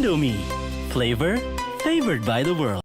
Indomie. Flavor favored by the world.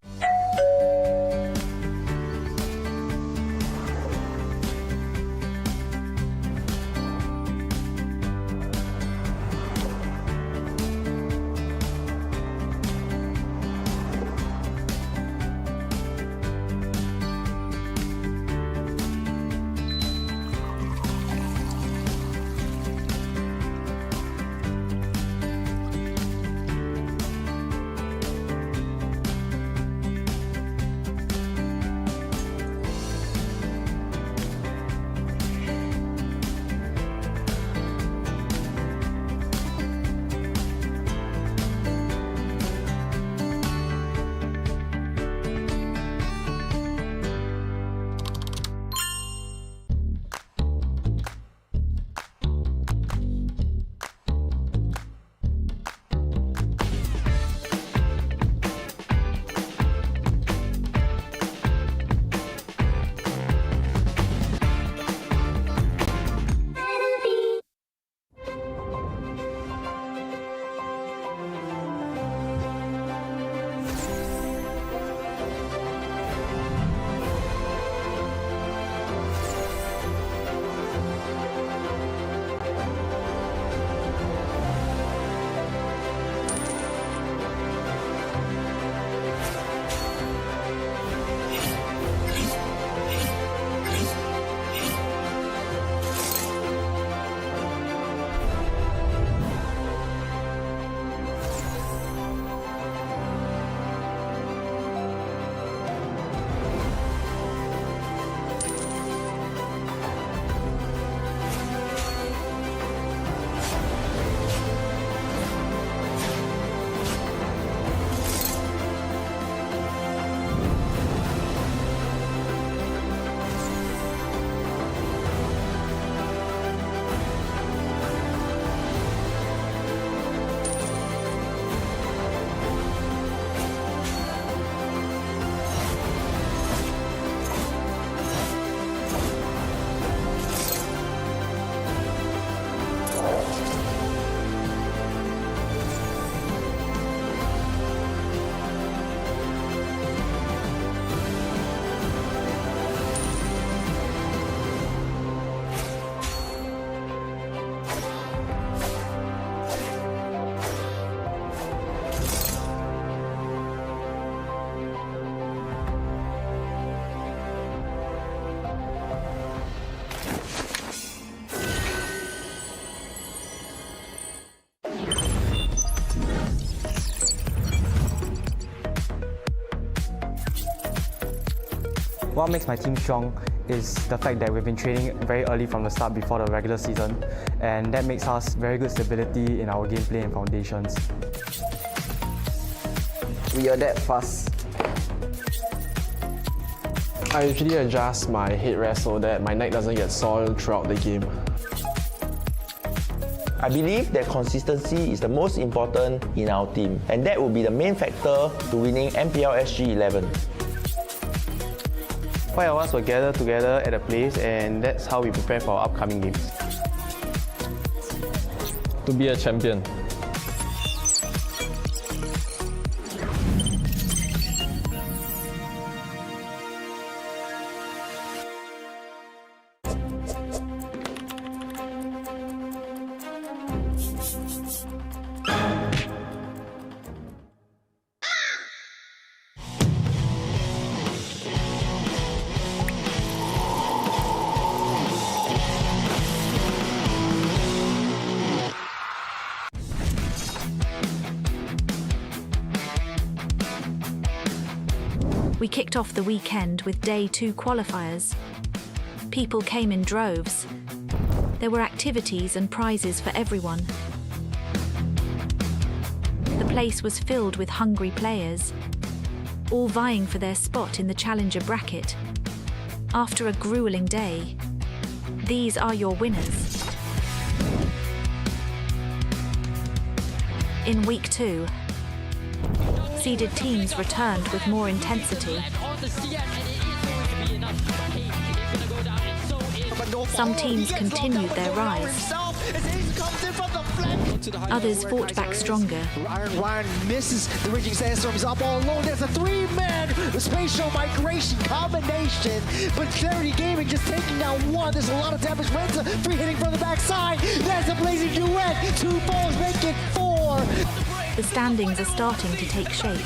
What makes my team strong is the fact that we've been training very early from the start before the regular season, and that makes us very good stability in our gameplay and foundations. We adapt fast. I usually adjust my headrest so that my neck doesn't get soiled throughout the game. I believe that consistency is the most important in our team, and that will be the main factor to winning MPL SG 11. 5 of us will gather together at a place, and that's how we prepare for our upcoming games. To be a champion. We kicked off the weekend with Day 2 qualifiers. People came in droves. There were activities and prizes for everyone. The place was filled with hungry players, all vying for their spot in the challenger bracket. After a grueling day, these are your winners. In Week 2, seeded teams returned with more intensity. Some teams continued their rise. from the flank. Others fought back stronger. Ryan misses the Raging Sandstorm. He's up all alone. There's a three-man spatial migration combination. But Clarity Gaming just taking down one. There's a lot of damage. Renta free hitting from the backside. There's a blazing duet. 2 falls make it 4. The standings are starting to take shape.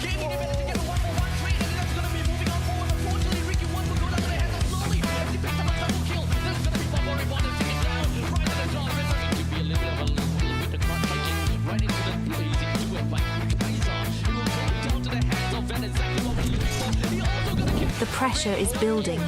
The pressure is building.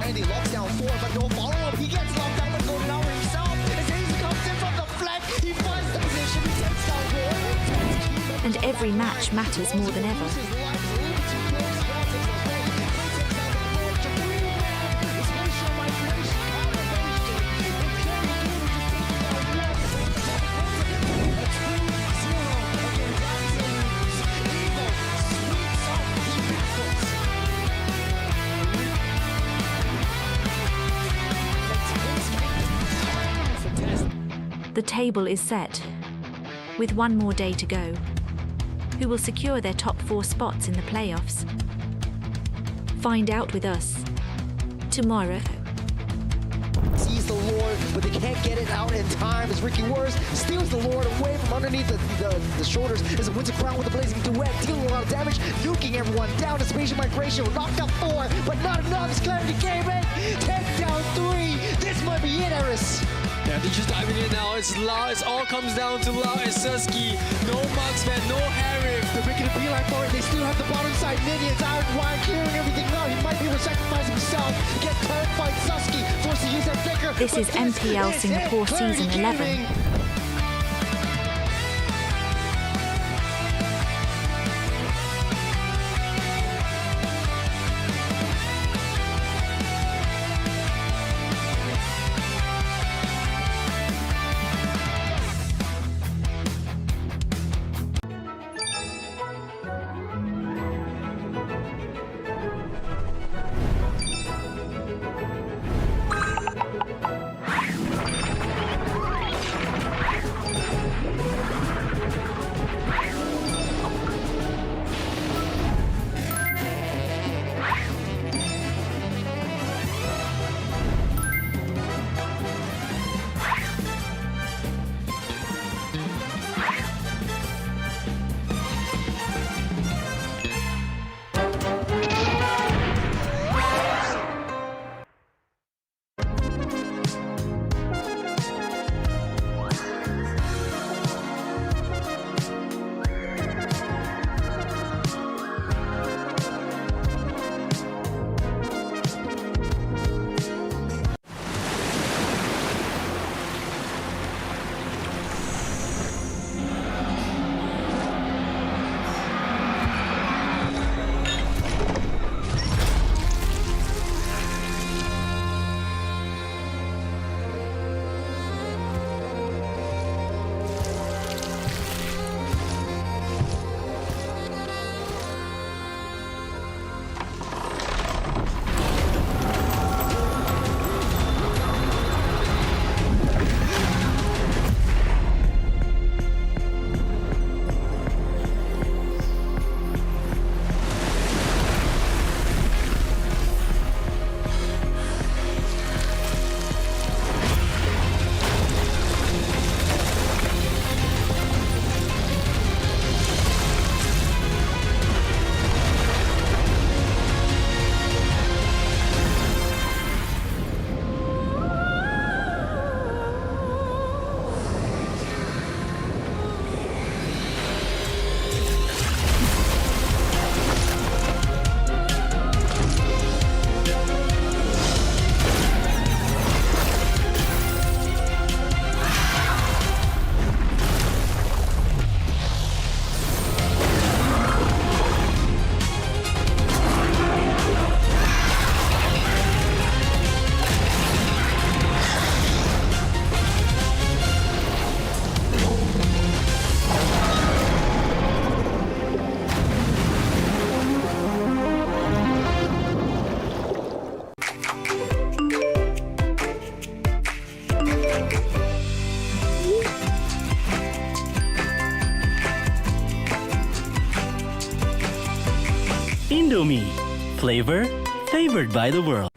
And he locks down 4, but no follow-up. He gets locked down, but going out himself. As Hayes comes in from the flank, he finds the position, he takes down Roy. And every match matters more than ever. The table is set, with one more day to go. Who will secure their top 4 spots in the playoffs? Find out with us tomorrow. Sees the Lord, but they can't get it out in time as Ricky Wurst steals the Lord away from underneath the shoulders as a Winter Crown with a blazing duet, dealing a lot of damage, nuking everyone down to spatial migration. Knocked out 4, but not enough. It's Clarity Gaming. Take down 3. This might be it, Eris. Yeah, they're just diving in now. It's Lau. It all comes down to Lau and Susky. No marksman, no Harif. They're making a beeline for it. They still have the bottom side minions. Iron Wine clearing everything out. He might be able to sacrifice himself. Get terrified. Susky forced to use that flicker. This is MPL Singapore Season 11. Indomie. Flavor favored by the world.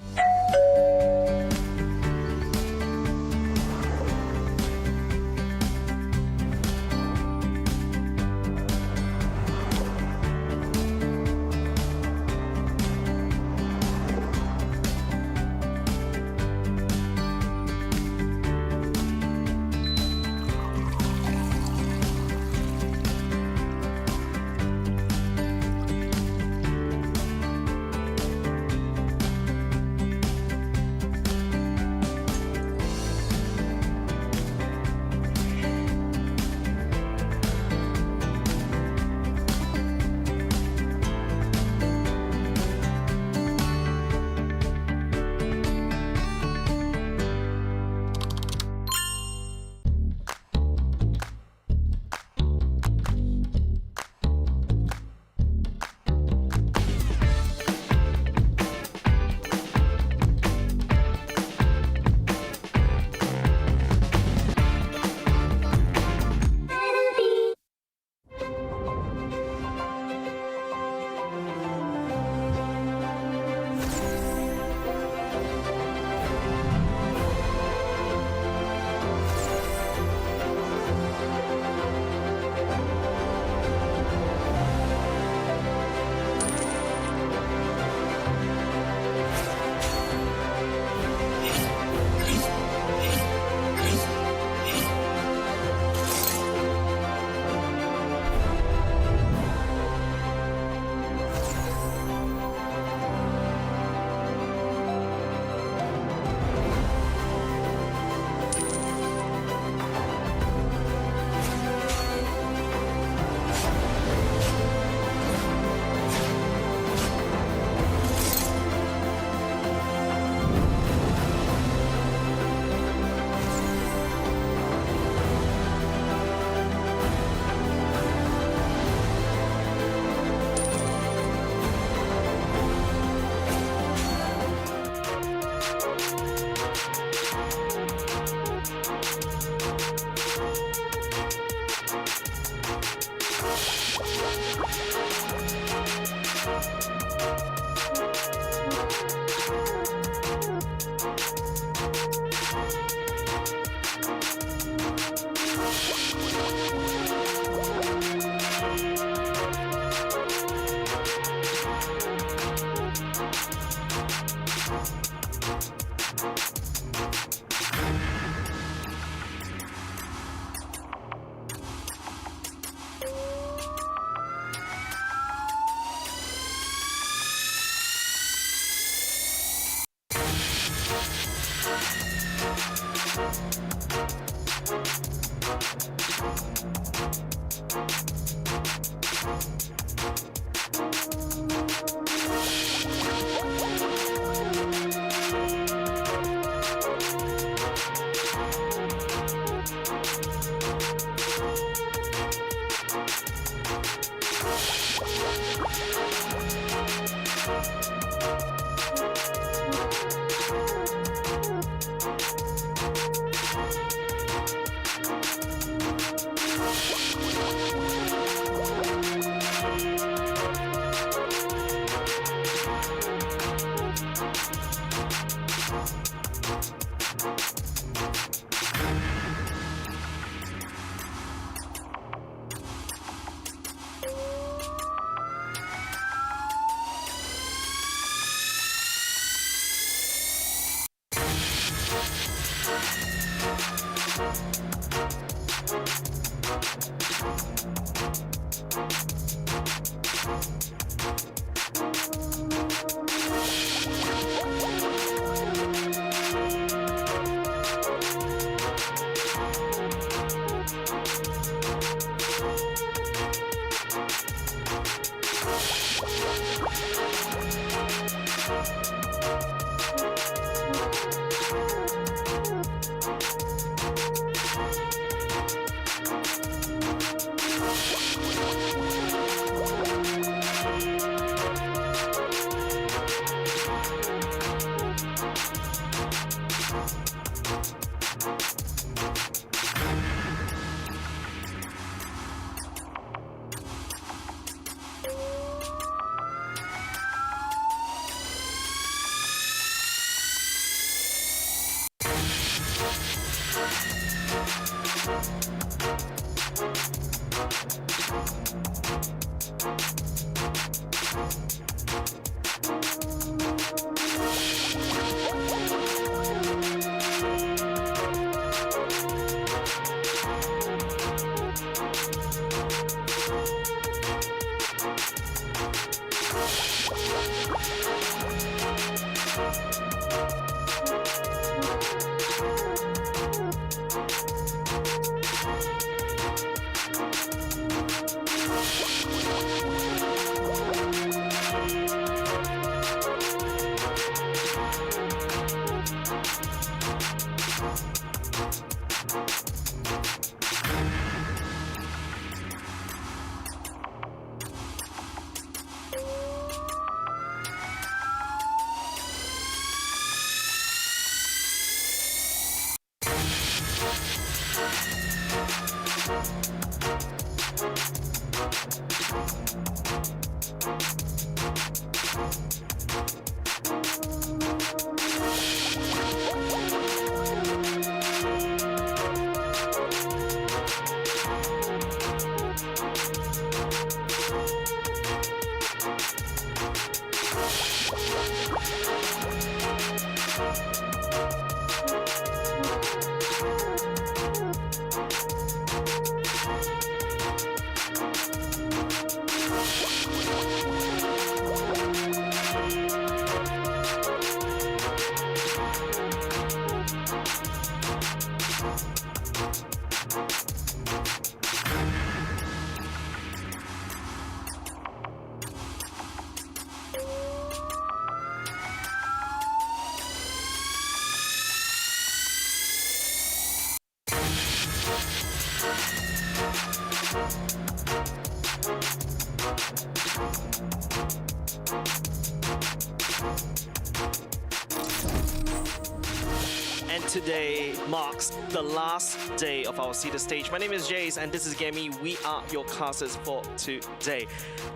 And today marks the last day of our seeded stage. My name is Jace and this is Gammy. We are your casters for today.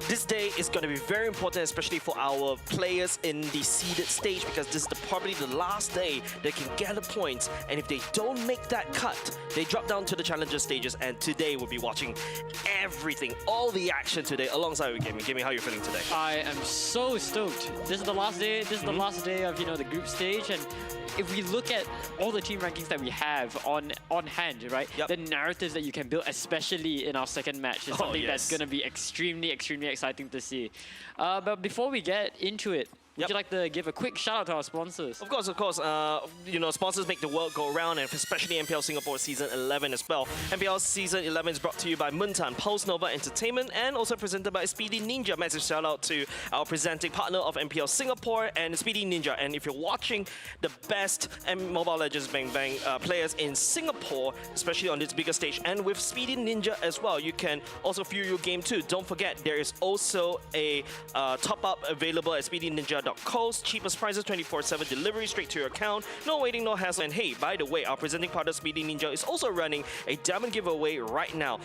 This day is going to be very important, especially for our players in the seeded stage, because this is probably the last day they can gather points. And if they don't make that cut, they drop down to the challenger stages. And today we'll be watching everything, all the action today alongside with Gammy. Gammy, how are you feeling today? I am so stoked. This is the last day. This is the last day of the group stage, and if we look at all the team rankings that we have on hand, right? Yep. The narratives that you can build, especially in our second match, is something that's going to be extremely exciting to see. But before we get into it, would you like to give a quick shout out to our sponsors? Of course. Sponsors make the world go round, and especially MPL Singapore Season 11 as well. MPL Season 11 is brought to you by Muntan, Pulse Nova Entertainment, and also presented by Speedy Ninja. Massive shout out to our presenting partner of MPL Singapore and Speedy Ninja. And if you're watching the best Mobile Legends Bang Bang players in Singapore, especially on this bigger stage, and with Speedy Ninja as well, you can also fuel your game too. Don't forget, there is also a top-up available at speedyninja.co. Cheapest prices, 24/7 delivery straight to your account. No waiting, no hassle. And hey, by the way, our presenting partner Speedy Ninja is also running a diamond giveaway right now.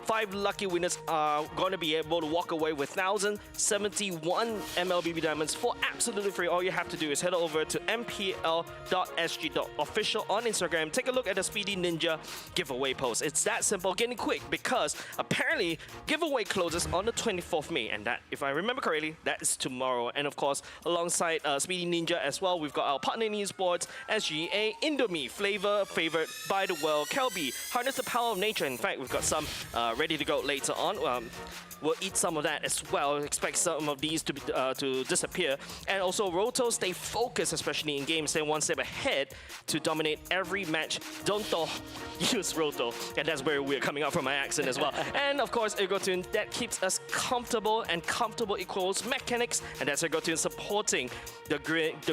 5 lucky winners are going to be able to walk away with 1,071 MLBB diamonds for absolutely free. All you have to do is head over to mpl.sg.official on Instagram. Take a look at the Speedy Ninja giveaway post. It's that simple, getting quick, because apparently giveaway closes on the 24th May, and that, if I remember correctly, that is tomorrow. And of course, alongside Speedy Ninja as well, we've got our partner in Esports, SGA, Indomie, Flavor, Favored by the World, Kelby, Harness the Power of Nature. In fact, we've got some ready to go later on. We'll eat some of that as well. Expect some of these to disappear. And also, Roto, stay focused, especially in games. Stay one step ahead to dominate every match. Don't use Roto. And that's where we're coming out from my accent as well. And of course, Ergotune, that keeps us comfortable, and comfortable equals mechanics. And that's Ergotune supporting the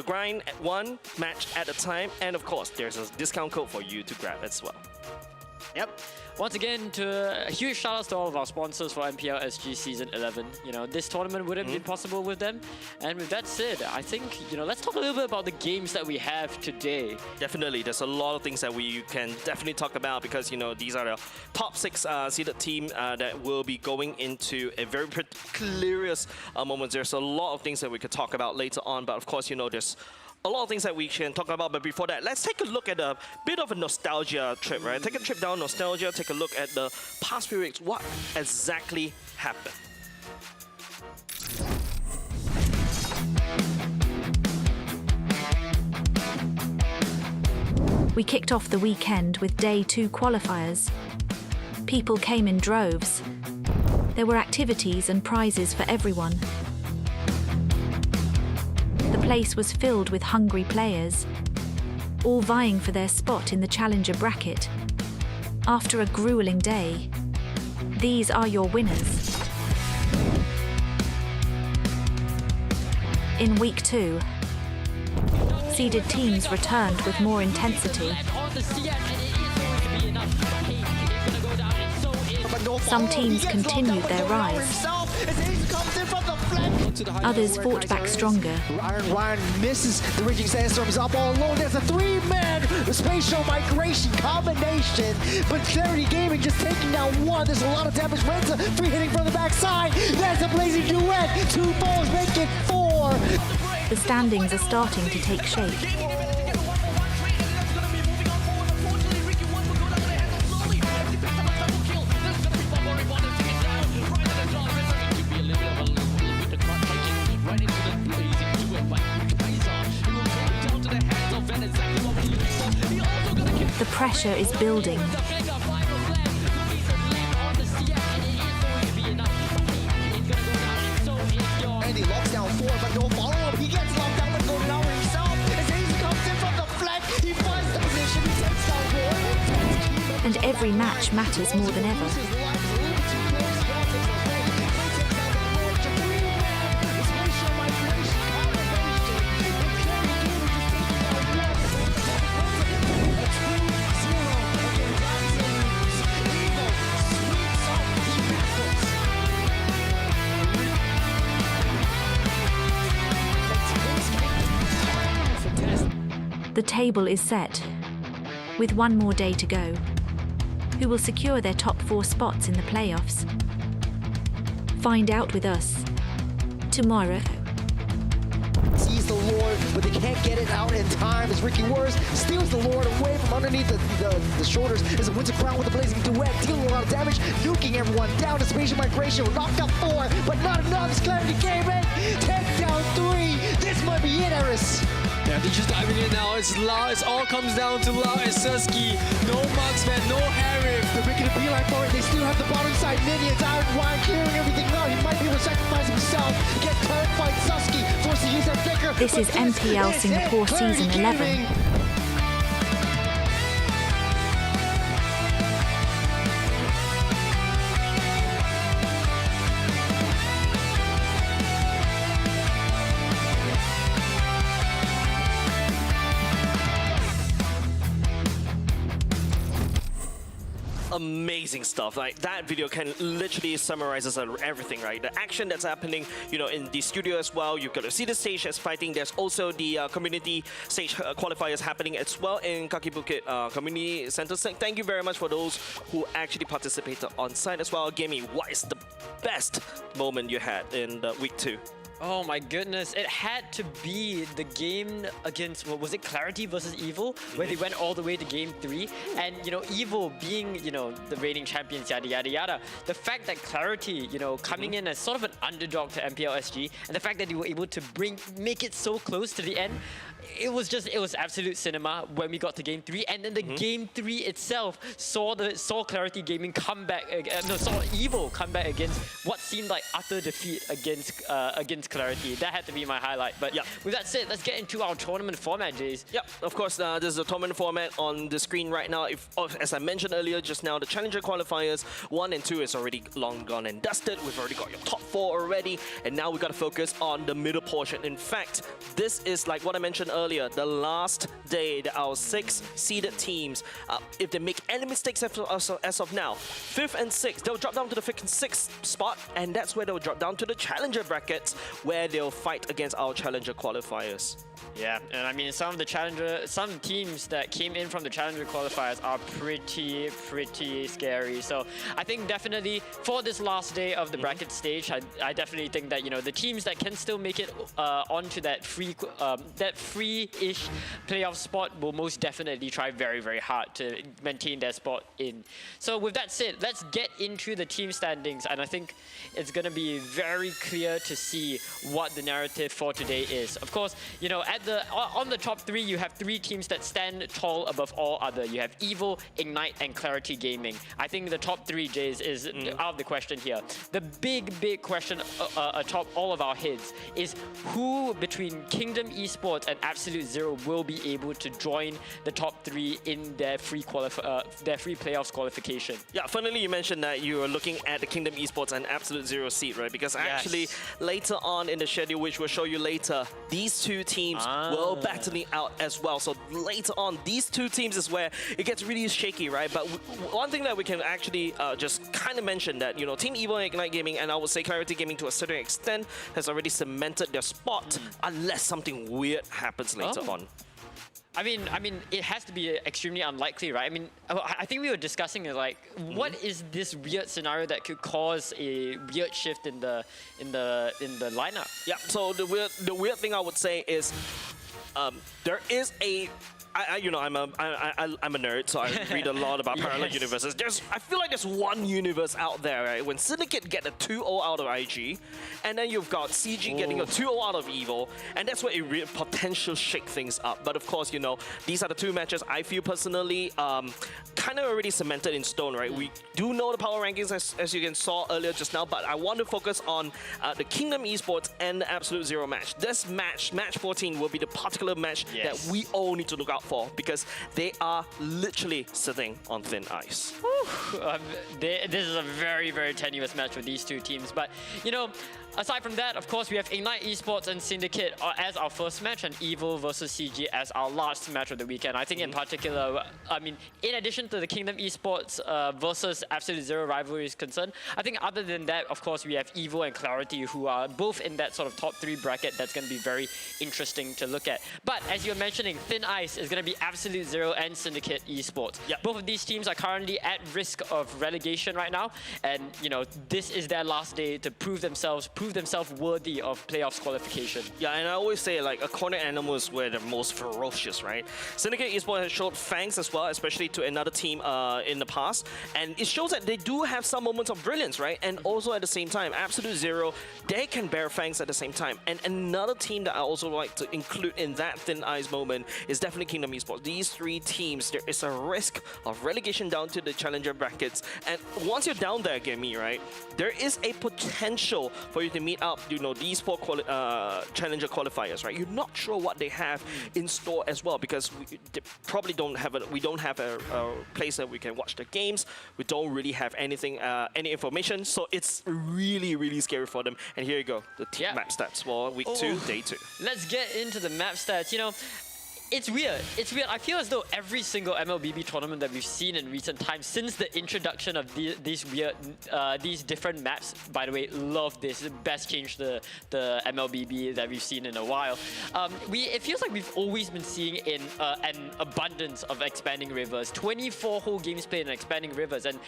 grind one match at a time. And of course, there's a discount code for you to grab as well. Yep. Once again, a huge shout out to all of our sponsors for MPL SG Season 11. This tournament wouldn't have been possible with them. And with that said, I think, let's talk a little bit about the games that we have today. Definitely, there's a lot of things that we can definitely talk about, because, these are the top 6 seeded team that will be going into a very precarious moment. There's a lot of things that we could talk about later on, but of course, there's a lot of things that we can talk about. But before that, let's take a look at a bit of a nostalgia trip, right? Take a trip down nostalgia, take a look at the past few weeks. What exactly happened? We kicked off the weekend with Day 2 qualifiers. People came in droves. There were activities and prizes for everyone. The place was filled with hungry players, all vying for their spot in the challenger bracket. After a grueling day, these are your winners. In Week 2, seeded teams returned with more intensity. Some teams continued their rise. Others fought back stronger. Ryan misses the Raging Sandstorms up all alone. There's a three-man spatial migration combination, but Clarity Gaming just taking down one. There's a lot of damage. Renza free hitting from the backside. There's a blazing duet. 2 balls make it 4. The standings are starting to take shape. The pressure is building. And he locks down 4, but no follow-up. He gets locked down with Golden Hour himself. As Ace comes in from the flank, he finds the position, he takes down Roy. And every match matters more than ever. The table is set, with one more day to go. Who will secure their top 4 spots in the playoffs? Find out with us tomorrow. Sees the Lord, but they can't get it out in time as Ricky Wurst steals the Lord away from underneath the shoulders as a Winter Crown with a blazing duet, dealing a lot of damage, nuking everyone down to spatial migration. Knocked up 4, but not enough. It's Clarity Gaming. Take down 3. This might be it, Eris. Yeah, they're just diving in now. It's Lau. It all comes down to Lau and Suski. No marksman, no Harif. They're making a beeline for it. They still have the bottom side minions. Iron Ryan clearing everything out. He might be able to sacrifice himself. Get clarified Suski. Forced to use that flicker. This is MPL Singapore Season 11. Amazing stuff. Like, that video can literally summarizes everything, right? The action that's happening, you know, in the studio as well. You've got to see the stage that's fighting. There's also the community stage qualifiers happening as well in Kaki Bukit Community Center. So thank you very much for those who actually participated on site as well. Gimme, what is the best moment you had in week 2? Oh my goodness, it had to be the game against, what was it, Clarity versus Evil, where they went all the way to game 3. And, you know, Evil being, you know, the reigning champions, yada yada yada. The fact that Clarity, you know, coming in as sort of an underdog to MPL SG, and the fact that they were able to make it so close to the end, it was absolute cinema when we got to game 3. And then the game 3 itself saw Clarity Gaming come back, saw Evil come back against what seemed like utter defeat against Clarity. That had to be my highlight. But yeah, with that said, let's get into our tournament format, Jace. Yep, of course, this is the tournament format on the screen right now. As I mentioned earlier just now, the Challenger qualifiers 1 and 2 is already long gone and dusted. We've already got your top 4 already, and now we've got to focus on the middle portion. In fact, this is like what I mentioned earlier, the last day that our 6 seeded teams, if they make any mistakes as of now, 5th and 6th, they'll drop down to the 5th and 6th spot, and that's where they'll drop down to the Challenger brackets, where they'll fight against our Challenger qualifiers. Yeah, and I mean, some teams that came in from the Challenger qualifiers are pretty scary. So I think definitely for this last day of the bracket stage, I definitely think that, you know, the teams that can still make it onto that free-ish playoff spot will most definitely try very, very hard to maintain their spot in. So with that said, let's get into the team standings, and I think it's going to be very clear to see what the narrative for today is. Of course, you know, on the top 3, you have 3 teams that stand tall above all other. You have Evo, Ignite, and Clarity Gaming. I think the top 3, Jays, is out of the question here. The big question atop all of our heads is who between Kingdom Esports and Absolute Zero will be able to join the top 3 in their free playoffs qualification. Yeah, funnily you mentioned that you are looking at the Kingdom Esports and Absolute Zero seed, right? Because actually later on in the schedule, which we'll show you later, these 2 teams will battling out as well. So later on, these 2 teams is where it gets really shaky, right? But one thing that we can actually just kind of mention that, you know, Team Evo and Ignite Gaming, and I would say Clarity Gaming to a certain extent, has already cemented their spot unless something weird happens later on. I mean, it has to be extremely unlikely, right? I mean, I think we were discussing it, like, what is this weird scenario that could cause a weird shift in the lineup? Yeah. So the weird thing I would say is, there is a. You know, I'm a nerd, so I read a lot about parallel universes. I feel like there's one universe out there, right? When Syndicate get a 2-0 out of IG, and then you've got CG getting a 2-0 out of Evo, and that's where it potential shake things up. But of course, you know, these are the 2 matches I feel personally kind of already cemented in stone, right? We do know the power rankings as you can saw earlier just now, but I want to focus on the Kingdom Esports and the Absolute Zero match. This match 14, will be the particular match that we all need to look out for, because they are literally sitting on thin ice. This is a very, very tenuous match with these 2 teams. But, you know, aside from that, of course, we have Ignite Esports and Syndicate as our first match, and Evo versus CG as our last match of the weekend. I think in particular, I mean, in addition to the Kingdom Esports versus Absolute Zero rivalry is concerned, I think other than that, of course, we have Evo and Clarity, who are both in that sort of top 3 bracket. That's going to be very interesting to look at. But as you were mentioning, thin ice is going to be Absolute Zero and Syndicate Esports. Both of these teams are currently at risk of relegation right now, and you know, this is their last day to prove themselves worthy of playoffs qualification. Yeah, and I always say, like, a corner animal is where they're most ferocious, right? Syndicate Esports has showed fangs as well, especially to another team in the past, and it shows that they do have some moments of brilliance, right? And also at the same time, Absolute Zero, they can bear fangs at the same time. And another team that I also like to include in that thin ice moment is definitely Kingdom Esports. These 3 teams, there is a risk of relegation down to the challenger brackets, and once you're down there, Gimme, right, there is a potential for you to meet up, you know, these 4 challenger qualifiers, right? You're not sure what they have in store as well, because we don't have a place that we can watch the games. We don't really have anything, any information, so it's really, really scary for them. And here you go, the map stats for week 2, day 2. Let's get into the map stats. You know, it's weird. It's weird. I feel as though every single MLBB tournament that we've seen in recent times, since the introduction of these different maps, by the way, love this. Best change the MLBB that we've seen in a while. It feels like we've always been seeing an abundance of expanding rivers. 24 whole games played in expanding rivers. And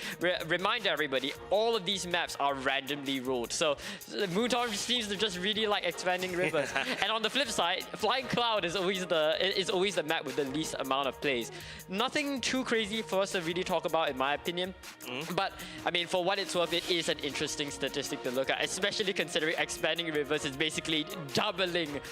remind everybody, all of these maps are randomly rolled. So Moontorm seems to just really like expanding rivers. And on the flip side, Flying Cloud is always the map with the least amount of plays. Nothing too crazy for us to really talk about, in my opinion. But I mean, for what it's worth, it is an interesting statistic to look at, especially considering expanding rivers is basically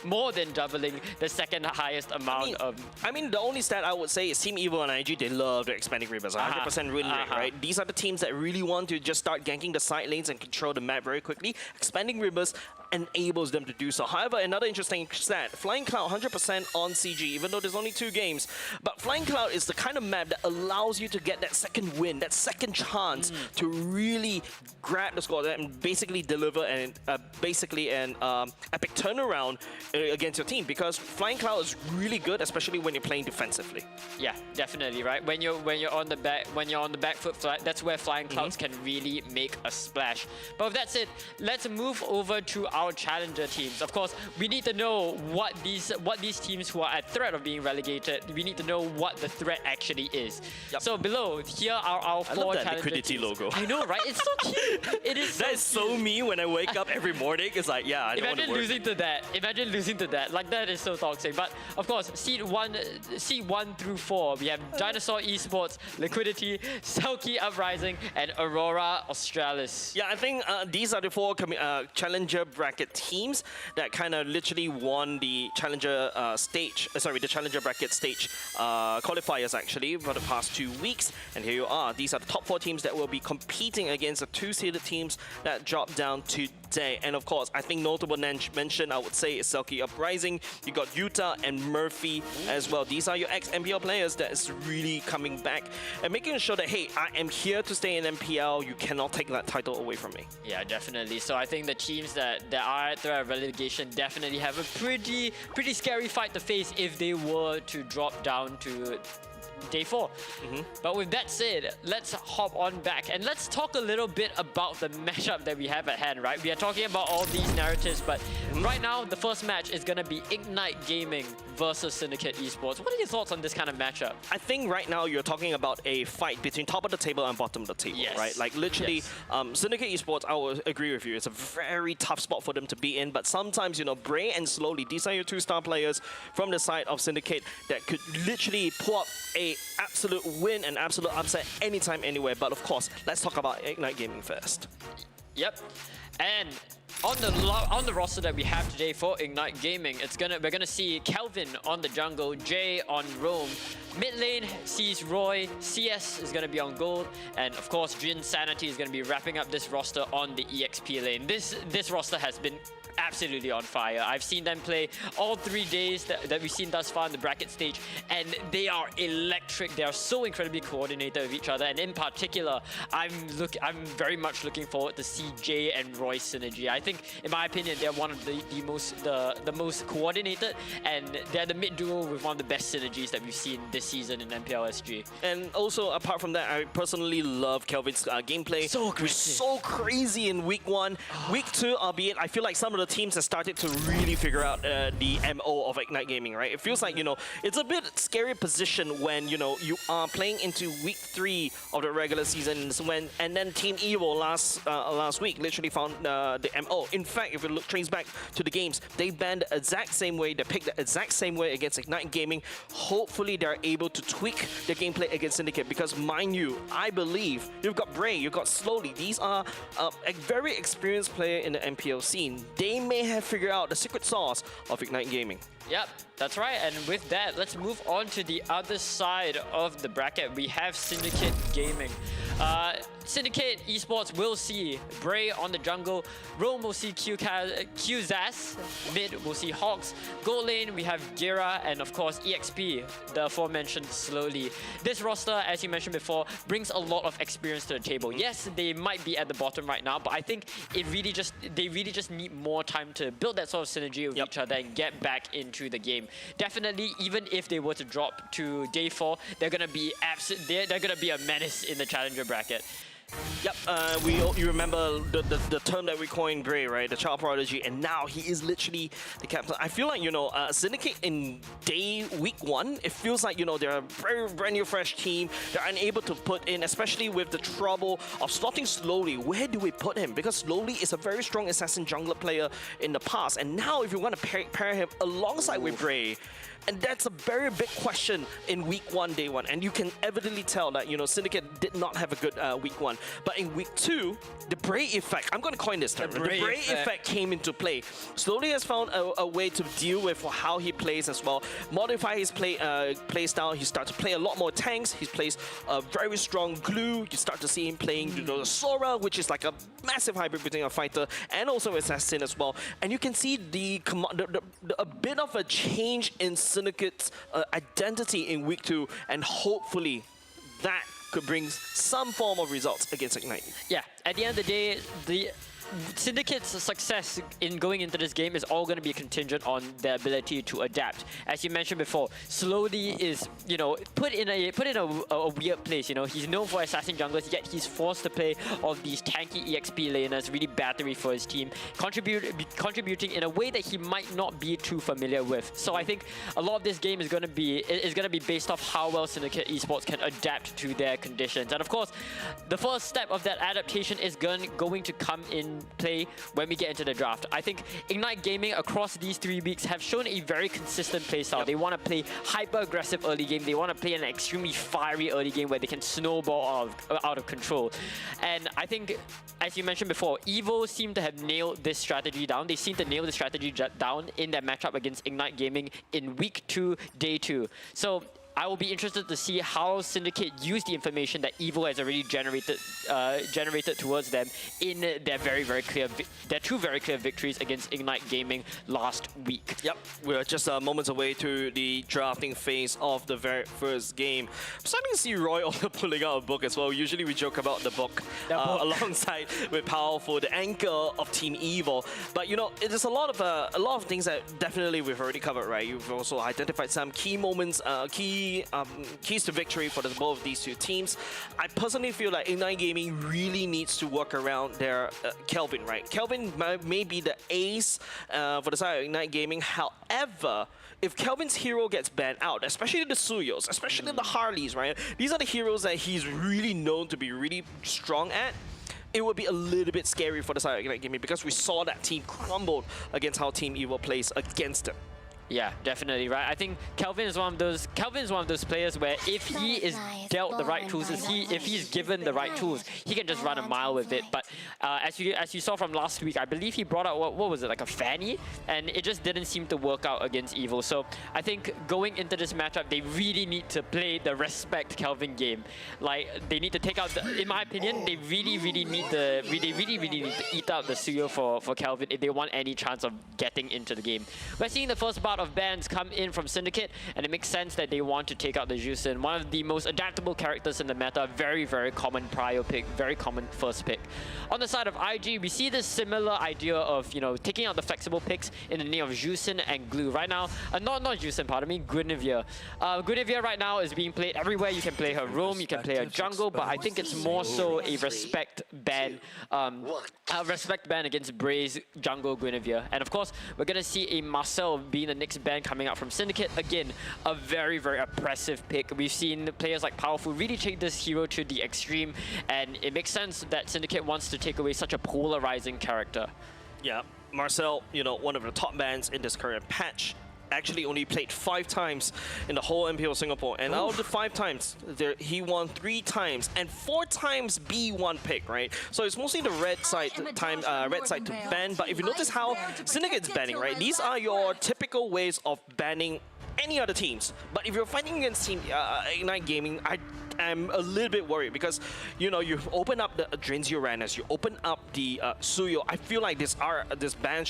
more than doubling the second highest amount of. I mean, the only stat I would say is Team Evo and IG, they love the expanding rivers, 100% win rate, right? These are the teams that really want to just start ganking the side lanes and control the map very quickly. Expanding rivers enables them to do so. However, another interesting stat, Flying Cloud 100% on CG, even though there's only 2 games. But Flying Cloud is the kind of map that allows you to get that second win, that second chance to really grab the score and basically deliver an epic turnaround against your team, because Flying Cloud is really good, especially when you're playing defensively. Yeah, definitely, right? When you're on the back foot, that's where Flying Clouds can really make a splash. But with that said, let's move over to our challenger teams. Of course, we need to know what these teams who are at threat of being relegated, we need to know what the threat actually is. So below, here are our 4 challenger liquidity teams. logo. I know, right? It's so cute. It is so That is so me when I wake up every morning. It's like, yeah, I don't want to work. Imagine losing to that. Like, that is so toxic. But of course, seed 1 through 4, we have Dinosaur Esports, Liquidity, Selkie Uprising, and Aurora Australis. Yeah, I think these are the 4 challenger brackets bracket teams that kind of literally won the challenger the challenger bracket stage qualifiers actually for the past 2 weeks. And here you are. These are the top 4 teams that will be competing against the 2-seeded teams that dropped down today. And of course, I think notable mention I would say is Selkie Uprising. You got Utah and Murphy as well. These are your ex-MPL players that is really coming back and making sure that, hey, I am here to stay in MPL. You cannot take that title away from me. Yeah, definitely. So I think the teams that are at the relegation definitely have a pretty scary fight to face if they were to drop down to day 4. But with that said, let's hop on back and let's talk a little bit about the matchup that we have at hand, right? We are talking about all these narratives, but right now the first match is going to be Ignite Gaming versus Syndicate Esports. What are your thoughts on this kind of matchup? I think right now you're talking about a fight between top of the table and bottom of the table, right? Like literally, Syndicate Esports, I will agree with you. It's a very tough spot for them to be in, but sometimes, you know, Bray and Slowly, these are your 2-star players from the side of Syndicate that could literally pull up a absolute win and absolute upset anytime, anywhere. But of course, let's talk about Ignite Gaming first. Yep, and on the roster that we have today for Ignite Gaming, we're gonna see Kelvin on the jungle, Jay on roam. Mid lane sees Roy, CS is gonna be on gold, and of course Jin Sanity is gonna be wrapping up this roster on the EXP lane. This roster has been absolutely on fire. I've seen them play all 3 days that we've seen thus far in the bracket stage, and they are electric. They are so incredibly coordinated with each other, and in particular, I'm very much looking forward to see Jay and Roy synergy. I think, in my opinion, they're one of the most coordinated, and they're the mid duo with one of the best synergies that we've seen this season in MPL SG. And also, apart from that, I personally love Kelvin's gameplay. So aggressive. So crazy in week 1. Week 2, albeit, I feel like some of the teams have started to really figure out the MO of Ignite Gaming, right? It feels like, you know, it's a bit scary position when, you know, you are playing into week 3 of the regular season and then Team Evil last week literally found the MO. In fact, if you trace back to the games, they banned the exact same way, they picked the exact same way against Ignite Gaming. Hopefully they're able to tweak the gameplay against Syndicate, because mind you, I believe you've got Bray, you've got Slowly. These are a very experienced player in the MPL scene. They may have figured out the secret sauce of Ignite Gaming. Yep, that's right. And with that, let's move on to the other side of the bracket. We have Syndicate Gaming. Syndicate Esports will see Bray on the jungle. Rome will see QZAS. Mid will see Hawks. Gold lane, we have Gira, and of course EXP, the aforementioned Slowly. This roster, as you mentioned before, brings a lot of experience to the table. Yes, they might be at the bottom right now, but I think they really just need more time to build that sort of synergy with each other and get back into the game. Definitely, even if they were to drop to day 4, they're gonna be they're gonna be a menace in the challenger bracket. Yep, you remember the term that we coined Bray, right? The child prodigy, and now he is literally the captain. I feel like, you know, Syndicate in week 1, it feels like, you know, they're a very brand new fresh team. They're unable to put in, especially with the trouble of slotting Slowly. Where do we put him? Because Slowly is a very strong assassin jungler player in the past, and now if you want to pair him alongside with Bray, and that's a very big question in week 1, day 1. And you can evidently tell that, you know, Syndicate did not have a good week 1. But in week 2, the Bray effect, I'm going to coin this term, the Bray effect came into play. Slowly has found a way to deal with how he plays as well, modify his play style. He starts to play a lot more tanks. He plays a very strong glue. You start to see him playing, you know, the Sora, which is like a massive hybrid between a fighter and also assassin as well. And you can see a bit of a change in Syndicate's identity in week 2, and hopefully that could bring some form of results against Ignite. Yeah, at the end of the day, the Syndicate's success in going into this game is all going to be contingent on their ability to adapt. As you mentioned before, Slowly is, you know, put in a weird place. You know, he's known for assassin junglers, yet he's forced to play all these tanky EXP laners, really battery for his team, contributing in a way that he might not be too familiar with. So I think a lot of this game is going to be based off how well Syndicate Esports can adapt to their conditions. And of course, the first step of that adaptation is going to come in play when we get into the draft. I think Ignite Gaming across these 3 weeks have shown a very consistent playstyle. They want to play hyper-aggressive early game. They want to play an extremely fiery early game where they can snowball out of control. And I think, as you mentioned before, EVO seem to have nailed this strategy down. They seem to nail the strategy down in their matchup against Ignite Gaming in week 2, day 2. So I will be interested to see how Syndicate use the information that EVO has already generated towards them in their their 2 very clear victories against Ignite Gaming last week. Yep, we're just moments away to the drafting phase of the very first game. I'm starting to see Roy also pulling out a book as well. Usually we joke about the book alongside with Powerful, the anchor of Team EVO. But you know, there's a lot of things that definitely we've already covered, right? You've also identified some key moments, keys to victory for both of these 2 teams. I personally feel like Ignite Gaming really needs to work around their Kelvin, right? Kelvin may be the ace for the side of Ignite Gaming. However, if Kelvin's hero gets banned out, especially the Suyos, especially the Harleys, right? These are the heroes that he's really known to be really strong at. It would be a little bit scary for the side of Ignite Gaming because we saw that team crumbled against how Team EVO plays against them. Yeah, definitely, right? I think Kelvin is one of those players where if he is dealt the right tools, if he's given the right tools, he can just run a mile with it. But as you saw from last week, I believe he brought out what was it, like a Fanny, and it just didn't seem to work out against EVO. So I think going into this matchup, they really need to play the respect Kelvin game. Like they need to take out in my opinion, they really need to eat out the Suyo for Kelvin if they want any chance of getting into the game. We're seeing the first bout of bans come in from Syndicate, and it makes sense that they want to take out the Jusin, one of the most adaptable characters in the meta, very common prio pick, very common first pick. On the side of IG, we see this similar idea of, you know, taking out the flexible picks in the name of Jusin and Glue. Right now, not Jusin, pardon me, Guinevere. Guinevere right now is being played everywhere. You can play her roam, you can play her jungle, but I think it's more so a respect ban against Bray's jungle Guinevere. And of course, we're gonna see a Marcel being the next ban coming out from Syndicate. Again, a very oppressive pick. We've seen players like Powerful really take this hero to the extreme, and it makes sense that Syndicate wants to take away such a polarizing character. Yeah, Marcel, you know, one of the top bans in this current patch. Actually only played 5 times in the whole MPL Singapore, and out of the 5 times, he won 3 times and 4 times B1 pick, right? So it's mostly the red side to ban. But if you notice how Syndicate's banning, right? These are your typical ways of banning any other teams. But if you're fighting against Team Ignite Gaming, I'm a little bit worried because, you know, you open up the Drainzio Uranus, you open up the Suyo. I feel like this ban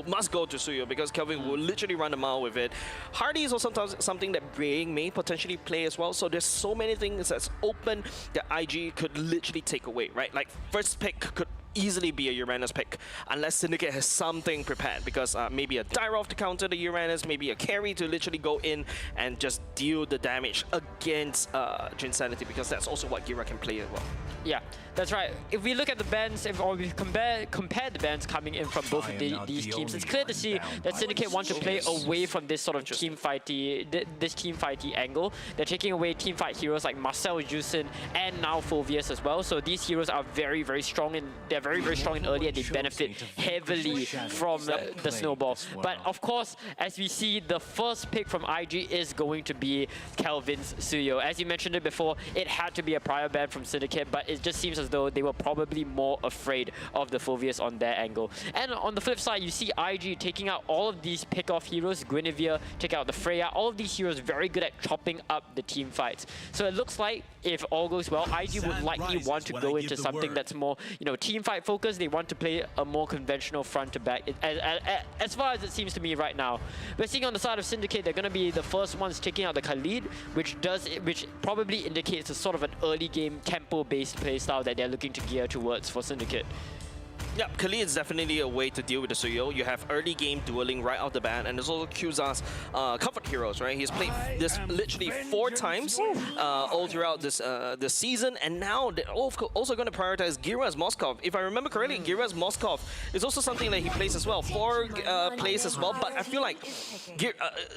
must go to Suyo because Kelvin will literally run a mile with it. Hardy is also something that Braying may potentially play as well. So there's so many things that's open that IG could literally take away, right? Like first pick could easily be a Uranus pick unless Syndicate has something prepared, because maybe a Dyrov to counter the Uranus, maybe a carry to literally go in and just deal the damage against Jinsanity, because that's also what Gira can play as well. Yeah, that's right. If we look at the bans, or we compare the bans coming in from both of these teams, it's clear to see that Syndicate want to play away from this sort of team fighty angle. They're taking away team fight heroes like Marcel, Jusin, and now Fulvius as well. So these heroes are very strong, and they're very strong in early, and they benefit heavily from the snowball. But of course, as we see, the first pick from IG is going to be Kelvin's Suyo. As you mentioned it before, it had to be a prior ban from Syndicate, but it just seems as though they were probably more afraid of the Fulvius on their angle. And on the flip side, you see IG taking out all of these pick-off heroes, Guinevere, take out the Freya, all of these heroes very good at chopping up the team fights. So it looks like, if all goes well, IG would likely want to go into something that's more, you know, team fight focused. They want to play a more conventional front to back, as far as it seems to me right now. We're seeing on the side of Syndicate, they're going to be the first ones taking out the Khalid, which probably indicates a sort of an early game tempo-based playstyle that they're looking to gear towards for Syndicate. Yeah, Khalid is definitely a way to deal with the Suyo. You have early game dueling right off the bat, and there's also Qza's comfort heroes, right? He's played this literally 4 times all throughout this season, and now they're also going to prioritize Gira's Moskov. If I remember correctly, Gira's Moskov is also something that he plays as well. 4 plays as well, but I feel like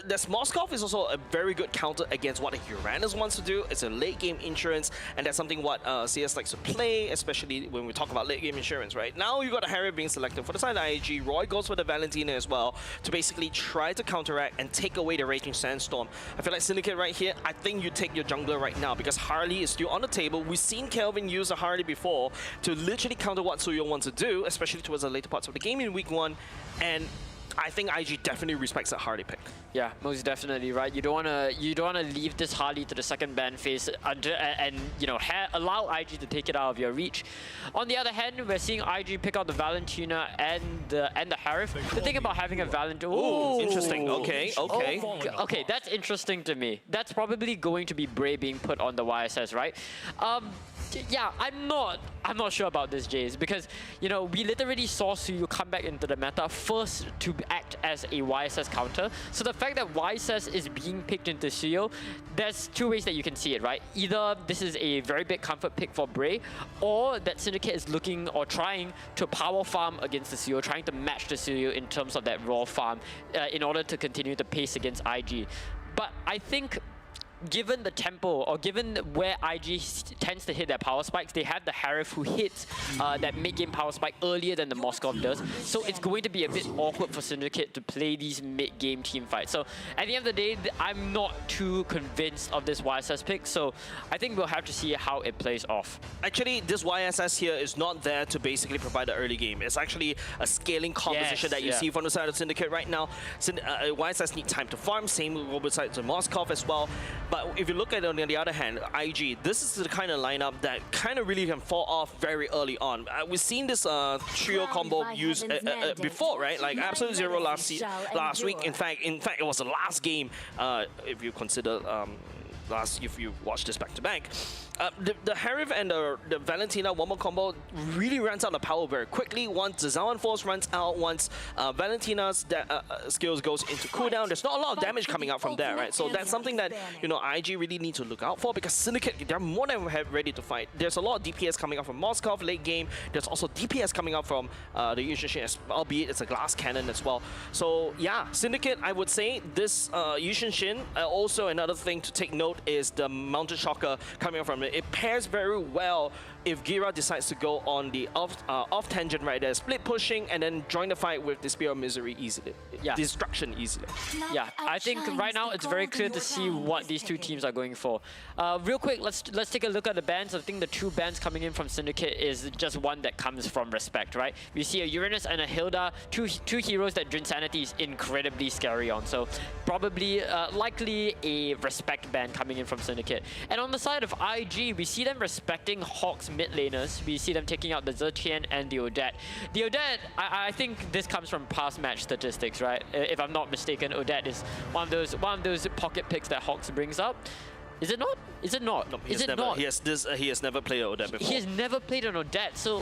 this Moskov is also a very good counter against what Uranus wants to do. It's a late game insurance, and that's something what CS likes to play, especially when we talk about late game insurance, right? Now you got a Harry being selected. For the side of IG, Roy goes for the Valentina as well to basically try to counteract and take away the Raging Sandstorm. I feel like Syndicate right here, I think you take your jungler right now because Harley is still on the table. We've seen Kelvin use a Harley before to literally counter what Suyo wants to do, especially towards the later parts of the game in week 1. And I think IG definitely respects that Harley pick. Yeah, most definitely, right? You don't wanna leave this Harley to the second ban phase and you know allow IG to take it out of your reach. On the other hand, we're seeing IG pick out the Valentina and the Harif. The thing about having a Valentina, ooh, interesting. Okay, okay. Okay, that's interesting to me. That's probably going to be Bray being put on the YSS, right? Yeah, I'm not sure about this, Jays, because you know we literally saw Suyu come back into the meta first to act as a YSS counter. So the fact that YSS is being picked into Suyu, there's two ways that you can see it, right? Either this is a very big comfort pick for Bray, or that Syndicate is looking or trying to power farm against the Suyu, trying to match the Suyu in terms of that raw farm in order to continue to pace against IG. But I think given the tempo, or given where IG tends to hit their power spikes, they have the Harif who hits that mid-game power spike earlier than the Moskov does. So it's going to be a bit awkward for Syndicate to play these mid-game team fights. So at the end of the day, I'm not too convinced of this YSS pick. So I think we'll have to see how it plays off. Actually, this YSS here is not there to basically provide the early game. It's actually a scaling composition that you see from the side of Syndicate right now. YSS need time to farm, same with side to Moskov as well. But if you look at it on the other hand, IG, this is the kind of lineup that kind of really can fall off very early on. We've seen this trio combo used before, right? Like Absolute Zero last week. In fact, it was the last game, if you consider if you watch this back-to-back. The Harif and the Valentina one more combo really runs out the power very quickly. Once the Zawan Force runs out, once Valentina's skills goes into cooldown, there's not a lot of damage coming out from there, right? So that's something that, you know, IG really need to look out for because Syndicate, they're more than ready to fight. There's a lot of DPS coming out from Moskov late game. There's also DPS coming out from the Yushin, albeit it's a glass cannon as well. So yeah, Syndicate, I would say this Yushin Shin. Also another thing to take note is the Mountain Shocker coming out from it. It pairs very well if Gira decides to go on the off tangent right there, split pushing and then join the fight with the Spear of Misery easily. Yeah. Destruction easily. Yeah, I think right now it's very clear to see what these two teams are going for. Real quick, let's take a look at the bans. I think the two bans coming in from Syndicate is just one that comes from respect, right? We see a Uranus and a Hilda, two heroes that Drinsanity is incredibly scary on. So probably, likely a respect ban coming in from Syndicate. And on the side of IG, we see them respecting Hawk's mid laners. We see them taking out the Zetian and the Odette. The Odette, I think this comes from past match statistics, right? If I'm not mistaken, Odette is one of those pocket picks that Hawks brings up. Is it not? Is it not? No, is it not? He has never played an Odette before. He has never played an Odette, so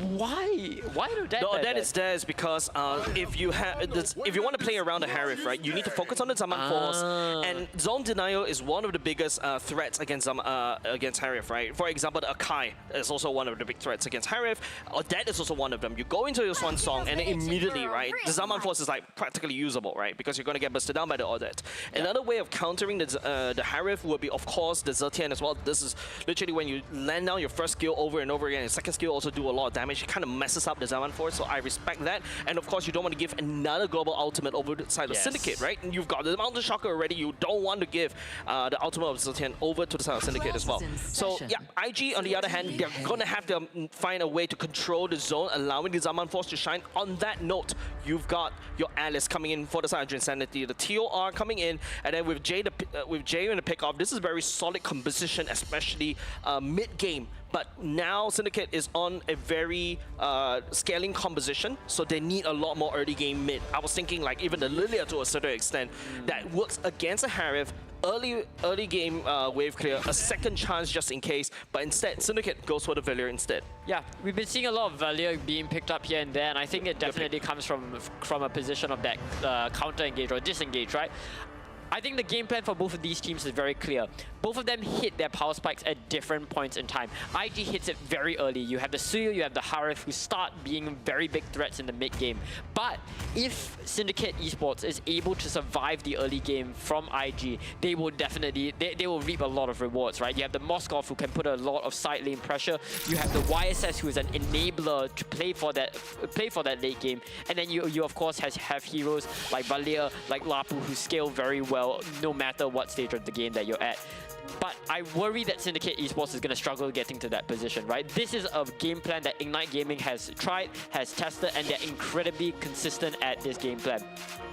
why an Odette? The Odette is there is because if you want to play around the Harif, right, you need to focus on the Zaman Force, and Zone Denial is one of the biggest threats against Harif, right? For example, the Akai is also one of the big threats against Harif. Odette is also one of them. You go into your Swan Song and immediately, right, the Zaman Force is like practically usable, right, because you're going to get busted down by the Odette. Another way of countering the Harif would be, of course, the Zetian as well. This is literally when you land down your first skill over and over again. Your second skill also do a lot of damage. It kind of messes up the Zaman Force, so I respect that. And of course, you don't want to give another global ultimate over the side of Syndicate, right? And you've got the Mountain Shocker already. You don't want to give the ultimate of Zetian over to the side of Syndicate as well. So yeah, IG on the other hand, they're gonna have to find a way to control the zone, allowing the Zaman Force to shine. On that note, you've got your Alice coming in for the side of Insanity, the TOR coming in, and then with Jay in the pick-off, this is very solid composition, especially mid-game. But now Syndicate is on a very scaling composition, so they need a lot more early game mid. I was thinking like even the Lilia to a certain extent that works against a Harif, early game wave clear, a second chance just in case, but instead Syndicate goes for the Valier instead. Yeah, we've been seeing a lot of Valier being picked up here and there, and I think it definitely comes from a position of that counter engage or disengage, right? I think the game plan for both of these teams is very clear. both of them hit their power spikes at different points in time. IG hits it very early. You have the Suyu, you have the Harif who start being very big threats in the mid game. But if Syndicate Esports is able to survive the early game from IG, they will definitely, they will reap a lot of rewards, right? You have the Moskov who can put a lot of side lane pressure. You have the YSS who is an enabler to play for that late game. And then you of course have heroes like Valir, like Lapu who scale very well no matter what stage of the game that you're at. But I worry that Syndicate Esports is going to struggle getting to that position, right? This is a game plan that Ignite Gaming has tried, has tested, and they're incredibly consistent at this game plan.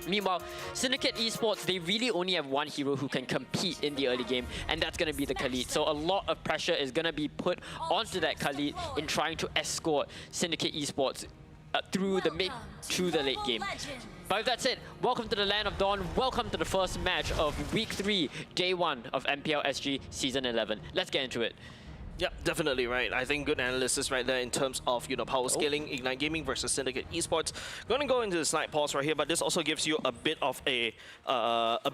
Meanwhile, Syndicate Esports, they really only have one hero who can compete in the early game, and that's going to be the Khalid. So a lot of pressure is going to be put onto that Khalid in trying to escort Syndicate Esports through the mid to the late game. But with that said, welcome to the Land of Dawn. Welcome to the first match of Week 3, Day 1 of MPL SG Season 11. Let's get into it. Yeah, definitely right. I think good analysis right there in terms of, you know, power scaling, Ignite Gaming versus Syndicate Esports. Going to go into the slight pause right here, but this also gives you a bit of a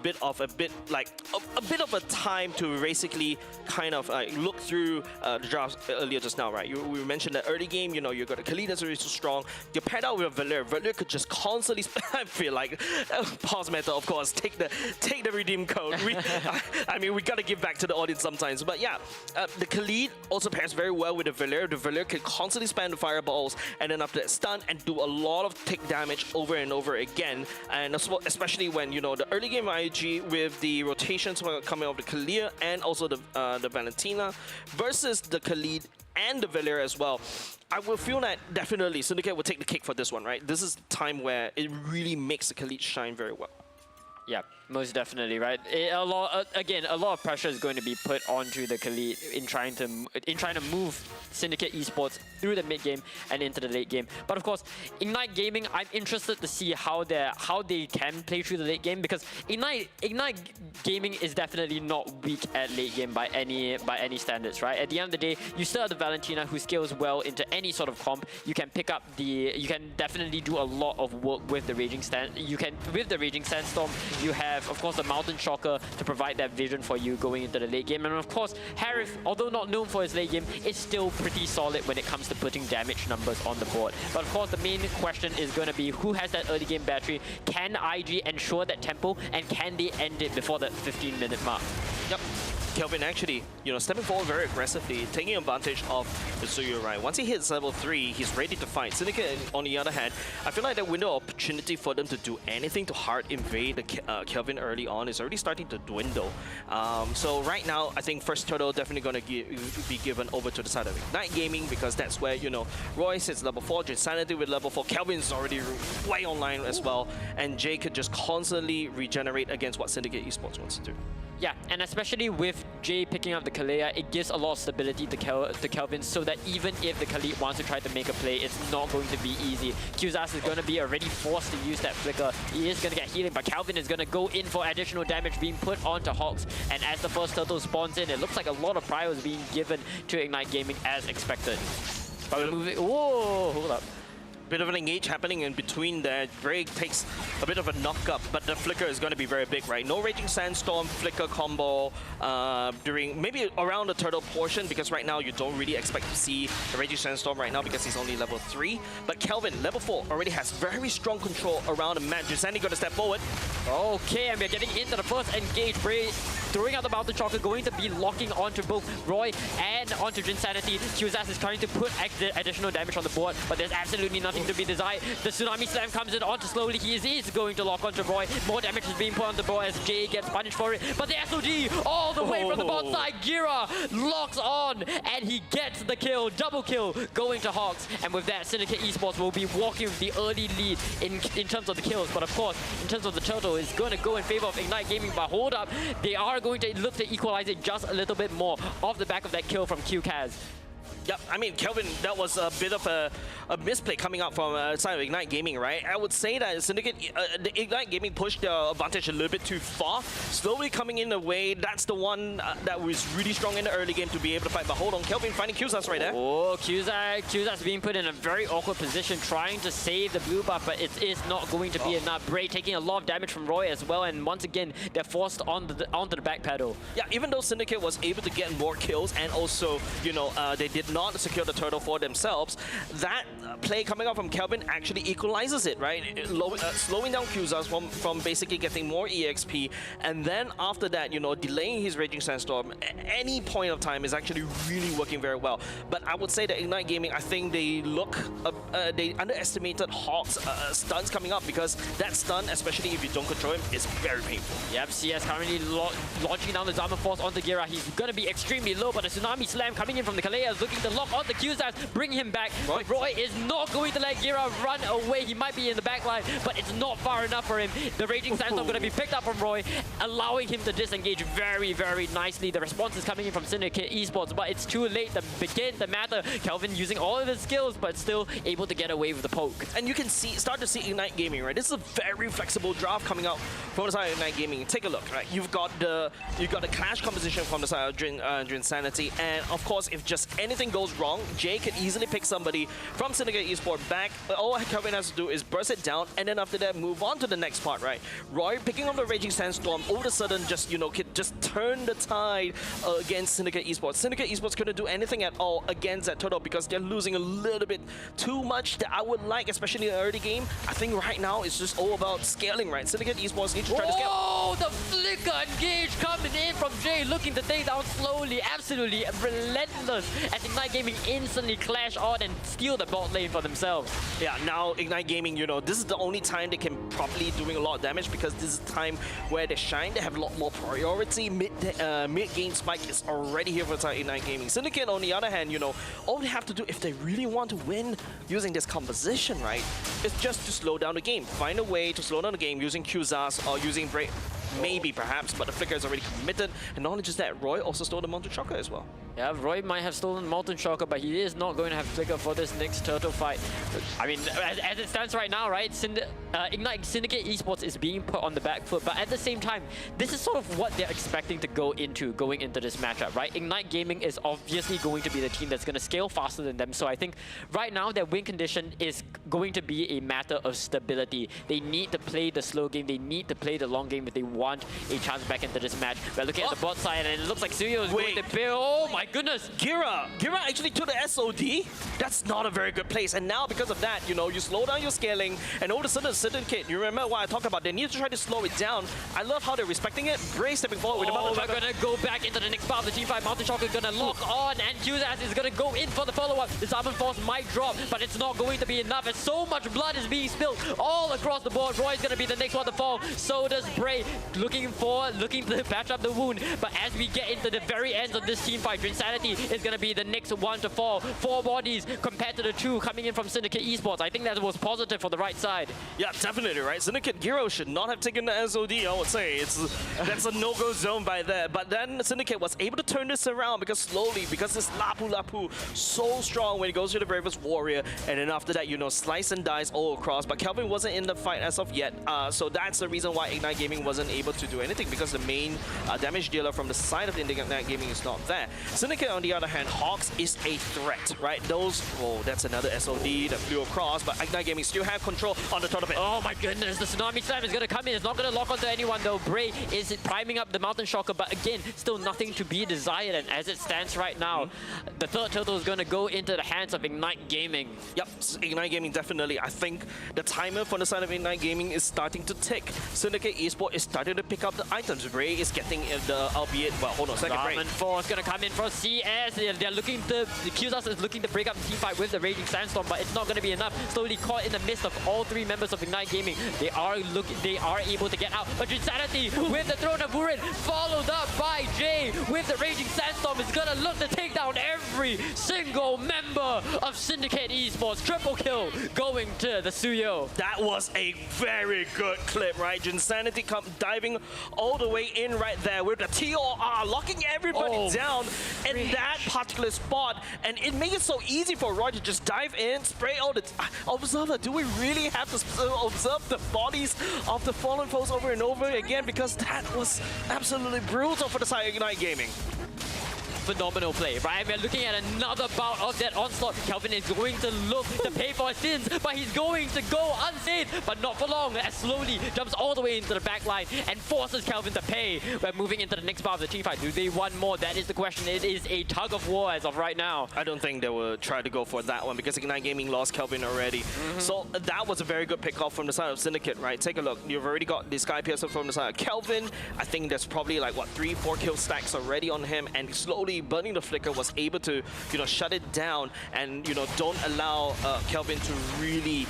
bit of a time to basically kind of look through the drafts earlier just now, right? We mentioned that early game, you know, you got a Khalid that's really so strong. You're paired out with a Valir. Valir could just constantly, I feel like, pause meta, of course, take the redeem code. I mean, we got to give back to the audience sometimes, but yeah, the Khalid also pairs very well with the Valir. The Valir can constantly spam the fireballs and then after that stun and do a lot of tick damage over and over again. And especially when, you know, the early game IG with the rotations coming off the Kalia and also the Valentina versus the Khalid and the Valir as well. I will feel that definitely Syndicate will take the cake for this one, right? This is the time where it really makes the Khalid shine very well. Yeah, most definitely, right? A lot of pressure is going to be put onto the Khalid in trying to move Syndicate Esports through the mid game and into the late game. But of course, Ignite Gaming, I'm interested to see how they can play through the late game, because Ignite Gaming is definitely not weak at late game by any standards, right? At the end of the day, you still have the Valentina who scales well into any sort of comp. You can pick up you can definitely do a lot of work with the Raging Sandstorm. You have, of course, the Mountain Shocker to provide that vision for you going into the late game. And of course, Harif, although not known for his late game, is still pretty solid when it comes to putting damage numbers on the board. But of course, the main question is going to be who has that early game battery? Can IG ensure that tempo? And can they end it before the 15-minute mark? Yep. Kelvin actually, you know, stepping forward very aggressively, taking advantage of the Suyu, right? Once he hits level 3, he's ready to fight. Syndicate, on the other hand, I feel like that window of opportunity for them to do anything to hard invade the Kelvin early on is already starting to dwindle. So right now, I think first turtle definitely going to be given over to the side of Ignite Gaming, because that's where, you know, Royce hits level 4, Insanity with level 4, Kelvin's already way online as well, and Jay could just constantly regenerate against what Syndicate Esports wants to do. Yeah, and especially with Jay picking up the Kalea, it gives a lot of stability to Kelvin, so that even if the Khalid wants to try to make a play, it's not going to be easy. Qzas is going to be already forced to use that flicker. He is going to get healing, but Kelvin is going to go in for additional damage being put onto Hawks. And as the first turtle spawns in, it looks like a lot of prio is being given to Ignite Gaming as expected. But we're moving. Whoa, hold up. Bit of an engage happening in between there. Gray takes a bit of a knock up, but the flicker is going to be very big, right? No Raging Sandstorm flicker combo during maybe around the turtle portion, because right now you don't really expect to see a Raging Sandstorm right now because he's only level 3. But Kelvin, level 4, already has very strong control around the map. Jusani going to step forward. Okay, and we're getting into the first engage. Bray throwing out the Mountain Shocker, going to be locking onto both Roy and onto Jinsanity. Qzas is trying to put additional damage on the board, but there's absolutely nothing to be desired. The Tsunami Slam comes in onto slowly. He is going to lock onto Roy. More damage is being put on the board as Jay gets punished for it. But the SOG all the way from the bot side. Gira locks on and he gets the kill. Double kill going to Hawks. And with that, Syndicate Esports will be walking with the early lead in terms of the kills. But of course, in terms of the turtle, it's going to go in favor of Ignite Gaming. But hold up, they are going to look to equalize it just a little bit more off the back of that kill from QCaz. Yep, I mean, Kelvin, that was a bit of a misplay coming out from side of Ignite Gaming, right? I would say that Syndicate, the Ignite Gaming pushed the advantage a little bit too far. Slowly coming in the way, that's the one that was really strong in the early game to be able to fight. But hold on, Kelvin finding Qzas right there. Oh, Qzas being put in a very awkward position, trying to save the blue buff, but it is not going to be enough. Bray taking a lot of damage from Roy as well, and once again, they're forced onto the back pedal. Yeah, even though Syndicate was able to get more kills, and also, you know, they did not secure the turtle for themselves, that play coming out from Kelvin actually equalizes it, right? Slowing down Qzas from basically getting more EXP, and then after that, you know, delaying his Raging Sandstorm at any point of time is actually really working very well. But I would say that Ignite Gaming, I think they they underestimated Hawk's stuns coming up, because that stun, especially if you don't control him, is very painful. Yep, CS currently launching down the Diamond Force onto Gira. He's going to be extremely low, but a Tsunami Slam coming in from the Kalea is looking to lock on the Qzas, bring him back. But Roy is not going to let Gira run away. He might be in the back line, but it's not far enough for him. The Raging Sandstorm going to be picked up from Roy, allowing him to disengage very, very nicely. The response is coming in from Syndicate Esports, but it's too late to begin the matter. Kelvin using all of his skills, but still able to get away with the poke. And you can start to see Ignite Gaming, right? This is a very flexible draft coming out from the side of Ignite Gaming. Take a look, right? You've got the clash composition from the side of Drinsanity, and of course, if just anything goes wrong, Jay can easily pick somebody from Syndicate Esports back. All Kelvin has to do is burst it down, and then after that, move on to the next part, right? Roy picking up the Raging Sandstorm, all of a sudden, just, you know, can just turn the tide against Syndicate Esports. Syndicate Esports couldn't do anything at all against that turtle because they're losing a little bit too much that I would like, especially in the early game. I think right now it's just all about scaling, right? Syndicate Esports need to try to scale. Oh, the flicker engage coming in from Jay, looking to take down slowly, absolutely relentless, as Ignite Gaming instantly clash on and steal the bot lane for themselves. Yeah, now Ignite Gaming, you know, this is the only time they can properly doing a lot of damage, because this is the time where they shine. They have a lot more priority. Mid-game spike is already here for the Ignite Gaming. Syndicate, on the other hand, you know, all they have to do if they really want to win using this composition, right, is just to slow down the game. Find a way to slow down the game using Qzas or using Break. Maybe, perhaps, but the flicker is already committed. And not only just that, Roy also stole the Mountain Shocker as well. Yeah, Roy might have stolen Molten Shocker, but he is not going to have flicker for this next turtle fight. I mean, as it stands right now, right, Ignite Syndicate Esports is being put on the back foot, but at the same time, this is sort of what they're expecting to going into this matchup, right? Ignite Gaming is obviously going to be the team that's going to scale faster than them, so I think right now their win condition is going to be a matter of stability. They need to play the slow game, they need to play the long game if they want a chance back into this match. We're looking at the bot side, and it looks like Suyo is going to build. Oh my goodness! Gira actually took the SOD. That's not a very good place. And now because of that, you know, you slow down your scaling, and all of a sudden, Syndicate, you remember what I talked about, they need to try to slow it down. I love how they're respecting it. Bray stepping forward with the Mountain Shocker. We're gonna go back into the next part of the team fight. Mountain Shocker is gonna lock on, and Qzas is gonna go in for the follow-up. The Diamond Force might drop, but it's not going to be enough, as so much blood is being spilled all across the board. Roy's gonna be the next one to fall. So does Bray, looking to patch up the wound. But as we get into the very end of this team fight, Drinsanity is going to be the next one to fall. 4 bodies compared to the 2 coming in from Syndicate Esports. I think that was positive for the right side. Yeah, definitely, right? Syndicate Giro should not have taken the SOD, I would say. That's a no-go zone by there. But then Syndicate was able to turn this around because this Lapu Lapu so strong when he goes to the Bravest Warrior. And then after that, you know, slice and dice all across. But Kelvin wasn't in the fight as of yet. So that's the reason why Ignite Gaming wasn't able to do anything, because the main damage dealer from the side of Ignite Gaming is not there. Syndicate, on the other hand, Hawks is a threat, right? That's another SOD that flew across, but Ignite Gaming still have control on the tournament. Oh my goodness, the Tsunami Slam is going to come in. It's not going to lock onto anyone though. Bray is priming up the Mountain Shocker, but again, still nothing to be desired. And as it stands right now, the third turtle is going to go into the hands of Ignite Gaming. Yep, Ignite Gaming definitely. I think the timer from the side of Ignite Gaming is starting to tick. Syndicate Esports is starting to pick up the items. Bray is getting the, albeit, well, hold on a second, Bray. Diamond Force going to come in for CS. They're looking to, the Qzas is looking to break up the team fight with the Raging Sandstorm, but it's not going to be enough. Slowly caught in the midst of all 3 members of Ignite Gaming. They are able to get out. But Drinsanity with the Throne of Burin, followed up by Jay with the Raging Sandstorm, is going to look to take down every single member of Syndicate Esports. Triple kill going to the Suyo. That was a very good clip, right? Drinsanity come diving all the way in right there with the TOR, locking everybody down. in that particular spot, and it makes it so easy for Roy to just dive in, spray all the... Observer, do we really have to observe the bodies of the fallen foes over and over again? Because that was absolutely brutal for the side of Ignite Gaming. Phenomenal play, right? We're looking at another bout of that onslaught. Kelvin is going to look to pay for his sins, but he's going to go unsaved, but not for long, as slowly jumps all the way into the back line and forces Kelvin to pay. We're moving into the next part of the team fight. Do they want more? That is the question. It is a tug of war as of right now. I don't think they will try to go for that one because Ignite Gaming lost Kelvin already. So that was a very good pick-off from the side of Syndicate, right? Take a look. You've already got this Sky Piercer from the side of Kelvin. I think there's probably like, what, 3-4 kill stacks already on him, and slowly burning the Flicker was able to, shut it down and, don't allow Kelvin to really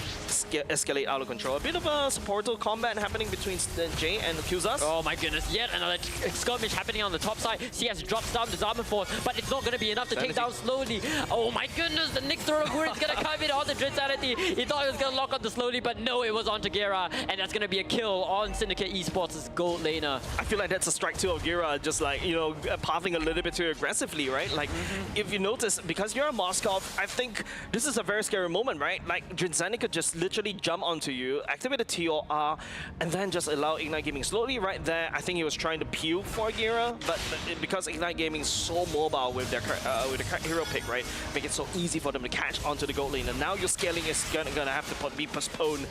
escalate out of control. A bit of a supportal combat happening between Jay and Qzas. Oh my goodness, yet another skirmish happening on the top side. CS drops down the Zarman Force, but it's not going to be enough to take down slowly. Oh my goodness, the Nick Thoroguri is going to come in on the Drinsanity. He thought he was going to lock on the slowly, but no, it was onto Gira, and that's going to be a kill on Syndicate Esports' gold laner. I feel like that's a strike two of Gira, just like, pathing a little bit too aggressively, right? Like, if you notice, because you're a Moskov, I think this is a very scary moment, right? Like, Drinsanity could just literally jump onto you, activate a TOR, and then just allow Ignite Gaming slowly right there. I think he was trying to peel for Gira, but because Ignite Gaming is so mobile with their hero pick, right, make it so easy for them to catch onto the gold lane. And now your scaling is gonna have to be postponed,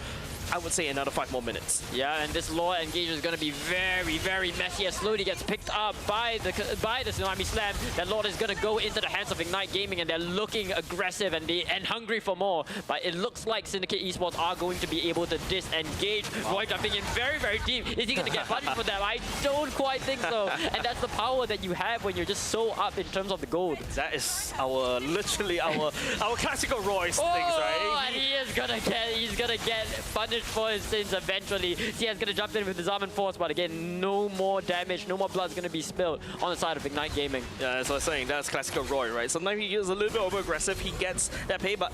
I would say, another 5 more minutes. Yeah, and this lore engagement is going to be very, very messy as slowly gets picked up by the Tsunami Slam. That lord is going to go into the hands of Ignite Gaming, and they're looking aggressive and hungry for more. But it looks like Syndicate Esports are going to be able to disengage. Roy jumping in very, very deep. Is he going to get punished for that? I don't quite think so. And that's the power that you have when you're just so up in terms of the gold. That is literally our classical Roy things, right? And he's gonna get punished for his sins eventually. Cia's gonna jump in with the Zarman Force, but again, no more damage, no more blood's gonna be spilled on the side of Ignite Gaming. Yeah, that's what I'm saying. That's classical Roy, right? Sometimes he is a little bit over-aggressive. He gets that pay, but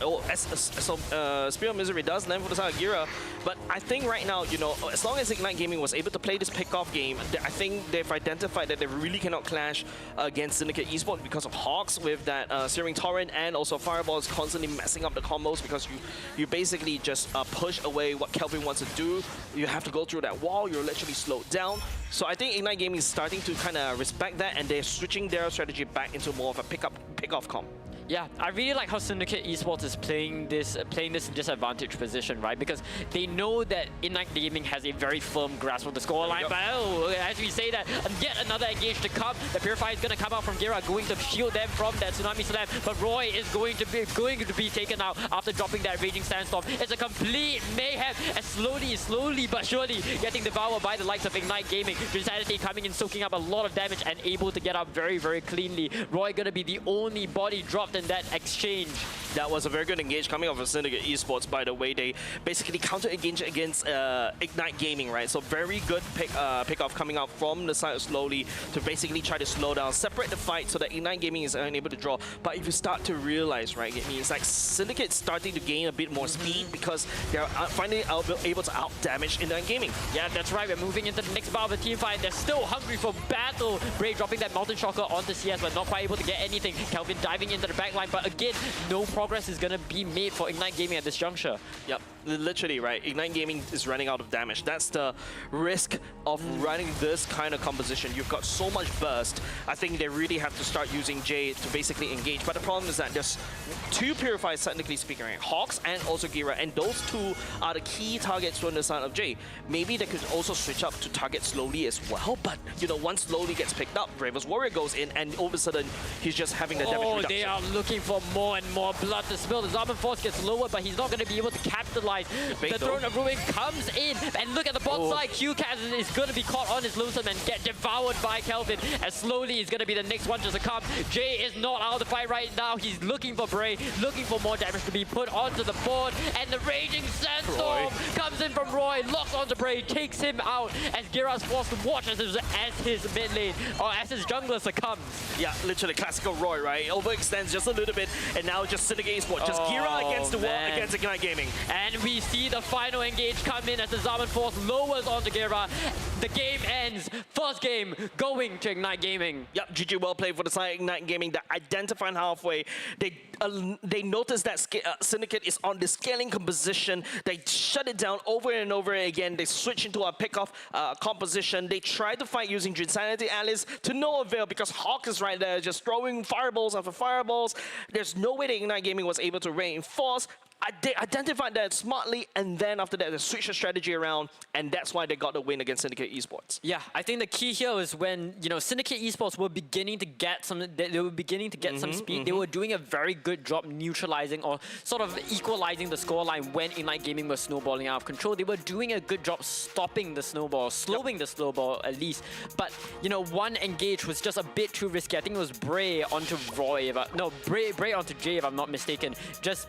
Spear of Misery does land for the side of Gira. But I think right now, as long as Ignite Gaming was able to play this pick-off game, I think they've identified that they really cannot clash against Syndicate Esports because of Hawks with that Searing Torrent, and also Fireball is constantly messing up the combos because you basically just push away what Kelvin wants to do. You have to go through that wall, you're literally slowed down. So I think Ignite Gaming is starting to kind of respect that, and they're switching their strategy back into more of a pick-off comp. Yeah, I really like how Syndicate Esports is playing this disadvantaged position, right? Because they know that Ignite Gaming has a very firm grasp of the scoreline. But as we say that, yet another engage to come. The Purify is going to come out from Gira, going to shield them from that Tsunami Slam. But Roy is going to be taken out after dropping that Raging Sandstorm. It's a complete mayhem, and slowly but surely getting devoured by the likes of Ignite Gaming. Drinsanity coming in, soaking up a lot of damage and able to get up very, very cleanly. Roy going to be the only body dropped in that exchange. That was a very good engage coming off of Syndicate Esports, by the way. They basically counter-engage against Ignite Gaming, right? So very good pick-off coming out from the side of Slowly to basically try to slow down, separate the fight so that Ignite Gaming is unable to draw. But if you start to realize, right, it means like Syndicate's starting to gain a bit more speed because they're finally able to out-damage Ignite Gaming. Yeah, that's right. We're moving into the next part of the team fight. They're still hungry for battle. Brave dropping that Mountain Shocker onto CS, but not quite able to get anything. Kelvin diving into the backline, but again, no progress is going to be made for Ignite Gaming at this juncture. Yep, literally, right? Ignite Gaming is running out of damage. That's the risk of running this kind of composition. You've got so much burst. I think they really have to start using Jay to basically engage. But the problem is that there's 2 Purifiers, technically speaking, right? Hawks and also Gira, and those 2 are the key targets from the side of Jay. Maybe they could also switch up to target Slowly as well, but, once Slowly gets picked up, Bravest Warrior goes in, and all of a sudden, he's just having the damage reduction. They are looking for more and more blood to spill. The Zarman Force gets lower, but he's not going to be able to capitalize. The Throne of Ruin comes in, and look at the bot side. QCAS is going to be caught on his lonesome and get devoured by Kelvin, as Slowly is going to be the next one to succumb. Jay is not out of the fight right now. He's looking for Bray, looking for more damage to be put onto the board, and the Raging Sandstorm comes in from Roy, locks onto Bray, takes him out, as Gira's forced to watch as his mid lane, or as his jungler succumbs. Yeah, literally classical Roy, right? Overextends just just a little bit, and now just Sindicate Esports, just Gira against the wall against Ignite Gaming. And we see the final engage come in as the Zaman Force lowers onto Gira. The game ends. First game going to Ignite Gaming. Yep, GG well played for the side Ignite Gaming. They're identifying halfway. They notice that Syndicate is on the scaling composition. They shut it down over and over again. They switch into a pickoff composition. They try to fight using Insanity Alice to no avail because Hawk is right there just throwing fireballs after fireballs. There's no way that Ignite Gaming was able to reinforce. They identified that smartly, and then after that, they switched the strategy around, and that's why they got the win against Syndicate Esports. Yeah, I think the key here is when Syndicate Esports were beginning to get some. They were beginning to get some speed. They were doing a very good job neutralizing or sort of equalizing the scoreline when Ignite Gaming was snowballing out of control. They were doing a good job stopping the snowball, slowing the snowball at least. But one engage was just a bit too risky. I think it was Bray onto Roy. Bray onto Jay, if I'm not mistaken. Just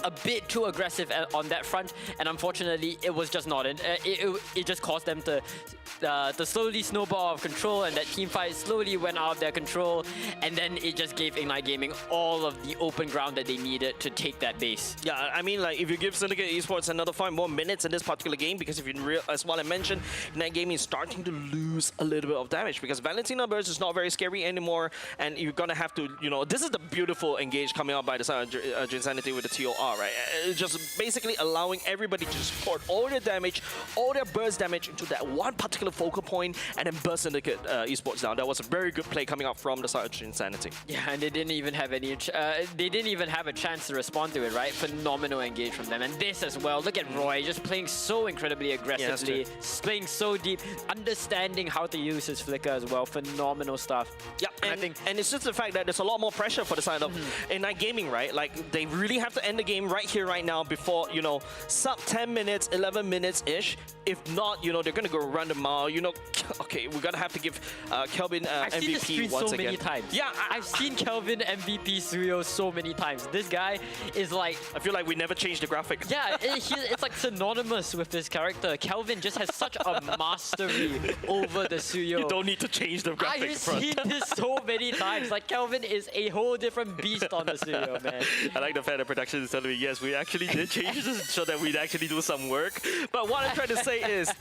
a bit too aggressive on that front, and unfortunately, it was just not. It just caused them to slowly snowball out of control, and that team fight slowly went out of their control, and then it just gave Ignite Gaming all of the open ground that they needed to take that base. Yeah, I mean, like if you give Syndicate Esports another 5 more minutes in this particular game, because if you as what I mentioned, Ignite Gaming is starting to lose a little bit of damage because Valentina Burst is not very scary anymore, and you're gonna have to, this is the beautiful engage coming out by the side of Insanity with the TOR, right? It's just basically allowing everybody to just pour all their damage, all their burst damage into that one particular focal point and then burst Syndicate Esports down. That was a very good play coming out from the side of Insanity. Yeah, and they didn't even have they didn't even have a chance to respond to it, right? Phenomenal engage from them. And this as well, look at Roy just playing so incredibly aggressively, playing so deep, understanding how to use his flicker as well. Phenomenal stuff. Yeah, and it's just the fact that there's a lot more pressure for the side of Ignite Gaming, right? Like they really have to end the game right here, right now before, sub 10 minutes, 11 minutes-ish. If not, they're going to go run the mile. Okay, we're going to have to give Kelvin I've MVP seen this once so again. many times. Yeah, I've seen Kelvin MVP Suyo so many times. This guy is like... I feel like we never changed the graphic. Yeah, it's like synonymous with this character. Kelvin just has such a mastery over the Suyo. You don't need to change the graphic. I've seen this so many times. Like, Kelvin is a whole different beast on the Suyo, man. I like the fact that production is telling me, yes, we actually did change this so that we'd actually do some work. But what I'm trying to say is,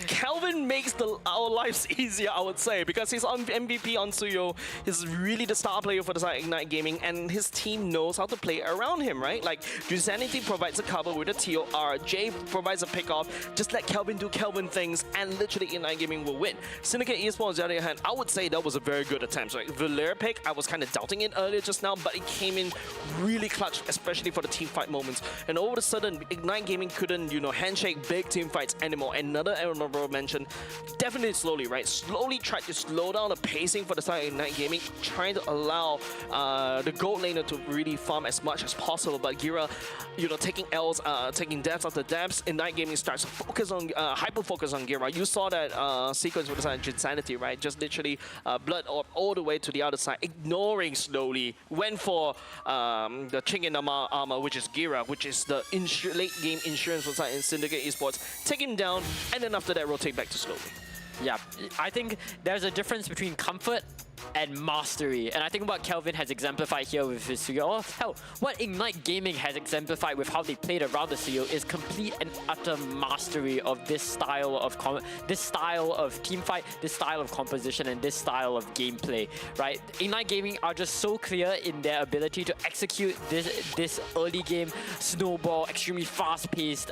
Kelvin makes our lives easier, I would say, because he's on MVP on Suyo. He's really the star player for the side Ignite Gaming, and his team knows how to play around him, right? Like, Insanity provides a cover with a TOR, Jay provides a pickoff, just let Kelvin do Kelvin things, and literally Ignite Gaming will win. Syndicate Esports, on the other hand, I would say that was a very good attempt. So, like, Valera pick, I was kind of doubting it earlier just now, but it came in really clutch, especially for the team fight moments. And all of a sudden, Ignite Gaming couldn't, handshake big team fights anymore. Another honorable mention, definitely slowly, right? Slowly tried to slow down the pacing for the side of Ignite Gaming, trying to allow the gold laner to really farm as much as possible. But Gira, taking L's, taking depths after depths, Ignite Gaming starts to focus on, hyper-focus on Gira. You saw that sequence with the side of Insanity, right? Just literally blood all the way to the other side, ignoring slowly, went for the chink in the armor, which is Gira, which is the late game insurance for side in Syndicate Esports. Take him down, and then after that, rotate back to slowly. Yeah, I think there's a difference between comfort and mastery, and I think what Kelvin has exemplified here with his Suyo, or hell, what Ignite Gaming has exemplified with how they played around the Suyo is complete and utter mastery of this style of team fight, this style of composition, and this style of gameplay, right? Ignite Gaming are just so clear in their ability to execute this early game snowball, extremely fast-paced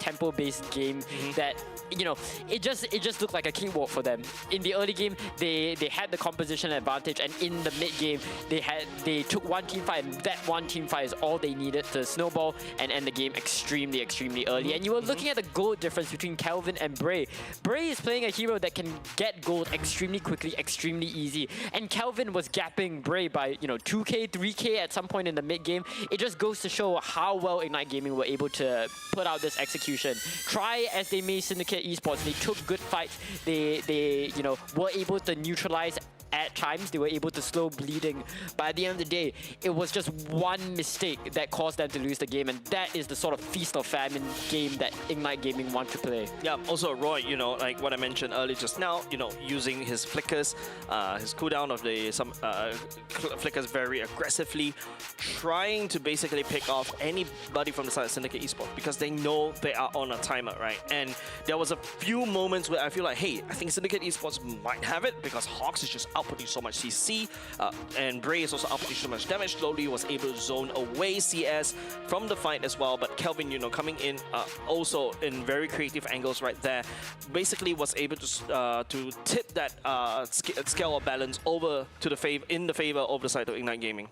tempo-based game that it just looked like a cakewalk for them. In the early game, they had the composition advantage, and in the mid game, they took one team fight, and that one team fight is all they needed to snowball and end the game extremely early. And you were looking at the gold difference between Kelvin and Bray. Bray is playing a hero that can get gold extremely quickly, extremely easy, and Kelvin was gapping Bray by 2k, 3k at some point in the mid game. It just goes to show how well Ignite Gaming were able to put out this execution. Try as they may Syndicate Esports, they took good fights. They were able to neutralize at times they were able to slow bleeding, but at the end of the day, it was just one mistake that caused them to lose the game, and that is the sort of feast or famine game that Ignite Gaming want to play. Yeah, also Roy, you know, like what I mentioned earlier just now, you know, using his flickers, his cooldown of the flickers very aggressively, trying to basically pick off anybody from the side of Syndicate Esports because they know they are on a timer, right? And there was a few moments where I feel like, hey, I think Syndicate Esports might have it because Hawks is just outputting so much CC, and Bray is also outputting so much damage. Slowly was able to zone away CS from the fight as well, but Kelvin, you know, coming in also in very creative angles right there, basically was able to tip that scale of balance over to the favor of the side of Ignite Gaming.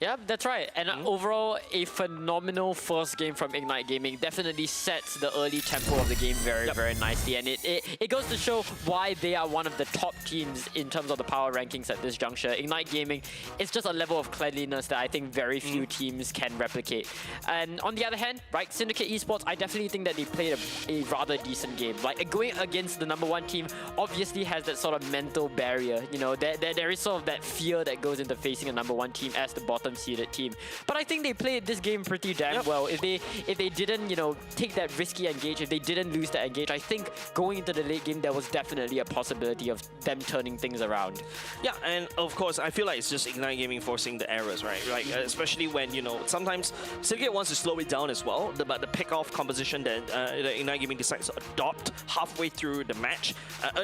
Yeah, that's right. And overall, a phenomenal first game from Ignite Gaming definitely sets the early tempo of the game very, very nicely. And it goes to show why they are one of the top teams in terms of the power rankings at this juncture. Ignite Gaming is just a level of cleanliness that I think very few teams can replicate. And on the other hand, right, Syndicate Esports, I definitely think that they played a rather decent game. Like, going against the #1 team obviously has that sort of mental barrier. You know, there is sort of that fear that goes into facing a #1 team as the bottom seeded team. But I think they played this game pretty damn well. If they didn't, you know, take that risky engage, if they didn't lose that engage, I think going into the late game there was definitely a possibility of them turning things around. Yeah, and of course I feel like it's just Ignite Gaming forcing the errors, right? Like especially when, you know, sometimes Syndicate wants to slow it down as well, but the pick-off composition that Ignite Gaming decides to adopt halfway through the match.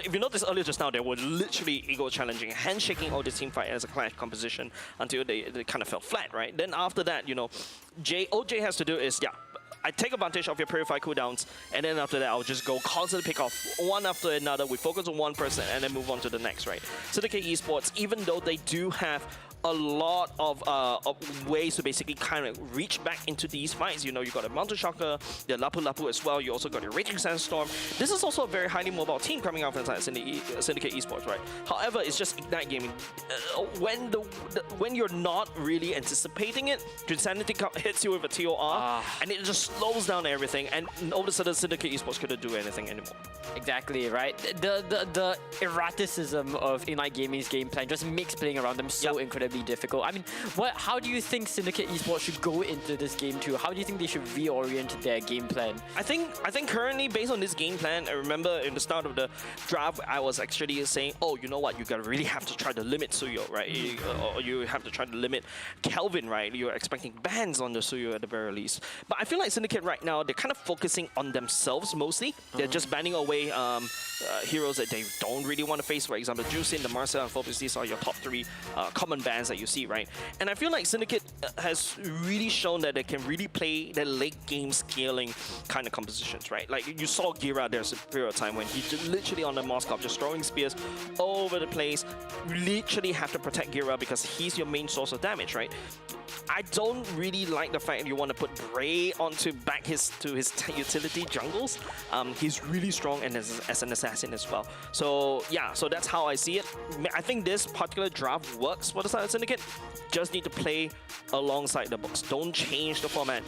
If you noticed earlier just now, they were literally ego challenging, handshaking all the team fight as a clash composition until they kind of fell flat, right? Then after that, you know, all Jay has to do is, I take advantage of your Purify cooldowns, and then after that, I'll just go constantly pick off one after another. We focus on one person and then move on to the next, right? Syndicate Esports, even though they do have a lot of ways to basically kind of reach back into these fights. You know, you got a Mountain Shocker, the Lapu Lapu as well. You also got a Raging Sandstorm. This is also a very highly mobile team coming out from Syndicate Esports, right? However, it's just Ignite Gaming. When you're not really anticipating it, Insanity hits you with a TOR, and it just slows down everything, and all of a sudden Syndicate Esports couldn't do anything anymore. Exactly, right? The erraticism of Ignite Gaming's game plan just makes playing around them so incredibly difficult. I mean, how do you think Syndicate Esports should go into this game too? How do you think they should reorient their game plan? I think currently, based on this game plan, I remember in the start of the draft, I was actually saying, oh, you know what, you really have to try to limit Suyo, right? Or you have to try to limit Kelvin, right? You're expecting bans on the Suyo at the very least. But I feel like Syndicate right now, they're kind of focusing on themselves mostly. They're just banning away heroes that they don't really want to face. For example, Juicin, the Marcel, and Phobos, these are your top 3 common bans that you see, right? And I feel like Syndicate has really shown that they can really play the late game scaling kind of compositions, right? Like you saw Gira there's a period of time when he just literally on the Moskov just throwing spears all over the place. You literally have to protect Gira because he's your main source of damage, right? I don't really like the fact that you want to put Bray onto back his utility jungles. He's really strong and as an assassin as well. So yeah, so that's how I see it. I think this particular draft works for the side of Syndicate. Just need to play alongside the books. Don't change the format.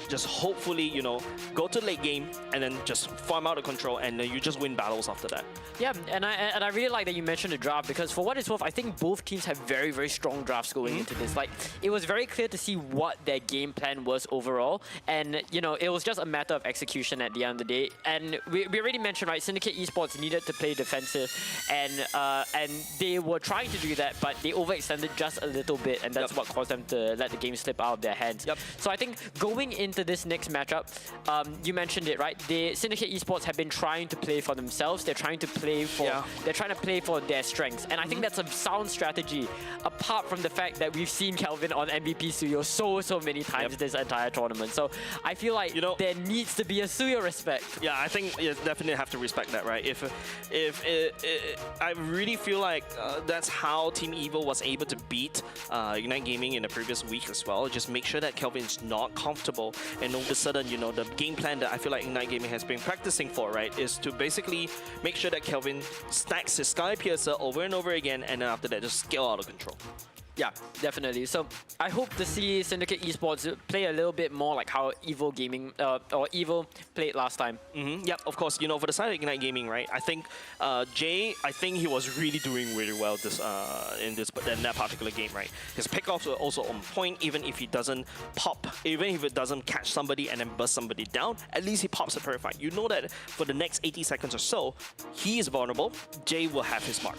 Just hopefully, you know, go to late game and then just farm out of control, and then you just win battles after that. Yeah, and I really like that you mentioned the draft, because for what it's worth, I think both teams have very, very strong drafts going into this. Like, it was very clear to see what their game plan was overall, and you know, it was just a matter of execution at the end of the day. And we already mentioned, right, Syndicate Esports needed to play defensive, and they were trying to do that, but they overextended just a little bit, and that's what caused them to let the game slip out of their hands. So I think going into this next matchup, you mentioned it, right? Syndicate Esports have been trying to play for themselves. They're trying to play for their strengths, and I think that's a sound strategy. Apart from the fact that we've seen Kelvin on MVP Suyo so many times this entire tournament, so I feel like, you know, there needs to be a Suyo respect. Yeah, I think you definitely have to respect that, right? I really feel like that's how Team Evil was able to beat Ignite Gaming in the previous week as well. Just make sure that Kelvin is not comfortable, and all of a sudden, you know, the game plan that I feel like Ignite Gaming has been practicing for, right, is to basically make sure that Kelvin stacks his Sky Piercer over and over again, and then after that, just scale out of control. Yeah, definitely. So I hope to see Syndicate Esports play a little bit more like how Evo Gaming or Evo played last time. Yep, of course. You know, for the side of Ignite Gaming, right? I think Jay, I think he was really doing really well in that particular game, right? His pickoffs were also on point, even if he doesn't pop, even if it doesn't catch somebody and then burst somebody down. At least he pops a Purify. You know that for the next 80 seconds or so, he is vulnerable. Jay will have his mark.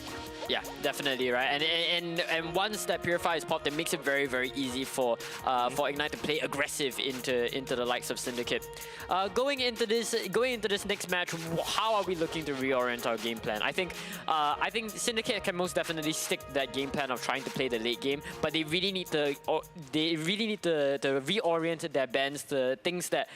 Yeah, definitely, right. And once that Purify is popped, it makes it very, very easy for Ignite to play aggressive into the likes of Syndicate. Going into this next match, how are we looking to reorient our game plan? I think Syndicate can most definitely stick to that game plan of trying to play the late game, but they really need to reorient their bans to things that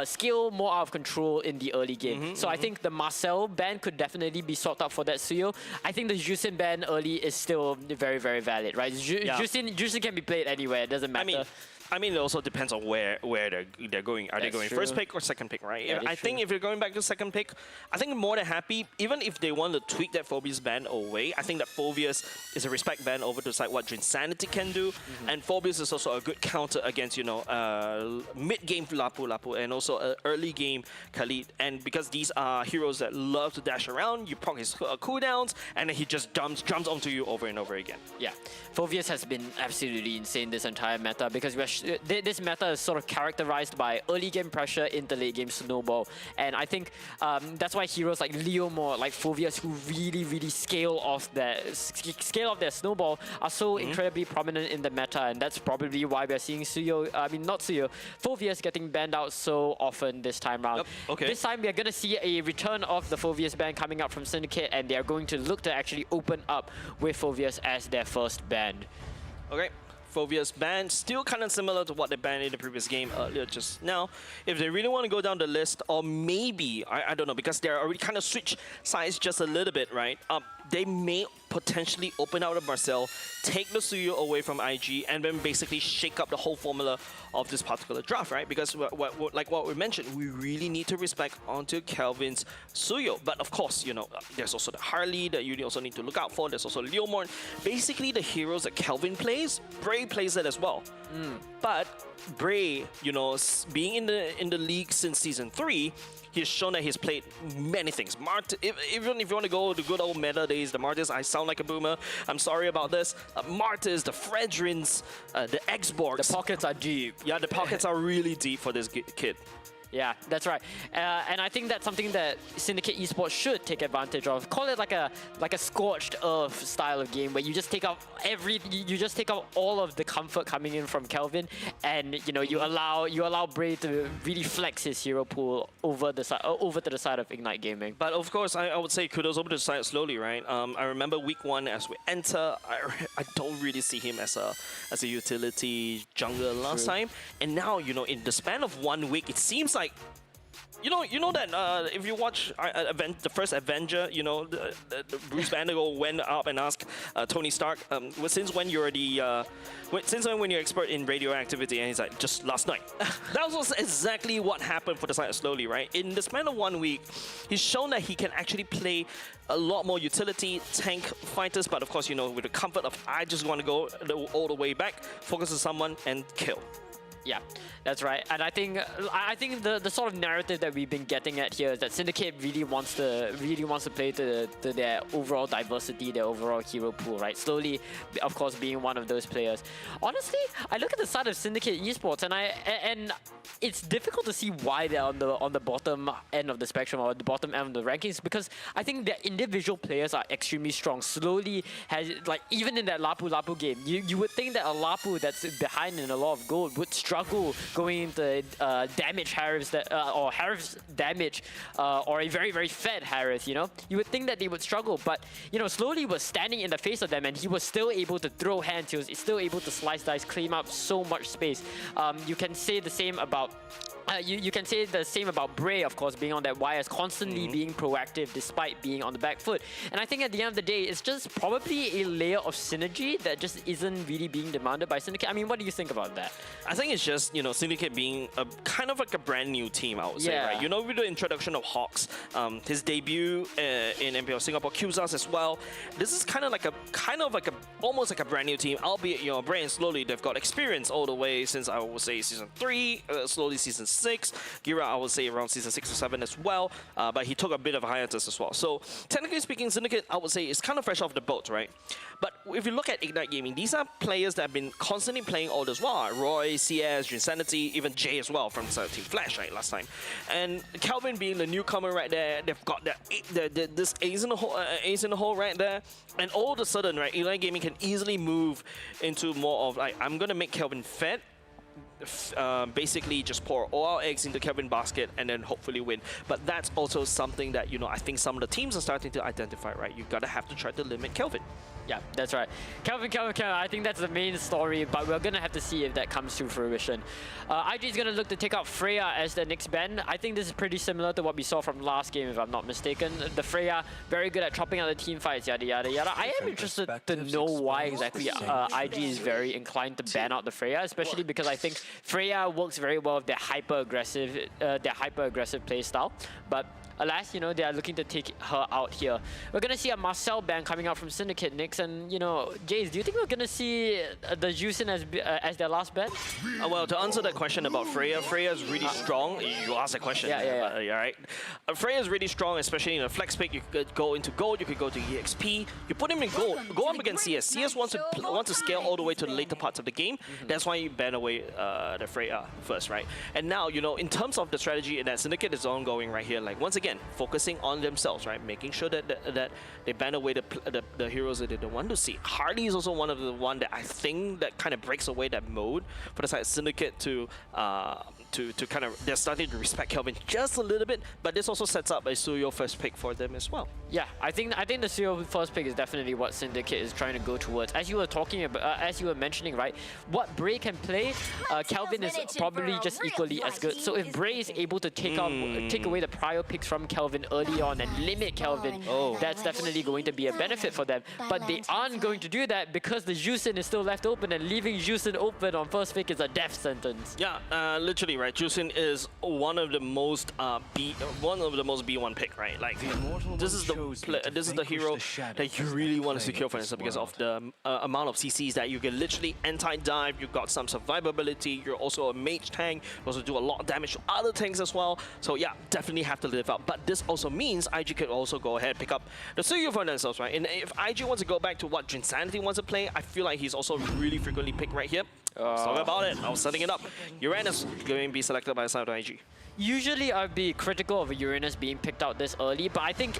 scale more out of control in the early game. So I think the Marcel ban could definitely be sorted out for that Suyo. I think the Jusin ban early is still very, very valid, right? Jusin can be played anywhere, it doesn't matter. I mean, it also depends on where they're going. Are they going first pick or second pick, right? I think if you're going back to second pick, I think I'm more than happy, even if they want to tweak that Phobius ban away, I think that Phobius is a respect ban over to side what Drinsanity can do, and Phobius is also a good counter against, you know, mid-game Lapu and also early game Khalid. And because these are heroes that love to dash around, you proc his cooldowns, and then he just jumps onto you over and over again. Yeah, Phobius has been absolutely insane this entire meta because this meta is sort of characterized by early game pressure into late game snowball, and I think that's why heroes like Leomord, like Phobius, who really scale off their snowball, are so incredibly prominent in the meta, and that's probably why we're seeing Phobius getting banned out so often this time round. Yep. Okay. This time we are going to see a return of the Phobius ban coming up from Syndicate, and they are going to look to actually open up with Phobius as their first ban. Okay. Phobius ban, still kind of similar to what they banned in the previous game earlier just now. If they really want to go down the list, or maybe, I don't know, because they're already kind of switched sides just a little bit, right? They may potentially open out of Marcel, take the Suyo away from IG, and then basically shake up the whole formula of this particular draft, right? Because like what we mentioned, we really need to respect onto Kelvin's Suyo. But of course, you know, there's also the Harley that you also need to look out for. There's also Leomord. Basically, the heroes that Kelvin plays, Bray plays it as well. But Bray, you know, being in the league since Season 3, he's shown that he's played many things. Even if you want to go to good old meta days, the Martyrs, I sound like a boomer, I'm sorry about this. Martyrs, the Fredrins, the Xborgs. The pockets are deep. Yeah, the pockets are really deep for this kid. Yeah, that's right. And I think that's something that Syndicate Esports should take advantage of. Call it like a scorched earth style of game where you just take out all of the comfort coming in from Kelvin, and you know you allow Bray to really flex his hero pool over to the side of Ignite Gaming. But of course, I would say kudos over to the side slowly, right? I remember week 1 as we enter, I don't really see him as a utility jungler last time, and now, you know, in the span of 1 week, it seems like, you know that if you watch the first Avenger, you know, the Bruce Banner went up and asked Tony Stark, since when you're when you're expert in radioactivity, and he's like, just last night. That was exactly what happened for the side of Slowly, right? In the span of 1 week, he's shown that he can actually play a lot more utility, tank fighters, but of course, you know, with the comfort of I just want to go all the way back, focus on someone and kill. Yeah, that's right. And I think the sort of narrative that we've been getting at here is that Syndicate really wants to play to their overall diversity, their overall hero pool, right? Slowly, of course, being one of those players. Honestly, I look at the side of Syndicate Esports, and it's difficult to see why they're on the bottom end of the spectrum or the bottom end of the rankings, because I think their individual players are extremely strong. Slowly has, like, even in that Lapu game, you would think that a Lapu that's behind in a lot of gold would struggle going into damage Harris or Harris damage or a very fed Harris, you know? You would think that they would struggle, but you know, Slowly was standing in the face of them and he was still able to throw hands, he was still able to slice dice, claim up so much space. You can say the same about You can say the same about Bray, of course, being on that wires, constantly being proactive despite being on the back foot. And I think at the end of the day, it's just probably a layer of synergy that just isn't really being demanded by Syndicate. I mean, what do you think about that? I think it's just, you know, Syndicate being a kind of like a brand new team, I would say, right? You know, with the introduction of Hawks, his debut in MPL Singapore, QZAS as well. This is kind of like almost like a brand new team, albeit, you know, Bray and slowly they've got experience all the way since, I would say, season 3, slowly season 6. Gira, I would say around season 6 or 7 as well, but he took a bit of a hiatus as well. So technically speaking, Syndicate, I would say, is kind of fresh off the boat, right? But if you look at Ignite Gaming, these are players that have been constantly playing all this while. Roy, CS, Drinsanity, even Jay as well from Team Flash, right, last time. And Kelvin being the newcomer right there, they've got this ace in the hole right there. And all of a sudden, right, Ignite Gaming can easily move into more of like, I'm going to make Kelvin fed, basically just pour all our eggs into Kelvin basket and then hopefully win. But that's also something that, you know, I think some of the teams are starting to identify, right? You gotta have to try to limit Kelvin. Yeah, that's right. Kelvin. I think that's the main story, but we're going to have to see if that comes to fruition. IG is going to look to take out Freya as the next ban. I think this is pretty similar to what we saw from last game, if I'm not mistaken. The Freya, very good at chopping out the team fights, yada, yada, yada. I am interested to know why exactly IG is very inclined to ban out the Freya, especially because I think Freya works very well with their hyper-aggressive playstyle. But alas, you know, they are looking to take her out here. We're going to see a Marcel ban coming out from Syndicate next. And, you know, Jace, do you think we're going to see the Juicin as their last ban? Well, to answer that question about Freya, Freya's really strong. You asked a question. Yeah. Right. Freya's really strong, especially in a flex pick. You could go into gold, you could go to EXP. You put him in gold, go up against CS. CS wants to scale all the way to the later parts of the game. That's why you ban away the Freya first, right? And now, you know, in terms of the strategy, that Syndicate is ongoing right here. Like, once again, focusing on themselves, right? Making sure that they ban away the heroes that they don't want to see. Hardy is also one of the one that I think that kind of breaks away that mode for the side of Syndicate to kind of, they're starting to respect Kelvin just a little bit, but this also sets up a Suyo first pick for them as well. Yeah, I think the Suyo first pick is definitely what Syndicate is trying to go towards. As you were talking about, as you were mentioning, right? What Bray can play, Kelvin is probably just equally as good. So if Bray is able to take away the prior picks from Kelvin early on and limit Kelvin, that's definitely going to be a benefit for them. But they aren't going to do that because the Juicin is still left open, and leaving Juicin open on first pick is a death sentence. Yeah, literally, right? Juicin is one of the most B1 pick, right? Like, this is the hero that you really want to secure for yourself because of the amount of CCs that you can literally anti-dive. You've got some survivability. You're also a mage tank. You also do a lot of damage to other tanks as well. So yeah, definitely have to live out. But this also means IG could also go ahead and pick up the Suyo for themselves, right? And if IG wants to go back to what Drinsanity wants to play, I feel like he's also really frequently picked right here. Let's talk about it. I was setting it up. Uranus going to be selected by the side of IG. Usually I'd be critical of a Uranus being picked out this early, but I think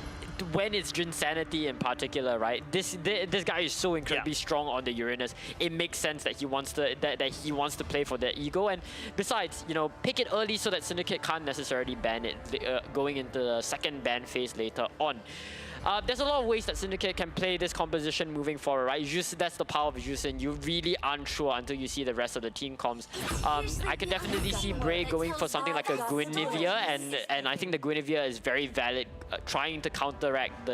when it's Drinsanity in particular, right? This guy is so incredibly strong on the Uranus. It makes sense that he wants to play for their ego. And besides, you know, pick it early so that Syndicate can't necessarily ban it going into the second ban phase later on. There's a lot of ways that Syndicate can play this composition moving forward, right? That's the power of Juicin. You really aren't sure until you see the rest of the team comms. I can definitely see Bray going for something like a Guinevere, and I think the Guinevere is very valid, trying to counteract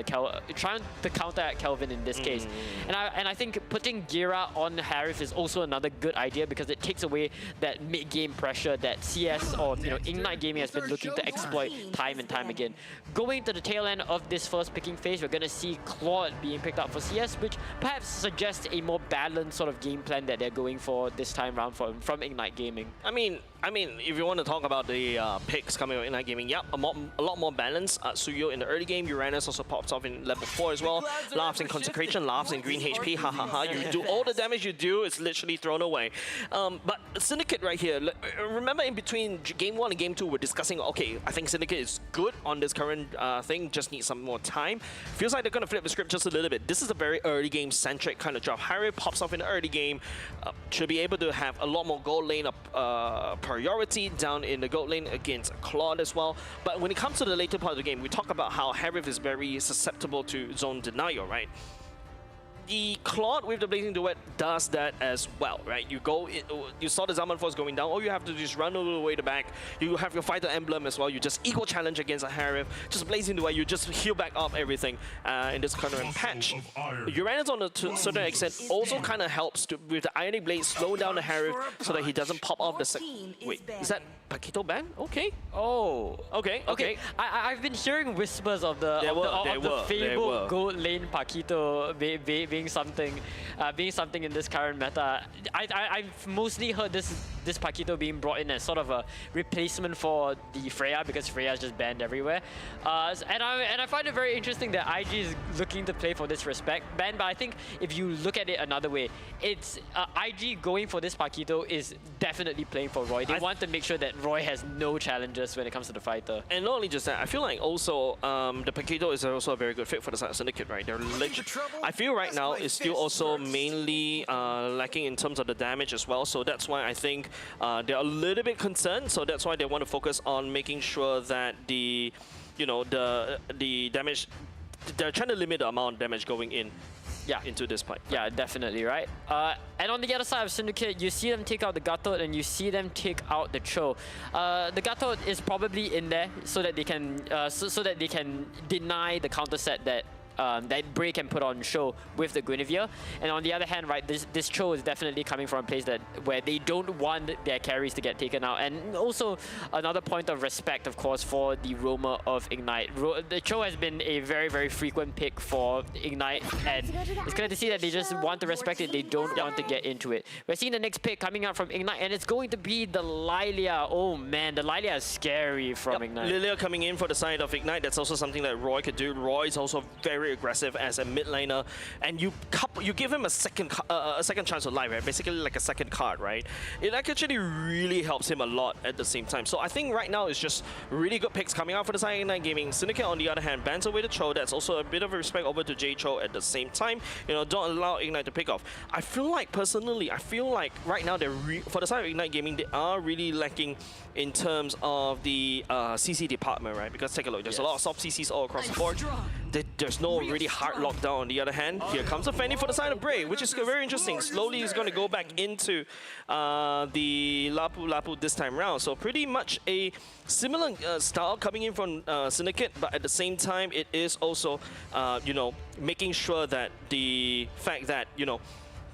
Kelvin in this case. And I think putting Gira on Harif is also another good idea because it takes away that mid-game pressure that CS or, you know, Ignite Gaming has been looking to exploit time and time again. Going to the tail end of this first picking phase, we're going to see Claude being picked up for CS, which perhaps suggests a more balanced sort of game plan that they're going for this time round from Ignite Gaming. I mean, if you want to talk about the picks coming out in Ignite Gaming, yep, a lot more balance. Suyo in the early game, Uranus also pops off in level 4 as well. Laughs in Consecration, laughs in green HP, ha ha ha. You do all the damage you do, it's literally thrown away. But Syndicate right here, remember in between game 1 and game 2, we're discussing, okay, I think Syndicate is good on this current thing, just needs some more time. Feels like they're going to flip the script just a little bit. This is a very early game centric kind of job. Harry pops off in the early game, should be able to have a lot more gold lane priority down in the gold lane against Claude as well. But when it comes to the later part of the game, we talk about how Harif is very susceptible to zone denial, right? the Claude with the Blazing Duet does that as well, right? You saw the Zaman Force going down, all you have to do is run all the way to back. You have your Fighter Emblem as well, you just equal challenge against a Harif, just Blazing Duet, you just heal back up everything in this current patch. Uranus on a certain extent also kind of helps with the Ionic Blade slow down the Harif so that he doesn't pop off the Wait, is that Paquito ban? Okay. Oh. Okay. I've been hearing whispers of the fabled gold lane Paquito being something in this current meta. I've mostly heard this Paquito being brought in as sort of a replacement for the Freya, because Freya's just banned everywhere. And I find it very interesting that IG is looking to play for this respect ban, but I think if you look at it another way, it's IG going for this Paquito is definitely playing for Roy. They want to make sure that Roy has no challenges when it comes to the fighter. And not only just that, I feel like also the Paquito is also a very good fit for the Syndicate, right? I feel right now is still also mainly lacking in terms of the damage as well, so that's why I think they're a little bit concerned, so that's why they want to focus on making sure that the damage, they're trying to limit the amount of damage going in. Yeah, into this pipe. Yeah, definitely, right? And on the other side of Syndicate, you see them take out the Gatot and you see them take out the Cho. The Gatot is probably in there so that they can deny the counter set that Bray can put on show with the Guinevere. And on the other hand, right, this Cho is definitely coming from a place where they don't want their carries to get taken out. And also another point of respect, of course, for the roamer of Ignite. The Cho has been a very, very frequent pick for Ignite, and it's good to see that they just want to respect it. They don't want to get into it. We're seeing the next pick coming out from Ignite, and it's going to be the Lilia. Oh man, the Lilia is scary from Ignite. Lilia coming in for the side of Ignite, that's also something that Roy could do. Roy is also very aggressive as a mid laner, and you give him a second chance of life, right? Basically like a second card, right? It actually really helps him a lot at the same time. So I think right now it's just really good picks coming out for the side of Ignite Gaming. Syndicate on the other hand bans away the Cho. That's also a bit of a respect over to J Cho at the same time. You know, don't allow Ignite to pick off. I feel like personally, right now for the side of Ignite Gaming, they are really lacking in terms of the CC department, right? Because take a look, there's a lot of soft CCs all across the board. There's no really hard lockdown on the other hand. Here comes a Fanny for the side of Bray, which is very interesting. Slowly he's going to go back into the Lapu Lapu this time round. So pretty much a similar style coming in from Syndicate, but at the same time it is also, you know, making sure that the fact that, you know,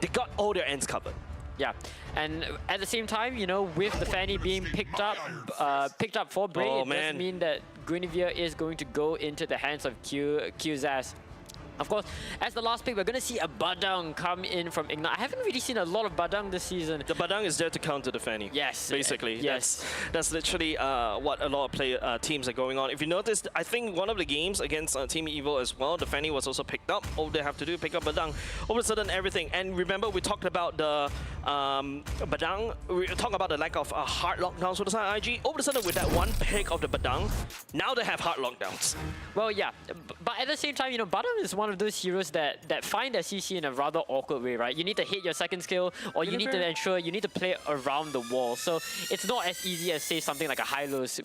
they got all their ends covered. Yeah, and at the same time, you know, with the Fanny being picked up for Bray, it does mean that Guinevere is going to go into the hands of Qzaz. Of course, as the last pick, we're going to see a Badang come in from Ignite. I haven't really seen a lot of Badang this season. The Badang is there to counter the Fanny. Yes. Basically. Yes. That's literally what a lot of teams are going on. If you noticed, I think one of the games against Team Evil as well, the Fanny was also picked up. All they have to do is pick up Badang. All of a sudden, everything. And remember, we talked about the Badang. We talked about the lack of hard lockdowns for the side of IG. All of a sudden, with that one pick of the Badang, now they have hard lockdowns. Well, yeah. But at the same time, you know, Badang is one of those heroes that find their CC in a rather awkward way, right? You need to hit your second skill, or you need to ensure you need to play around the wall. So it's not as easy as, say, something like a Hylos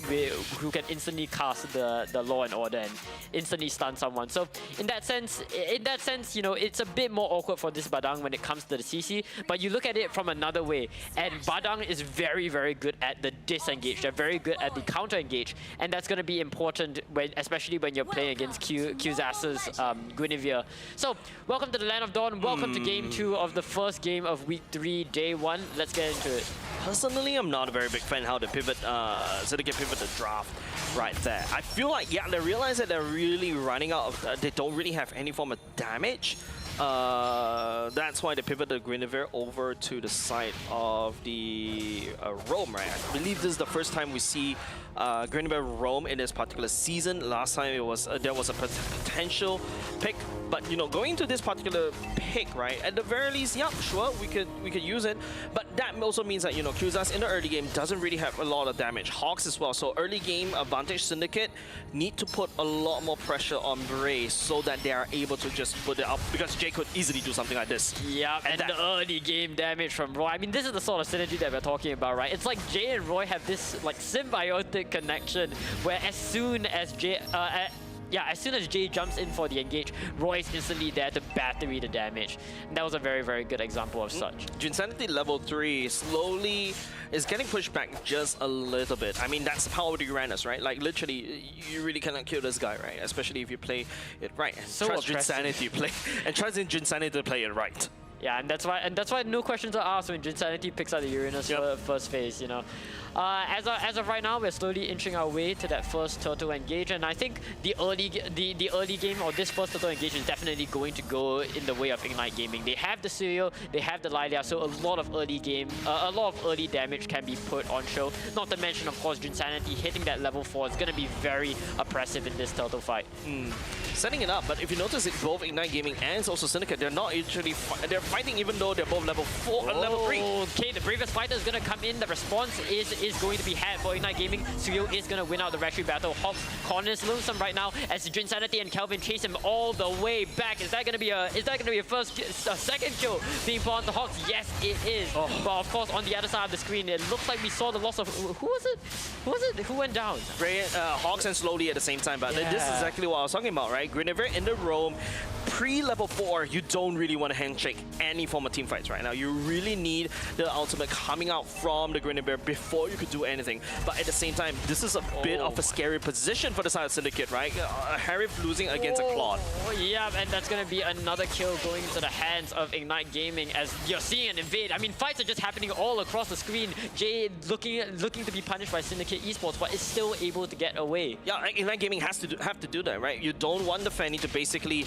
who can instantly cast the Law and Order and instantly stun someone. So in that sense, you know, it's a bit more awkward for this Badang when it comes to the CC. But you look at it from another way, and Badang is very, very good at the disengage. They're very good at the counter engage, and that's going to be important especially when you're playing against Qzaz's Guinevere. So, welcome to the Land of Dawn. Welcome to Game 2 of the first game of Week 3, Day 1. Let's get into it. Personally, I'm not a very big fan how they pivot, Syndicate pivot the draft right there. I feel like, yeah, they realize that they're really running out of, they don't really have any form of damage. That's why they pivot the Guinevere over to the side of the roam, right? I believe this is the first time we see Guinevere roam in this particular season. Last time it was there was a potential pick, but you know, going to this particular pick, right? At the very least, yeah, sure, we could use it, but that also means that, you know, Qzaz in the early game doesn't really have a lot of damage. Hawks as well, so early game advantage Syndicate need to put a lot more pressure on Bray so that they are able to just put it up, because Jay could easily do something like this. Yeah, and the early game damage from Roy. I mean, this is the sort of synergy that we're talking about, right? It's like Jay and Roy have this like symbiotic connection where as soon as yeah, as soon as Jay jumps in for the engage, Roy is instantly there to battery the damage. And that was a very, very good example of such. Jinsanity level 3 slowly is getting pushed back just a little bit. I mean, that's the power of the Uranus, right? Like, literally, you really cannot kill this guy, right? Especially if you play it right. And So trust oppressive. Jinsanity to play it right. Yeah, and that's why no questions are asked when Jinsanity picks out the Uranus for first phase, you know. As of right now, we're slowly inching our way to that first turtle engage, and I think the early game, or this first turtle engage, is definitely going to go in the way of Ignite Gaming. They have the Suryo, they have the Lilia, so a lot of early damage can be put on show. Not to mention, of course, Jinsanity hitting that level 4 is going to be very oppressive in this turtle fight. Setting it up, but if you notice it, both Ignite Gaming and also Syndicate, they're not actually they're fighting even though they're both level 4 and level 3. Okay, the bravest fighter is going to come in. The response is going to be had for Ignite Gaming. Suyo is going to win out the Retry battle. Hawks corners Lonesome right now as Jinsanity and Kelvin chase him all the way back. Is that going to be a second kill being put on the Hawks? Yes, it is. But of course, on the other side of the screen, it looks like we saw the loss of who was it? Who went down? Hawks and Slowly at the same time, but this is exactly what I was talking about, right? Guinevere in the roam. Pre-level 4, you don't really want to handshake any form of team fights right now. You really need the ultimate coming out from the Guinevere before you could do anything. But at the same time, this is a bit of a scary position for the side of Syndicate, right? Harif losing against a Claude. Yeah, and that's going to be another kill going into the hands of Ignite Gaming as you're seeing an invade. I mean, fights are just happening all across the screen. Jay looking to be punished by Syndicate Esports, but is still able to get away. Yeah, Ignite Gaming have to do that, right? You don't want the Fanny to basically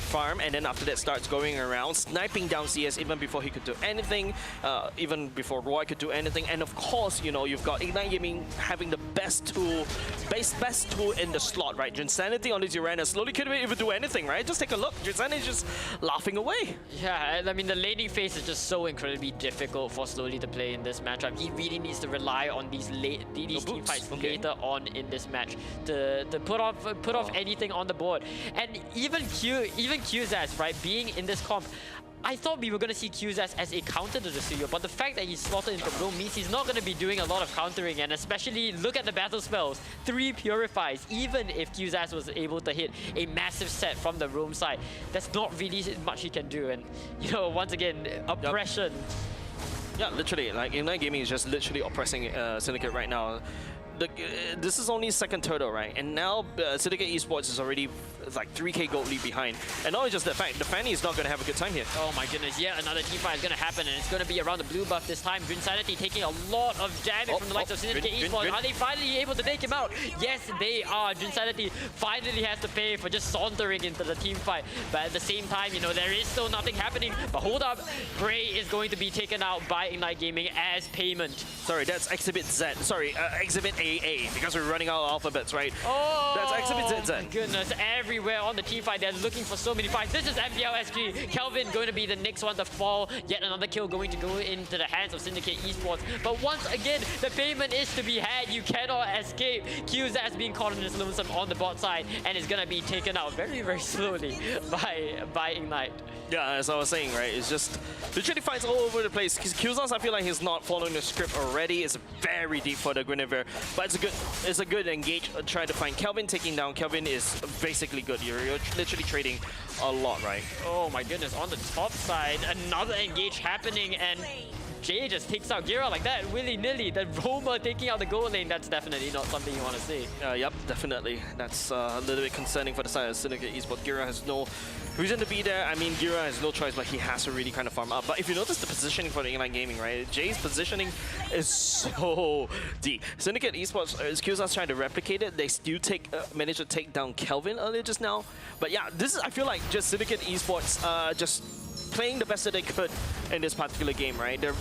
farm, and then after that starts going around, sniping down CS even before he could do anything, even before Roy could do anything. And of course, you know, you've got Ignite Gaming having the best tool in the slot, right? Jinsanity on his Uranus slowly couldn't even do anything, right? Just take a look. Jinsanity is just laughing away. Yeah, I mean, the laning phase is just so incredibly difficult for Slowly to play in this matchup. He really needs to rely on these team fights later on in this match to put off anything on the board. And even QZAS, right, being in this comp, I thought we were going to see QZAS as a counter to the Suryo, but the fact that he's slotted into roam means he's not going to be doing a lot of countering, and especially look at the battle spells. 3 Purifies, even if QZAS was able to hit a massive set from the roam side, that's not really much he can do. And, you know, once again, oppression. Yeah, literally, like Ignite Gaming is just literally oppressing Syndicate right now. This is only second turtle, right? And now Syndicate Esports is already like 3k gold lead behind. And not only just the fact, the Fanny is not going to have a good time here. Oh my goodness, yeah, another team fight is going to happen, and it's going to be around the blue buff this time. Jinsanity taking a lot of damage from the likes of Syndicate Esports. Are they finally able to take him out? Yes, they are. Jinsanity finally has to pay for just sauntering into the team fight. But at the same time, you know, there is still nothing happening. But hold up, Bray is going to be taken out by Ignite Gaming as payment. Sorry, that's Exhibit Z. Sorry, Exhibit AA, because we're running out of alphabets, right? Oh, that's Exhibit ZZ. My goodness, everywhere on the team fight, they're looking for so many fights. This is MPL SG. Kelvin going to be the next one to fall. Yet another kill going to go into the hands of Syndicate Esports. But once again, the payment is to be had. You cannot escape. QZAS being caught in this Lonesome on the bot side and is going to be taken out very, very slowly by Ignite. Yeah, as I was saying, right, it's just literally fights all over the place. QZAS, I feel like he's not following the script already. It's very deep for the Guinevere, but it's a good engage. Try to find Kelvin taking down. Kelvin is basically good. You're literally trading a lot, right? Oh my goodness, on the top side, another engage happening, and Jay just takes out Gira like that, willy-nilly. The roamer taking out the gold lane, that's definitely not something you want to see. Yep, definitely. That's a little bit concerning for the side of Syndicate Esports. Gira has no reason to be there. I mean, Gira has no choice, but he has to really kind of farm up. But if you notice the positioning for the Ignite Gaming, right? Jay's positioning is so deep. Syndicate Esports, QZAS trying to replicate it. They still managed to take down Kelvin earlier just now. But yeah, this is, I feel like, just Syndicate Esports just playing the best that they could in this particular game, right? The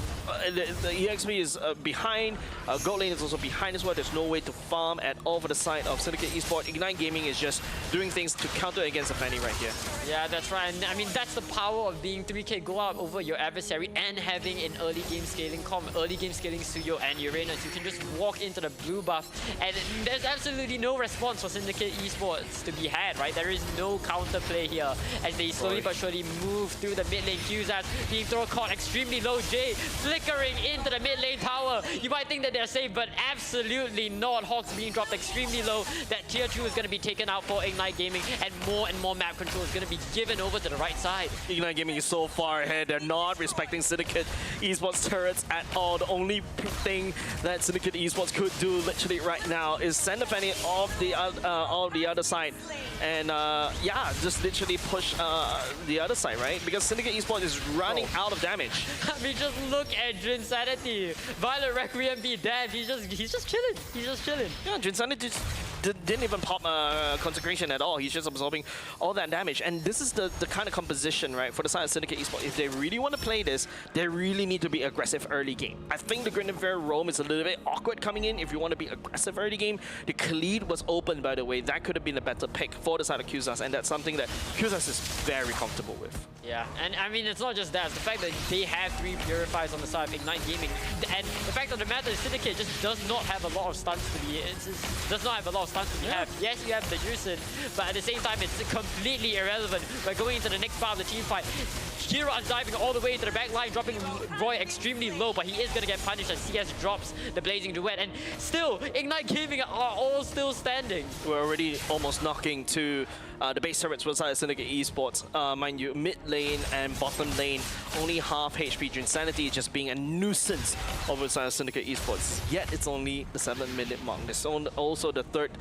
EXP is behind, gold lane is also behind as well. There's no way to farm at all for the side of Syndicate Esports. Ignite Gaming is just doing things to counter against the Fanny right here. Yeah, that's right. And I mean, that's the power of being 3k go out over your adversary and having an early game scaling early game scaling Suyo and Uranus. You can just walk into the blue buff and there's absolutely no response for Syndicate Esports to be had, right? There is no counter play here as they slowly but surely move through the mid mid lane. Qzas being thrown caught extremely low. Jay flickering into the mid lane tower. You might think that they're safe, but absolutely not. Hawks being dropped extremely low. That tier 2 is going to be taken out for Ignite Gaming, and more map control is going to be given over to the right side. Ignite Gaming is so far ahead. They're not respecting Syndicate Esports turrets at all. The only thing that Syndicate Esports could do literally right now is send a Fanny off the other side, and yeah, just literally push the other side, right? Because Syndicate Esports is running out of damage. I mean, just look at Drinsanity. Violet Requiem be damned. He's just chilling. He's just chilling. Yeah, Drinsanity just didn't even pop Consecration at all. He's just absorbing all that damage. And this is the kind of composition, right, for the side of Syndicate Esports. If they really want to play this, they really need to be aggressive early game. I think the Grenadier roam is a little bit awkward coming in if you want to be aggressive early game. The Khalid was open, by the way. That could have been a better pick for the side of Qzas, and that's something that Qzas is very comfortable with. Yeah, and I mean, it's not just that. It's the fact that they have 3 Purifiers on the side of Ignite Gaming, and the fact of the matter is Syndicate just does not have a lot of stunts to be had. Yes, you have the Juicin, but at the same time, it's completely irrelevant. By going into the next part of the team fight, Kiran's diving all the way into the back line, dropping Roy extremely low, but he is going to get punished as CS drops the Blazing Duet, and still, Ignite Gaming are all still standing. We're already almost knocking to the base turrets for the side of Syndicate Esports. Mind you, mid lane and bottom lane, only half HP. Drinsanity just being a nuisance over the side of Syndicate Esports. Yet it's only the 7-minute mark. There's also the third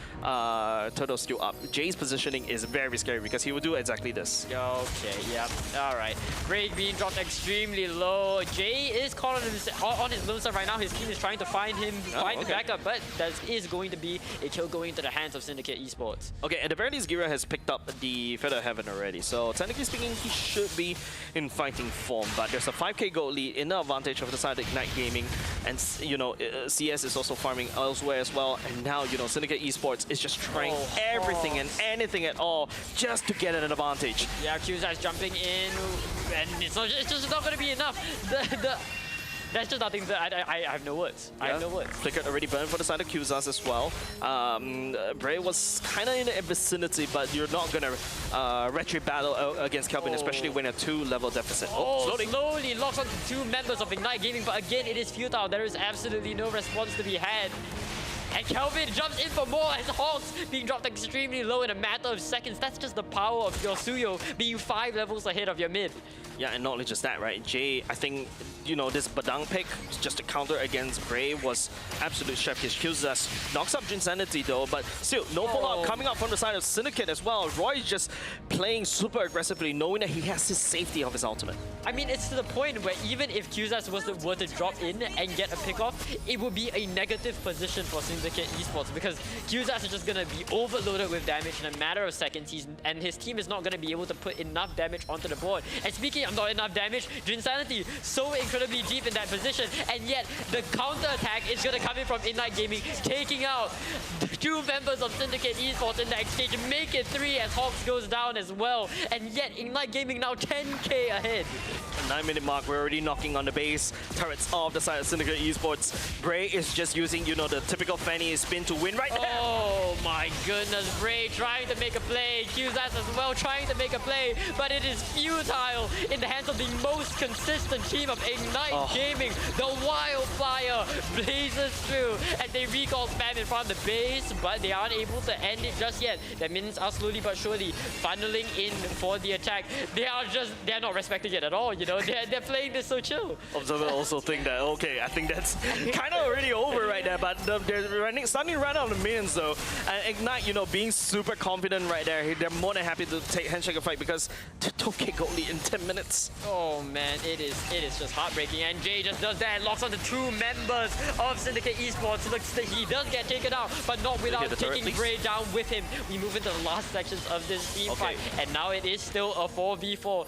turtle still up. Jay's positioning is very scary because he will do exactly this. Okay, yep. Alright. Greg being dropped extremely low. Jay is caught on his lone side right now. His team is trying to find him, find the backup, but that is going to be a kill going into the hands of Syndicate Esports. Okay, at the very least, Gira has picked up the Feather Heaven already, so technically speaking, he should be in fighting form, but there's a 5k gold lead in the advantage of the side of Ignite Gaming, and you know, CS is also farming elsewhere as well, and now, you know, Syndicate Esports is just trying everything and anything at all just to get an advantage. Yeah, Qzas jumping in, and it's just not going to be enough. That's just nothing. I have no words. I have no words. Flicker already burned for the side of Qzas as well. Bray was kind of in the vicinity, but you're not going to retreat battle against Kelvin, especially when a 2-level deficit. Slowly locks onto 2 members of Ignite Gaming, but again, it is futile. There is absolutely no response to be had. And Kelvin jumps in for more as Hawks being dropped extremely low in a matter of seconds. That's just the power of your Suyo being 5 levels ahead of your mid. Yeah, and not only just that, right? Jay, I think, you know, this Badang pick, just to counter against Bray, was absolute chef kiss. Qzas knocks up Drinsanity though, but still, no follow-up coming up from the side of Syndicate as well. Roy is just playing super aggressively, knowing that he has his safety of his ultimate. I mean, it's to the point where even if Qzas were to drop in and get a pick off, it would be a negative position for Syndicate Esports, because Qzas is just going to be overloaded with damage in a matter of seconds, and his team is not going to be able to put enough damage onto the board. And speaking of not enough damage, Drinsanity so incredibly deep in that position, and yet the counter attack is going to come in from Ignite Gaming, taking out the 2 members of Syndicate Esports in the exchange, make it 3 as Hawks goes down as well, and yet Ignite Gaming now 10k ahead. 9-minute mark, we're already knocking on the base turrets off the side of Syndicate Esports. Bray is just using, you know, the typical Fanny spin to win right there. Oh my goodness, Bray trying to make a play, Qzas as well trying to make a play, but it is futile in the hands of the most consistent team of Ignite Gaming. The Wildfire blazes through and they recall spam in front of the base, but they aren't able to end it just yet. The minions are slowly but surely funneling in for the attack. They're not respecting it at all, you know, they're playing this so chill. Observer also think that, okay, I think that's kind of already over right there, but they're starting to run out of the minions though. And Ignite, you know, being super confident right there, they're more than happy to take handshake a fight because they don't get goal lead in 10 minutes. Oh man, it is just heartbreaking, and Jay just does that, locks onto 2 members of Syndicate Esports. Looks that he does get taken out, but not without taking Bray down with him. We move into the last sections of this team fight, and now it is still a 4v4.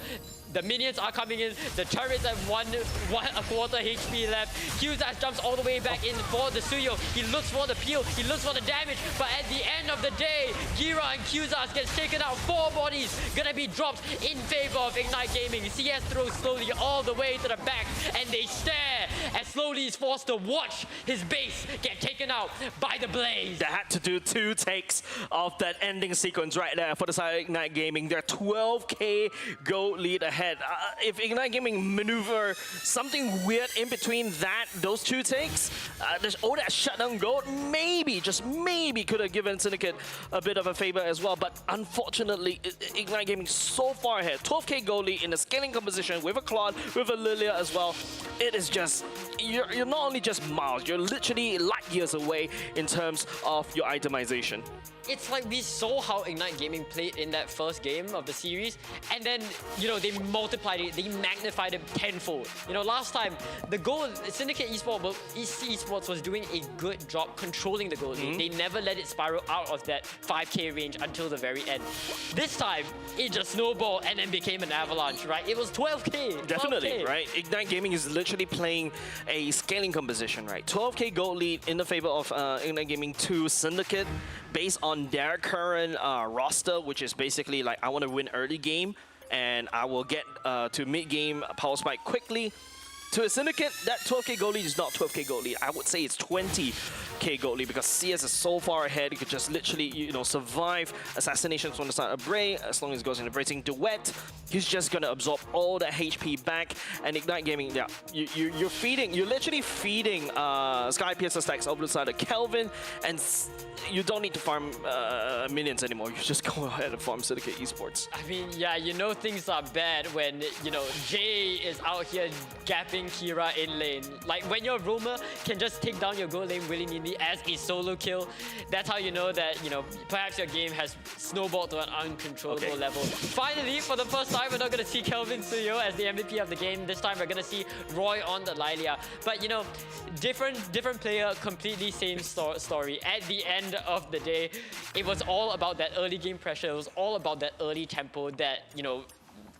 The minions are coming in. The turrets have a quarter HP left. Qzas jumps all the way back in for the Suyo. He looks for the peel. He looks for the damage. But at the end of the day, Gira and Qzas gets taken out. 4 bodies gonna be dropped in favor of Ignite Gaming. CS throws slowly all the way to the back, and they stare as slowly is forced to watch his base get taken out by the Blaze. They had to do 2 takes of that ending sequence right there for the side of Ignite Gaming. They're 12k gold lead ahead. If Ignite Gaming maneuver something weird in between those 2 takes, all that shutdown gold maybe, just maybe, could have given Syndicate a bit of a favor as well. But unfortunately, Ignite Gaming so far ahead. 12k gold lead in a scaling composition with a Claude, with a Lilia as well. It is just, you're not only just miles, you're literally light years away in terms of your itemization. It's like we saw how Ignite Gaming played in that first game of the series, and then, you know, they multiplied it, they magnified it tenfold. You know, last time, the goal, Syndicate Esports was doing a good job controlling the goal lead. They never let it spiral out of that 5k range until the very end. This time, it just snowballed and then became an avalanche, right? It was 12k. Definitely, right? Ignite Gaming is literally playing a scaling composition, right? 12k gold lead in the favor of Ignite Gaming 2 Syndicate, based on their current roster, which is basically like, I want to win early game and I will get to mid game power spike quickly. To a Syndicate, that 12k gold lead is not 12k gold lead. I would say it's 20k gold lead, because CS is so far ahead. You could just literally, you know, survive assassinations from the side of Bray. As long as it goes into Bracing Duet, he's just gonna absorb all that HP back. And Ignite Gaming, yeah, you're literally feeding Sky Piercer stacks over the side of Kelvin, and you don't need to farm minions anymore. You just go ahead and farm Syndicate Esports. I mean, yeah, you know things are bad when, you know, Jay is out here gapping Kira in lane. Like, when your roamer can just take down your gold lane willy-nilly as a solo kill, that's how you know that, you know, perhaps your game has snowballed to an uncontrollable level. Finally, for the first time, we're not going to see Kelvin Suyo as the MVP of the game. This time, we're going to see Roy on the Lilia. But, you know, different player, completely same story. At the end of the day, it was all about that early game pressure. It was all about that early tempo that, you know,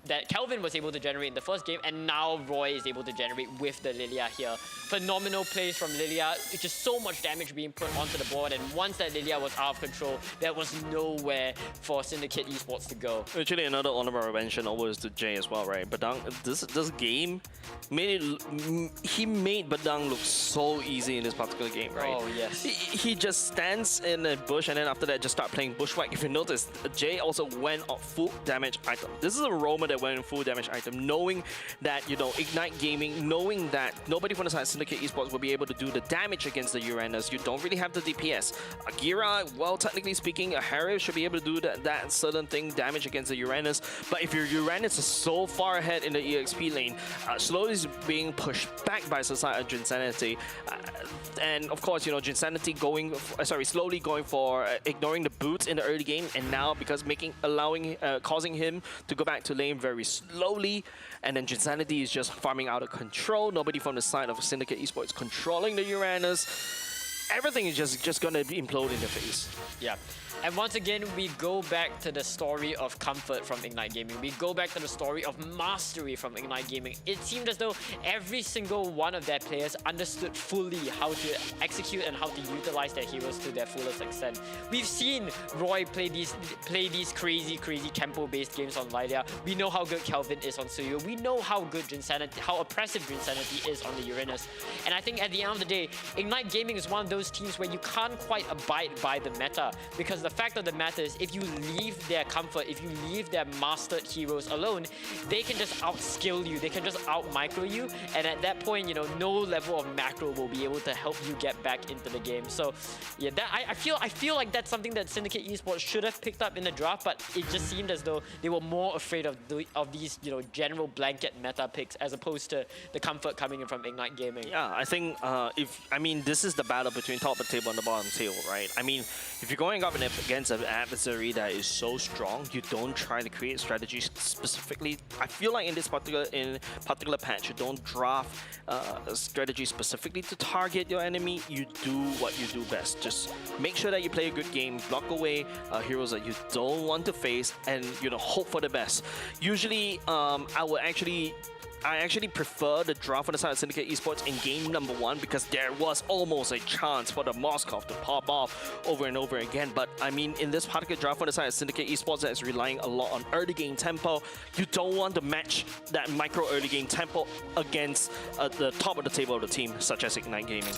that Kelvin was able to generate in the first game, and now Roy is able to generate with the Lilia here. Phenomenal plays from Lilia. It's just so much damage being put onto the board, and once that Lilia was out of control, there was nowhere for Syndicate Esports to go. Actually, another honorable mention always to Jay as well, right? Badang, this game made he made Badang look so easy in this particular game, right? Oh, yes. He just stands in a bush, and then after that just start playing bushwhack. If you notice, Jay also went on full damage item. This is a roamer that went in full damage item, knowing that, you know, Ignite Gaming, knowing that nobody from the side of Syndicate Esports will be able to do the damage against the Uranus. You don't really have the DPS. Agira, well, technically speaking, a Harry should be able to do that certain thing, damage against the Uranus. But if your Uranus is so far ahead in the EXP lane, slowly is being pushed back by Society of Jinsanity. And of course, you know, Jinsanity going, slowly going for ignoring the boots in the early game, and now because causing him to go back to lane very slowly, and then Jinsanity is just farming out of control. Nobody from the side of Syndicate Esports controlling the Uranus. Everything is just gonna implode in the face. Yeah. And once again, we go back to the story of comfort from Ignite Gaming. We go back to the story of mastery from Ignite Gaming. It seemed as though every single one of their players understood fully how to execute and how to utilize their heroes to their fullest extent. We've seen Roy play these crazy tempo-based games on Lilia. We know how good Kelvin is on Suyo. We know how good Jinsanity, how oppressive Jinsanity is on the Uranus. And I think at the end of the day, Ignite Gaming is one of those teams where you can't quite abide by the meta, because the fact of the matter is, if you leave their comfort, if you leave their mastered heroes alone, they can just outskill you, they can just out-micro you, and at that point, you know, no level of macro will be able to help you get back into the game. So yeah, I feel like that's something that Syndicate Esports should have picked up in the draft, but it just seemed as though they were more afraid of these, you know, general blanket meta picks as opposed to the comfort coming in from Ignite Gaming. Yeah, I think this is the battle between top of the table and the bottom table, right? I mean, if you're going up against an adversary that is so strong, you don't try to create strategies specifically. I feel like in this particular patch, you don't draft a strategy specifically to target your enemy. You do what you do best. Just make sure that you play a good game, block away heroes that you don't want to face, and, you know, hope for the best. Usually, I will actually I actually prefer the draft on the side of Syndicate Esports in game number 1 because there was almost a chance for the Moskov to pop off over and over again. But I mean, in this particular draft on the side of Syndicate Esports that is relying a lot on early game tempo, you don't want to match that micro early game tempo against the top of the table of the team, such as Ignite Gaming.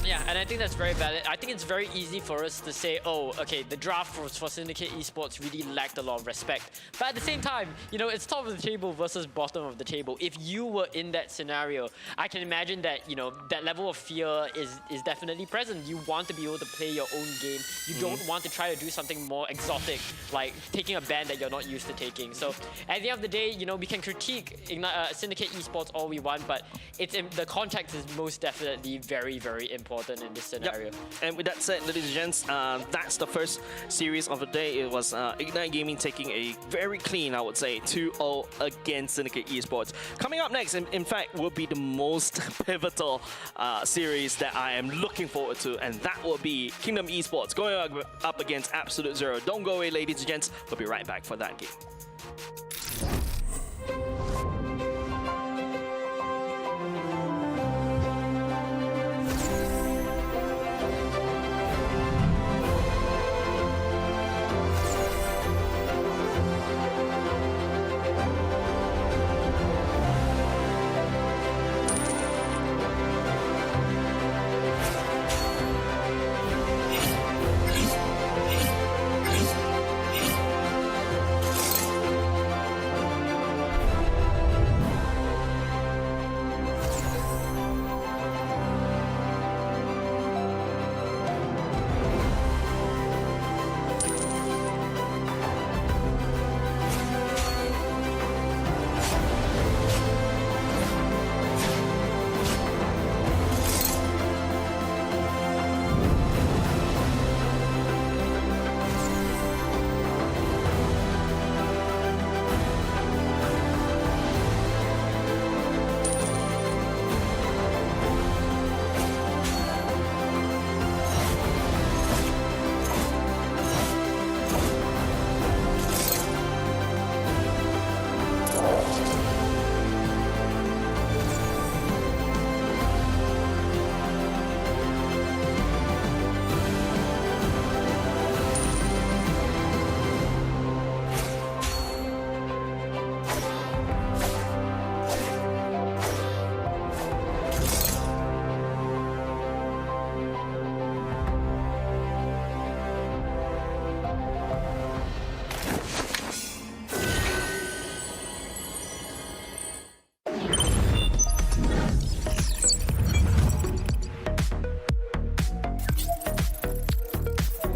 Yeah, and I think that's very valid. I think it's very easy for us to say, oh, okay, the draft for Syndicate Esports really lacked a lot of respect. But at the same time, you know, it's top of the table versus bottom of the table. If you were in that scenario, I can imagine that, you know, that level of fear is definitely present. You want to be able to play your own game. You don't want to try to do something more exotic, like taking a ban that you're not used to taking. So at the end of the day, you know, we can critique Syndicate Esports all we want, but the context is most definitely very, very important in this scenario. Yep. And with that said, ladies and gents, that's the first series of the day. It was Ignite Gaming taking a very clean, I would say, 2-0 against Syndicate Esports. Coming up next, in fact, will be the most pivotal series that I am looking forward to, and that will be Kingdom Esports going up against Absolute Zero. Don't go away, ladies and gents. We'll be right back for that game.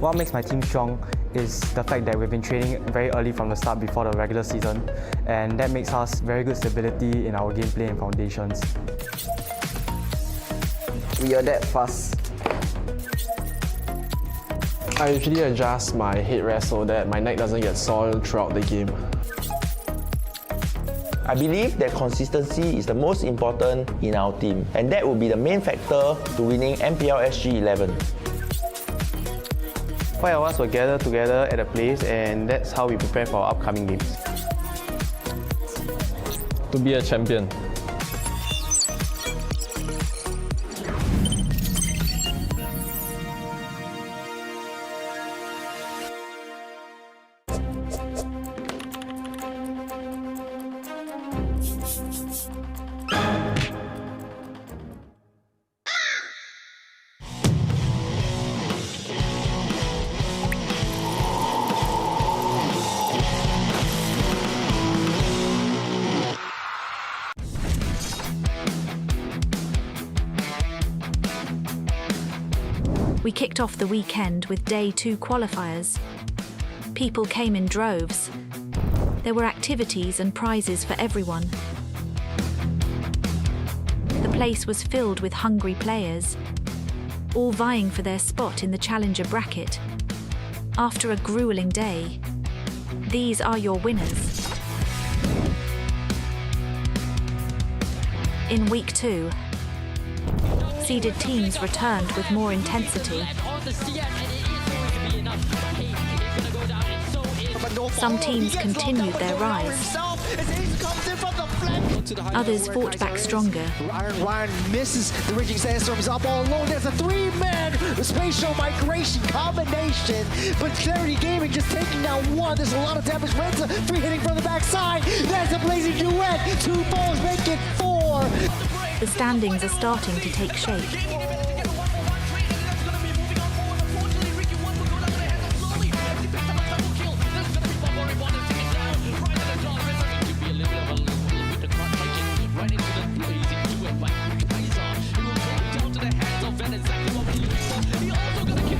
What makes my team strong is the fact that we've been training very early from the start before the regular season, and that makes us very good stability in our gameplay and foundations. We adapt fast. I usually adjust my headrest so that my neck doesn't get soiled throughout the game. I believe that consistency is the most important in our team, and that will be the main factor to winning MPL SG 11. 5 of us will gather together at a place, and that's how we prepare for our upcoming games. To be a champion. We kicked off the weekend with Day 2 qualifiers. People came in droves. There were activities and prizes for everyone. The place was filled with hungry players, all vying for their spot in the challenger bracket. After a grueling day, these are your winners. In Week 2, seeded teams returned with more intensity. Some teams continued their rise. to the high Others fought back stronger. Iron Ryan misses the Raging Sandstorms up all alone. There's a three-man spatial migration combination, but Clarity Gaming just taking down one. There's a lot of damage. Renza free hitting from the backside. There's a blazing duet. Two balls make it four. The standings are starting to take shape.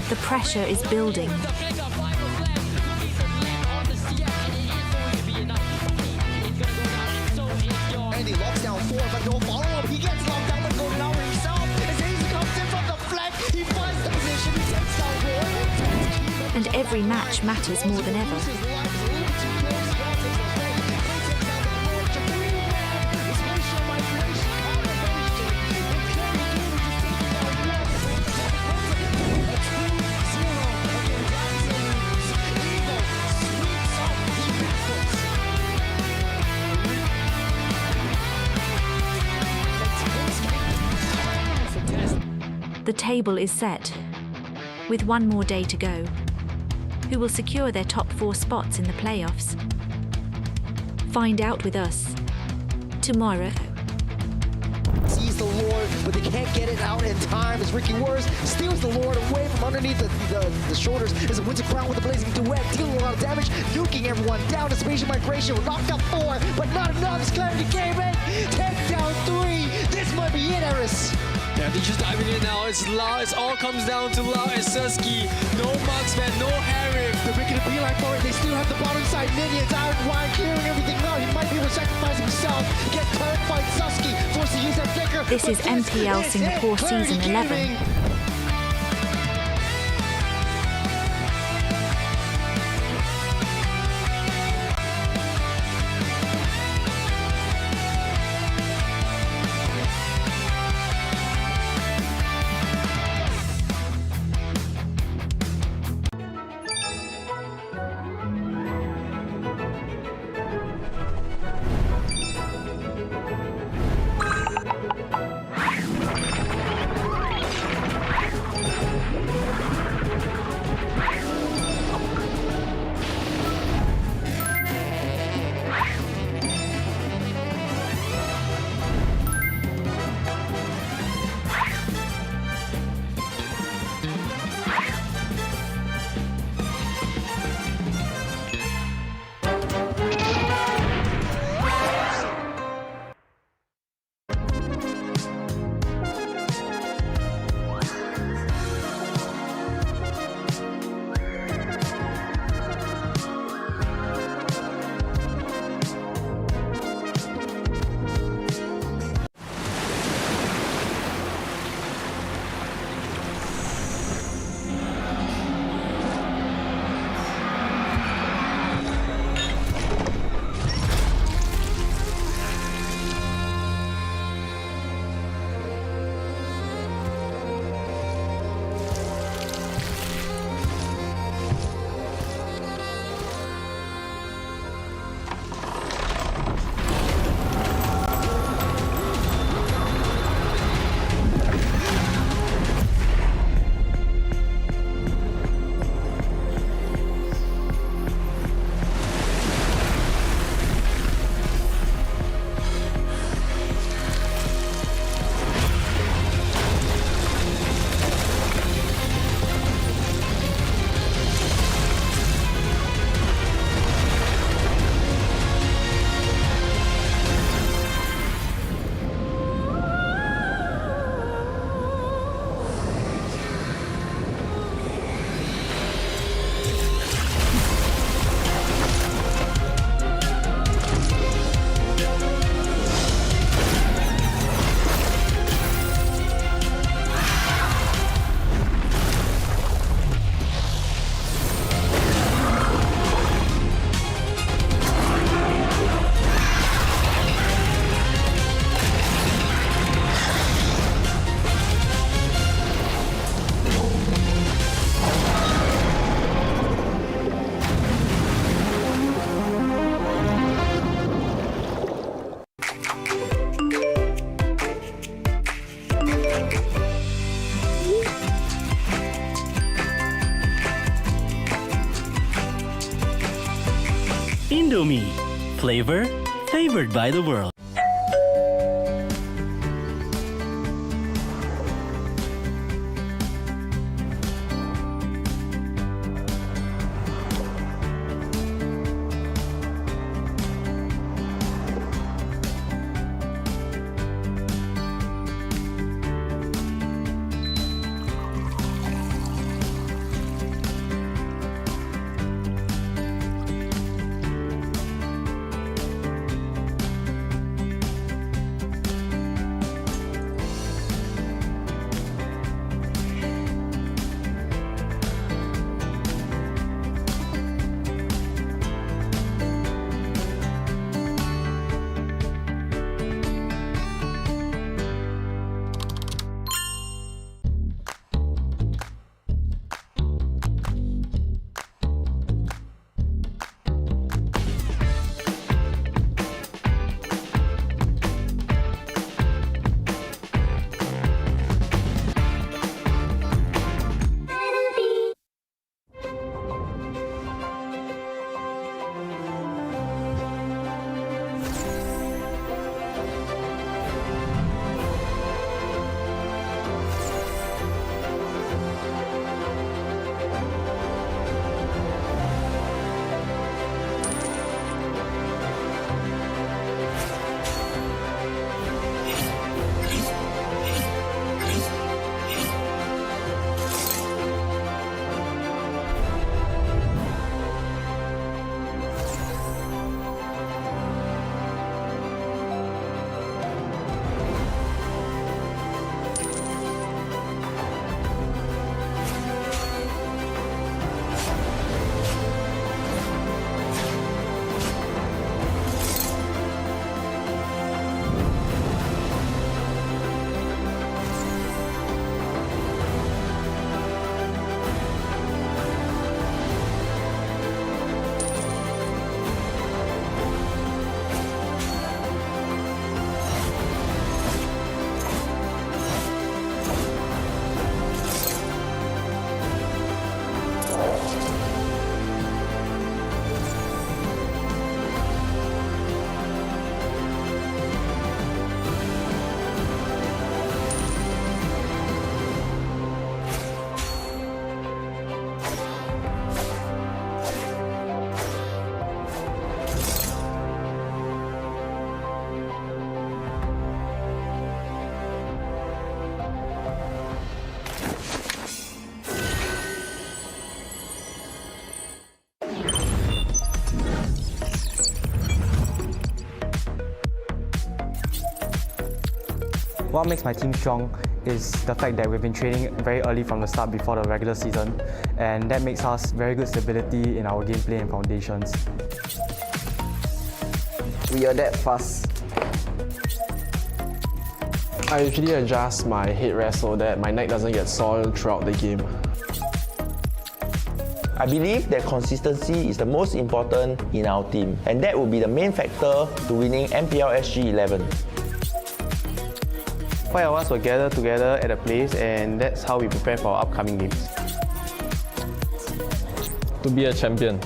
The pressure is building. And he locks down four, but no follow-up. He gets locked down, but golden hour himself. As Ace comes in from the flank, he finds the position, he takes down Roy. And every match matters more than ever. The table is set, with one more day to go. Who will secure their top 4 spots in the playoffs? Find out with us tomorrow. Sees the Lord, but they can't get it out in time as Ricky Wurst steals the Lord away from underneath the shoulders as it wins a crown with a blazing duet, dealing a lot of damage, nuking everyone down to spatial migration. Knocked up 4, but not enough. It's Clarity Gaming. Take down 3. This might be it, Eris. Yeah, they're just diving in now. It's Lau. It all comes down to Lau and Suski. No marksman, no Harif. They're making a beeline for it. They still have the bottom side minions. Iron Ryan clearing everything out. He might be able to sacrifice himself. Get clarified. Suski forced to use that flicker. This is MPL Singapore Season 11. Indomie. Flavor favored by the world. What makes my team strong is the fact that we've been training very early from the start before the regular season, and that makes us very good stability in our gameplay and foundations. We adapt fast. I usually adjust my headrest so that my neck doesn't get soiled throughout the game. I believe that consistency is the most important in our team, and that will be the main factor to winning MPL SG 11. 5 of us will gather together at a place, and that's how we prepare for our upcoming games. To be a champion.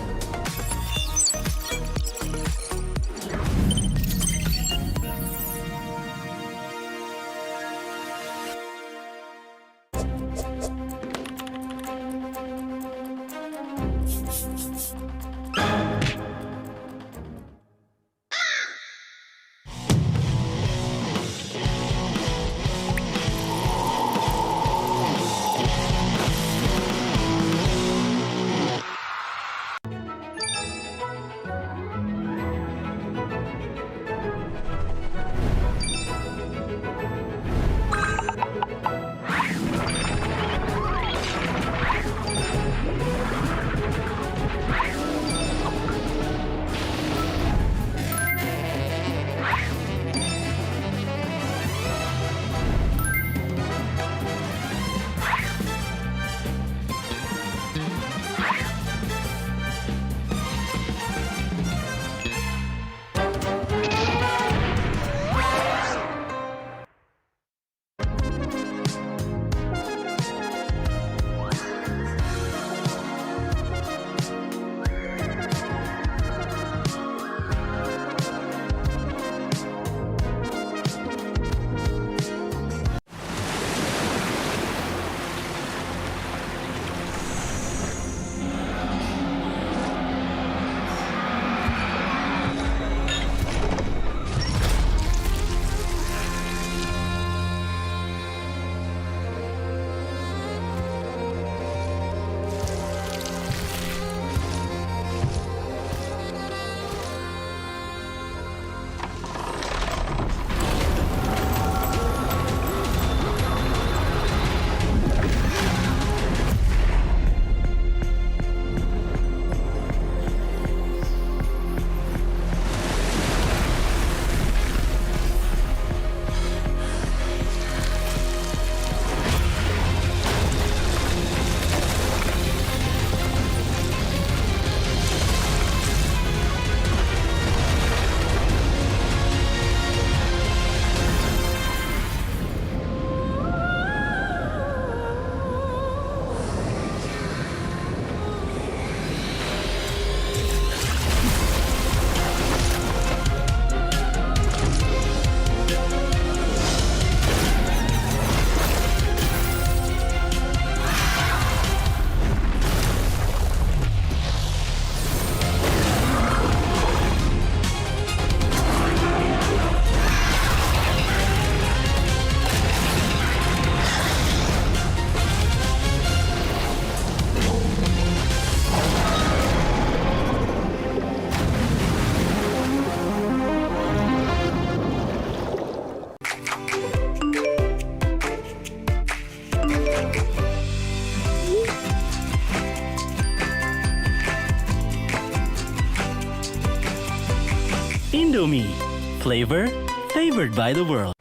Indomie. Flavor favored by the world.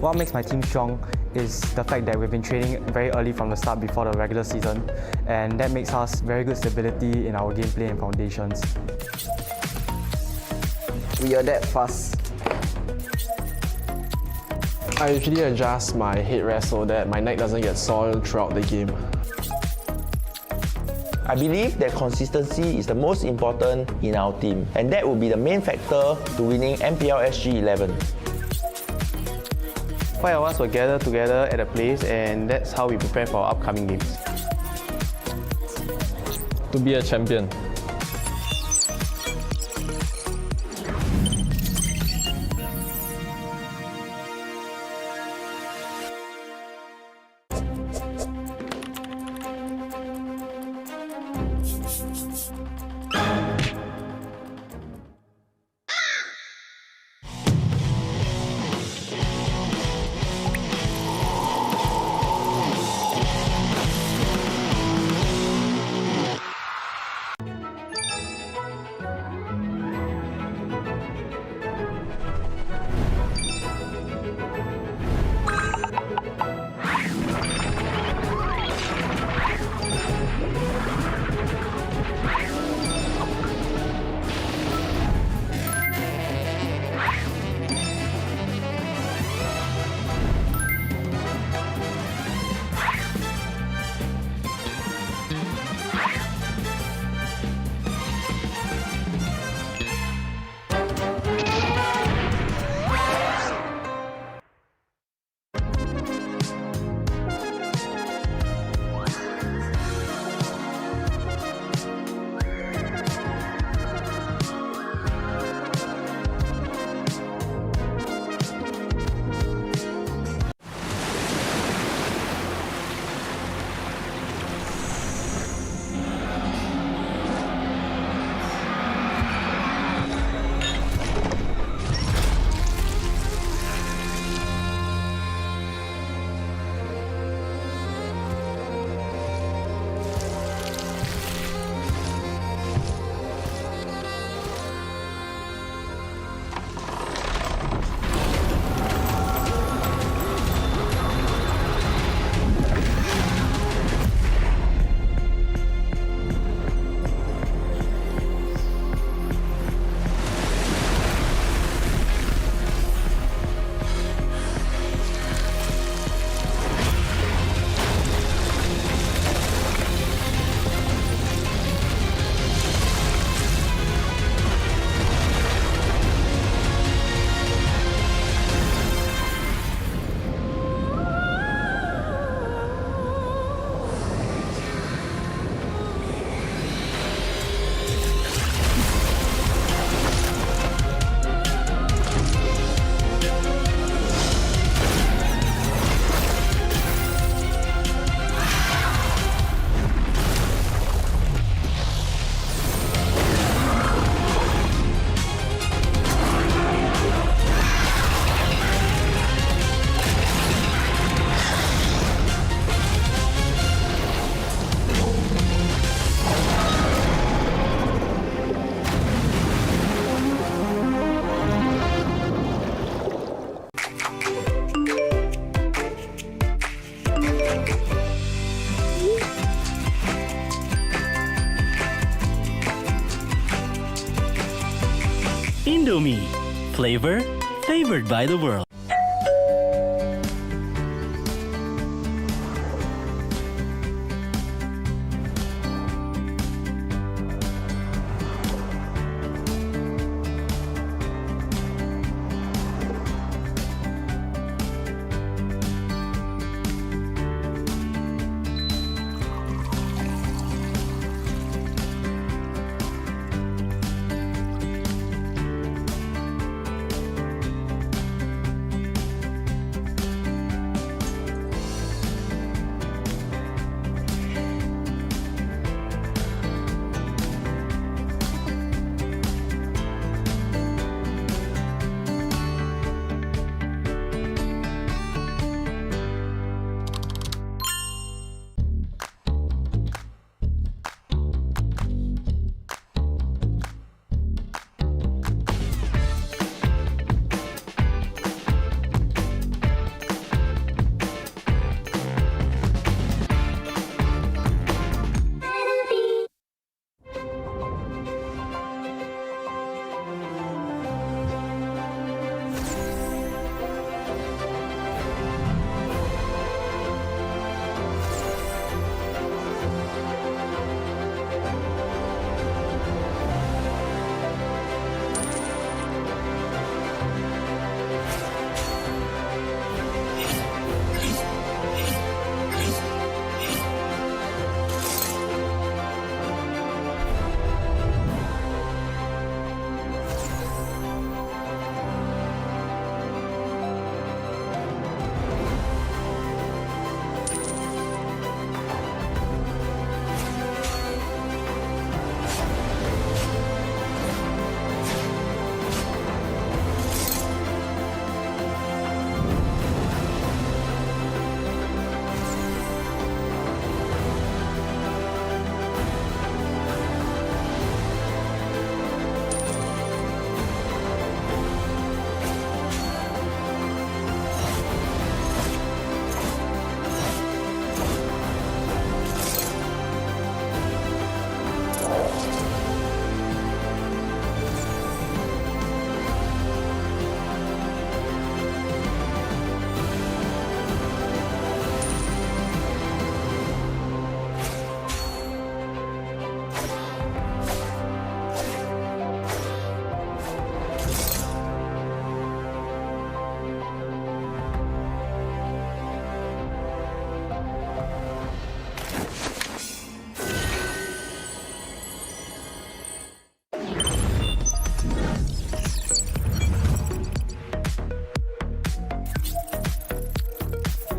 What makes my team strong is the fact that we've been training very early from the start before the regular season, and that makes us very good stability in our gameplay and foundations. We adapt fast. I usually adjust my headrest so that my neck doesn't get soiled throughout the game. I believe that consistency is the most important in our team, and that will be the main factor to winning MPL SG 11. 5 of us will gather together at a place, and that's how we prepare for our upcoming games. To be a champion. Indomie. Flavor favored by the world.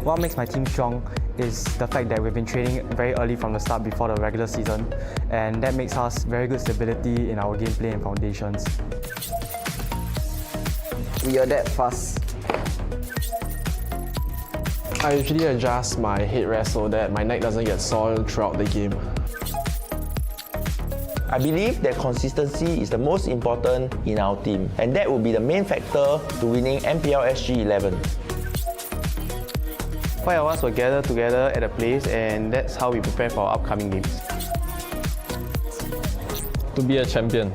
What makes my team strong is the fact that we've been training very early from the start before the regular season, and that makes us very good stability in our gameplay and foundations. We adapt fast. I usually adjust my headrest so that my neck doesn't get soiled throughout the game. I believe that consistency is the most important in our team, and that will be the main factor to winning MPL SG 11. 5 of us will gather together at a place, and that's how we prepare for our upcoming games. To be a champion.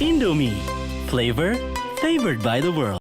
Indomie. Flavor favored by the world.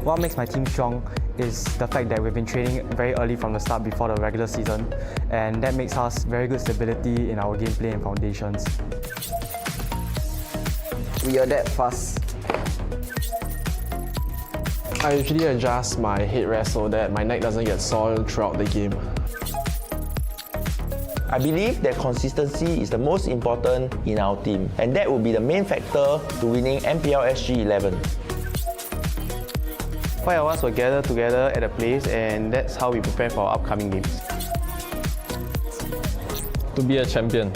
What makes my team strong is the fact that we've been training very early from the start before the regular season, and that makes us very good stability in our gameplay and foundations. We adapt fast. I usually adjust my headrest so that my neck doesn't get soiled throughout the game. I believe that consistency is the most important in our team, and that will be the main factor to winning MPL SG 11. 5 of us will gather together at a place, and that's how we prepare for our upcoming games. To be a champion.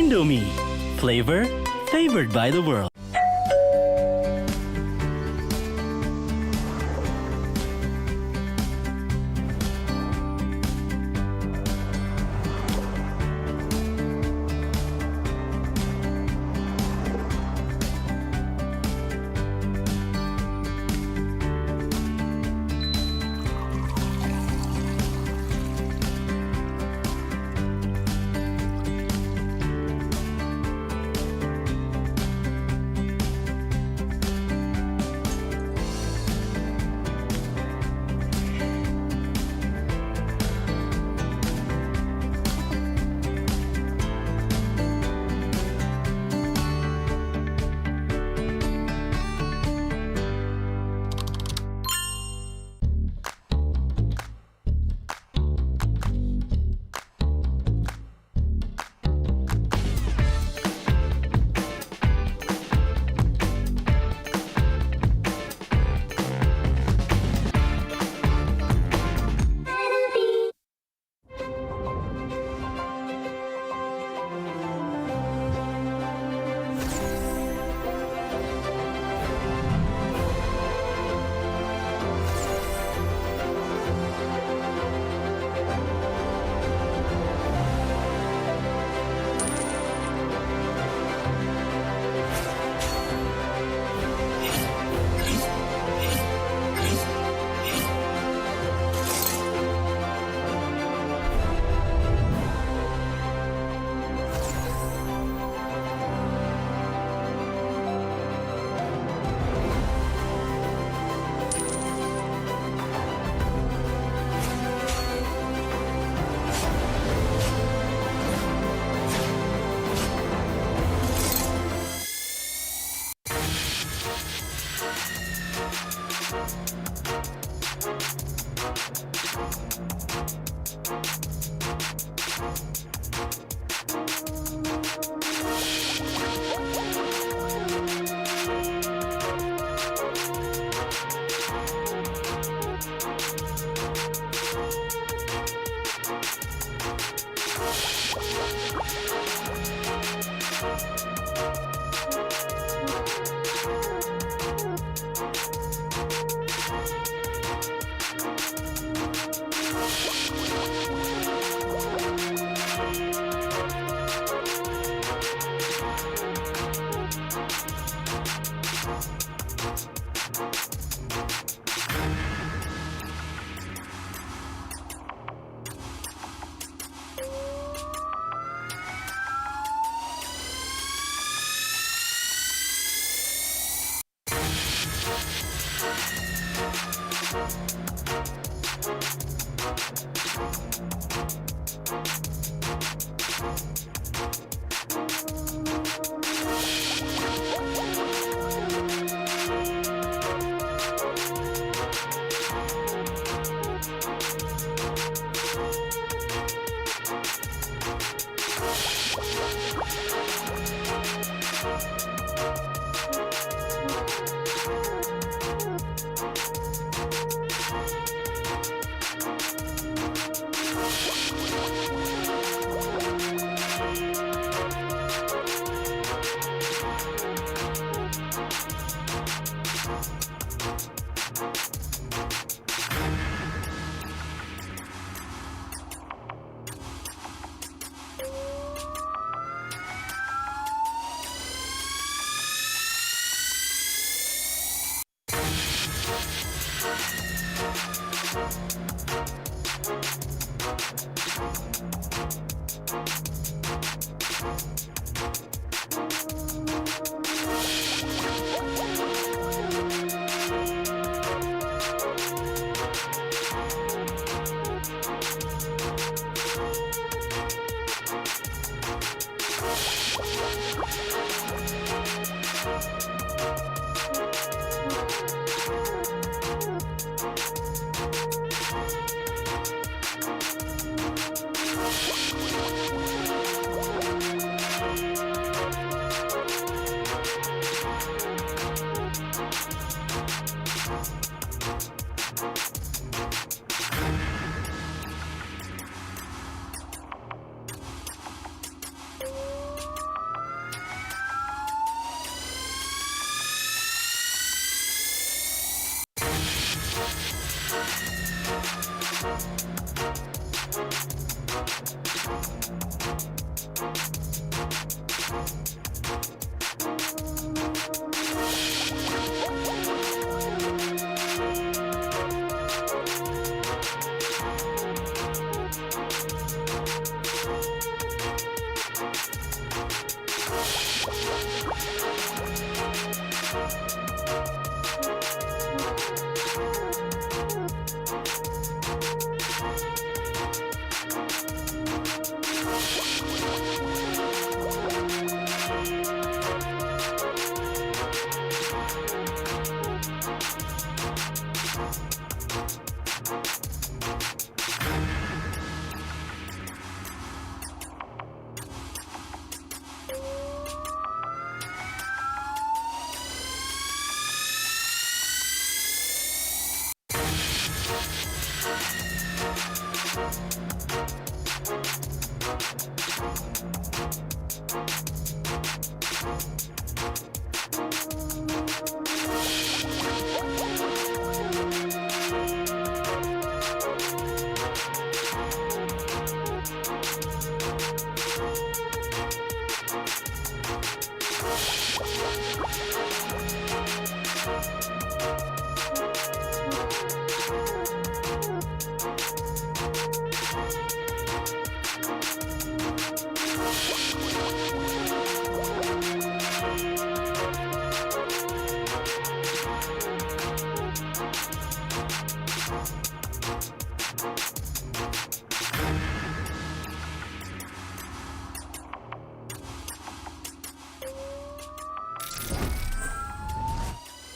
Indomie. Flavor favored by the world.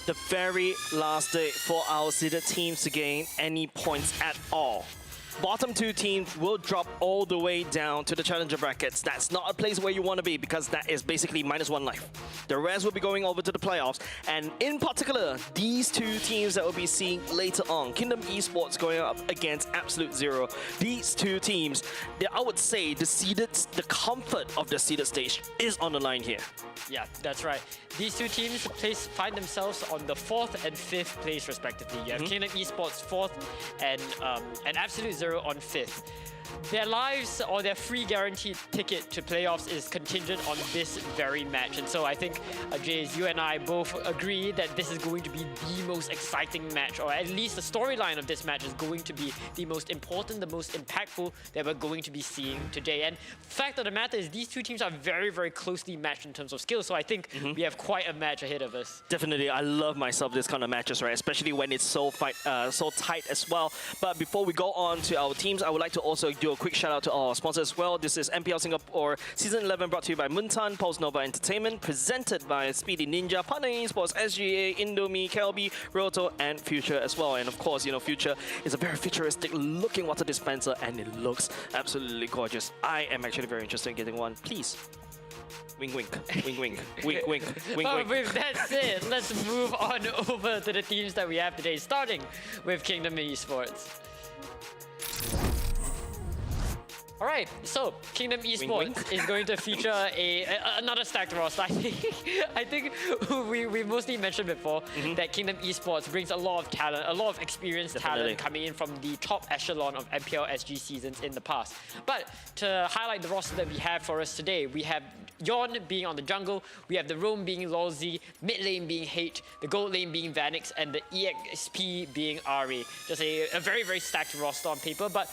The very last day for our seeded teams to gain any points at all. Bottom two teams will drop all the way down to the challenger brackets. That's not a place where you want to be because that is basically -1 life. The rest will be going over to the playoffs, and in particular, these two teams that we'll be seeing later on, Kingdom Esports going up against Absolute Zero. These two teams, I would say the comfort of the seeded stage is on the line here. Yeah, that's right. These two teams find themselves on the 4th and 5th place respectively. You have Kingdom Esports 4th and Absolute Zero on 5th. Their lives or their free guaranteed ticket to playoffs is contingent on this very match. And so I think, Jays, you and I both agree that this is going to be the most exciting match, or at least the storyline of this match is going to be the most important, the most impactful that we're going to be seeing today. And fact of the matter is these two teams are very, very closely matched in terms of skill. So I think we have quite a match ahead of us. Definitely, I love myself this kind of matches, right? Especially when it's so tight as well. But before we go on to our teams, I would like to also do a quick shout out to our sponsors as well. This is MPL Singapore Season 11 brought to you by Muntan, Pulse Nova Entertainment, presented by Speedy Ninja, partner Esports, SGA, Indomie, KLB, Roto, and Future as well. And of course, you know, Future is a very futuristic looking water dispenser and it looks absolutely gorgeous. I am actually very interested in getting one. Please. Wink, wink, wink, wink, wink, wink, wink, But wink. with that said, let's move on over to the teams that we have today, starting with Kingdom Esports. All right, so Kingdom Esports is going to feature another stacked roster. I think we mostly mentioned before that Kingdom Esports brings a lot of talent, a lot of experienced talent coming in from the top echelon of MPL SG seasons in the past. But to highlight the roster that we have for us today, we have Yon being on the jungle, we have the Roam being Lolzy, mid lane being Hate, the gold lane being Vanix, and the EXP being Ari. Just a very, very stacked roster on paper, but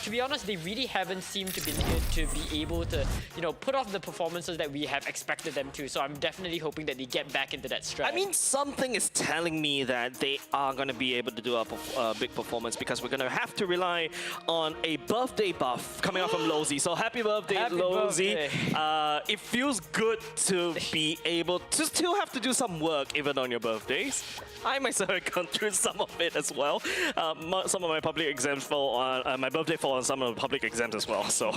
to be honest, they really haven't seemed to be able to, you know, put off the performances that we have expected them to. So I'm definitely hoping that they get back into that stride. I mean, something is telling me that they are going to be able to do a big performance because we're going to have to rely on a birthday buff coming out from Lolzy. So happy birthday, Lolzy. It feels good to be able to still have to do some work even on your birthdays. I myself have gone through some of it as well. Some of my public exams fall on, my birthday fall on some of the public exams as well. So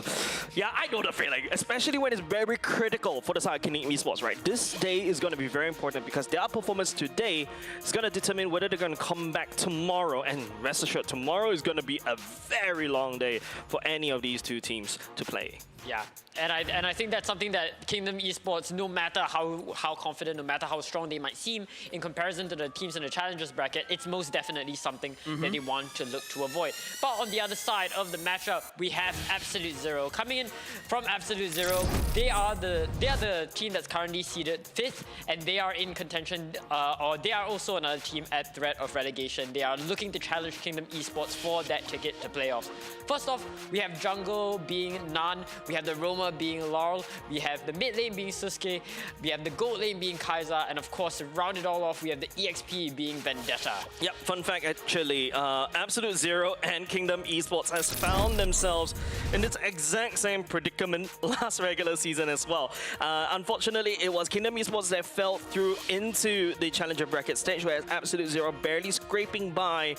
yeah, I know the feeling, especially when it's very critical for the side of Kingdom Esports, right? This day is going to be very important because their performance today is going to determine whether they're going to come back tomorrow. And rest assured, tomorrow is going to be a very long day for any of these two teams to play. Yeah, and I think that's something that Kingdom Esports, no matter how confident, no matter how strong they might seem in comparison to the teams in the Challengers bracket, it's most definitely something that they want to look to avoid. But on the other side of the matchup, we have Absolute Zero coming in from Absolute Zero. They are the team that's currently seeded 5th, and they are in contention, or they are also another team at threat of relegation. They are looking to challenge Kingdom Esports for that ticket to playoffs. First off, we have jungle being Nan. We have the roamer being Laurel, we have the mid lane being Susuke, we have the gold lane being Kaiser, and of course, to round it all off, we have the EXP being Vendetta. Yep, fun fact actually, Absolute Zero and Kingdom Esports has found themselves in this exact same predicament last regular season as well. Unfortunately, it was Kingdom Esports that fell through into the Challenger bracket stage, whereas Absolute Zero barely scraping by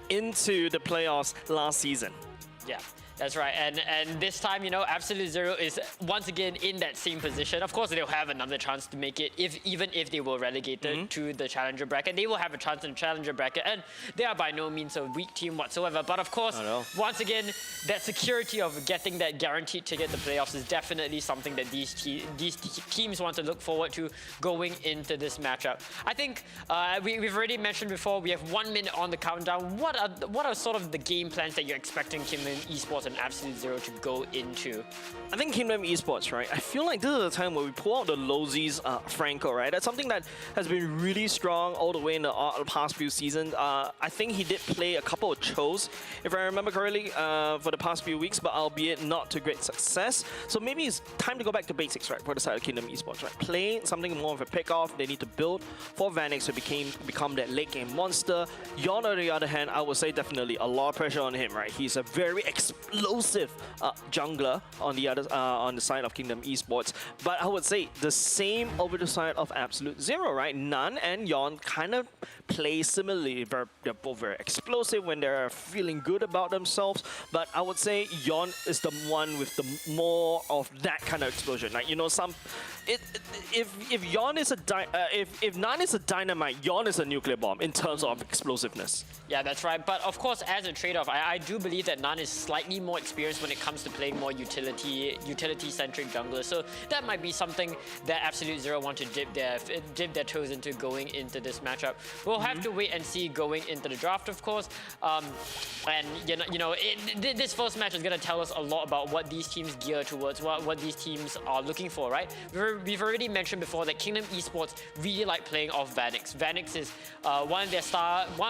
into the playoffs last season. Yeah. That's right, and this time, you know, Absolute Zero is once again in that same position. Of course, they'll have another chance to make it even if they were relegated to the Challenger bracket. They will have a chance in the Challenger bracket, and they are by no means a weak team whatsoever. But of course, once again, that security of getting that guaranteed ticket to playoffs is definitely something that these teams want to look forward to going into this matchup. I think we've already mentioned before, we have 1 minute on the countdown. What are sort of the game plans that you're expecting Kingdom Esports and Absolute Zero to go into? I think Kingdom Esports, right? I feel like this is the time where we pull out the Losi's Franco, right? That's something that has been really strong all the way in the past few seasons. I think he did play a couple of Chos, if I remember correctly, for the past few weeks, but albeit not to great success. So maybe it's time to go back to basics, right? For the side of Kingdom Esports, right? Play something more of a pick-off. They need to build for Vanix to become that late game monster. Yon, on the other hand, I would say definitely a lot of pressure on him, right? He's a very explosive jungler on the side of Kingdom Esports, but I would say the same over the side of Absolute Zero, right? Nan and Yon kind of play similarly. They're both very explosive when they're feeling good about themselves, but I would say Yon is the one with the more of that kind of explosion. Like, you know, if Yon is if Nan is a dynamite, Yon is a nuclear bomb in terms of explosiveness. Yeah, that's right. But of course, as a trade-off, I do believe that Nan is slightly more experienced when it comes to playing more utility-centric junglers. So that might be something that Absolute Zero want to dip their toes into going into this matchup. We'll have to wait and see going into the draft, of course. And this first match is going to tell us a lot about what these teams gear towards, what these teams are looking for, right? We've already mentioned before that Kingdom Esports really like playing off Vanix. Vanix is one of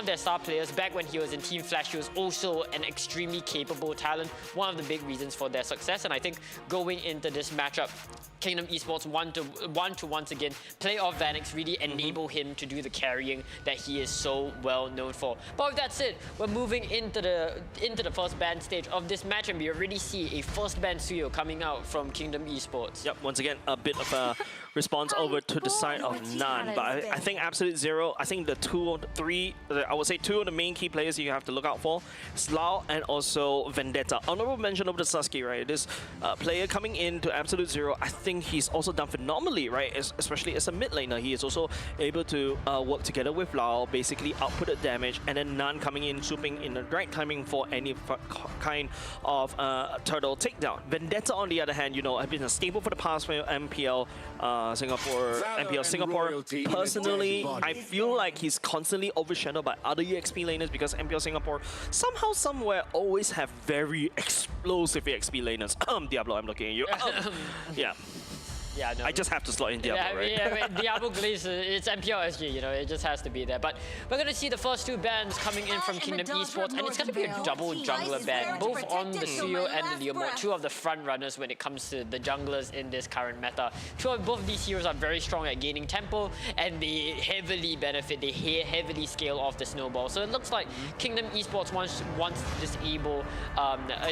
their star players. Back when he was in Team Flash, he was also an extremely capable talent. One of the big reasons for their success, and I think going into this matchup, Kingdom Esports want to once again play off Vanix, really enable him to do the carrying that he is so well known for. But with that said, we're moving into the first ban stage of this match, and we already see a first ban Suyo coming out from Kingdom Esports. Yep, once again, a bit of a response over to the side of Nan, but I think Absolute Zero, I think I would say two of the main key players you have to look out for, Slough and also Vendetta. Honorable mention over to Sasuke, right? This player coming into Absolute Zero, I think he's also done phenomenally, right? Especially as a mid laner, he is also able to work together with Lao, basically output the damage, and then Nan coming in, swooping in the right timing for any kind of turtle takedown. Vendetta, on the other hand, you know, has been a staple for the past for MPL Singapore. Personally, I feel like he's constantly overshadowed by other EXP laners because MPL Singapore somehow, somewhere always have very explosive EXP laners. Diablo, I'm looking at you. Yeah. Yeah, no. I just have to slot in Diablo, right? Yeah, Diablo Glaze, it's MPL SG, you know, it just has to be there. But we're going to see the first two bans coming in from Kingdom Esports, and it's going to be a double jungler ban, both on the Suyo and the Leomord, two of the front runners when it comes to the junglers in this current meta. Both of these heroes are very strong at gaining tempo, and they heavily benefit, they heavily scale off the snowball. So it looks like Kingdom Esports wants to disable,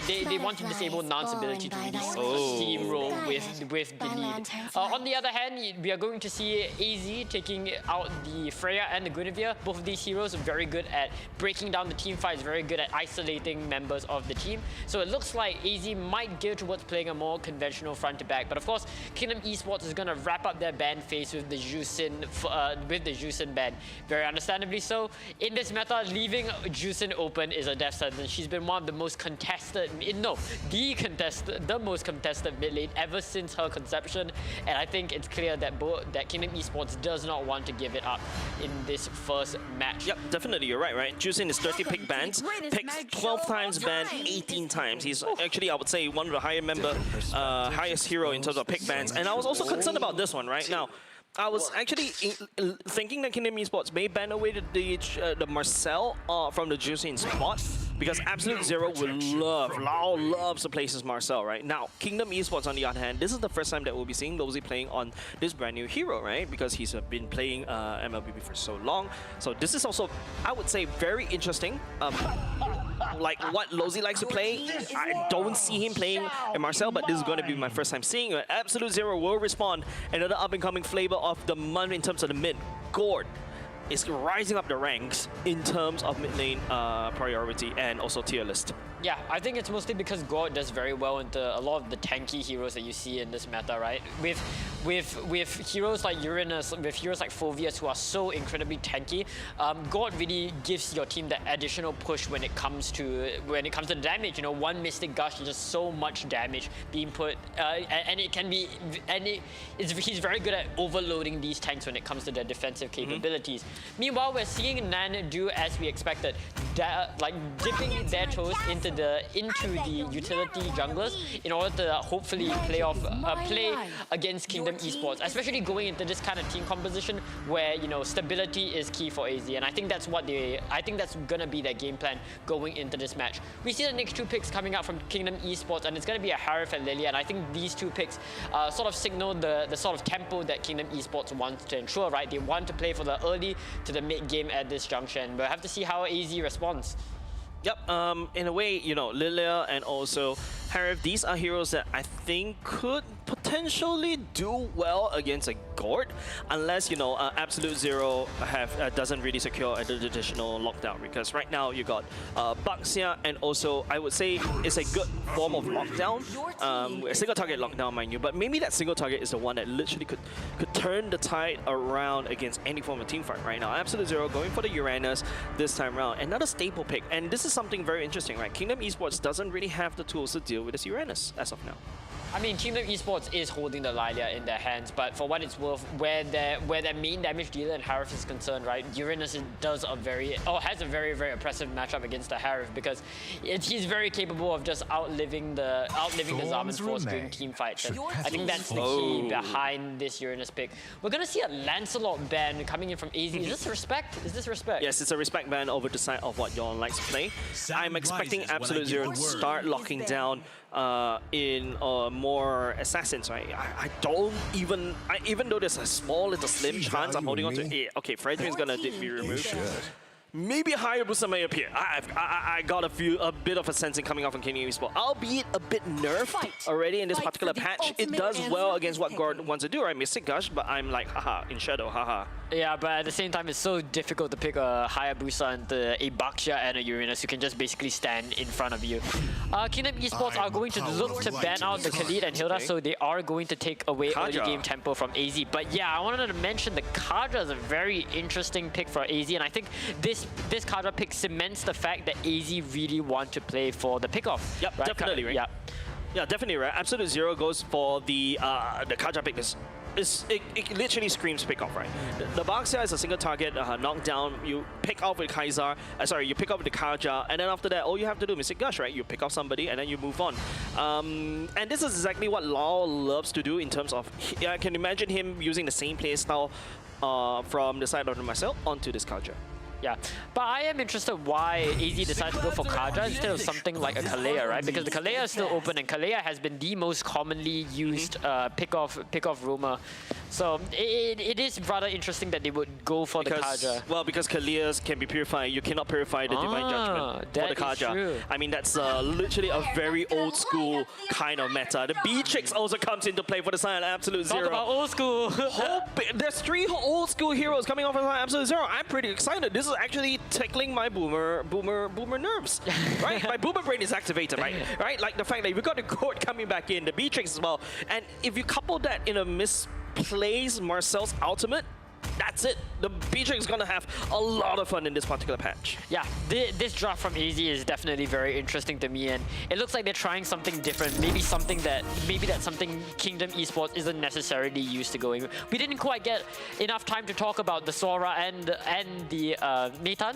they want to disable Nan's ability to really steamroll with the lead. On the other hand, we are going to see AZ taking out the Freya and the Guinevere. Both of these heroes are very good at breaking down the team fights, very good at isolating members of the team. So it looks like AZ might gear towards playing a more conventional front to back. But of course, Kingdom Esports is going to wrap up their ban phase with the Jusin ban. Very understandably so. In this meta, leaving Jusin open is a death sentence. She's been one of the most contested, the most contested mid lane ever since her conception. And I think it's clear that Kingdom Esports does not want to give it up in this first match. Yep, definitely, you're right? Jusin is 30 pick bans, picked 12 times, banned 18 times. He's actually, I would say, one of the highest hero in terms of pick bans. And I was also concerned about this one, right? Now, I was actually thinking that Kingdom Esports may ban away the Marcel from the Jusin spot, because Absolute Zero would loves to play his Marcel, right? Now, Kingdom Esports, on the other hand, this is the first time that we'll be seeing Lozy playing on this brand new hero, right? Because he's been playing MLBB for so long. So this is also, I would say, very interesting. Like what Lozy likes to play, I don't see him playing a Marcel, but this is going to be my first time seeing it. Absolute Zero will respond. Another up-and-coming flavor of the month in terms of the mid. Gord is rising up the ranks in terms of mid lane priority and also tier list. Yeah, I think it's mostly because Gord does very well into a lot of the tanky heroes that you see in this meta, right? With heroes like Uranus, with heroes like Phoveus who are so incredibly tanky, Gord really gives your team that additional push when it comes to damage. You know, one Mystic Gush is just so much damage being put, and he's very good at overloading these tanks when it comes to their defensive capabilities. Meanwhile, we're seeing Nan do as we expected, like dipping their toes into the utility junglers in order to hopefully play against Kingdom Esports, especially going into this kind of team composition where, you know, stability is key for AZ, and I think that's gonna be their game plan going into this match. We see the next two picks coming out from Kingdom Esports, and it's gonna be a Harif and Lilia, and I think these two picks sort of signal the sort of tempo that Kingdom Esports wants to ensure, right? They want to play for the early to the mid game at this junction. We'll have to see how AZ responds. Yep, in a way, you know, Lilia and also Harif, these are heroes that I think could potentially do well against a Gord, unless, you know, Absolute Zero doesn't really secure a traditional lockdown, because right now you got Baxia, and also I would say it's a good form of lockdown, a single target lockdown, mind you, but maybe that single target is the one that literally could turn the tide around against any form of team fight right now. Absolute Zero going for the Uranus this time around, another staple pick, and this is something very interesting, right? Kingdom Esports doesn't really have the tools to deal with this Uranus as of now. I mean, Kingdom Esports is holding the Lilia in their hands, but for what it's worth, where their main damage dealer in Harif is concerned, right, Uranus has a very, very oppressive matchup against the Harif, because he's very capable of just outliving the Zamen's force during team fights. And I think that's the key behind this Uranus pick. We're gonna see a Lancelot ban coming in from AZ. Is this respect? Is this respect? Yes, it's a respect ban over the side of what Yon likes to play. I'm expecting Absolute Zero to start locking down in more assassins, right? Even though there's a small little slim chance I'm holding on to it. Okay, Fredrin's gonna be removed. Maybe a Hayabusa may appear. I got a bit of a sensing coming off from Kingdom Esports. Albeit a bit nerfed already in this particular patch. It does well against what Gord wants to do, right? Mystic Gush, but I'm like, haha, in shadow, haha. Yeah, but at the same time, it's so difficult to pick a Hayabusa and a Baxia and a Uranus who can just basically stand in front of you. Kingdom Esports are going to look to ban out the Khalid and Hilda, so they are going to take away early game tempo from AZ. But yeah, I wanted to mention the Kadra is a very interesting pick for AZ, and I think this Kadra pick cements the fact that AZ really want to play for the pickoff. Yep, right? Definitely, right? Yeah, definitely, right? Absolute Zero goes for the Kadra pick. It literally screams pick off, right? The Baxia is a single target knockdown. You pick off with Kai'Sa, you pick off with the Kaja, and then after that, all you have to do is Mystic Gush, right? You pick off somebody and then you move on. And this is exactly what Lau loves to do in terms of, I can imagine him using the same play style from the side of the Marcel onto this Kaja. Yeah, but I am interested why AZ decided to go for Kaja instead of something like a Kalea, right? Because the Kalea is still open, and Kalea has been the most commonly used pick-off roamer. So it is rather interesting that they would go for the Kaja. Well, because Kaleas can be purified, you cannot purify the Divine Judgment for the Kaja. True. I mean, that's literally a very old school kind of meta. The Beatrix also comes into play for the side of Absolute Zero. Talk about old school. There's 3 old school heroes coming off of Absolute Zero. I'm pretty excited. This is actually tickling my boomer nerves, right? My boomer brain is activated, right? Like the fact that we've got the Court coming back in, the Beatrix as well, and if you couple that in a misplaced Marcel's ultimate, that's it. The Beatrix is going to have a lot of fun in this particular patch. Yeah, this draft from AZ is definitely very interesting to me, and it looks like they're trying something different. Maybe that's something Kingdom Esports isn't necessarily used to going. We didn't quite get enough time to talk about the Sora and the Nathan?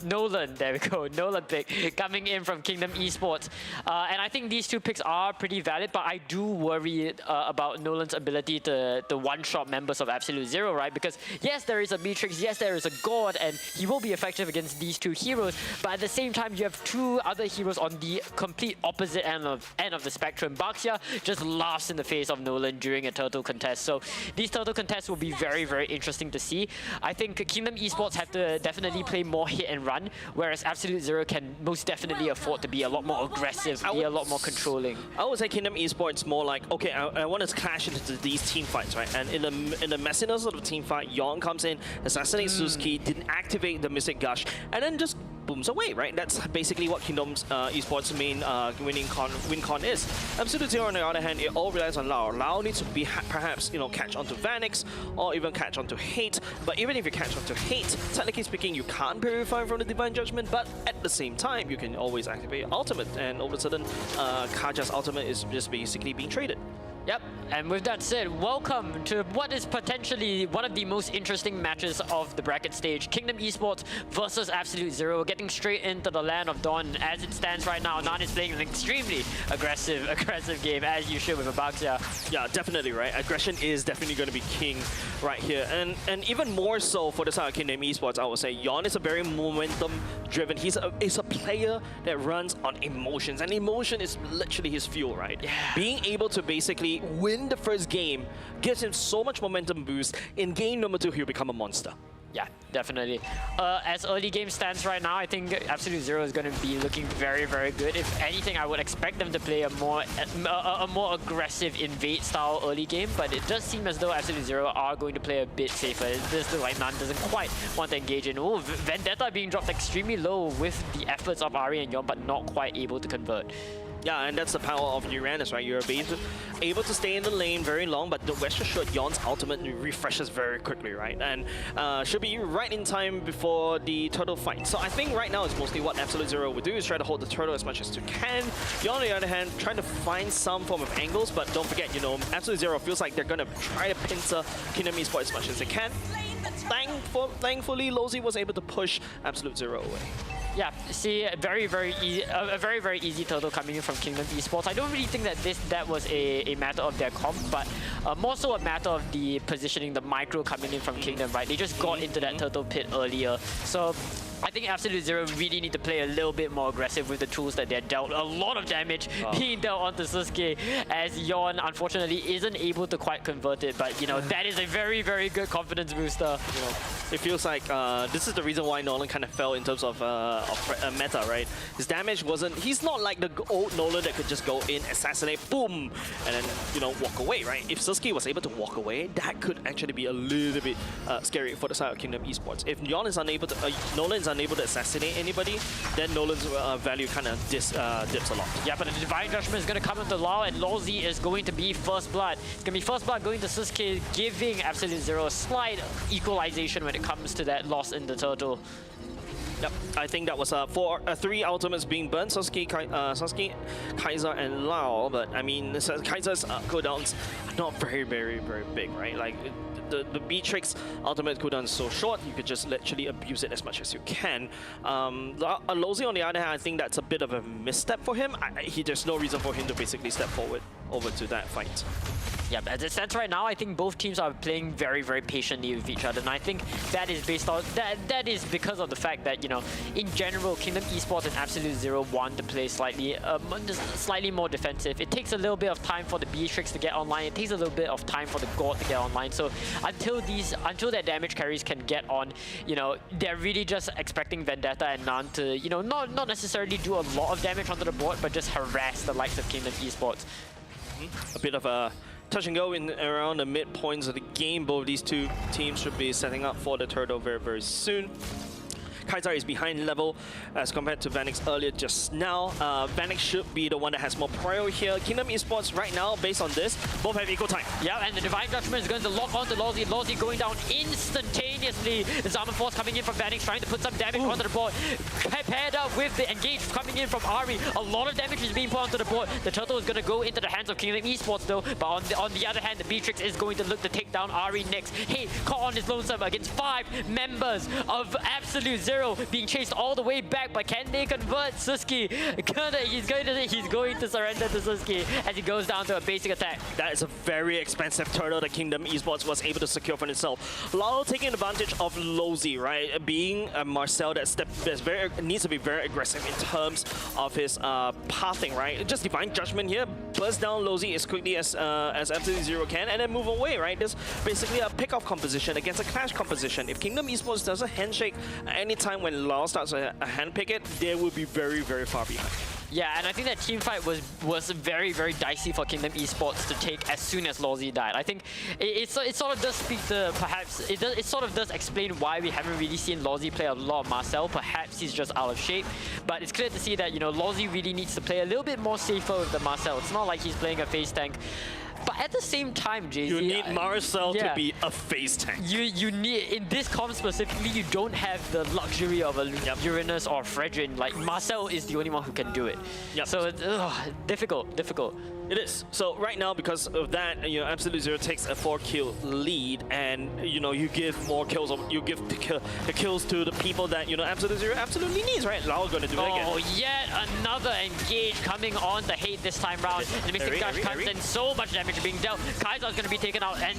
Nolan, there we go. Nolan pick coming in from Kingdom Esports. And I think these 2 picks are pretty valid, but I do worry about Nolan's ability to one-shot members of Absolute Zero, right? Because yes, there is a Beatrix, yes, there is a God, and he will be effective against these 2 heroes, but at the same time, you have 2 other heroes on the complete opposite end of the spectrum. Baxia just laughs in the face of Nolan during a turtle contest, so these turtle contests will be very, very interesting to see. I think Kingdom Esports have to definitely play more hit and run, whereas Absolute Zero can most definitely afford to be a lot more aggressive, be a lot more controlling. I would say Kingdom Esports more like, okay, I want to clash into these team fights, right? And in the messiness of the team fight, Yon comes in, assassinates Suzuki, didn't activate the Mystic Gush, and then just booms away, right? That's basically what Kingdom's Esports' main win con is. Absolute Zero, on the other hand, it all relies on Lao. Lao needs to be perhaps, catch onto Vanix, or even catch onto Hate. But even if you catch onto Hate, technically speaking, you can't purify from the Divine Judgment, but at the same time, you can always activate Ultimate, and all of a sudden, Kaja's Ultimate is just basically being traded. Yep, and with that said, welcome to what is potentially one of the most interesting matches of the bracket stage. Kingdom Esports versus Absolute Zero, getting straight into the Land of Dawn. As it stands right now, Nan is playing an extremely aggressive game, as you should with a Baxia. Yeah, definitely, right? Aggression is definitely going to be king right here. And even more so for the side of Kingdom Esports, I would say Yon is a very momentum-driven. He's a player that runs on emotions, and emotion is literally his fuel, right? Yeah. Being able to basically win the first game gives him so much momentum boost. In game number 2, he'll become a monster. Yeah, definitely. As early game stands right now, I think Absolute Zero is going to be looking very, very good. If anything, I would expect them to play a more aggressive invade style early game, but it does seem as though Absolute Zero are going to play a bit safer. This looks like Nan doesn't quite want to engage in. Oh, Vendetta being dropped extremely low with the efforts of Ari and Yon, but not quite able to convert. Yeah, and that's the power of Uranus, right? You're able to stay in the lane very long, but the rest assured, Yon's ultimate refreshes very quickly, right? And should be right in time before the turtle fight. So I think right now it's mostly what Absolute Zero would do is try to hold the turtle as much as you can. Yon, on the other hand, trying to find some form of angles, but don't forget, Absolute Zero feels like they're going to try to pincer Kingdom Esports as much as they can. Thankfully, Lozy was able to push Absolute Zero away. Yeah, see, a very, very easy turtle coming in from Kingdom Esports. I don't really think that that was a matter of their comp, but more so a matter of the positioning, the micro coming in from Kingdom, right? They just got into that turtle pit earlier. So I think Absolute Zero really need to play a little bit more aggressive with the tools that they're dealt. A lot of damage being dealt onto Sasuke, as Yon unfortunately isn't able to quite convert it, but that is a very, very good confidence booster. It feels like this is the reason why Nolan kind of fell in terms of meta, right? His damage wasn't... He's not like the old Nolan that could just go in, assassinate, boom, and then, walk away, right? If Sasuke was able to walk away, that could actually be a little bit scary for the side of Kingdom Esports. If Yon is unable to... Nolan is unable to assassinate anybody, then Nolan's value kind of dips a lot. Yeah, but the Divine Judgment is going to come into Lao, and Lozy is going to be First Blood. It's going to be First Blood going to Sasuke, giving Absolute Zero a slight equalization when it comes to that loss in the turtle. Yep, I think that was 3 ultimates being burned, Sasuke, Kaiser, and Lao. But I mean, Kaiser's cooldowns are not very, very, very big, right? Like the Beatrix ultimate cooldown is so short, you could just literally abuse it as much as you can. Lozy, on the other hand, I think that's a bit of a misstep for him. There's no reason for him to basically step forward. over to that fight. Yeah, as it stands right now, I think both teams are playing very, very patiently with each other, and I think that is based on that is because of the fact that, you know, in general, Kingdom Esports and Absolute Zero want to play slightly more defensive. It takes a little bit of time for the Beatrix to get online. It takes a little bit of time for the God to get online. So until their damage carries can get on, you know, they're really just expecting Vendetta and Nan to, you know, not necessarily do a lot of damage onto the board, but just harass the likes of Kingdom Esports. A bit of a touch and go in around the midpoints of the game. Both of these two teams should be setting up for the turtle very, very soon. Kaiser is behind level as compared to Vanix earlier just now. Vanix should be the one that has more prio here. Kingdom Esports right now, based on this, both have equal time. Yeah, and the Divine Judgment is going to lock onto Lawsy. Lawsy going down instantaneously. The Zaman Force coming in from Vanix, trying to put some damage onto the board. Paired up with the Engage coming in from Ari. A lot of damage is being put onto the board. The turtle is going to go into the hands of Kingdom Esports though, but on the other hand, the Beatrix is going to look to take down Ari next. Hey, caught on his lonesome against 5 members of Absolute Zero, being chased all the way back, but can they convert Suski? He's going to surrender to Suski as he goes down to a basic attack. That is a very expensive turtle that Kingdom Esports was able to secure for himself. Lalo taking advantage of Lozy, right? Being a Marcel that needs to be very aggressive in terms of his pathing, right? Just Divine Judgment here, burst down Lozy as quickly as Absolute Zero can, and then move away, right? There's basically a pick-off composition against a clash composition. If Kingdom Esports does a handshake anytime when Lao starts a hand picket, they will be very, very far behind. Yeah, and I think that team fight was very, very dicey for Kingdom Esports to take as soon as Lawsy died. I think it sort of does speak to, perhaps, it sort of does explain why we haven't really seen Lawsy play a lot of Marcel. Perhaps he's just out of shape, but it's clear to see that, you know, Lawsy really needs to play a little bit more safer with the Marcel. It's not like he's playing a face tank. But at the same time, JZ, you need Marcel to be a face tank. You need, in this comp specifically, you don't have the luxury of a Uranus or Fredrin. Like, Marcel is the only one who can do it. Yep. So it's difficult. It is. So right now, because of that, you know, Absolute Zero takes a 4-kill lead, and you know, you give more kills, you give the kills to the people that, you know, Absolute Zero absolutely needs, right? Lao going to do it again. Oh, yet another engage coming on the hate this time round. And the Mystic Dash comes in, so much damage being dealt. Kaiser's going to be taken out, and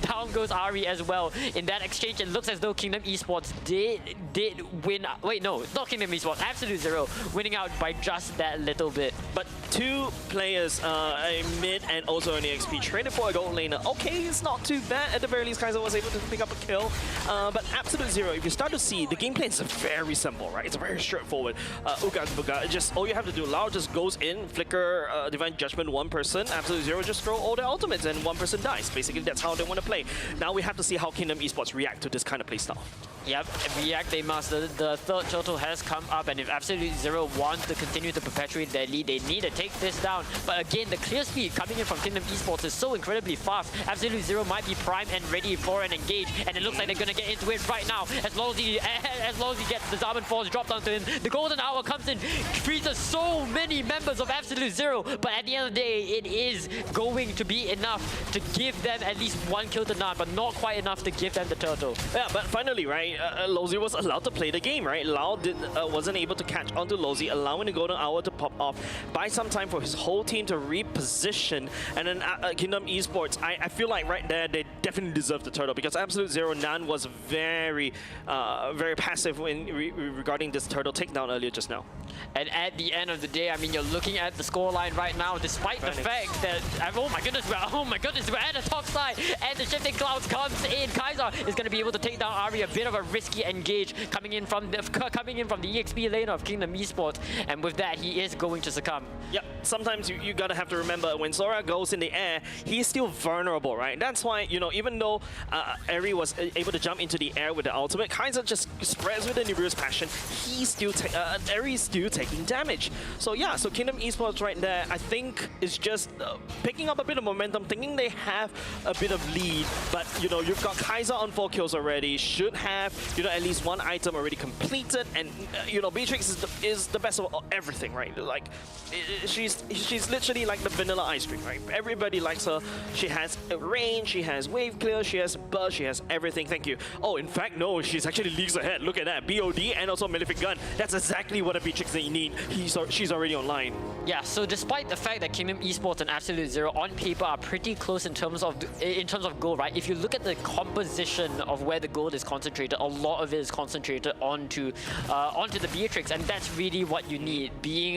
down goes Ari as well. In that exchange, it looks as though Kingdom Esports did win. Wait, no, not Kingdom Esports. Absolute Zero winning out by just that little bit. But 2 players, a mid and also an EXP, traded for a gold laner. Okay, it's not too bad. At the very least, Kaiser was able to pick up a kill. But Absolute Zero, if you start to see, the gameplay is very simple, right? It's very straightforward. Uga Buga, just all you have to do, Lao just goes in, flicker Divine Judgment 1 person, Absolute Zero just throw all their ultimates and 1 person dies. Basically, that's how they want to play. Now we have to see how Kingdom Esports react to this kind of playstyle. Yep, react they must. The third turtle has come up, and if Absolute Zero wants to continue to perpetuate their lead, they need to take this down. But again, the clear speed coming in from Kingdom Esports is so incredibly fast. Absolute Zero might be primed and ready for an engage, and it looks like they're going to get into it right now. As long as he gets the Zaman Force dropped onto him, the golden hour comes in, freezes so many members of Absolute Zero, but at the end of the day, it is going to be enough to give them at least 1 kill to Nan, but not quite enough to give them the turtle. Yeah, but finally, right, Lozy was allowed to play the game, right? Lao wasn't able to catch onto Lozy, allowing the golden hour to pop off, buy some time for his whole team to reposition, and then Kingdom Esports, I feel like right there, they definitely deserve the turtle, because Absolute Zero Nan was very passive regarding this turtle takedown earlier just now. And at the end of the day, I mean, you're looking at the scoreline right now, despite the fact that, oh my goodness, we're at the top side, and the Shifting Clouds comes in. Kaiser is going to be able to take down Ari, a bit of a risky engage coming in from the EXP lane of Kingdom Esports, and with that, he is going to succumb. Yep, sometimes you gotta have to remember, when Sora goes in the air, he's still vulnerable, right? That's why, you know, even though Ari was able to jump into the air with the ultimate, Kaiser just spreads with the Nibiru's passion. He's still Ari's still taking damage. So yeah, so Kingdom Esports right there, I think is just picking up a bit of momentum, thinking they have a bit of lead, but you know, you've got Kaiser on 4 kills already, should have, you know, at least 1 item already completed, and you know, Beatrix is the best of everything, right? Like, she's literally like the vanilla ice cream, right? Everybody likes her. She has a range, she has wave wave clear, she has burst, she has everything. Thank you. Oh, in fact, no, she's actually leagues ahead. Look at that. BOD and also Malefic Gun. That's exactly what a Beatrix that you need. She's already online. Yeah, so despite the fact that Kingdom Esports and Absolute Zero on paper are pretty close in terms of gold, right? If you look at the composition of where the gold is concentrated, a lot of it is concentrated onto the Beatrix, and that's really what you need.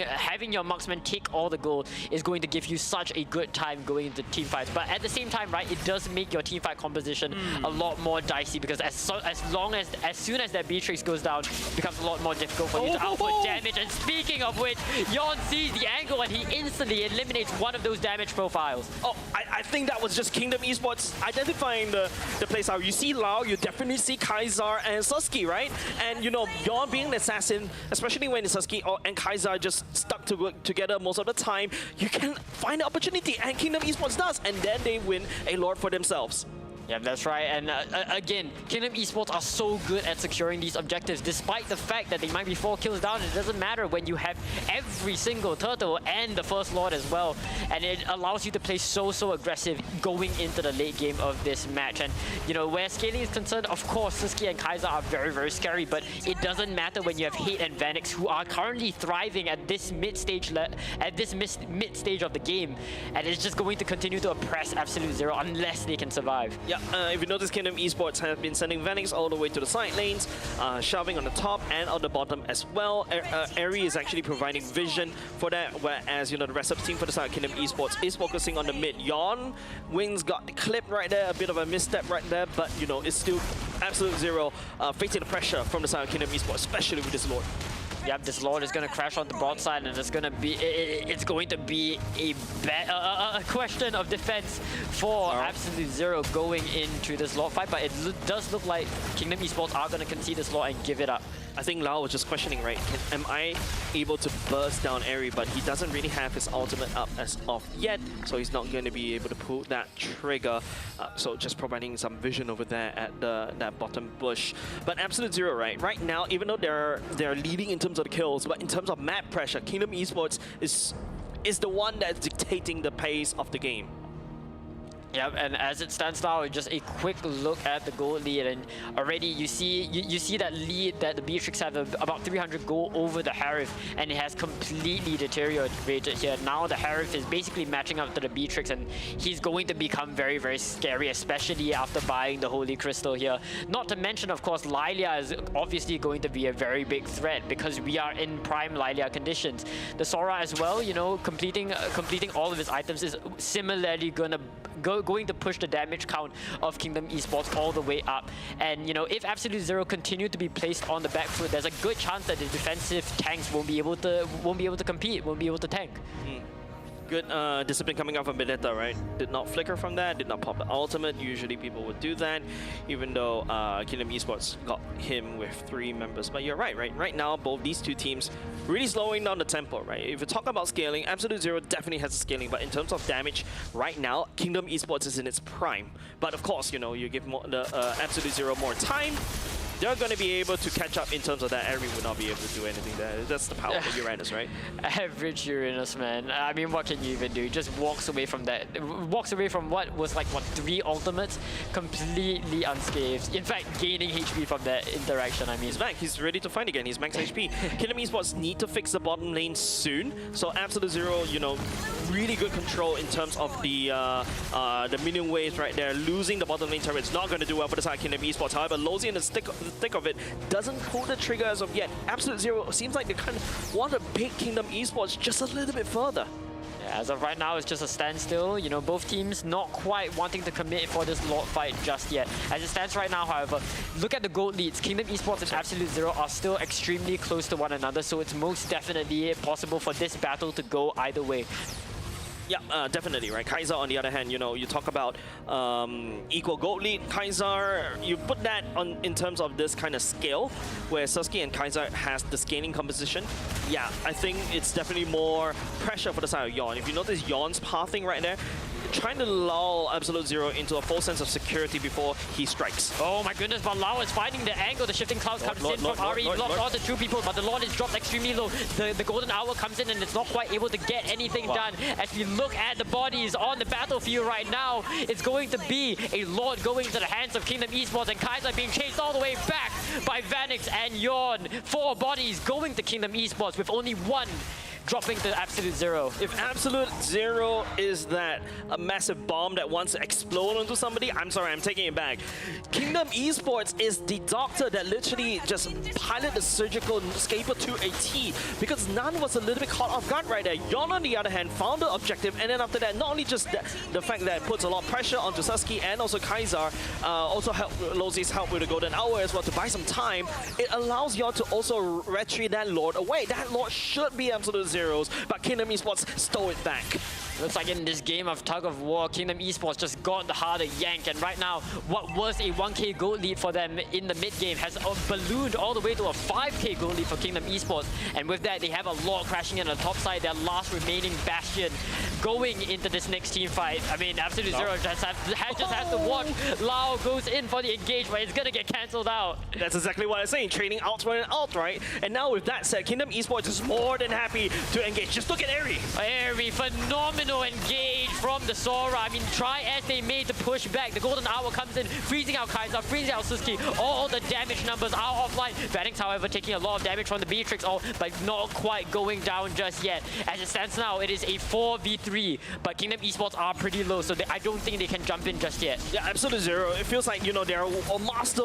Having your marksman take all the gold is going to give you such a good time going into team fights. But at the same time, right, it does make your team fight composition a lot more dicey, because as soon as that Beatrix goes down, it becomes a lot more difficult for you to output damage. And speaking of which, Yon sees the angle and he instantly eliminates one of those damage profiles. Oh, I think that was just Kingdom Esports identifying the place out. You see Lau, you definitely see Kaisar and Suski, right? And you know, Yon being an assassin, especially when Suski and Kaisar just stuck together most of the time, you can find an opportunity, and Kingdom Esports does, and then they win a Lord for themselves. Yeah, that's right. And again, Kingdom Esports are so good at securing these objectives, despite the fact that they might be 4 kills down. It doesn't matter when you have every single turtle and the first Lord as well. And it allows you to play so aggressive going into the late game of this match. And, you know, where scaling is concerned, of course, Suski and Kaisar are very scary, but it doesn't matter when you have Hate and Vanix, who are currently thriving at this mid-stage of the game. And it's just going to continue to oppress Absolute Zero unless they can survive. Yeah. If you notice, Kingdom Esports have been sending Vanix all the way to the side lanes, shoving on the top and on the bottom as well. Eri is actually providing vision for that, whereas, you know, the rest of the team for the side of Kingdom Esports is focusing on the mid. Yon Wings got clipped right there, a bit of a misstep right there, but, you know, it's still Absolute Zero facing the pressure from the side of Kingdom Esports, especially with this Lord. Yep, this Lord is going to crash on the broad side, and it's going to be a question of defense for Absolute Zero going into this Lord fight. But it does look like Kingdom Esports are going to concede this Lord and give it up. I think Lau was just questioning, right? Am I able to burst down Eri? But he doesn't really have his ultimate up as of yet, so he's not going to be able to pull that trigger. So just providing some vision over there at that bottom bush. But Absolute Zero, right now, even though they're leading in terms of the kills, but in terms of map pressure, Kingdom Esports is the one that's dictating the pace of the game. Yep, and as it stands now, just a quick look at the gold lead, and already you see that lead that the Beatrix have about 300 gold over the Harif, and it has completely deteriorated here. Now the Harif is basically matching up to the Beatrix, and he's going to become very scary, especially after buying the Holy Crystal here. Not to mention, of course, Lilia is obviously going to be a very big threat because we are in prime Lilia conditions. The Sora as well, you know, completing all of his items is similarly going to push the damage count of Kingdom Esports all the way up. And, you know, if Absolute Zero continue to be placed on the back foot, there's a good chance that the defensive tanks won't be able to compete, won't be able to tank. Good discipline coming out from Benetta, right? Did not flicker from that, did not pop the ultimate. Usually people would do that, even though Kingdom Esports got him with 3 members. But you're right? Right now, both these two teams really slowing down the tempo, right? If you talk about scaling, Absolute Zero definitely has a scaling, but in terms of damage, right now, Kingdom Esports is in its prime. But of course, you know, you give the Absolute Zero more time, they're going to be able to catch up in terms of that. Eri would not be able to do anything there. That's the power of Uranus, right? Average Uranus, man. I mean, what can you even do? Just walks away from that. Walks away from what was like, 3 ultimates, completely unscathed. In fact, gaining HP from that interaction, I mean. He's back. He's ready to fight again. He's max HP. Kingdom Esports need to fix the bottom lane soon. So Absolute Zero, you know, really good control in terms of the minion waves right there. Losing the bottom lane turret is not going to do well for the side of Kingdom Esports. However, Lozy in the thick of it doesn't pull the trigger as of yet. Absolute Zero seems like they kind of want to bait Kingdom Esports just a little bit further. Yeah, as of right now, it's just a standstill. You know, both teams not quite wanting to commit for this Lord fight just yet. As it stands right now, however, look at the gold leads. Kingdom Esports and Absolute Zero are still extremely close to one another, so it's most definitely possible for this battle to go either way. Yeah, definitely, right? Kaisar, on the other hand, you know, you talk about equal gold lead. Kaisar, you put that on in terms of this kind of scale, where Suski and Kaisar has the scaling composition. Yeah, I think it's definitely more pressure for the side of Yon. If you notice Yon's pathing right there, trying to lull Absolute Zero into a false sense of security before he strikes. Oh my goodness, but Lau is finding the angle. The shifting clouds comes in from Ari, blocks all the two people, but the Lord is dropped extremely low. The golden hour comes in and it's not quite able to get anything done. As we look at the bodies on the battlefield right now, it's going to be a Lord going to the hands of Kingdom Esports, and Kaiser being chased all the way back by Vanix and Yawn. 4 bodies going to Kingdom Esports with only 1 dropping to Absolute Zero. If Absolute Zero is that a massive bomb that wants to explode onto somebody, I'm sorry, I'm taking it back. Kingdom Esports is the doctor that literally just piloted the surgical scaper to a T, because Nan was a little bit caught off guard right there. Yon, on the other hand, found the objective, and then after that, not only just the fact that it puts a lot of pressure onto Sasuke and also Kaiser, also help Lozi's help with the golden hour as well to buy some time, it allows Yon to also retreat that Lord away. That Lord should be Absolute Zeros, but Kingdom Esports stole it back. Looks like in this game of tug of war, Kingdom Esports just got the harder yank, and right now, what was a 1k gold lead for them in the mid game has ballooned all the way to a 5k gold lead for Kingdom Esports, and with that, they have a Lord crashing in on the top side, their last remaining bastion going into this next team fight. I mean, Absolute Zero just has to watch. Lau goes in for the engage, but it's gonna get cancelled out. That's exactly what I'm saying, trading out for an out, right? And now with that said, Kingdom Esports is more than happy to engage. Just look at Eri. Eri, phenomenal engage from the Sora. I mean, try as they made to push back. The golden hour comes in, freezing out Kaiser, freezing out Suzuki. All the damage numbers are offline. Vanix, however, taking a lot of damage from the Beatrix, but not quite going down just yet. As it stands now, it is a 4v3, but Kingdom Esports are pretty low, so I don't think they can jump in just yet. Yeah, Absolute Zero. It feels like, you know, they're a master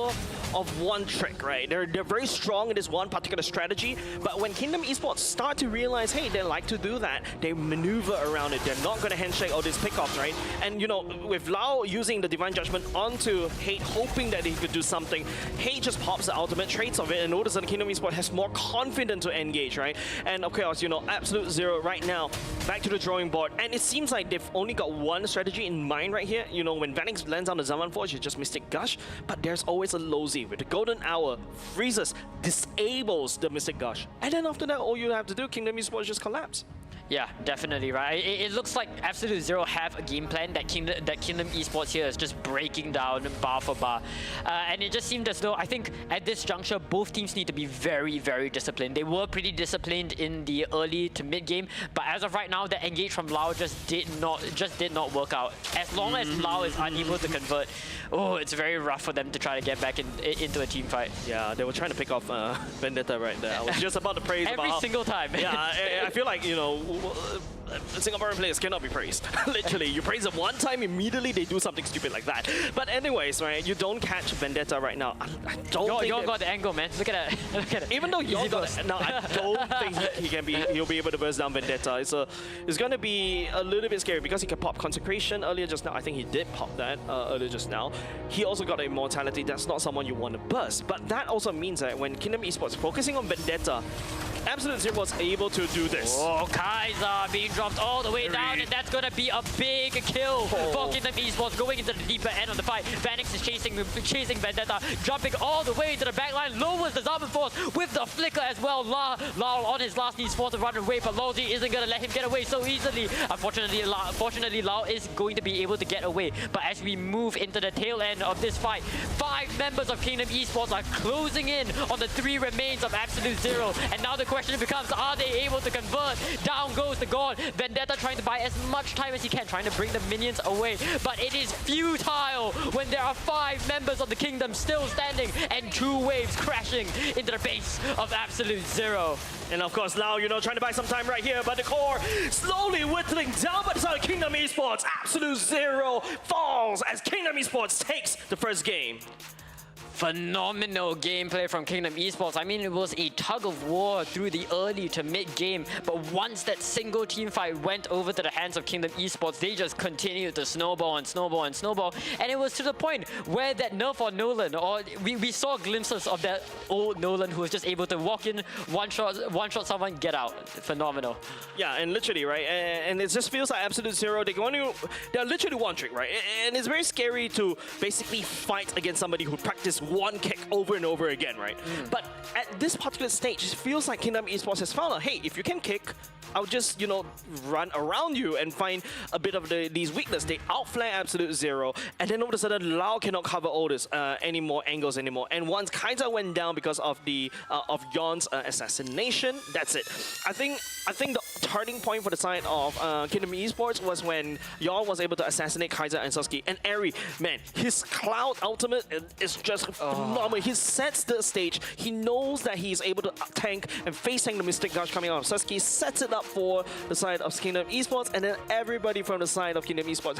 of one trick, right? They're very strong in this one particular strategy, but when Kingdom Esports start to realize, hey, they like to do that, they maneuver around it. They're not going to handshake all these pickoffs, right? And, you know, with Lau using the Divine Judgment onto Hate, hoping that he could do something, Hate just pops the ultimate traits of it, and notice that Kingdom Esports has more confidence to engage, right? And of course, you know, Absolute Zero right now, back to the drawing board, and it seems like they've only got one strategy in mind right here. You know, when Vanix lands on the Zaman Forge, it's just Mystic Gush, but there's always a Lozi with the Golden Hour, freezes, disables the Mystic Gush, and then after that, all you have to do, Kingdom Esports just collapse. Yeah, definitely, right? It looks like Absolute Zero have a game plan that Kingdom Esports here is just breaking down bar for bar. And it just seemed as though, I think at this juncture, both teams need to be very, very disciplined. They were pretty disciplined in the early to mid game, but as of right now, the engage from Lau just did not work out. As long as Lau is unable to convert, oh, it's very rough for them to try to get back into a team fight. Yeah, they were trying to pick off Vendetta right there. I was just about to praise every single time. Yeah, I feel like, you know, Singaporean players cannot be praised. Literally, you praise them one time, immediately they do something stupid like that. But anyways, right, you don't catch Vendetta right now. I don't think Yon got the angle, man. Look at that. Look at it. Even though Yon got it, no, I don't think he'll be able to burst down Vendetta. It's gonna be a little bit scary because he can pop Consecration earlier just now. I think he did pop that earlier just now. He also got Immortality. That's not someone you want to burst. But that also means that when Kingdom Esports focusing on Vendetta, Absolute Zero was able to do this. Oh, Kaiser being dropped all the way down, and that's gonna be a big kill for Kingdom Esports going into the deeper end of the fight. Vanix is chasing Vendetta, jumping all the way into the backline, lowers the Zaman Force with the flicker as well. Lau on his last knees forced to run away, but Lozi isn't gonna let him get away so easily. Unfortunately, Lau is going to be able to get away. But as we move into the tail end of this fight, 5 members of Kingdom Esports are closing in on the 3 remains of Absolute Zero, and now the question becomes, are they able to convert? Down goes the God. Vendetta trying to buy as much time as he can, trying to bring the minions away, but it is futile when there are 5 members of the kingdom still standing and 2 waves crashing into the base of Absolute Zero. And of course now, you know, trying to buy some time right here, but the core slowly whittling down by the side of Kingdom Esports. Absolute Zero falls as Kingdom Esports takes the first game. Phenomenal gameplay from Kingdom Esports. I mean, it was a tug of war through the early to mid game, but once that single team fight went over to the hands of Kingdom Esports, they just continued to snowball and snowball and snowball, and it was to the point where that nerf on Nolan, or we saw glimpses of that old Nolan who was just able to walk in, one shot someone, get out. Phenomenal. Yeah, and literally, right, and it just feels like Absolute Zero, they're literally one trick, right, and it's very scary to basically fight against somebody who practiced one kick over and over again, right? But at this particular stage, it feels like Kingdom Esports has found out, hey, if you can kick, I'll just, you know, run around you and find a bit of these weakness. They outflank Absolute Zero, and then all of a sudden, Lau cannot cover all this any more angles anymore. And once Kaiser went down because of the of Yon's assassination, that's it. I think the turning point for the side of Kingdom Esports was when Yon was able to assassinate Kaiser and Sasuke. And Eri, man, his Cloud ultimate is just phenomenal. He sets the stage. He knows that he's able to tank and face tank the Mystic Gush coming out of Sasuke, sets it up for the side of Kingdom Esports, and then everybody from the side of Kingdom Esports,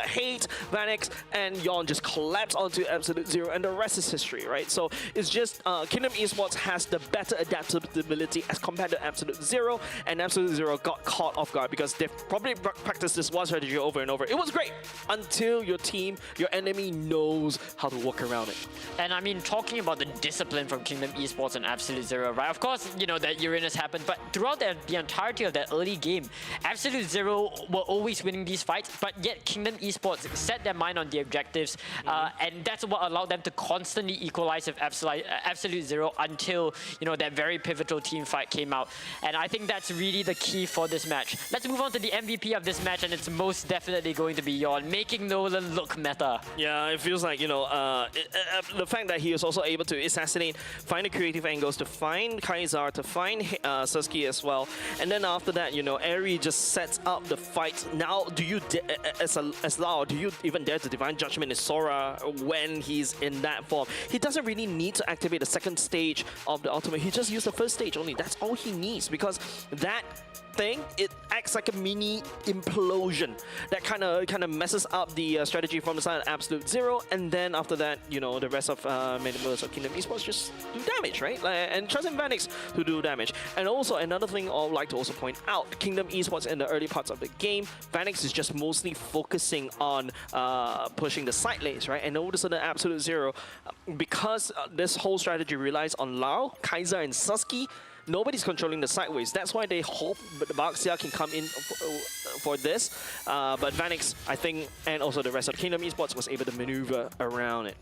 Hate, Vanix, and Yon just collapse onto Absolute Zero, and the rest is history, right? So it's just Kingdom Esports has the better adaptability as compared to Absolute Zero, and Absolute Zero got caught off guard because they've probably practiced this one strategy over and over. It was great until your team, your enemy knows how to work around it. And I mean, talking about the discipline from Kingdom Esports and Absolute Zero, right? Of course, you know, that Uranus happened, but throughout the entirety of that early game, Absolute Zero were always winning these fights, but yet Kingdom Esports set their mind on the objectives, and that's what allowed them to constantly equalize with Absolute Zero until, you know, that very pivotal team fight came out. And I think that's really the key for this match. Let's move on to the MVP of this match, and it's most definitely going to be Yon, making Nolan look meta. Yeah, it feels like, you know, the fact that he was also able to assassinate, find the creative angles, to find Kaiser, to find Sasuke as well. And then after that, you know, Eri just sets up the fight. Now, do you, as Lau, do you even dare to Divine Judgment in Sora when he's in that form? He doesn't really need to activate the second stage of the ultimate. He just used the first stage only. That's all he needs, because that thing, it acts like a mini implosion that kind of messes up the strategy from the side of Absolute Zero, and then after that, you know, the rest of members of Kingdom Esports just do damage, right? And trust in Vanix to do damage. And also another thing I would like to also point out, Kingdom Esports in the early parts of the game, Vanix is just mostly focusing on pushing the side lanes, right? And all of a sudden, Absolute Zero, because this whole strategy relies on Lau, Kaiser, and Sasuke, nobody's controlling the sideways. That's why they hope the Baxia can come in for this. But Vanix, I think, and also the rest of Kingdom Esports was able to maneuver around it.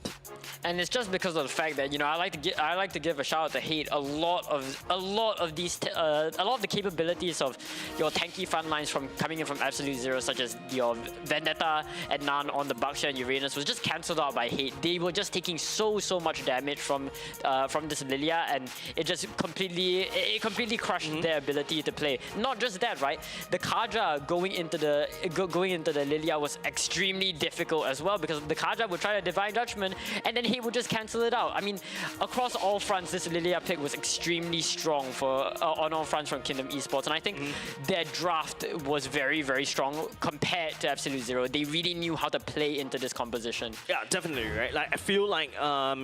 And it's just because of the fact that, you know, I like to give a shout out to Hate. A lot of the capabilities of your tanky front lines from coming in from Absolute Zero, such as your Vendetta and Nan on the Baxia and Uranus, was just cancelled out by Hate. They were just taking so much damage from this Lilia, and it just completely crushed their ability to play. Not just that, right? The Kaja going into the Lilia was extremely difficult as well, because the Kaja would try to Divine Judgment, and then he would just cancel it out. I mean, across all fronts, this Lilia pick was extremely strong on all fronts from Kingdom Esports, and I think their draft was very strong compared to Absolute Zero. They really knew how to play into this composition. Yeah, definitely, right? Like, I feel like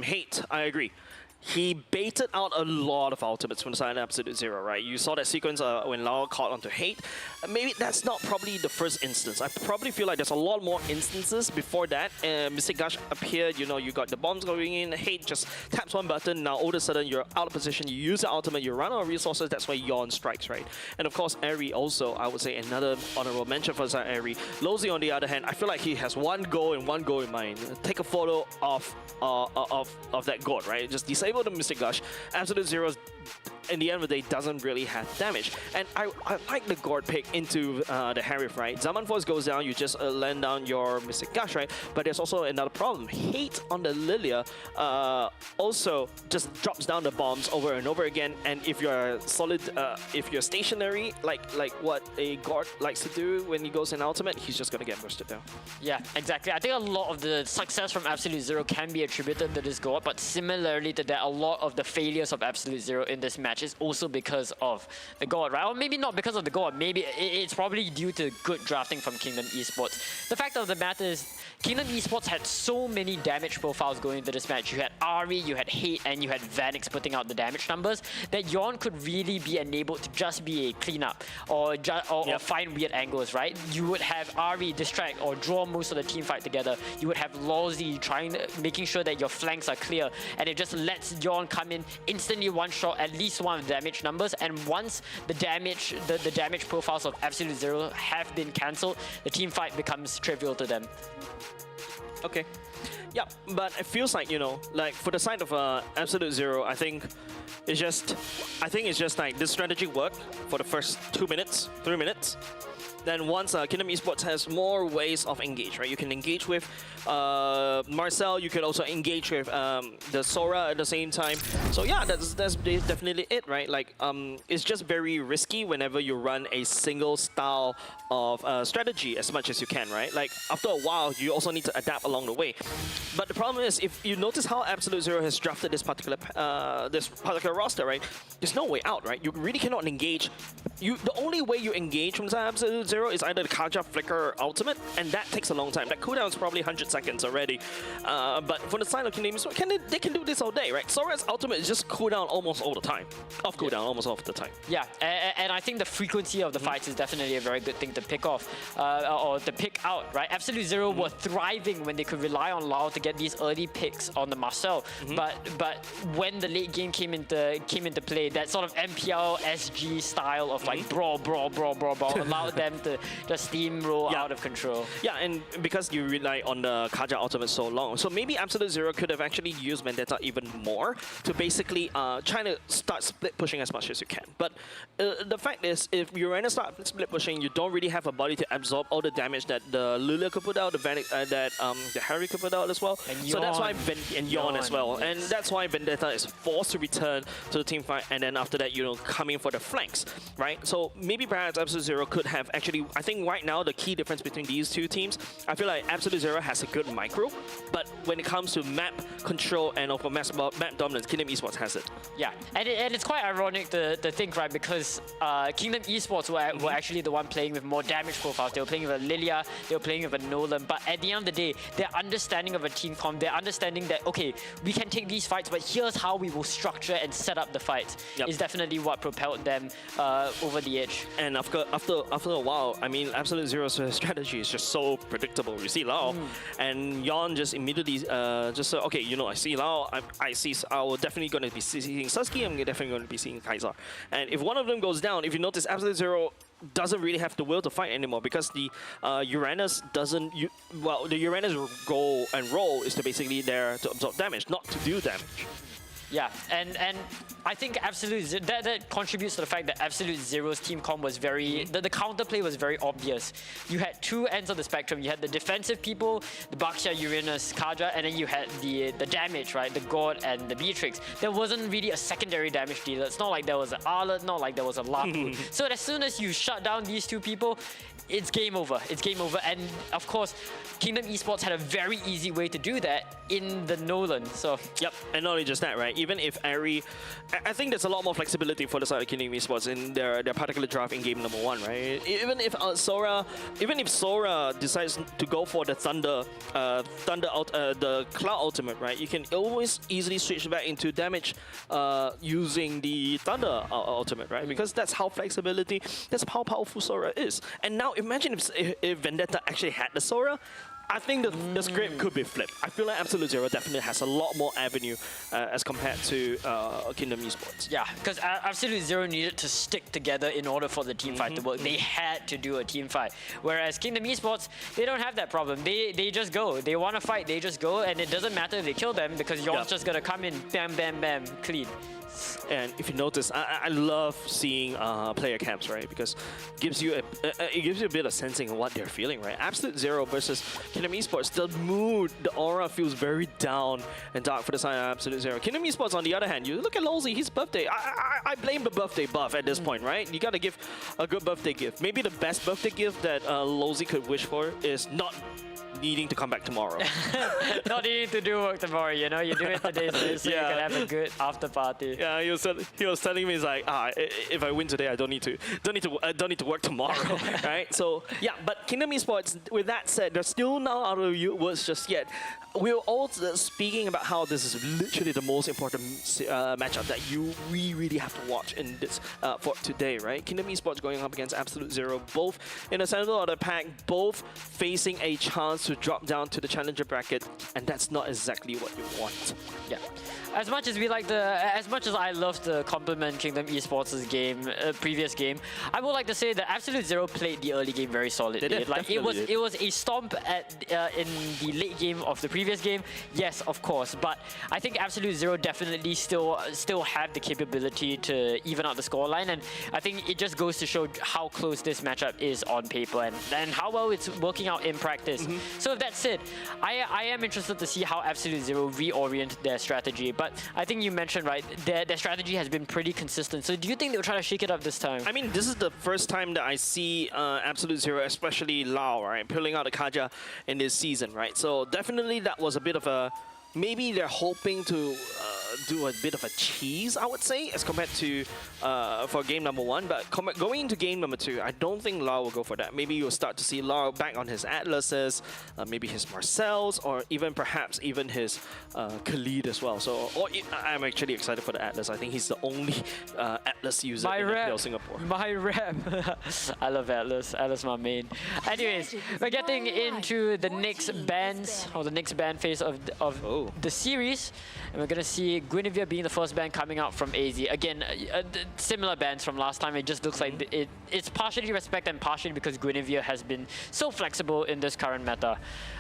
Hate, I agree. He baited out a lot of ultimates from the side of Absolute Zero, right? You saw that sequence when Lau caught onto Hate. Maybe that's not probably the first instance. I probably feel like there's a lot more instances before that. Mystic Gush appeared, you know, you got the bombs going in, Hate just taps one button, now all of a sudden you're out of position, you use the ultimate, you run out of resources, that's why Yon strikes, right? And of course, Eri also, I would say another honorable mention for Eri. Lozi, on the other hand, I feel like he has one goal in mind. Take a photo of that god, right? Just disable the Mystic Gush. Absolute Zero, in the end of the day, doesn't really have damage. And I like the Gord pick into the Harif, right? Zaman Force goes down, you just land down your Mystic Gush, right? But there's also another problem. Hate on the Lilia also just drops down the bombs over and over again. And if you're solid, if you're stationary, like what a Gord likes to do when he goes in ultimate, he's just gonna get bursted down. Yeah, exactly. I think a lot of the success from Absolute Zero can be attributed to this Gord, but similarly to that, a lot of the failures of Absolute Zero in this match is also because of the God, right? Or maybe not because of the God. Maybe it's probably due to good drafting from Kingdom Esports. The fact of the matter is, Kingdom Esports had so many damage profiles going into this match. You had Ari, you had Hate, and you had Vanix putting out the damage numbers, that Yon could really be enabled to just be a cleanup or find weird angles, right? You would have Ari distract or draw most of the team fight together. You would have Lawsy making sure that your flanks are clear, and it just lets Yon come in, instantly one-shot at least one of the damage numbers, and once the damage profiles of Absolute Zero have been cancelled, the team fight becomes trivial to them. Okay. Yeah, but it feels like, you know, like for the side of Absolute Zero, I think it's just like this strategy worked for the first 2 minutes, 3 minutes. Then once Kingdom Esports has more ways of engage, right? You can engage with Marcel, you can also engage with the Sora at the same time. So yeah, that's definitely it, right? Like it's just very risky whenever you run a single style of strategy as much as you can, right? Like after a while, you also need to adapt along the way. But the problem is, if you notice how Absolute Zero has drafted this particular roster, right? There's no way out, right? You really cannot engage. The only way you engage from Absolute Zero is either the Kaja Flicker ultimate, and that takes a long time. That cooldown is probably 100 seconds already. But for the side of Kingdom Esports, they can do this all day, right? Sora's ultimate is just cooldown almost all the time. Off cooldown almost all the time. Yeah, and I think the frequency of the fights is definitely a very good thing to pick off, or to pick out, right? Absolute Zero were thriving when they could rely on Lau to get these early picks on the Marcel. But when the late game came into play, that sort of MPL SG style of like brawl allowed them to just steamroll out of control. Yeah, and because you rely on the Kaja ultimate so long, so maybe Absolute Zero could have actually used Vendetta even more to basically try to start split pushing as much as you can. But the fact is, if you're going to start split pushing, you don't really have a body to absorb all the damage that the Lilia could put out, the Harry could put out as well. And so that's why Yawn as well, and that's why Vendetta is forced to return to the team fight, and then after that, you know, coming for the flanks, right? So maybe perhaps Absolute Zero could have actually. I think right now the key difference between these two teams, I feel like Absolute Zero has a good micro, but when it comes to map control and over map dominance, Kingdom Esports has it. Yeah, and it's quite ironic to think, right, because Kingdom Esports were actually the one playing with more damage profiles. They were playing with a Lilia, they were playing with a Nolan, but at the end of the day, their understanding of a team comp, their understanding that, okay, we can take these fights, but here's how we will structure and set up the fights, is definitely what propelled them over the edge. And after a while, I mean, Absolute Zero's strategy is just so predictable. You see Lau, and Yawn just immediately just said, okay, you know, I see Lau, I will definitely going to be seeing Sasuke, I'm definitely going to be seeing Kai'Sa. And if one of them goes down, if you notice, Absolute Zero doesn't really have the will to fight anymore because the Uranus doesn't. The Uranus goal and role is to basically there to absorb damage, not to do damage. Yeah, and I think that contributes to the fact that Absolute Zero's team comp was very, the counterplay was very obvious. You had two ends of the spectrum. You had the defensive people, the Baxia, Uranus, Kaja, and then you had the damage, right? The God and the Beatrix. There wasn't really a secondary damage dealer. It's not like there was an Arlet, not like there was a Lapu. So as soon as you shut down these two people, it's game over. It's game over. And of course, Kingdom Esports had a very easy way to do that in the Nolan. So yep, and not only just that, right? Even if Ari, I think there's a lot more flexibility for the side of Kingdom Esports in their particular draft in game number 1, right? Even if Sora decides to go for the the Cloud ultimate, right? You can always easily switch back into damage using the Thunder ultimate, right? Because that's how that's how powerful Sora is. And now imagine if Vendetta actually had the Sora, I think the script could be flipped. I feel like Absolute Zero definitely has a lot more avenue as compared to Kingdom Esports. Yeah, because Absolute Zero needed to stick together in order for the team fight to work. They had to do a team fight. Whereas Kingdom Esports, they don't have that problem. They just go. They want to fight, they just go, and it doesn't matter if they kill them because Yawn's just gonna come in, bam, bam, bam, clean. And if you notice, I love seeing player camps, right? Because it gives you a bit of sensing of what they're feeling, right? Absolute Zero versus Kingdom Esports, the mood, the aura feels very down and dark for the side of Absolute Zero. Kingdom Esports, on the other hand, you look at Lolzy, his birthday. I blame the birthday buff at this point, right? You gotta give a good birthday gift. Maybe the best birthday gift that Lolzy could wish for is not needing to come back tomorrow. Not needing to do work tomorrow, you know, you do it today so you can have a good after party. Yeah, he was telling me, he's like, if I win today, I don't need to work tomorrow, right? So yeah, but Kingdom Esports, with that said, they're still not out of the woods just yet. We're all speaking about how this is literally the most important matchup that we really have to watch in this for today, right? Kingdom Esports going up against Absolute Zero, both in the center of the pack, both facing a chance to drop down to the challenger bracket, and that's not exactly what you want. Yeah. As much as I love to compliment Kingdom Esports' game, previous game, I would like to say that Absolute Zero played the early game very solidly. It was a stomp at in the late game of the previous game. Yes, of course, but I think Absolute Zero definitely still have the capability to even out the scoreline, and I think it just goes to show how close this matchup is on paper and how well it's working out in practice. So if that's it, I am interested to see how Absolute Zero reorient their strategy. But I think you mentioned, right, their strategy has been pretty consistent. So do you think they'll try to shake it up this time? I mean, this is the first time that I see Absolute Zero, especially Lau, right, pulling out the Kaja in this season, right? So definitely that was a bit of a... Maybe they're hoping to do a bit of a cheese, I would say, as compared to for game number 1. But going into game number 2, I don't think Lau will go for that. Maybe you'll start to see Lau back on his Atlases, maybe his Marcels, or even perhaps even his Khalid as well. So I'm actually excited for the Atlas. I think he's the only Atlas user in MPL Singapore. My rep. I love Atlas. Atlas my main. Anyways, we're getting into the next bans, or the next ban phase of the series, and we're gonna see Guinevere being the first ban coming out from AZ. Again, similar bans from last time. It just looks like it's partially respect and partially because Guinevere has been so flexible in this current meta.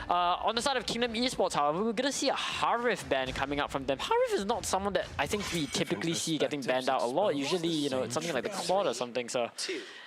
On the side of Kingdom Esports, however, we're gonna see a Harif ban coming out from them. Harif is not someone that I think we typically see getting banned out a lot. Usually, you know, it's something like the Claude or something. So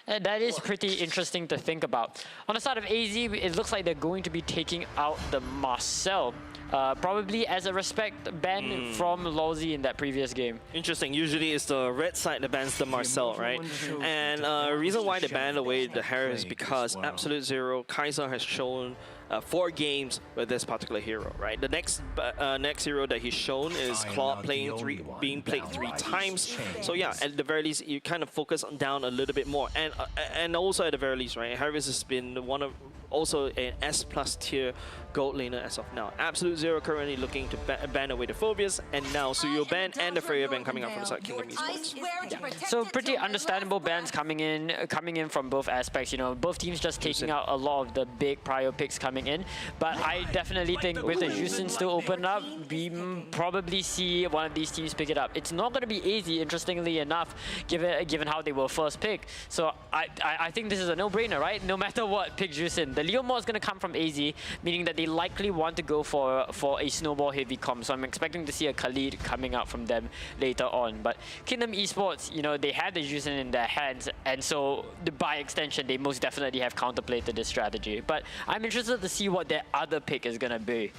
that is pretty interesting to think about. On the side of AZ, it looks like they're going to be taking out the Marcel. Probably as a respect ban from Lawsy in that previous game. Interesting. Usually it's the red side that bans the Marcel, right? And reason why they banned away the Harris is because Absolute Zero, Kaiser has shown 4 games with this particular hero, right? The next hero that he's shown is Claude being played 3 times. So yeah, at the very least, you kind of focus down a little bit more. And also at the very least, right, Harris has been one of also an S+ tier gold laner as of now. Absolute Zero currently looking to ban away the Phobias, and now Suyo ban and the Freya ban coming out from the side of Kingdom Esports. Yeah. So pretty understandable bans coming in from both aspects. You know, both teams just taking out a lot of the big prior picks coming in. But I definitely think with the Jusin still open up, we probably see one of these teams pick it up. It's not going to be AZ, interestingly enough, given how they were first pick. So I think this is a no-brainer, right? No matter what, pick Jusin. The Leomore is going to come from AZ, meaning that they likely want to go for a snowball heavy comp. So I'm expecting to see a Khalid coming out from them later on. But Kingdom Esports, you know, they had the Jusin in their hands, and so by extension, they most definitely have counterplayed this strategy. But I'm interested to see what their other pick is going to be.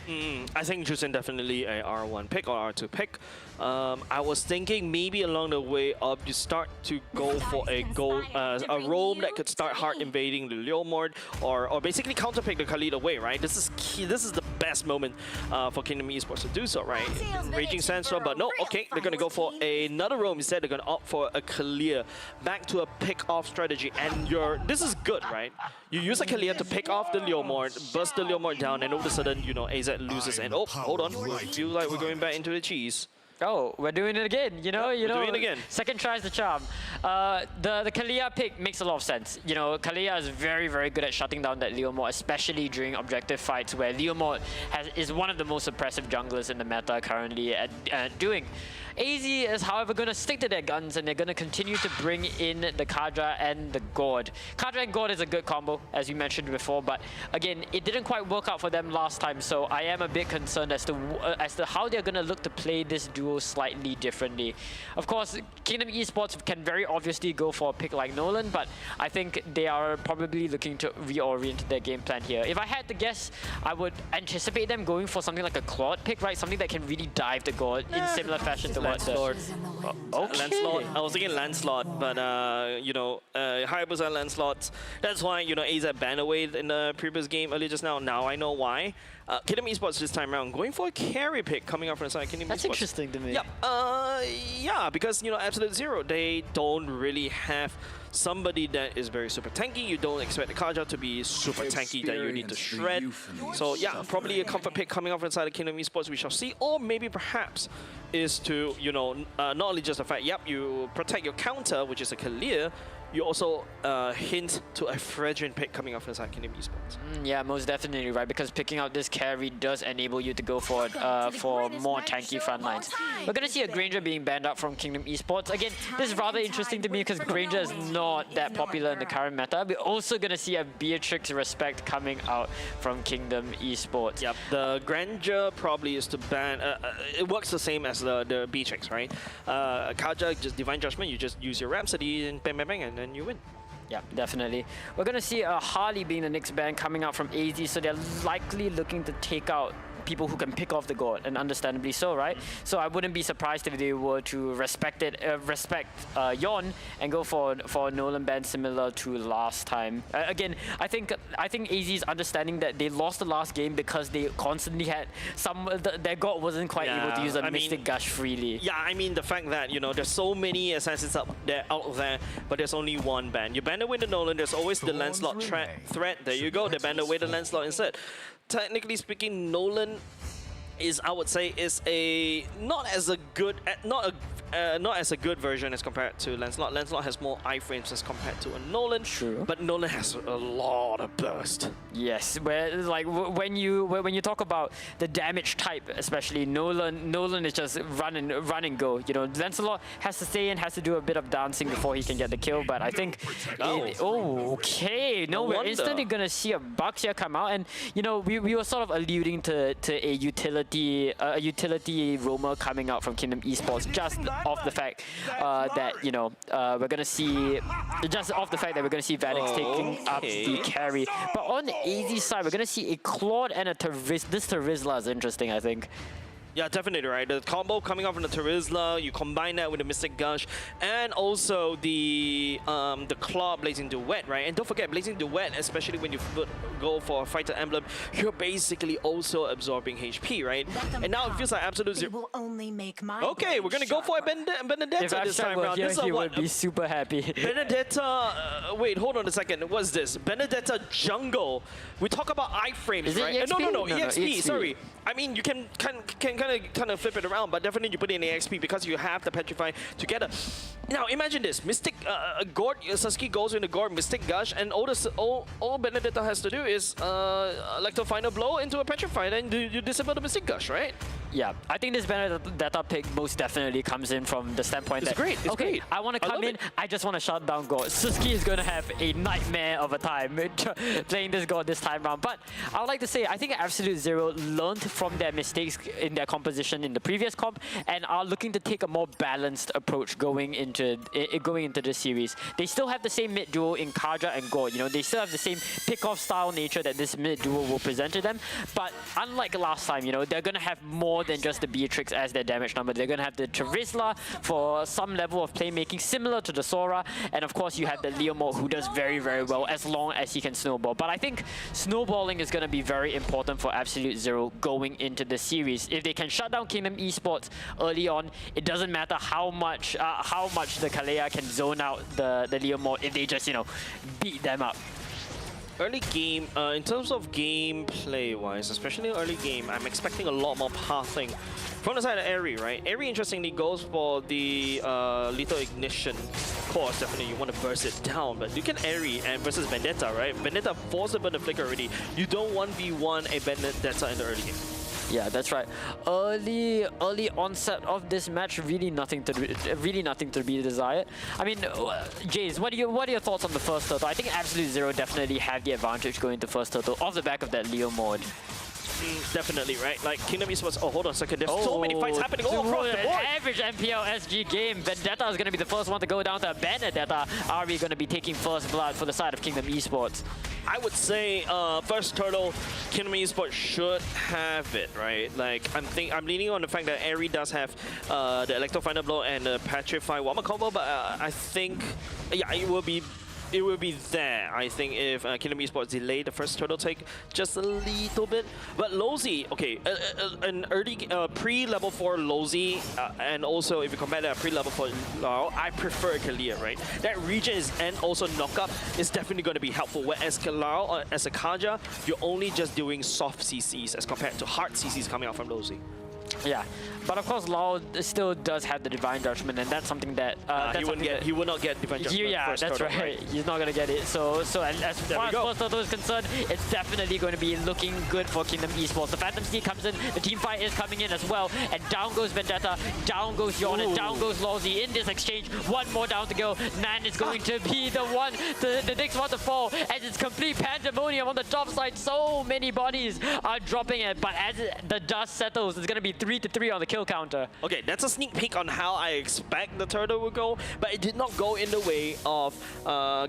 I think Jusin definitely a R1 pick or R2 pick. I was thinking maybe along the way up, you start to go for a roam that could start hard invading the Leomord, or basically counterpick the Khalid away, right? This is key. This is the best moment for Kingdom Esports to do so, right? Raging Sandstorm, but no, okay, they're going to go for another roam instead. They're going to opt for a clear, back to a pick-off strategy, and this is good, right? You use a clear to pick off the Leomord, burst the Leomord down, and all of a sudden, you know, AZ loses, and oh, hold on, I feel like we're going back into the cheese. Oh, we're doing it again. You know, doing it again. Second try's the charm. The Kalia pick makes a lot of sense. You know, Kalia is very, very good at shutting down that Leomord, especially during objective fights where Leomord is one of the most suppressive junglers in the meta currently at doing. AZ is, however, going to stick to their guns, and they're going to continue to bring in the Kadra and the Gord. Kadra and Gord is a good combo, as you mentioned before, but again, it didn't quite work out for them last time, so I am a bit concerned as to how they're going to look to play this duo slightly differently. Of course, Kingdom Esports can very obviously go for a pick like Nolan, but I think they are probably looking to reorient their game plan here. If I had to guess, I would anticipate them going for something like a Claude pick, right? Something that can really dive the Gord in similar fashion to Lancelot. Okay. Lancelot. I was thinking Lancelot, but you know, Hayabusa Lancelot. That's why, you know, AZ banned away in the previous game earlier just now. Now I know why. Kingdom Esports this time around going for a carry pick coming up from the side of Kingdom Esports. That's interesting to me. Yeah, because, you know, Absolute Zero, they don't really have somebody that is very super tanky. You don't expect the Kaja to be super tanky that you need to shred. So yeah, probably a comfort pick coming up inside the Kingdom Esports, we shall see. Or maybe perhaps is to, you know, not only just the fact, yep, you protect your counter, which is a clear, you also hint to a Fredrin pick coming off inside Kingdom Esports. Yeah, most definitely, right? Because picking out this carry does enable you to go for more tanky front lines. We're going to see a Granger being banned out from Kingdom Esports. Again, this is rather interesting to me because Granger is not that popular in the current meta. We're also going to see a Beatrix Respect coming out from Kingdom Esports. Yep, the Granger probably is to ban... it works the same as the Beatrix, right? Kaja, just Divine Judgment, you just use your Rhapsody and bang, bang, bang, and then you win. Yeah, definitely. We're going to see Harley being the next ban coming out from AZ, so they're likely looking to take out people who can pick off the god, and understandably so, right? So I wouldn't be surprised if they were to respect Yon and go for a Nolan ban similar to last time. Again, I think AZ is understanding that they lost the last game because they constantly had their god wasn't quite able to use a Mystic Gush freely. Yeah, I mean the fact that, you know, there's so many assassins out there, but there's only one ban. You ban away the Nolan, there's always the Lancelot threat. There you go, they ban away the Lancelot instead. Technically speaking, Nolan is, I would say, is not as a good version as compared to Lancelot. Lancelot has more iframes as compared to a Nolan. True. But Nolan has a lot of burst. Yes, where like when you talk about the damage type, especially Nolan is just run and go. You know, Lancelot has to stay and has to do a bit of dancing before he can get the kill. But I think, okay, no, we're instantly gonna see a Baxia come out, and you know we were sort of alluding to a utility roamer coming out from Kingdom Esports just off the fact that, you know, we're gonna see Vanix taking up the carry. But on the AZ side, we're gonna see a Claude and a Terizla. This Terizla is interesting, I think. Yeah, definitely, right? The combo coming off from the Terizla, you combine that with the Mystic Gush, and also the Claw Blazing Duet, right? And don't forget, Blazing Duet, especially when you go for a Fighter Emblem, you're basically also absorbing HP, right? And now it feels like Absolute Zero. Okay, we're gonna go for a Benedetta this time around. This he would be super happy. Benedetta, wait, hold on a second. What's this? Benedetta Jungle. We talk about iframes, right? EXP? No, EXP, EXP. sorry. I mean, you can kind of flip it around, but definitely you put in EXP because you have the Petrify together. Now imagine this: Mystic Gord, Sasuke goes into Gord, Mystic Gush, and all Benedetta has to do is like the final blow into a Petrify, then you disable the Mystic Gush, right? Yeah, I think this Benedetta pick most definitely comes in from the standpoint that great. It's great. I want to come in. I just want to shut down God. Sasuke is going to have a nightmare of a time playing this God this time round. But I would like to say, I think Absolute Zero learned from their mistakes in their composition in the previous comp and are looking to take a more balanced approach going into this series. They still have the same mid duo in Kaja and God. You know, they still have the same pick-off style nature that this mid duo will present to them. But unlike last time, you know, they're going to have more than just the Beatrix as their damage number. They're going to have the Terizla for some level of playmaking similar to the Sora, and of course you have the Leomord who does very, very well as long as he can snowball. But I think snowballing is going to be very important for Absolute Zero going into the series. If they can shut down Kingdom Esports early on, it doesn't matter how much the Kalea can zone out the Leomord if they just, you know, beat them up. Early game, in terms of gameplay-wise, especially early game, I'm expecting a lot more pathing from the side of Airy, right? Airy, interestingly, goes for the Lethal Ignition. Of course, definitely you want to burst it down, but you can Airy and versus Vendetta, right? Vendetta forced to burn the Flicker already. You don't 1v1 a Vendetta in the early game. Yeah, that's right. Early onset of this match, really nothing to be desired. I mean, Jace, what are your thoughts on the first turtle? I think Absolute Zero definitely have the advantage going to first turtle off the back of that Leomord. Definitely, right? Like Kingdom Esports. Oh, hold on a second. There's so many fights happening all across the board. Average MPL SG game. Vendetta is going to be the first one to go down to Benedetta. Are we going to be taking first blood for the side of Kingdom Esports? I would say first turtle, Kingdom Esports should have it, right? Like I'm leaning on the fact that Airy does have the Electro Final Blow and the Petrify Warmer combo, but I think it will be there, I think, if Kingdom Esports delay the first turtle take just a little bit. But Lozy, okay, an early pre-level 4 Lozy, and also if you compare that pre-level 4 Lao, I prefer Kalia, right? That region is, and also knockup is definitely going to be helpful. Whereas Lao, as a Kaja, you're only just doing soft CCs as compared to hard CCs coming out from Lozy. Yeah, but of course Lau still does have the Divine Judgment, and that's something that he will not get Divine Judgment. Yeah, first that's turtle, right. He's not gonna get it. So and as far as first turtle is concerned, it's definitely going to be looking good for Kingdom Esports. The Phantom Steed comes in, the team fight is coming in as well, and down goes Vendetta, down goes Yon, and down goes Lawsy. In this exchange, one more down to go. Nan is going to be the next one to fall, as it's complete pandemonium on the top side. So many bodies are dropping it, but as the dust settles, it's gonna be 3-3 on the kill counter. Okay, that's a sneak peek on how I expect the turtle will go, but it did not go in the way of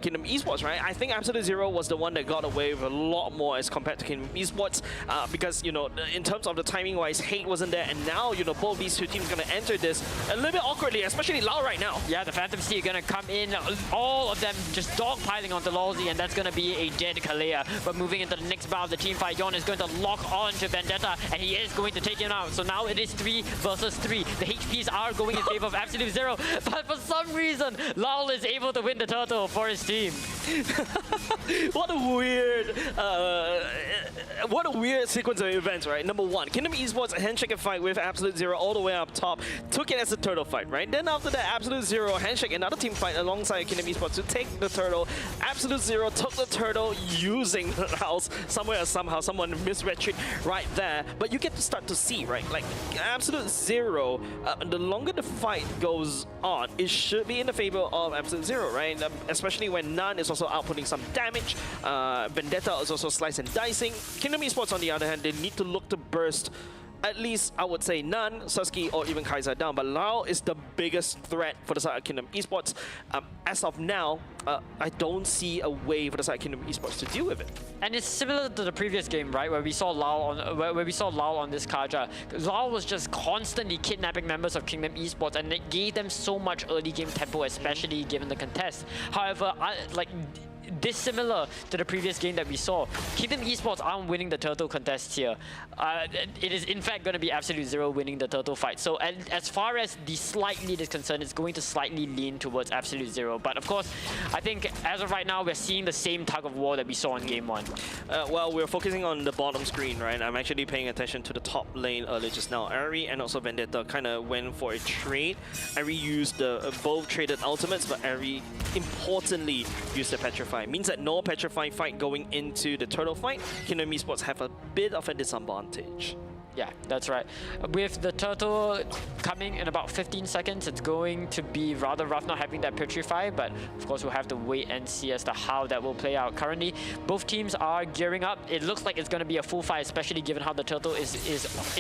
Kingdom Esports, right? I think Absolute Zero was the one that got away with a lot more as compared to Kingdom Esports, because, you know, in terms of the timing-wise, Hate wasn't there, and now, you know, both these two teams are going to enter this a little bit awkwardly, especially Lau right now. Yeah, the Phantom Steed are going to come in, all of them just dogpiling onto Lawsy, and that's going to be a dead Kalea. But moving into the next bout of the team fight, Yon is going to lock on to Vendetta, and he is going to take him out. So now it is 3 versus 3. The HPs are going in favor of Absolute Zero, but for some reason, Lal is able to win the turtle for his team. What a weird sequence of events, right? Number one, Kingdom Esports handshake fight with Absolute Zero all the way up top, took it as a turtle fight, right? Then after that, Absolute Zero handshake another team fight alongside Kingdom Esports to take the turtle. Absolute Zero took the turtle using the house somewhere or somehow. Someone misread it right there. But you get to start to see, right? Like Absolute Zero, the longer the fight goes on, it should be in the favor of Absolute Zero, right? Especially when Nan is also outputting some damage. Vendetta is also slice and dicing. Kingdom Esports, on the other hand, they need to look to burst at least, I would say, Nan, Susky, or even Kaiser down. But Lau is the biggest threat for the side of Kingdom Esports. As of now, I don't see a way for the side of Kingdom Esports to deal with it. And it's similar to the previous game, right, where we saw Lau on this Kaja. Lau was just constantly kidnapping members of Kingdom Esports, and it gave them so much early game tempo, especially given the contest. However, dissimilar to the previous game that we saw, Kingdom Esports aren't winning the turtle contest here. It is in fact going to be Absolute Zero winning the turtle fight. So as far as the slight lead is concerned, it's going to slightly lean towards Absolute Zero. But of course, I think as of right now, we're seeing the same tug of war that we saw in Game 1. Well, we're focusing on the bottom screen, right? I'm actually paying attention to the top lane earlier just now. Ari and also Vendetta kind of went for a trade. Ari used both traded ultimates, but Ari importantly used the Petrify. Means that no Petrify fight going into the turtle fight, Kingdom Esports have a bit of a disadvantage. Yeah, that's right. With the turtle coming in about 15 seconds, it's going to be rather rough not having that Petrify, but of course we'll have to wait and see as to how that will play out. Currently, both teams are gearing up. It looks like it's going to be a full fight, especially given how the turtle is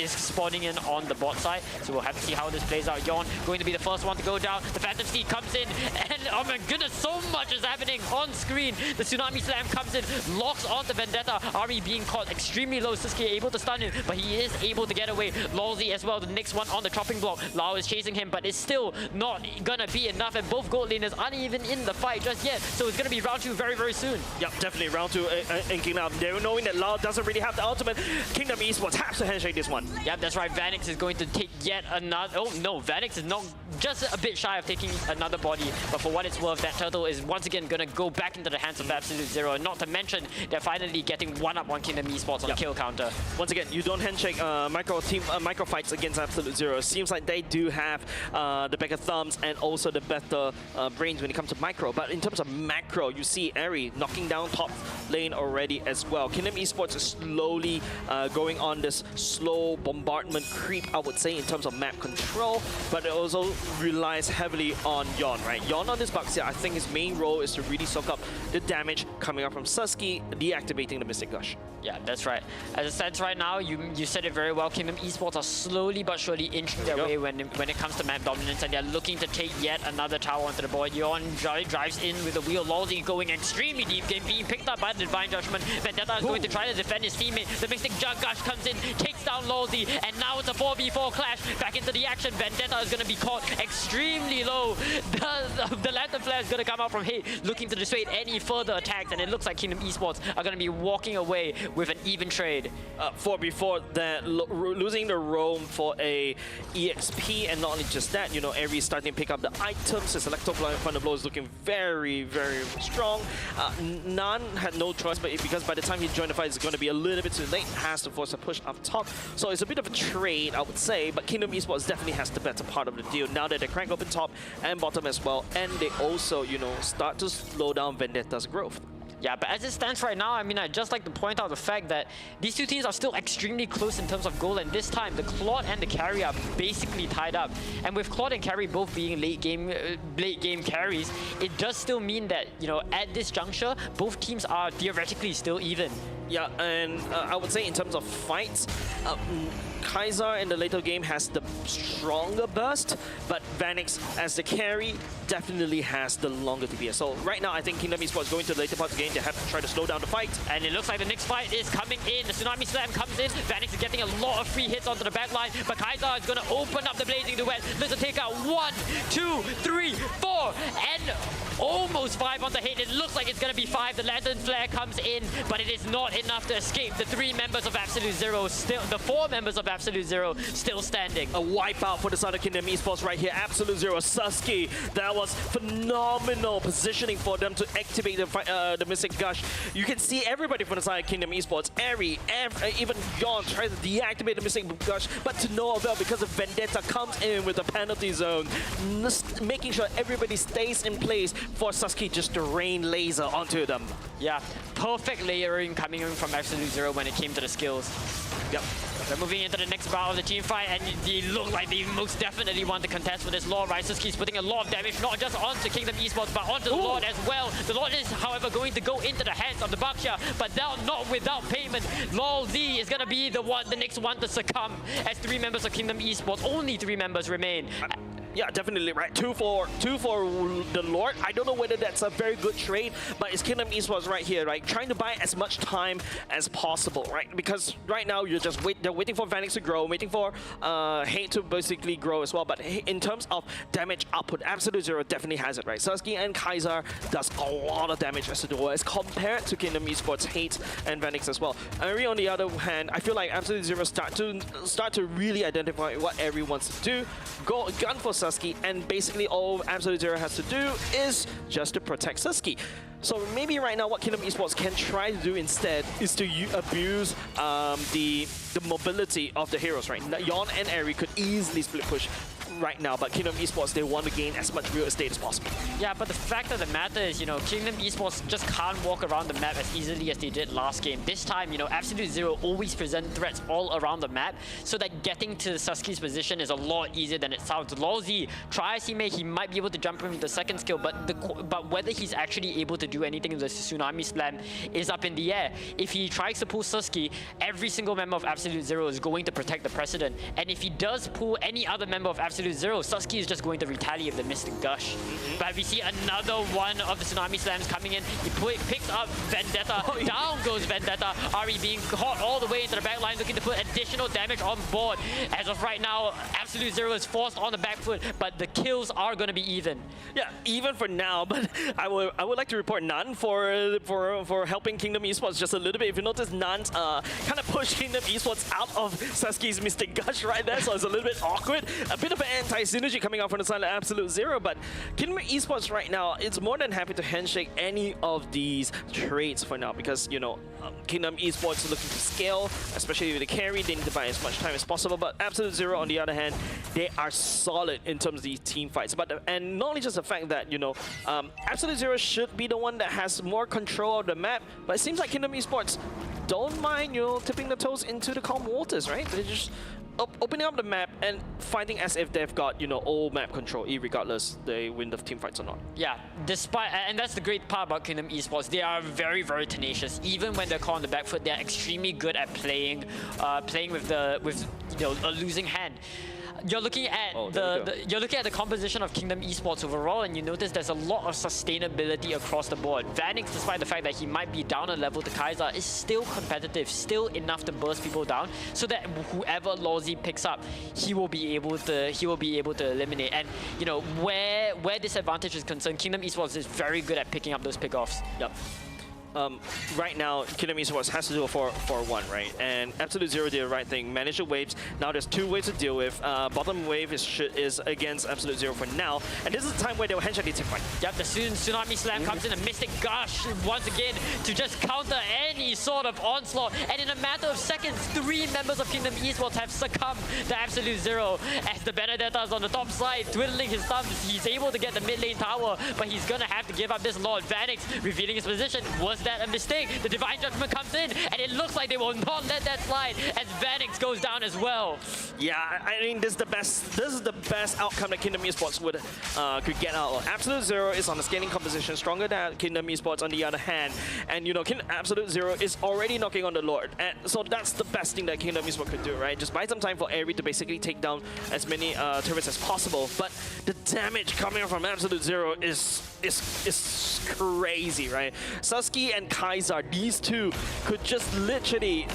spawning in on the bot side. So we'll have to see how this plays out. Yon going to be the first one to go down. The Phantom Steed comes in, and oh my goodness, so much is happening on screen. The Tsunami Slam comes in, locks onto Vendetta. Ari being caught extremely low. Susuke able to stun him, but he is able to get away. Lawsy as well, the next one on the chopping block. Lau is chasing him, but it's still not gonna be enough, and both gold laners aren't even in the fight just yet, so it's gonna be round 2 very, very soon. Yep, definitely round 2 inking up. They're knowing that Lau doesn't really have the ultimate. Kingdom Esports has to handshake this one. Yep, that's right. Vanix is going to take yet another... Oh no, Vanix is not just a bit shy of taking another body, but for what it's worth, that turtle is once again gonna go back into the hands of Absolute Zero, and not to mention, they're finally getting one up on Kingdom Esports on kill counter. Once again, you don't handshake micro fights against Absolute Zero. Seems like they do have the better thumbs and also the better brains when it comes to micro. But in terms of macro, you see Ari knocking down top lane already as well. Kingdom Esports is slowly going on this slow bombardment creep, I would say, in terms of map control. But it also relies heavily on Yon, right? Yon on this Baxia, I think his main role is to really soak up the damage coming up from Susky, deactivating the Mystic Gush. Yeah, that's right. As it stands right now, you said it very well. Kingdom Esports are slowly but surely inching their way when it comes to map dominance, and they're looking to take yet another tower onto the board. Yon drives in with the wheel. Lawsy going extremely deep, being picked up by the Divine Judgment. Vendetta is going to try to defend his teammate. The Mystic Gush comes in, takes down Lawsy, and now it's a 4v4 clash. Back into the action. Vendetta is going to be caught extremely low. The Lantern Flare is going to come out from Hate, looking to dissuade any further attacks, and it looks like Kingdom Esports are going to be walking away with an even trade. 4v4 that losing the roam for a EXP, and not only just that, Eri is starting to pick up the items. His Electro Thunder Blow is looking very, very strong. Nan had no choice, but because by the time he joined the fight, it's going to be a little bit too late. Has to force a push up top. So it's a bit of a trade, I would say, but Kingdom Esports definitely has the better part of the deal now that they crank open top and bottom as well, and they also, start to slow down Vendetta's growth. Yeah, but as it stands right now, I mean, I'd just like to point out the fact that these two teams are still extremely close in terms of goal, and this time the Claude and the Carry are basically tied up. And with Claude and Carry both being late game carries, it does still mean that, at this juncture, both teams are theoretically still even. Yeah, and I would say in terms of fights, Kaiser in the later game has the stronger burst, but Vanix as the carry definitely has the longer DPS. So right now, I think Kingdom Esports going to the later part of the game. They have to try to slow down the fight. And it looks like the next fight is coming in. The Tsunami Slam comes in. Vanix is getting a lot of free hits onto the back line, but Kaiser is going to open up the Blazing Duet. Looks to take out 1, 2, 3, 4, and almost 5 on the hit. It looks like it's going to be 5. The Lantern Flare comes in, but it is not enough to escape the 3 members of Absolute Zero. Still, the 4 members of Absolute Zero still standing. A wipeout for the side of Kingdom Esports right here. Absolute Zero, Susky. That was phenomenal positioning for them to activate the Mystic Gush. You can see everybody from the side of Kingdom Esports. Eri, even Yon tries to deactivate the Mystic Gush, but to no avail because of Vendetta comes in with the penalty zone, making sure everybody stays in place for Susky just to rain laser onto them. Yeah, perfect layering coming in from Absolute Zero when it came to the skills. Yep. They're moving into the next round of the team fight, and they look like they most definitely want to contest for this Lord, right? Suski's putting a lot of damage, not just onto Kingdom Esports, but onto the Lord as well. The Lord is, however, going to go into the hands of the Baksha, but not without payment. Lol Z is going to be the next one to succumb, as 3 members of Kingdom Esports, only 3 members remain. Yeah, definitely, right? 2 for the Lord. I don't know whether that's a very good trade, but it's Kingdom Esports right here, right? Trying to buy as much time as possible, right? Because right now you're just they're waiting for Vanix to grow, waiting for Hate to basically grow as well. But in terms of damage output, Absolute Zero definitely has it, right? Susky and Kaiser does a lot of damage as compared to Kingdom Esports, Hate and Vanix as well. Eri, on the other hand, I feel like Absolute Zero start to really identify what Eri wants to do. Go gun for Susky, and basically all Absolute Zero has to do is just to protect Susky. So maybe right now what Kingdom Esports can try to do instead is to abuse the mobility of the heroes, right? Yon and Eri could easily split push right now, but Kingdom Esports, they want to gain as much real estate as possible. Yeah, but the fact of the matter is, Kingdom Esports just can't walk around the map as easily as they did last game. This time, Absolute Zero always present threats all around the map, so that getting to Susky's position is a lot easier than it sounds. Lolzy, try as he may, he might be able to jump in with the second skill, but whether he's actually able to do anything with the Tsunami Slam is up in the air. If he tries to pull Susky, every single member of Absolute Zero is going to protect the precedent, and if he does pull any other member of Absolute Zero, Susky is just going to retaliate the Mystic Gush. But we see another one of the Tsunami Slams coming in. He picks up Vendetta. Down goes Vendetta. Ari being caught all the way into the back line, looking to put additional damage on board. As of right now, Absolute Zero is forced on the back foot, but the kills are going to be even. Yeah, even for now, but I would like to report Nan for helping Kingdom Esports just a little bit. If you notice, Nan's kind of pushed Kingdom Esports out of Susky's Mystic Gush right there, so it's a little bit awkward. A bit of an anti-synergy coming out from the side of Absolute Zero, but Kingdom Esports right now, it's more than happy to handshake any of these trades for now, because, Kingdom Esports is looking to scale, especially with the carry. They need to buy as much time as possible, but Absolute Zero, on the other hand, they are solid in terms of these team fights. And not only just the fact that, Absolute Zero should be the one that has more control of the map, but it seems like Kingdom Esports don't mind, tipping the toes into the calm waters, right? They're just opening up the map and fighting as if they've got, all map control, regardless they win the team fights or not. Yeah, and that's the great part about Kingdom Esports. They are very, very tenacious. Even when they're caught on the back foot, they're extremely good at playing with a losing hand. You're looking at the composition of Kingdom Esports overall, and you notice there's a lot of sustainability across the board. Vanix, despite the fact that he might be down a level to Kaiser, is still competitive, still enough to burst people down, so that whoever Lolzy picks up, he will be able to eliminate. And where this advantage is concerned, Kingdom Esports is very good at picking up those pickoffs. Yep. right now, Kingdom Esports has to do a 4-1, right? And Absolute Zero did the right thing, manage the waves. Now there's 2 waves to deal with. Bottom wave is against Absolute Zero for now. And this is the time where they will handshake the tick fight. Yep, the Tsunami Slam comes in, a Mystic Gush once again to just counter any sort of onslaught. And in a matter of seconds, 3 members of Kingdom Esports have succumbed to Absolute Zero. As the Benedetta is on the top side, twiddling his thumbs, he's able to get the mid lane tower, but he's gonna have to give up this Lord. Vanix revealing his position. Was that a mistake? The Divine Judgment comes in, and it looks like they will not let that slide as Vanix goes down as well. Yeah, I mean, this is the best outcome that Kingdom Esports could get out of. Absolute Zero is on the scaling composition, stronger than Kingdom Esports on the other hand. And you know, Absolute Zero is already knocking on the Lord. And so that's the best thing that Kingdom Esports could do, right? Just buy some time for Airy to basically take down as many turrets as possible. But the damage coming from Absolute Zero is crazy, right? Susky and Kaiser, these two could just literally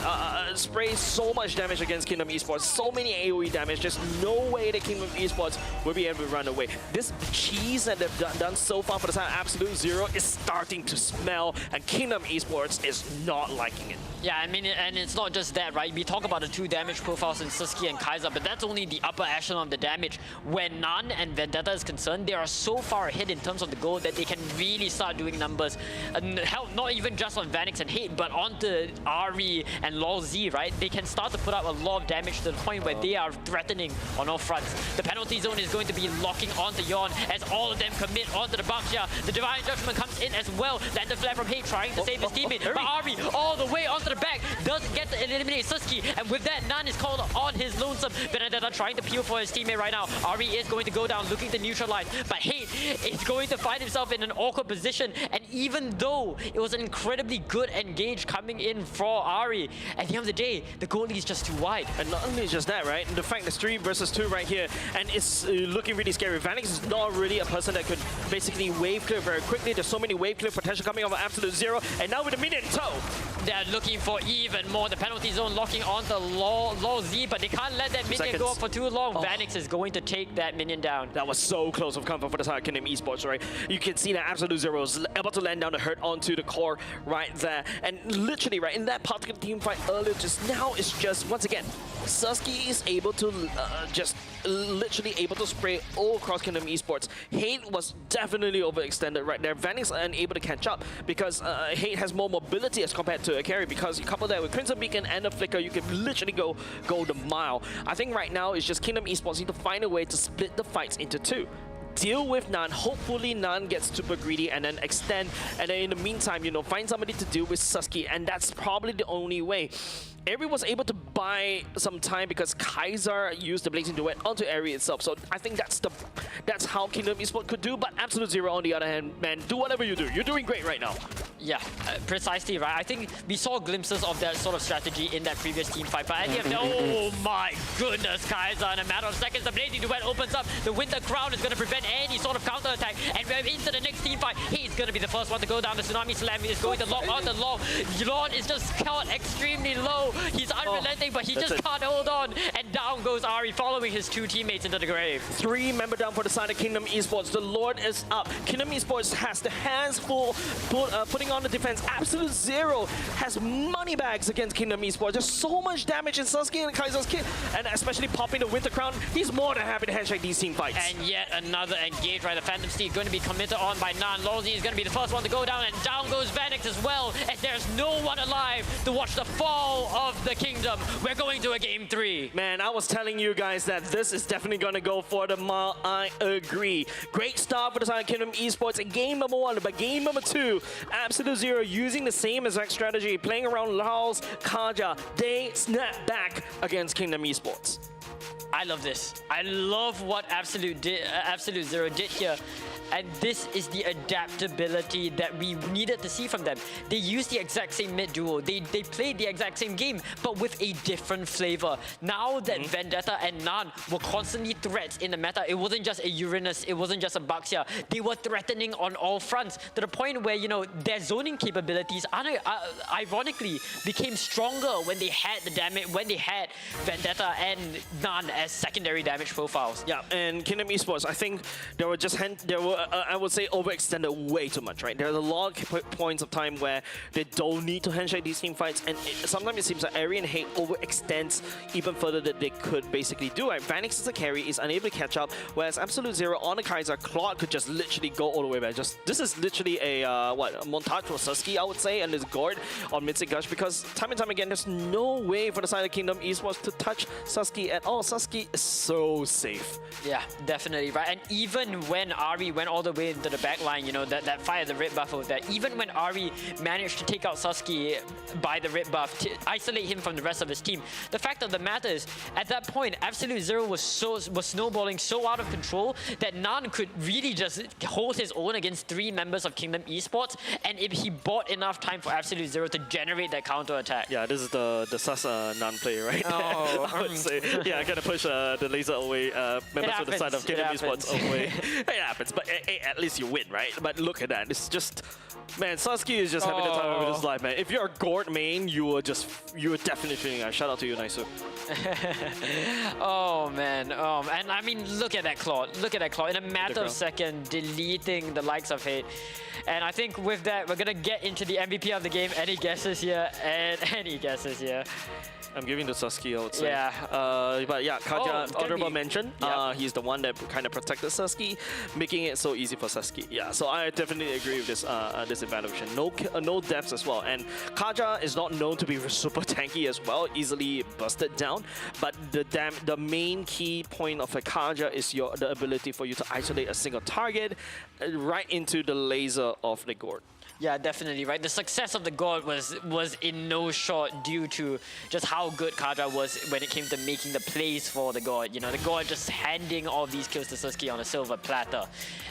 spray so much damage against Kingdom Esports. So many AoE damage, just no way that Kingdom Esports will be able to run away. This cheese that they've done so far for the side of Absolute Zero is starting to smell, and Kingdom Esports is not liking it. Yeah, I mean, and it's not just that, right? We talk about the 2 damage profiles in Susky and Kaiser, but that's only the upper echelon of the damage. When Nan and Vendetta is concerned, they are so far ahead in terms of the goal that they can really start doing numbers. Hell, not even just on Vanix and Hate, but onto Ari and Lol Z, right? They can start to put up a lot of damage to the point where they are threatening on all fronts. The penalty zone is going to be locking onto Yon as all of them commit onto the Baxia. The Divine Judgment comes in as well. Land the flare from Hate trying to save his teammate, but Ari all the way onto the back doesn't get to eliminate Susky, and with that, Nan is called on his lonesome. Benedetta trying to peel for his teammate right now. Ari is going to go down looking to neutralize, but Hate is going to find himself in an awkward position, and even though it was an incredibly good engage coming in for Ari, at the end of the day, the goalie is just too wide. And not only just that, right? The fact there's 3 versus 2 right here, and it's looking really scary. Vanix is not really a person that could basically wave clear very quickly. There's so many wave clear potential coming off of Absolute Zero, and now with a minion toe. They're looking for even more. The penalty zone locking onto Lol Z, but they can't let that minion go up for too long. Vanix is going to take that minion down. That was so close of comfort for the side of Kingdom Esports, right? You can see that Absolute Zero is able to land down the hurt onto the core right there. And literally, right, in that particular team fight earlier, just now, it's just, once again, Susky is able to just literally able to spray all across Kingdom Esports. Hate was definitely overextended right there. Vanix are unable to catch up because Hate has more mobility as compared to a carry, because you couple that with Crimson Beacon and a Flicker, you can literally go the mile. I think right now it's just Kingdom Esports need to find a way to split the fights into 2. Deal with Nan. Hopefully Nan gets super greedy and then extend, and then in the meantime, you know, find somebody to deal with Susky, and that's probably the only way. Airy was able to buy some time because Kaiser used the Blazing Duet onto Airy itself. So I think that's how Kingdom Esports could do. But Absolute Zero, on the other hand, man, do whatever you do. You're doing great right now. Yeah, precisely, right? I think we saw glimpses of that sort of strategy in that previous team fight. But at the end of the oh my goodness, Kaiser, in a matter of seconds, the Blazing Duet opens up. The Winter Crown is going to prevent any sort of counter-attack. And we're into the next team fight. He's going to be the first one to go down. The Tsunami Slam is going to lock onto Law. Lon is just caught extremely low. He's unrelenting, but he just can't hold on. And down goes Ari, following his 2 teammates into the grave. 3 member down for the side of Kingdom Esports. The Lord is up. Kingdom Esports has the hands full, putting on the defense. Absolute Zero has money bags against Kingdom Esports. There's so much damage in Susky and Kaiser's kit, and especially popping the Winter Crown. He's more than happy to handshake these team fights. And yet another engage, right? The Phantom Steed going to be committed on by Nan. Lolzy is going to be the first one to go down, and down goes Vanix as well, as there's no one alive to watch the fall of the kingdom. We're going to a game 3. Man, I was telling you guys that this is definitely going to go for the mile. I agree. Great start for the side of Kingdom Esports in game number 1, but game number 2, Absolute Zero using the same exact strategy, playing around Laos, Kaja. They snap back against Kingdom Esports. I love this. I love what Absolute Zero did here. And this is the adaptability that we needed to see from them. They used the exact same mid duo. They played the exact same game, but with a different flavor. Now that Vendetta and Nan were constantly threats in the meta, it wasn't just a Uranus, it wasn't just a Baxia. They were threatening on all fronts, to the point where, you know, there's zoning capabilities ironically became stronger when they had the damage, when they had Vendetta and Nan as secondary damage profiles. Yeah, and Kingdom Esports, I think they were just I would say overextended way too much, right? There's a lot of points of time where they don't need to handshake these team fights, and sometimes it seems like Ari and Hate overextends even further than they could basically do. Right? Vanix as a carry is unable to catch up, whereas Absolute Zero on the Kaiser, Claude could just literally go all the way back. This is literally a montage for Susky, I would say, and this Gord on mid Gush, because time and time again, there's no way for the side of Kingdom Esports to touch Susky at all. Susky is so safe. Yeah, definitely, right? And even when Ari went all the way into the back line, you know, that fire the red buff over there, even when Ari managed to take out Susky by the red buff to isolate him from the rest of his team, the fact of the matter is, at that point, Absolute Zero was snowballing so out of control that Nan could really just hold his own against 3 members of Kingdom Esports, and he bought enough time for Absolute Zero to generate that counter attack. Yeah, this is the sus Nan play, right? Oh, I would say, yeah, gotta push the laser away, members to the side of Kingdom Esports away. It happens, but at least you win, right? But look at that, it's just, man, Susky is just having the time of his life, man. If you're a Gord main, you were definitely feeling that. Shout out to you, Naisu. Oh man, and I mean, look at that Claude. Look at that Claude. In a matter of seconds, deleting the likes of Hate. And I think with that, we're gonna get into the MVP of the game. Any guesses here? And any guesses here? I'm giving to Susky, I would say. Yeah. But yeah, Kaja, honorable mention. Yep. He's the one that kind of protected Susky, making it so easy for Susky. Yeah, so I definitely agree with this this evaluation. No deaths as well. And Kaja is not known to be super tanky as well, easily busted down. But the main key point of a Kaja is the ability for you to isolate a single target right into the laser of the Gord. Yeah, definitely, right? The success of the God was in no short due to just how good Kaja was when it came to making the plays for the God. You know, the God just handing all these kills to Susky on a silver platter.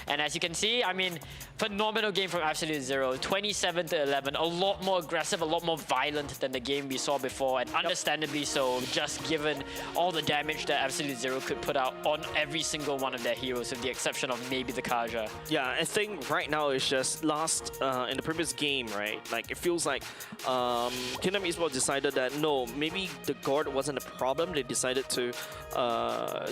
And as you can see, I mean, phenomenal game from Absolute Zero. 27-11, a lot more aggressive, a lot more violent than the game we saw before, and understandably so, just given all the damage that Absolute Zero could put out on every single one of their heroes, with the exception of maybe the Kaja. Yeah, I think right now it's just in the previous game, right? Like, it feels like Kingdom Esports decided that no, maybe the Gord wasn't a problem. They decided to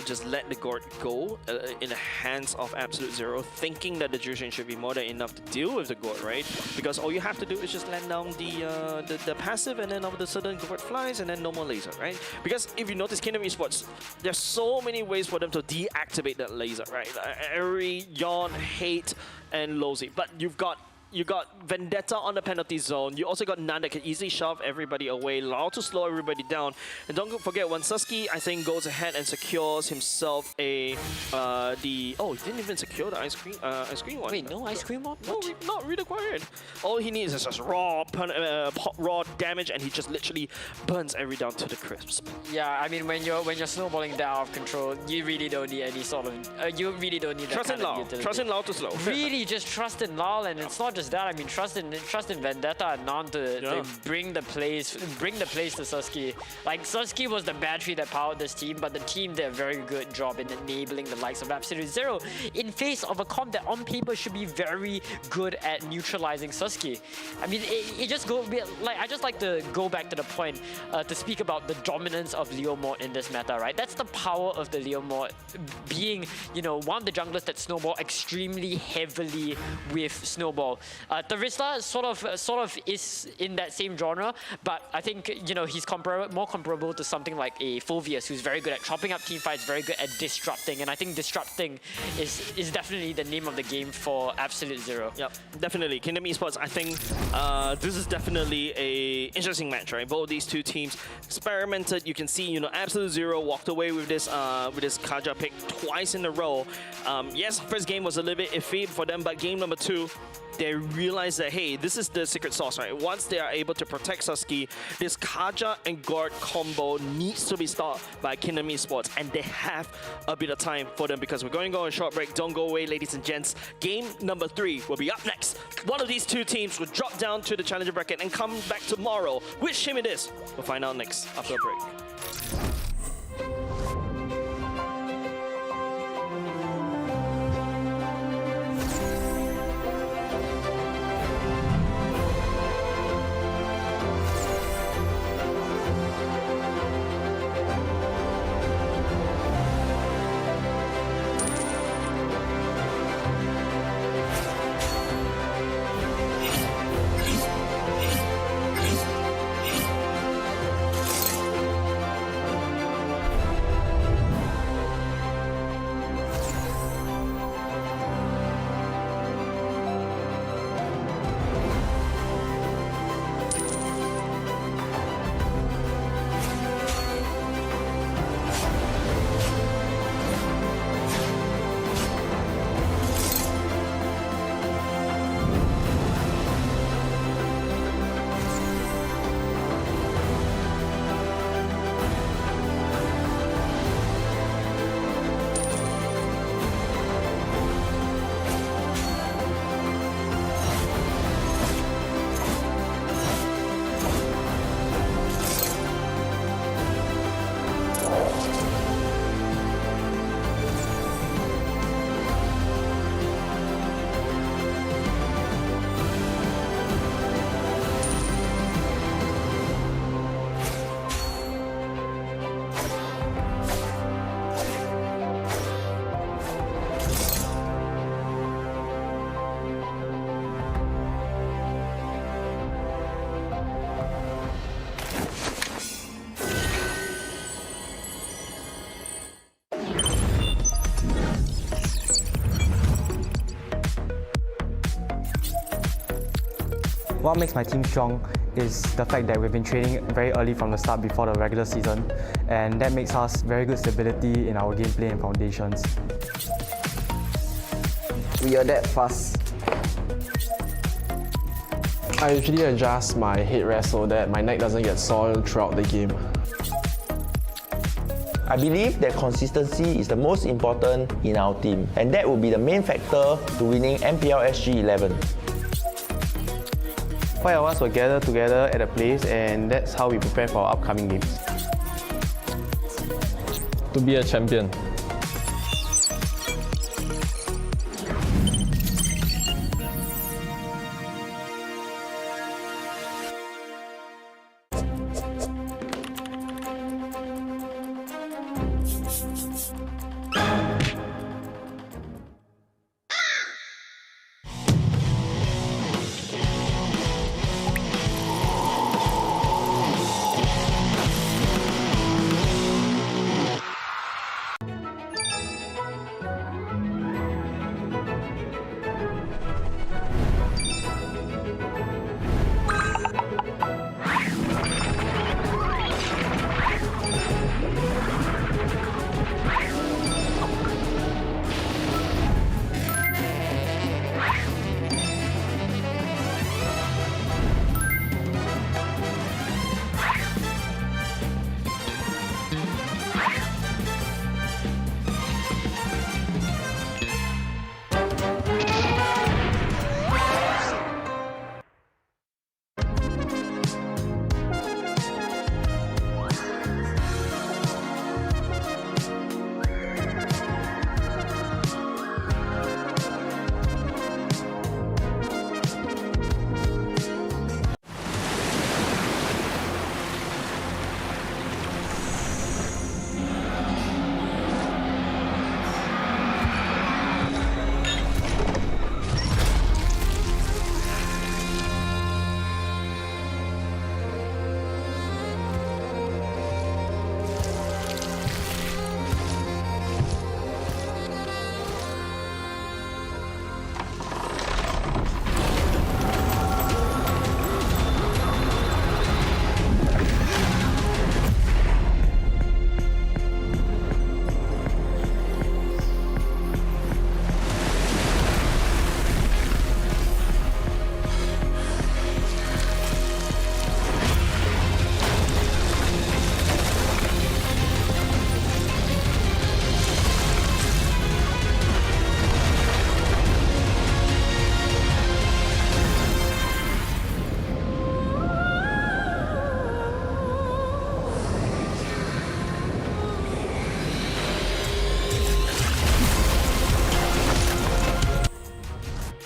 just let the Gord go in the hands of Absolute Zero, thinking that the duration should be more than enough to deal with the Gord, right? Because all you have to do is just land down the passive, and then all of a sudden Gord flies, and then no more laser, right? Because if you notice Kingdom Esports, there's so many ways for them to deactivate that laser, right? Eri, Yon, Hate, and Lozy. But you got Vendetta on the penalty zone. You also got Nan that can easily shove everybody away, allow to slow everybody down. And don't forget, when Susky, I think, goes ahead and secures himself he didn't even secure the ice cream one. Wait, no ice cream one? No, not required. All he needs is just raw damage, and he just literally burns every down to the crisp. Yeah, I mean, when you're snowballing that out of control, you really don't need any sort of you really don't need trust that kind of utility. Trust in Lao to slow. Really, just trust in Lao, and it's not just that. I mean, trust in Vendetta and Nan to bring the plays to Susky. Like, Susky was the battery that powered this team, but the team did a very good job in enabling the likes of Absolute Zero in face of a comp that on paper should be very good at neutralizing Susky. I mean, I just like to go back to the point to speak about the dominance of Leo Mort in this meta, right? That's the power of the Leo Mort being, you know, one of the junglers that snowball extremely heavily with snowball. Tharista sort of is in that same genre, but I think, you know, he's more comparable to something like a Fulvius, who's very good at chopping up team fights, very good at disrupting, and I think disrupting is definitely the name of the game for Absolute Zero. Yep, definitely. Kingdom Esports, I think this is definitely a interesting match, right? Both these two teams experimented. You can see, you know, Absolute Zero walked away with this Kaja pick twice in a row. Yes, first game was a little bit iffy for them, but game number 2, they realize that, hey, this is the secret sauce, right? Once they are able to protect Susky, this Kaja and Gord combo needs to be stopped by Kingdom Esports, and they have a bit of time for them, because we're going to go on a short break. Don't go away, ladies and gents. Game number 3 will be up next. One of these two teams will drop down to the challenger bracket and come back tomorrow. Which team it is, we'll find out next after a break. What makes my team strong is the fact that we've been training very early from the start before the regular season, and that makes us very good stability in our gameplay and foundations. We adapt fast. I usually adjust my headrest so that my neck doesn't get soiled throughout the game. I believe that consistency is the most important in our team, and that will be the main factor to winning MPL SG 11. 5 of us will gather together at a place, and that's how we prepare for our upcoming games. To be a champion.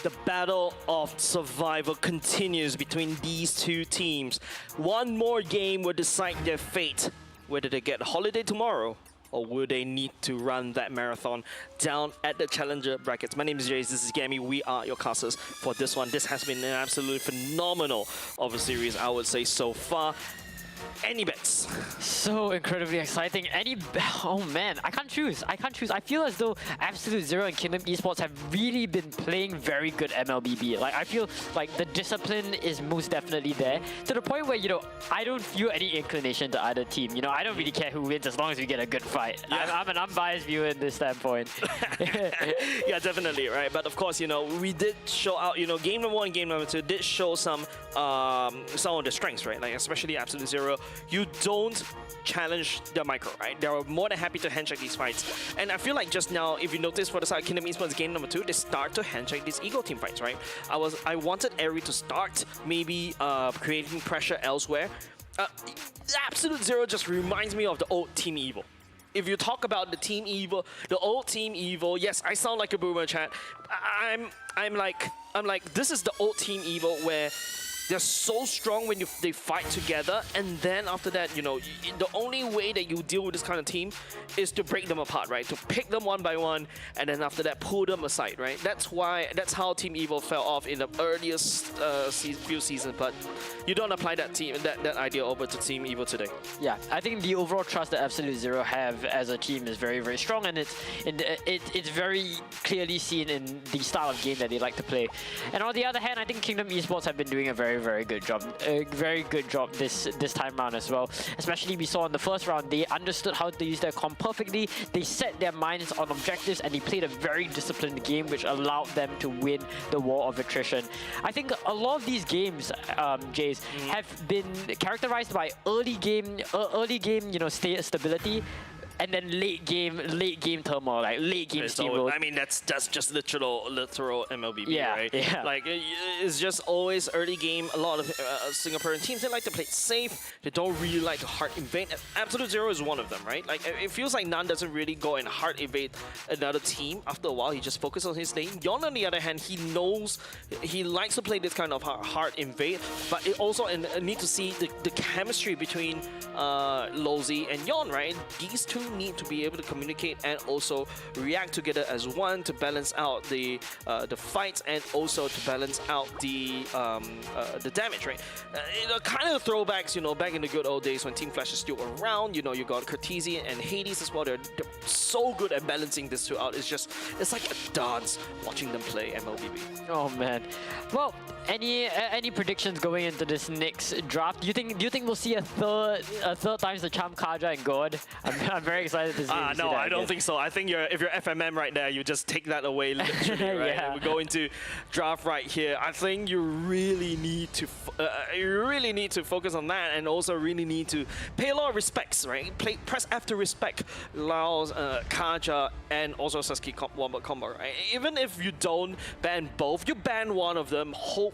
The battle of survival continues between these two teams. One more game will decide their fate, whether they get a holiday tomorrow or will they need to run that marathon down at the challenger brackets. My name is Jace, this is Gammy, we are your casters for this one. This has been an absolutely phenomenal of a series, I would say, so far. Any bets? So incredibly exciting. Oh man, I can't choose. I feel as though Absolute Zero and Kingdom Esports have really been playing very good MLBB. Like, I feel like the discipline is most definitely there, to the point where, you know, I don't feel any inclination to either team. You know, I don't really care who wins as long as we get a good fight. Yeah. I'm an unbiased viewer in this standpoint. Yeah, definitely, right? But of course, you know, we did show out, you know, game number 1, game number 2 did show some of the strengths, right? Like, especially Absolute Zero. You don't challenge the micro, right? They're more than happy to handshake these fights. And I feel like just now, if you notice for the side of Kingdom Esports game number 2, they start to handshake these ego team fights, right? I wanted Eri to start maybe creating pressure elsewhere. Absolute Zero just reminds me of the old Team Evil. If you talk about the Team Evil, the old Team Evil, yes, I sound like a boomer, chat. I'm like, this is the old Team Evil where they're so strong when they fight together, and then after that, you know, the only way that you deal with this kind of team is to break them apart, right? To pick them one by one, and then after that, pull them aside, right? That's how Team Evil fell off in the earliest few seasons, but you don't apply that idea over to Team Evil today. Yeah, I think the overall trust that Absolute Zero have as a team is very, very strong, and it's very clearly seen in the style of game that they like to play. And on the other hand, I think Kingdom Esports have been doing a very, very good job. A very good job this time round as well. Especially we saw in the first round, they understood how to use their comp perfectly. They set their minds on objectives and they played a very disciplined game, which allowed them to win the war of attrition. I think a lot of these games, Jace, have been characterized by early game, stability. And then late game turmoil, like late game steamroll. I mean, that's just literal MLBB, yeah, right? Yeah. Like it's just always early game. A lot of Singaporean teams, they like to play it safe. They don't really like to hard invade. Absolute Zero is one of them, right? Like it feels like Nan doesn't really go and hard invade another team. After a while, he just focuses on his lane. Yon, on the other hand, he knows he likes to play this kind of hard invade, but it also need to see the chemistry between Lozi and Yon, right? These two need to be able to communicate and also react together as one to balance out the fights and also to balance out the damage, right? Kind of throwbacks, back in the good old days when Team Flash is still around. You got Cartesian and Hades as well. They're so good at balancing this two out. It's like a dance watching them play MLBB. Oh man. Well, any predictions going into this next draft? Do you think we'll see a third times the charm Kaja and God? I'm very excited to see. No, I don't think so. I think if you're FMM right there, you just take that away literally, right? Yeah. We go into draft right here. I think you really need to focus on that, and also really need to pay a lot of respects, right? Press F to respect Lao's, Kaja, and also Sasuke combo, right? Even if you don't ban both, you ban one of them, hope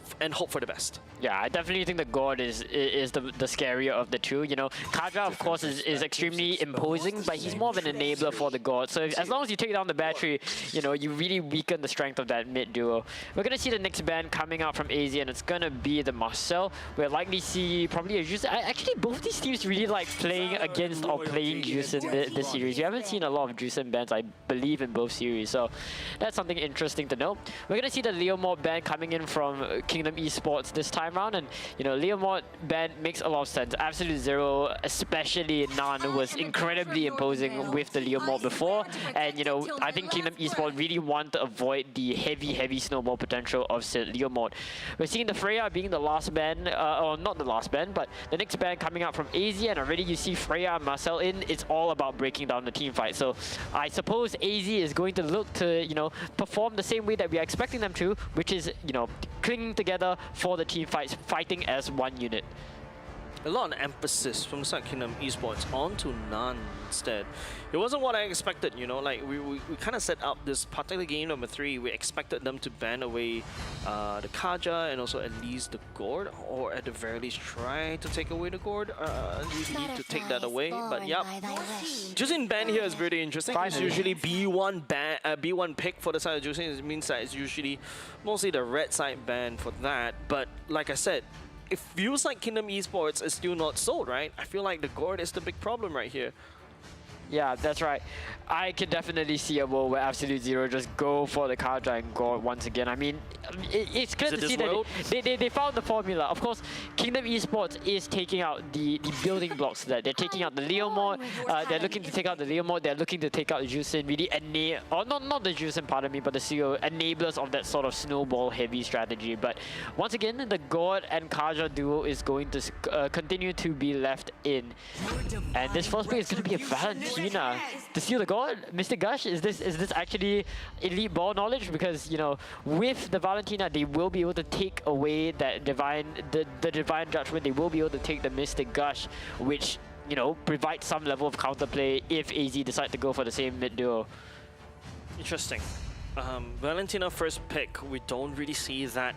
for the best. Yeah, I definitely think the God is the scarier of the two. Kaja, of course, is extremely imposing, but he's more of an enabler for the God. So as long as you take down the battery, you really weaken the strength of that mid duo. We're gonna see the next ban coming out from AZ, and it's gonna be the Marcel. We'll likely see probably a Juicen. Actually, both these teams really like playing against or playing Juicen this series. You haven't seen a lot of Juicen bans, I believe, in both series. So that's something interesting to know. We're gonna see the Leomord ban coming in from Kingdom Esports this time round, and Leomord ban makes a lot of sense. Absolute Zero, especially Nan, was incredibly imposing with the Leomord before, and I think Kingdom Esports really want to avoid the heavy snowball potential of said Leomord. We're seeing the Freya being the last ban, or not the last ban, but the next ban coming out from AZ, and already you see Freya and Marcel in. It's all about breaking down the team fight. So I suppose AZ is going to look to perform the same way that we are expecting them to, which is clinging together for the team fights, fighting as one unit. A lot of emphasis from Sun Kingdom Esports onto Nan instead. It wasn't what I expected, like we kind of set up this particular game number 3. We expected them to ban away the Kaja and also at least the Gord, or at the very least try to take away the Gord. You need to take that away, but yep. Juicen ban here is pretty interesting. It's usually B1 pick for the side of Juicen. It means that it's usually mostly the red side ban for that, but like I said, it feels like Kingdom Esports is still not sold, right? I feel like the Gord is the big problem right here. Yeah, that's right. I can definitely see a world where Absolute Zero just go for the Kaja and Gord once again. I mean, it's clear to see that they found the formula. Of course, Kingdom Esports is taking out the building blocks that they're taking out the Leomord. They're looking to take out the Leomord. They're looking to take out the Juicen, really not the Juicen, pardon me, but the CEO enablers of that sort of snowball heavy strategy. But once again, the Gord and Kaja duo is going to continue to be left in. And this first play is going to be a Valentina to steal the God. Mr. Gush, is this actually elite ball knowledge? Because with the Valentina, they will be able to take away that the divine judgment. They will be able to take the Mr. Gush, which provides some level of counterplay if AZ decide to go for the same mid duo. Interesting. Valentina first pick, we don't really see that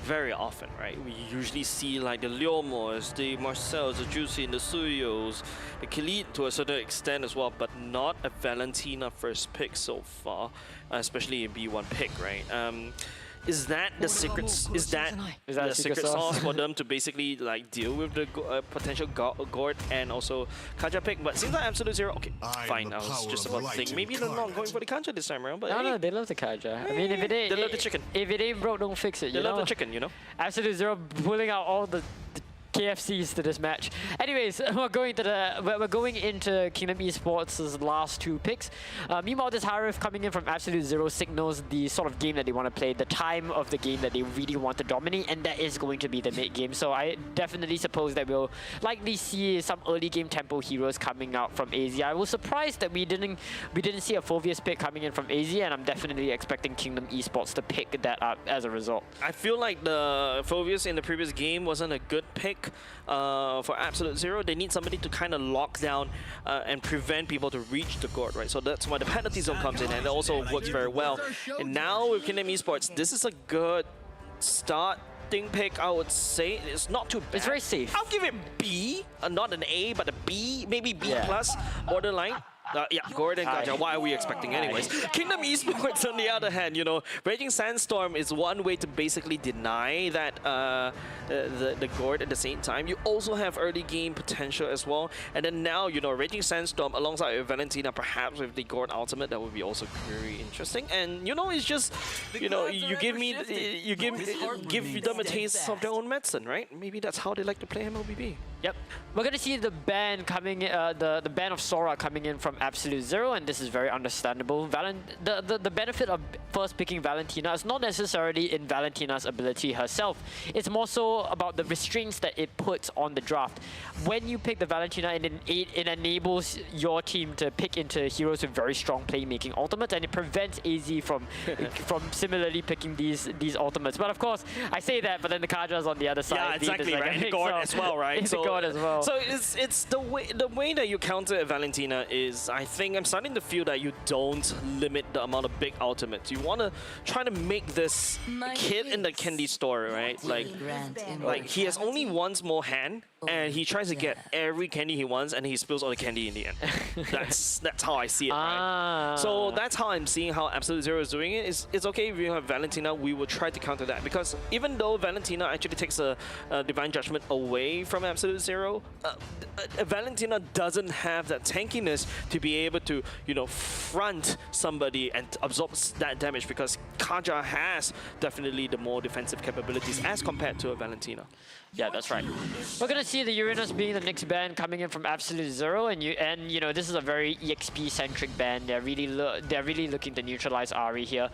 very often, right? We usually see like the Leomors, the Marcels, the Juicen, the Suyos, the Khalid to a certain extent as well, but not a Valentina first pick so far, especially in B1 pick, right? Is that the secret? Is that the secret sauce for them to basically like deal with the potential Gord and also Kaja pick? But seems like Absolute Zero. Okay, fine. I was just about to think maybe they're not going for the Kaja this time around. But no, they love the Kaja. I mean, if it ain't, they love the chicken. If it ain't broke, don't fix it. They love the chicken, Absolute Zero pulling out all the KFCs to this match. Anyways, we're going into Kingdom Esports' last two picks. Meanwhile, this Harif coming in from Absolute Zero signals the sort of game that they want to play, the time of the game that they really want to dominate, and that is going to be the mid game. So I definitely suppose that we'll likely see some early game tempo heroes coming out from AZ. I was surprised that we didn't see a Phoveus pick coming in from AZ, and I'm definitely expecting Kingdom Esports to pick that up as a result. I feel like the Phoveus in the previous game wasn't a good pick for Absolute Zero. They need somebody to kind of lock down and prevent people to reach the Gord, right? So that's why the penalty zone comes in, and it also works very well. And now with Kingdom Esports, this is a good starting pick, I would say. It's not too bad. It's very safe. I'll give it B, not an A, but a B, maybe B plus, borderline. Yeah, Gord and Gaja, what are we expecting anyways? Kingdom Esports, on the other hand, you know, Raging Sandstorm is one way to basically deny that the Gord at the same time. You also have early game potential as well. And then now, you know, Raging Sandstorm alongside with Valentina, perhaps with the Gord ultimate, that would be also very interesting. And, you know, it's just, you know, you give them a taste of their own medicine, right? Maybe that's how they like to play MLBB. Yep. We're going to see the ban coming, the ban of Sora coming in from Absolute Zero, and this is very understandable. The benefit of first picking Valentina is not necessarily in Valentina's ability herself. It's more so about the restraints that it puts on the draft. When you pick the Valentina, it enables your team to pick into heroes with very strong playmaking ultimates, and it prevents AZ from similarly picking these ultimates. But of course, I say that, but then the Kaja's on the other side. Yeah, exactly, right? And the Gord as well, right? As well. So it's the way that you counter Valentina is, I think I'm starting to feel that you don't limit the amount of big ultimates. You want to try to make this kid in the candy store, right? Like he has only one small hand, and he tries to get every candy he wants, and he spills all the candy in the end. That's how I see it, right? So that's how I'm seeing how Absolute Zero is doing it. It's okay if you have Valentina, we will try to counter that, because even though Valentina actually takes a Divine Judgment away from Absolute Zero, Valentina doesn't have that tankiness to be able to, you know, front somebody and absorb that damage, because Kaja has definitely the more defensive capabilities as compared to a Valentina. Yeah, that's right. We're gonna see the Uranus being the next ban coming in from Absolute Zero, and you know, this is a very EXP centric ban. They're really looking to neutralize Ahri here.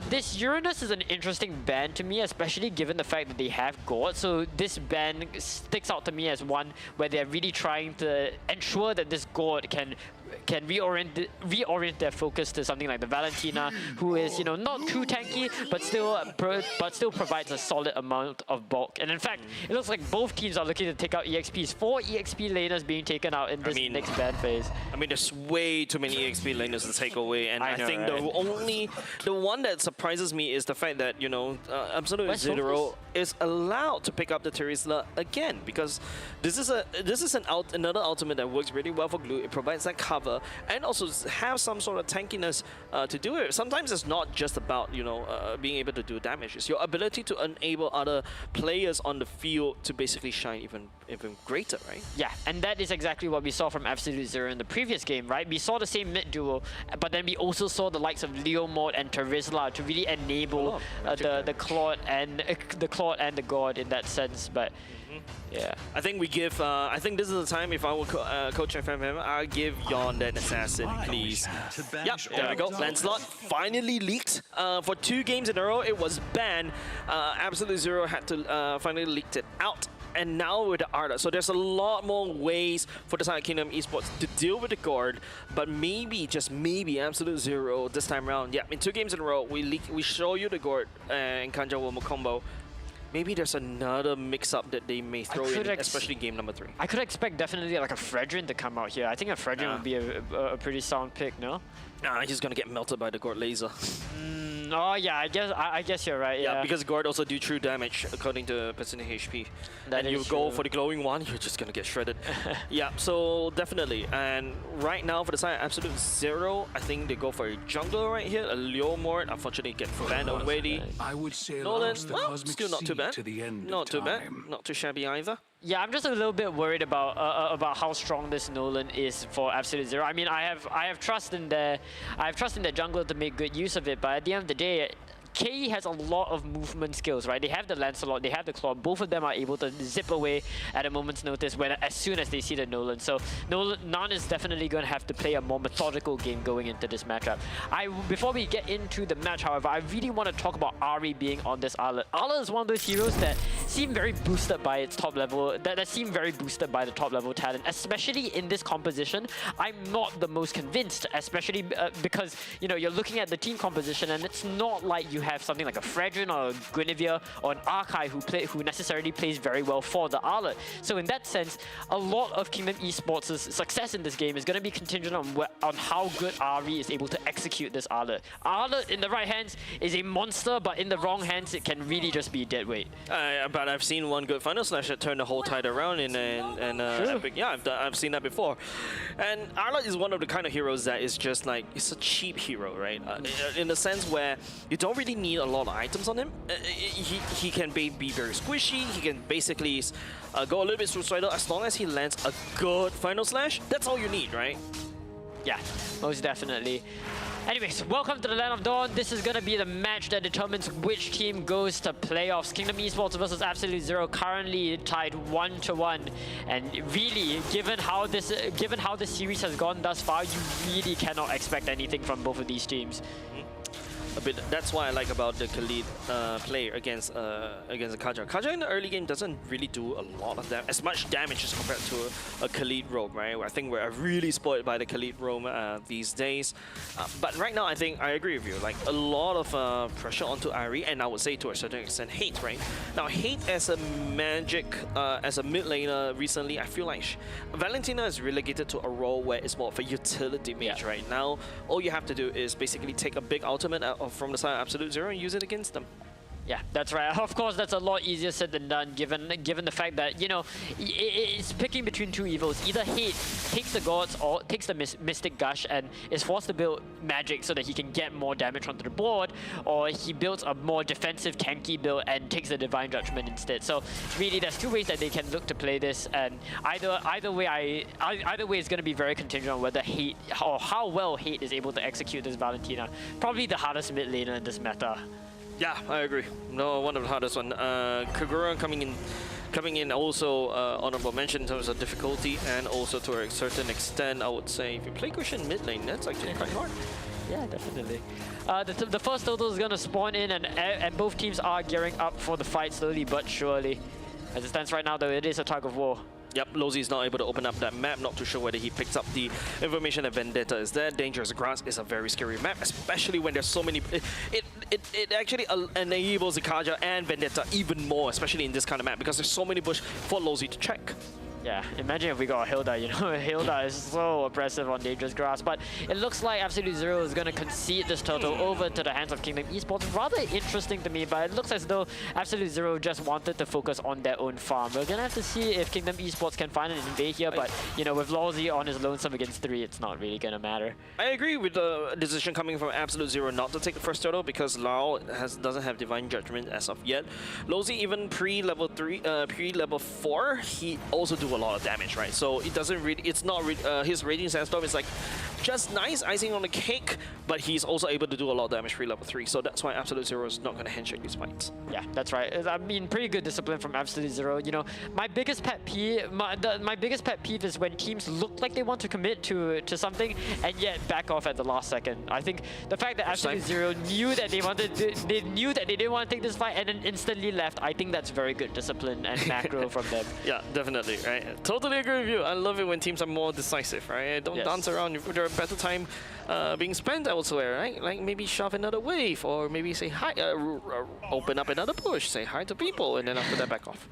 This Uranus is an interesting ban to me, especially given the fact that they have Gord. So this ban sticks out to me as one where they're really trying to ensure that this Gord can reorient their focus to something like the Valentina, who is, you know, not too tanky, but still provides a solid amount of bulk. And in fact, it looks like both teams are looking to take out EXPs. 4 EXP laners being taken out in this next ban phase. I mean, there's way too many EXP laners to take away, and I think the one that surprises me is the fact that, you know, Absolute Zero is allowed to pick up the Terizla again, because this is another ultimate that works really well for Glue. It provides that cover and also have some sort of tankiness to do it. Sometimes it's not just about, you know, being able to do damage. It's your ability to enable other players on the field to basically shine even greater, right? Yeah, and that is exactly what we saw from Absolute Zero in the previous game, right? We saw the same mid duo, but then we also saw the likes of Leomord and Terizla to really enable the Claude and the God in that sense. But yeah, I think we give. I think this is the time. If I were coach FMM, I'll give Yon that assassin, please. Yep, there we go. Lancelot finally leaked. For 2 games in a row, it was banned. Absolute Zero had to finally leaked it out. And now with the Arda, so there's a lot more ways for the side of Kingdom Esports to deal with the Gord, but maybe, just maybe, Absolute Zero this time around. Yeah, in 2 games in a row, we show you the Gord and Kanja Womo combo. Maybe there's another mix-up that they may throw in, especially game number 3. I could expect definitely like a Fredrin to come out here. I think a Fredrin would be a pretty sound pick, no? Nah, he's gonna get melted by the Gord laser. Oh yeah, I guess you're right. Yeah, because Gord also do true damage according to percentage HP. That and you is go true. for the glowing one, you're just gonna get shredded. Yeah, so definitely. And right now for the side Absolute Zero, I think they go for a jungler right here. A Leomord, unfortunately get banned already. I would say Nolan, well, still not too bad. Not too bad. Not too shabby either. Yeah, I'm just a little bit worried about how strong this Nolan is for Absolute Zero. I mean, I have trust in their jungler to make good use of it, but at the end of the day, KE has a lot of movement skills, right? They have the Lancelot, they have the Claw. Both of them are able to zip away at a moment's notice as soon as they see the Nolan. So Nan is definitely going to have to play a more methodical game going into this matchup. Before we get into the match, however, I really want to talk about Ahri being on this Arlet. Arlet is one of those heroes that seem very boosted by its top level, that seem very boosted by the top level talent, especially in this composition. I'm not the most convinced, especially because, you know, you're looking at the team composition and it's not like you have something like a Fredrin or a Guinevere or an Arkai who necessarily plays very well for the Arlet. So in that sense, a lot of Kingdom Esports' success in this game is going to be contingent on how good Ahri is able to execute this Arlet. Arlet in the right hands is a monster, but in the wrong hands, it can really just be dead weight. But I've seen one good Final Slash that turned the whole tide around in an epic. Yeah, I've seen that before. And Arlet is one of the kind of heroes that is just like, it's a cheap hero, right? In the sense where you don't really need a lot of items on him. He can be very squishy. He can basically go a little bit suicidal as long as he lands a good Final Slash. That's all you need, right? Yeah, most definitely. Anyways, welcome to the Land of Dawn. This is going to be the match that determines which team goes to playoffs. Kingdom Esports versus Absolute Zero, currently tied 1-1. And really, given how this series has gone thus far, you really cannot expect anything from both of these teams. That's what I like about the Khalid play against the Kaja. Kaja in the early game doesn't really do a lot of as much damage as compared to a Khalid roam, right? I think we're really spoiled by the Khalid roam these days. But right now, I think I agree with you. Like a lot of pressure onto Ahri, and I would say to a certain extent, Hate, right? Now, Hate as a magic, as a mid laner recently, I feel like Valentina is relegated to a role where it's more of a utility mage right now. All you have to do is basically take a big ultimate from the side of Absolute Zero and use it against them. Yeah, that's right. Of course, that's a lot easier said than done, given the fact that, you know, it's picking between two evils. Either Hate takes the gods or takes the Mystic Gush and is forced to build magic so that he can get more damage onto the board, or he builds a more defensive tanky build and takes the Divine Judgment instead. So really, there's two ways that they can look to play this, and either way is going to be very contingent on whether Hate or how well Hate is able to execute this Valentina. Probably the hardest mid laner in this meta. Yeah, I agree. No, one of the hardest one. Kagura coming in also honorable mention in terms of difficulty, and also to a certain extent, I would say if you play Cushion mid lane, that's actually quite hard. Yeah, definitely. The first total is going to spawn in, and both teams are gearing up for the fight slowly but surely. As it stands right now, though, it is a tug of war. Yep, Lozi is not able to open up that map. Not too sure whether he picks up the information that Vendetta is there. Dangerous Grass is a very scary map, especially when there's so many. It actually enables Ikaja and Vendetta even more, especially in this kind of map, because there's so many bush for Lozi to check. Yeah, imagine if we got Hilda, you know, Hilda is so oppressive on Dangerous Grass, but it looks like Absolute Zero is going to concede this turtle over to the hands of Kingdom Esports. Rather interesting to me, but it looks as though Absolute Zero just wanted to focus on their own farm. We're going to have to see if Kingdom Esports can find an invade here, but, you know, with Lawsy on his lonesome against 3, it's not really going to matter. I agree with the decision coming from Absolute Zero not to take the first turtle, because Lao doesn't have Divine Judgment as of yet. Lawsy, even pre-level 3, pre-level 4, he also do a lot of damage, right? So it doesn't really, it's not his Raging Sandstorm is like just nice icing on the cake, but he's also able to do a lot of damage pre-level 3, so that's why Absolute Zero is not going to handshake these fights. Yeah, that's right. I mean, pretty good discipline from Absolute Zero. You know, my biggest pet peeve, my biggest pet peeve is when teams look like they want to commit to something and yet back off at the last second. I think the fact that Absolute Zero knew that they knew that they didn't want to take this fight and then instantly left, I think that's very good discipline and macro from them. Yeah, definitely, right? Totally agree with you. I love it when teams are more decisive, right? Don't dance around. There are better time being spent elsewhere, right? Like maybe shove another wave, or maybe say hi, open up another push, say hi to people, and then after that back off.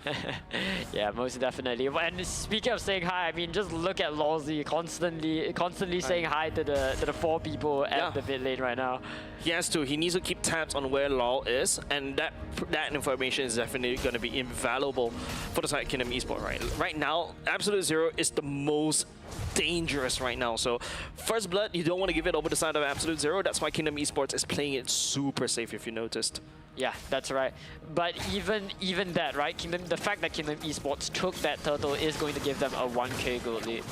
Yeah, most definitely. And speaking of saying hi, I mean, just look at Lawsy constantly saying hi to the 4 people at the mid lane right now. He has to. He needs to keep tabs on where Law is, and that information is definitely going to be invaluable for the side of Kingdom Esports, right? Right now, Absolute Zero is the most dangerous right now. So first blood, you don't want to give it over the side of Absolute Zero. That's why Kingdom Esports is playing it super safe, if you noticed. Yeah, that's right. But even that, right? The fact that Kingdom Esports took that turtle is going to give them a 1k gold lead.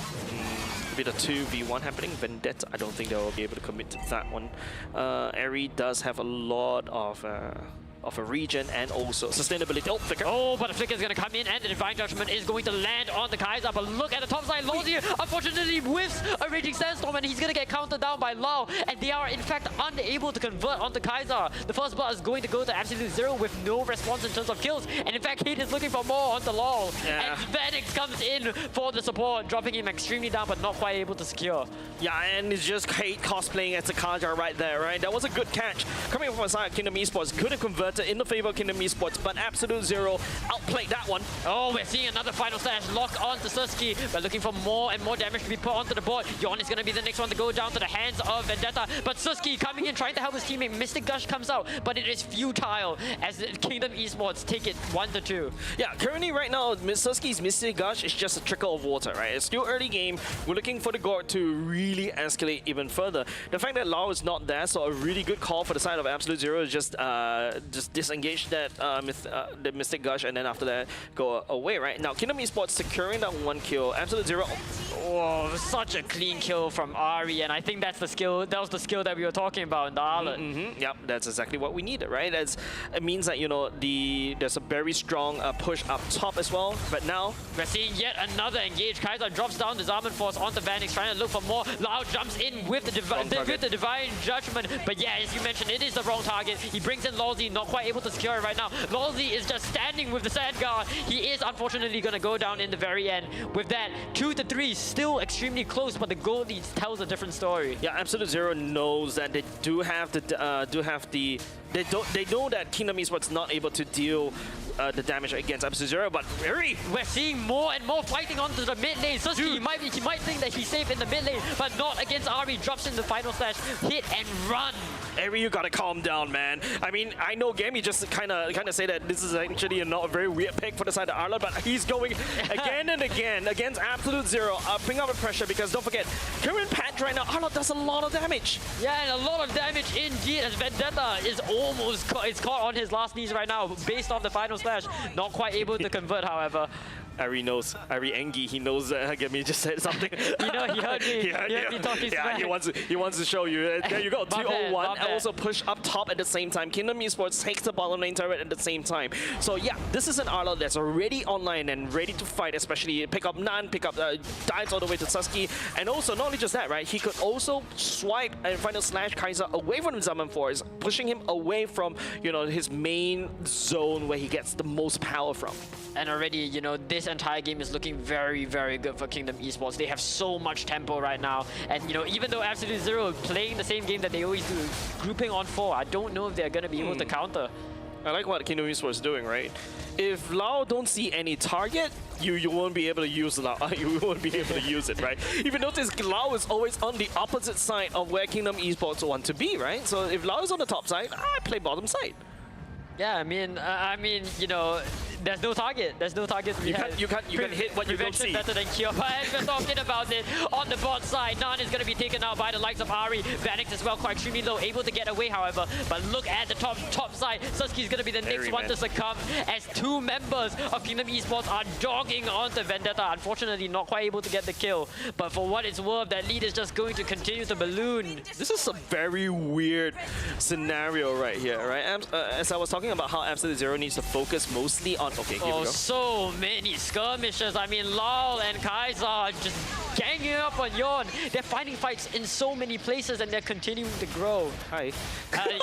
could be the 2v1 happening. Vendetta, I don't think they will be able to commit to that one. Eri does have a lot of a region and also sustainability. Oh, Flicker. Oh, but the Flicker is going to come in and the Divine Judgment is going to land on the Kaiser. But look at the top side. Lozi unfortunately whiffs a Raging Sandstorm and he's going to get countered down by Lau. And they are in fact unable to convert onto Kaiser. The first blood is going to go to Absolute Zero with no response in terms of kills. And in fact, Kate is looking for more onto Lau. Yeah. And Vanix comes in for the support, dropping him extremely down but not quite able to secure. Yeah, and it's just Kate cosplaying as a Kaja right there, right? That was a good catch. Coming from a side of Kingdom Esports, could have converted in the favor of Kingdom Esports, but Absolute Zero outplayed that one. Oh, we're seeing another final slash lock onto Suski. We're looking for more and more damage to be put onto the board. Yon is going to be the next one to go down to the hands of Vendetta. But Suski coming in, trying to help his teammate. Mystic Gush comes out, but it is futile as Kingdom Esports take it 1-2. Yeah, currently right now, Suski's Mystic Gush is just a trickle of water, right? It's still early game. We're looking for the Gord to really escalate even further. The fact that Lau is not there, so a really good call for the side of Absolute Zero is just disengage that the Mystic Gush and then after that go away, right? Now, Kingdom Esports securing that 1 kill. Absolute Zero. Oh, such a clean kill from Ari, and I think that's the skill. That was the skill that we were talking about in the Arlet. Yep, that's exactly what we needed, right? It means that, you know, there's a very strong push up top as well. But now we're seeing yet another engage. Kaiser drops down the Zarman Force onto Vanix, trying to look for more. Lau jumps in with the Divine Judgment. But yeah, as you mentioned, it is the wrong target. He brings in Lolzy, not quite able to secure it right now. Lolzy is just standing with the Sand Guard. He is unfortunately going to go down in the very end. With that, 2-3, still extremely close, but the goal lead tells a different story. Yeah, Absolute Zero knows that they do have the they know that Kingdom Esports not able to deal the damage against Absolute Zero, but we're seeing more and more fighting onto the mid lane. Suski, he might think that he's safe in the mid lane, but not against Ari. Drops in the final slash, hit and run. Eri, you gotta calm down, man. I mean, I know Gammy just kind of say that this is actually a very weird pick for the side of Arla, but he's going again and again against Absolute Zero, upping up the pressure because don't forget, current patch right now, Arla does a lot of damage. Yeah, and a lot of damage indeed as Vendetta is almost caught on his last knees right now based off the final slash. Not quite able to convert, however. Ari knows. Ari Engi, he knows Gammy just said something. He heard me. He heard me talking smack. He wants to show you. There you go, 201. And also push up top at the same time. Kingdom Esports takes the bottom lane turret at the same time. So yeah, this is an Arlo that's already online and ready to fight, especially pick up Nan, pick up dives all the way to Suski. And also, not only just that, right? He could also swipe and final slash Kaiser away from the Zaman Force, pushing him away from, you know, his main zone where he gets the most power from. And already, you know, this entire game is looking very, very good for Kingdom Esports. They have so much tempo right now. And, you know, even though Absolute Zero playing the same game that they always do, grouping on 4, I don't know if they're going to be able to counter. I like what Kingdom Esports is doing, right? If Lau don't see any target, you won't be able to use Lau. You won't be able to use it, right? If you notice, Lau is always on the opposite side of where Kingdom Esports want to be, right? So if Lau is on the top side, I play bottom side. Yeah, I mean, you know, there's no target. There's no target. You can hit what you don't see. Better than cure. But as we're talking about it, on the bot side, Nan is going to be taken out by the likes of Ari. Vanix as well, quite extremely low, able to get away, however. But look at the top side. Suski's going to be the next one to succumb as 2 members of Kingdom Esports are dogging onto Vendetta. Unfortunately, not quite able to get the kill. But for what it's worth, that lead is just going to continue to balloon. This is a very weird scenario right here, right? As I was talking about how Absolute Zero needs to focus mostly on... Okay, here we go. So many skirmishes. I mean, Lal and Kaiser are just ganging up on Yon. They're finding fights in so many places and they're continuing to grow. Hi.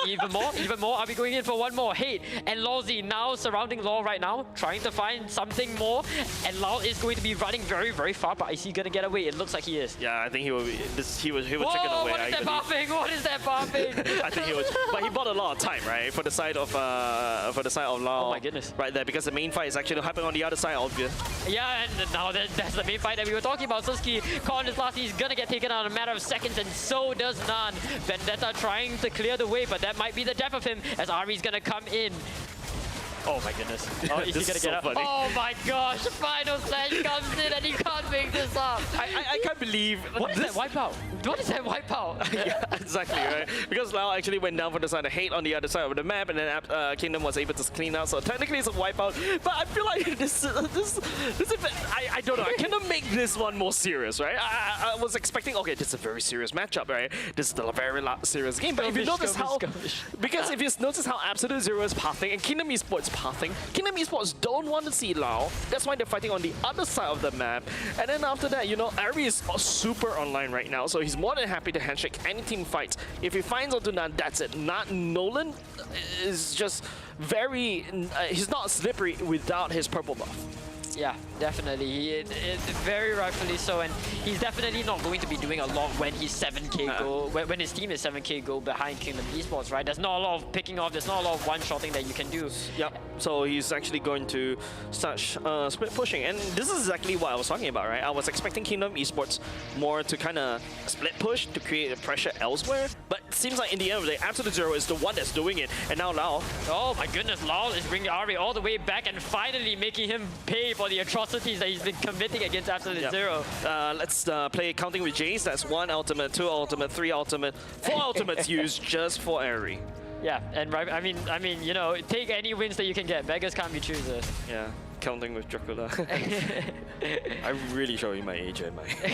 Even more. Are we going in for one more? Hate and Lolzy now surrounding Lal right now, trying to find something more. And Lal is going to be running very, very far, but is he going to get away? It looks like he is. Yeah, I think he will be. He will chicken away. What is that buffing? What is that buffing? I think he was, but he bought a lot of time, right? For the side of Lau. Oh my goodness. Right there, because the main fight is actually happening on the other side, obvious. Yeah, and now that's the main fight that we were talking about. Suski caught in his last, he's gonna get taken out in a matter of seconds, and so does Nan. Vendetta trying to clear the way, but that might be the death of him as Ari's gonna come in. Oh my goodness. Oh, is he gonna get out? Oh my gosh, final slash comes in and he can't make this up. I can't believe. What is that wipeout? What is that wipeout? Yeah, exactly, right? Because Lau actually went down for the side of Hate on the other side of the map, and then Kingdom was able to clean out, so technically it's a wipeout. But I feel like this I don't know. I cannot make this one more serious, right? I was expecting, okay, this is a very serious matchup, right? This is the very serious game. But if you notice how, because if you notice how Absolute Zero is pathing and Kingdom Esports pathing, Kingdom Esports don't want to see Lao. That's why they're fighting on the other side of the map. And then after that, you know, Ari is super online right now, so he's more than happy to handshake any team fights. If he finds onto Nan, that's it. Nolan is just very, he's not slippery without his purple buff. Yeah, definitely. Very rightfully so, and he's definitely not going to be doing a lot when he's 7k goal, when his team is 7k goal behind Kingdom Esports, right? There's not a lot of picking off, there's not a lot of one-shotting that you can do. Yep, so he's actually going to start split pushing, and this is exactly what I was talking about, right? I was expecting Kingdom Esports more to kind of split push to create pressure elsewhere, but it seems like in the end of the day, Absolute Zero is the one that's doing it, and now Lao. Oh my goodness, Lao is bringing Ari all the way back and finally making him pay for the atrocities that he's been committing against Absolute Zero. Let's play Counting with Jace. That's 1 ultimate, 2 ultimate, 3 ultimate, 4 ultimates used just for Ari. Yeah, and right, I mean, you know, take any wins that you can get. Beggars can't be choosers. Yeah, counting with Dracula. I'm really showing my age, am I?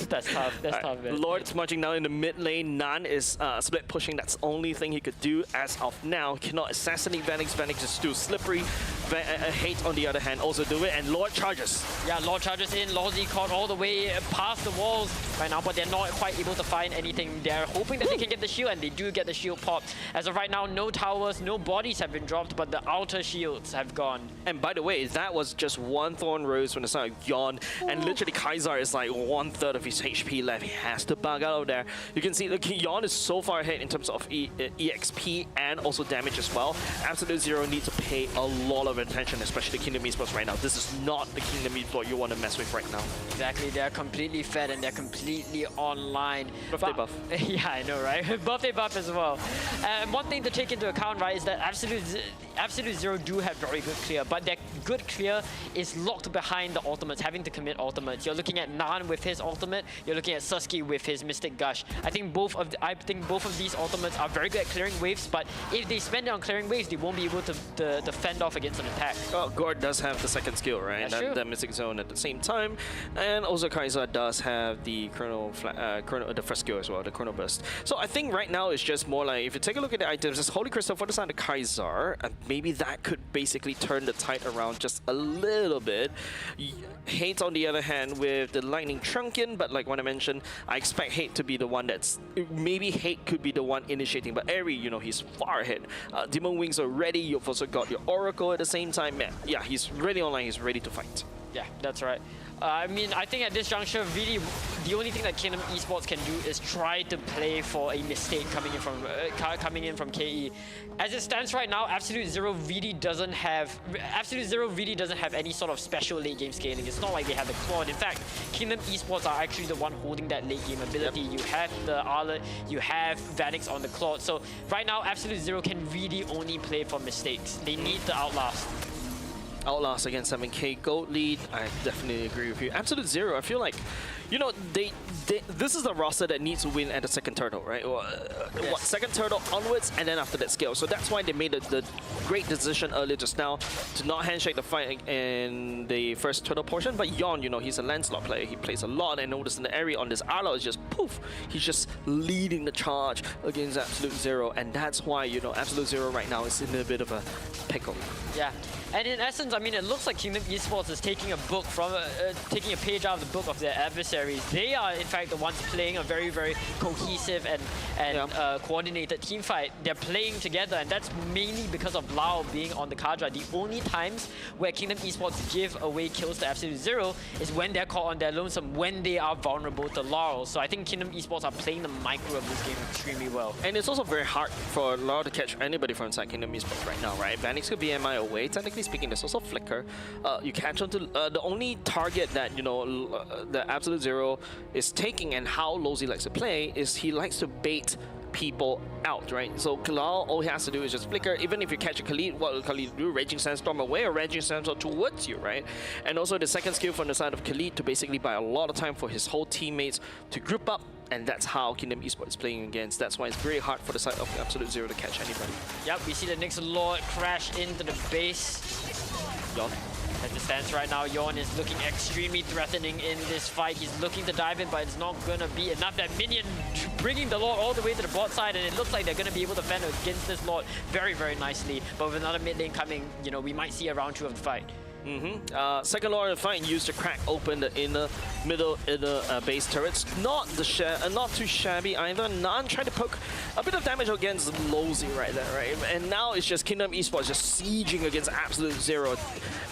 That's tough. That's tough, man. Lord's marching down in the mid lane. Nan is split pushing. That's the only thing he could do as of now. Cannot assassinate Vanix. Vanix is still slippery. Hate, on the other hand, also do it. And Lord charges. Yeah, Lord charges in. Lawsy caught all the way past the walls right now, but they're not quite able to find anything. They're hoping that they can get the shield, and they do get the shield popped. As of right now, no towers, no bodies have been dropped, but the outer shields have gone. And by the way, that was just 1 Thorn Rose from the side of Yon, and literally Kaiser is like 1/3 of his HP left. He has to bug out of there. You can see that Yon is so far ahead in terms of EXP and also damage as well. Absolute Zero needs to pay a lot of attention, especially the Kingdom Esports right now. This is not the Kingdom Esports you want to mess with right now. Exactly, they're completely fed and they're completely online. Birthday buff. Yeah, I know, right? Birthday buff as well. And one thing to take into account, right, is that Absolute Zero do have very good clear, but their good clear is locked behind the ultimates, having to commit ultimates. You're looking at Nan with his ultimate, you're looking at Suski with his Mystic Gush. I think both of these ultimates are very good at clearing waves, but if they spend it on clearing waves, they won't be able to fend off against an attack. Well, Gord does have the second skill, right? That's true. The Mystic Zone at the same time, and also Kaiser does have the the first skill as well, the Chrono Burst. So I think right now it's just more like, if you take a look at the items, there's Holy Crystal for the side of Kaiser, and maybe that could basically turn the tide around just a little bit. Hate, on the other hand, with the Lightning Trunkin, but like what I mentioned, I expect Hate to be the one that's, maybe Hate could be the one initiating, but Eri, you know, he's far ahead. Demon Wings are ready, you've also got your Oracle at the same time. Yeah, he's ready online, he's ready to fight. Yeah, that's right. I mean, I think at this juncture, really, the only thing that Kingdom Esports can do is try to play for a mistake coming in from KE. As it stands right now, Absolute Zero really doesn't have any sort of special late game scaling. It's not like they have the Claw. In fact, Kingdom Esports are actually the one holding that late game ability. Yep. You have the Arlet, you have Vanix on the Claw. So right now, Absolute Zero can really only play for mistakes. They need the Outlast. Outlast against 7k gold lead. I definitely agree with you. Absolute Zero, I feel like, you know, this is the roster that needs to win at the second turtle, right? Yes. What, second turtle onwards, and then after that scale. So that's why they made the great decision earlier just now to not handshake the fight in the first turtle portion. But Yon, you know, he's a Lancelot player. He plays a lot, and notice in the area on this Arlo is just poof. He's just leading the charge against Absolute Zero, and that's why, you know, Absolute Zero right now is in a bit of a pickle. Yeah. And in essence, I mean, it looks like Kingdom Esports is taking a book from, taking a page out of the book of their adversaries. They are, in fact, the ones playing a very, very cohesive and coordinated team fight. They're playing together, and that's mainly because of Lao being on the Kadra. The only times where Kingdom Esports give away kills to Absolute Zero is when they're caught on their lonesome, when they are vulnerable to Laurel. So I think Kingdom Esports are playing the micro of this game extremely well. And it's also very hard for Laurel to catch anybody from inside Kingdom Esports right now, right? Vanix could be MI away. Technically speaking, there's also Flicker. You catch onto the only target that, you know, the Absolute Zero is taking, and how Lozy likes to play is he likes to bait people out, right? So Kalal, all he has to do is just flicker. Even if you catch a Khalid, what will Khalid do? Raging Sandstorm away or Raging Sandstorm towards you, right? And also the second skill from the side of Khalid to basically buy a lot of time for his whole teammates to group up, and that's how Kingdom Esports is playing against. That's why it's very hard for the side of Absolute Zero to catch anybody. Yep, we see the next Lord crash into the base. Yon. As it stands right now, Yawn is looking extremely threatening in this fight. He's looking to dive in, but it's not going to be enough. That minion bringing the Lord all the way to the bot side, and it looks like they're going to be able to fend against this Lord very, very nicely. But with another mid lane coming, you know, we might see a round 2 of the fight. Second Lord of the fight used to crack open the middle base turrets. Not too shabby either. Nan tried to poke a bit of damage against Lozy right there, right? And now it's just Kingdom Esports just sieging against Absolute Zero.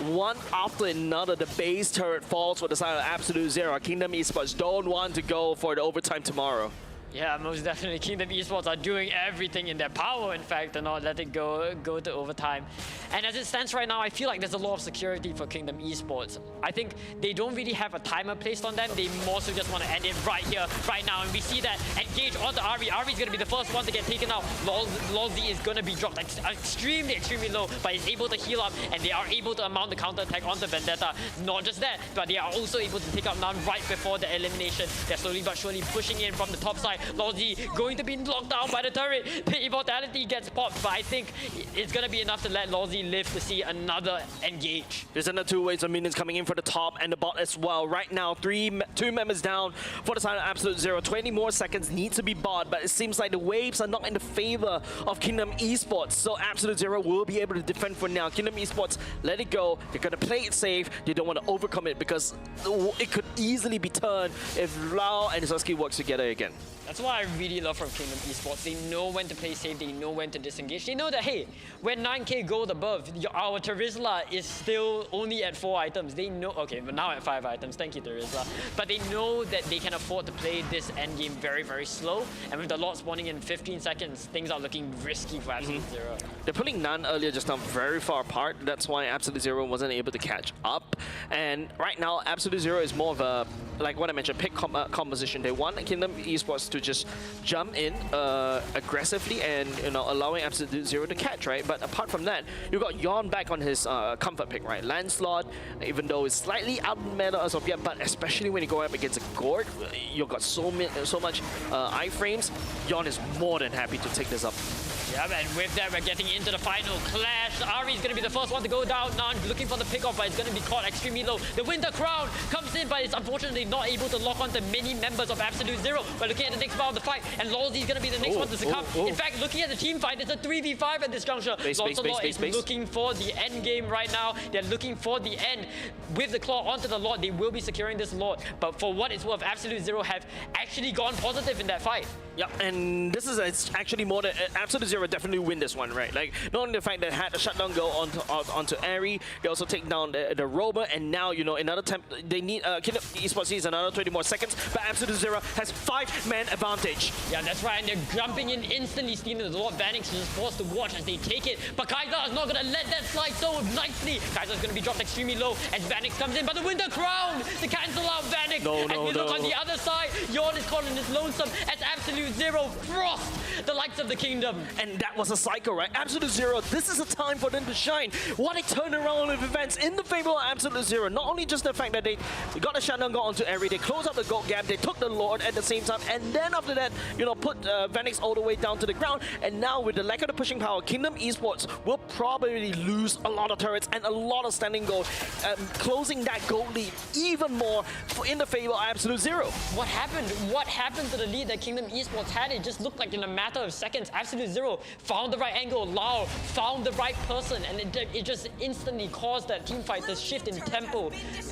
One after another, the base turret falls for the side of Absolute Zero. Kingdom Esports don't want to go for the overtime tomorrow. Yeah, most definitely. Kingdom Esports are doing everything in their power, in fact, to not let it go to overtime. And as it stands right now, I feel like there's a lot of security for Kingdom Esports. I think they don't really have a timer placed on them. They more so just want to end it right here, right now. And we see that engage onto Ari. Ari's going to be the first one to get taken out. Lolzy is going to be dropped extremely, extremely low, but he's able to heal up, and they are able to mount the counter attack onto Vendetta. Not just that, but they are also able to take out Nan right before the elimination. They're slowly but surely pushing in from the top side. Lolzy going to be locked down by the turret. The immortality gets popped, but I think it's going to be enough to let Lolzy live to see another engage. There's another 2 waves of minions coming in for the top and the bot as well. Right now, 2 members down for the side of Absolute Zero. 20 more seconds need to be bought, but it seems like the waves are not in the favor of Kingdom Esports. So Absolute Zero will be able to defend for now. Kingdom Esports, let it go. They're going to play it safe. They don't want to overcome it because it could easily be turned if Lau and Sasuke works together again. That's what I really love from Kingdom Esports. They know when to play safe, they know when to disengage. They know that, hey, when 9k gold above, our Terizla is still only at 4 items. They know, okay, but now at 5 items, thank you Terizla. But they know that they can afford to play this endgame very, very slow. And with the lot spawning in 15 seconds, things are looking risky for Absolute Zero. They're pulling Nan earlier just now very far apart. That's why Absolute Zero wasn't able to catch up. And right now, Absolute Zero is more of a, like what I mentioned, pick composition. They want Kingdom Esports to just jump in aggressively and, you know, allowing Absolute Zero to catch, right? But apart from that, you got Yawn back on his comfort pick, right? Lancelot, even though it's slightly out of meta as of yet, but especially when you go up against a Gord, you've got so much iframes. Yawn is more than happy to take this up. Yeah, and with that, we're getting into the final clash. Ari's going to be the first one to go down. Nan looking for the pickoff, but it's going to be caught extremely low. The Winter Crown comes in, but it's unfortunately not able to lock onto many members of Absolute Zero. But looking at the next part of the fight, and Lolzy is going to be the next one to succumb. In fact, looking at the team fight, it's a 3v5 at this juncture. Lancelot is looking for the end game right now. They're looking for the end. With the claw onto the Lord, they will be securing this Lord. But for what it's worth, Absolute Zero have actually gone positive in that fight. Yeah, and this is actually more than Absolute Zero definitely win this one, right? Like, not only the fact that had a shutdown go onto Ari, they also take down the Rover, and now, you know, another time they need Kingdom Esports needs another 20 more seconds, but Absolute Zero has 5-man advantage. Yeah, that's right, and they're jumping in instantly, stealing the Lord. Vanix is forced to watch as they take it, but Kaiser is not going to let that slide so nicely. Kaiser's going to be dropped extremely low as Vanix comes in, but the Winter Crown to cancel out Vanix. As we look on the other side, Yawn is caught in his lonesome as Absolute Zero frost the lights of the kingdom. And that was a cycle, right? Absolute Zero, this is a time for them to shine. What a turnaround of events in the favor of Absolute Zero. Not only just the fact that they got a shutdown go onto Ari, they closed up the gold gap, they took the Lord at the same time, and then after that, you know, put Vanix all the way down to the ground. And now with the lack of the pushing power, Kingdom Esports will probably lose a lot of turrets and a lot of standing gold, closing that gold lead even more in the favor of Absolute Zero. What happened? What happened to the lead that Kingdom Esports had? It just looked like in a matter of seconds, Absolute Zero found the right angle, Lau found the right person, and it just instantly caused that team fight to shift in tempo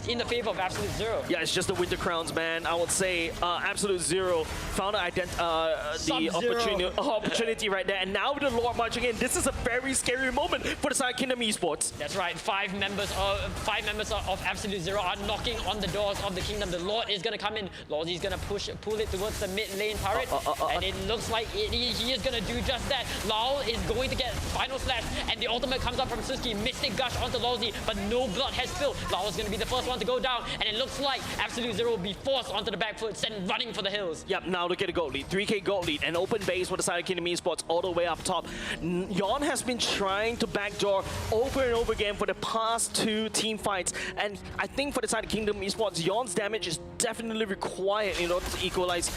in the favor of Absolute Zero. Yeah, it's just the Winter Crowns, man. I would say Absolute Zero found the opportunity right there, and now with the Lord marching in, this is a very scary moment for the side of Kingdom Esports. That's right, 5 members of Absolute Zero are knocking on the doors of the kingdom. The Lord is going to come in. Lolzy is going to pull it towards the mid lane turret, and it looks like he is going to do just that. Lau is going to get final slash, and the ultimate comes up from Suski. Mystic Gush onto Lolzy, but no blood has spilled. Lau is going to be the first one to go down, and it looks like Absolute Zero will be forced onto the back foot, sent running for the hills. Yep, now look at the gold lead. 3k gold lead, and open base for the side of Kingdom Esports all the way up top. Yawn has been trying to backdoor over and over again for the past 2 team fights, and I think for the side of Kingdom Esports, Yawn's damage is is definitely required in order to equalize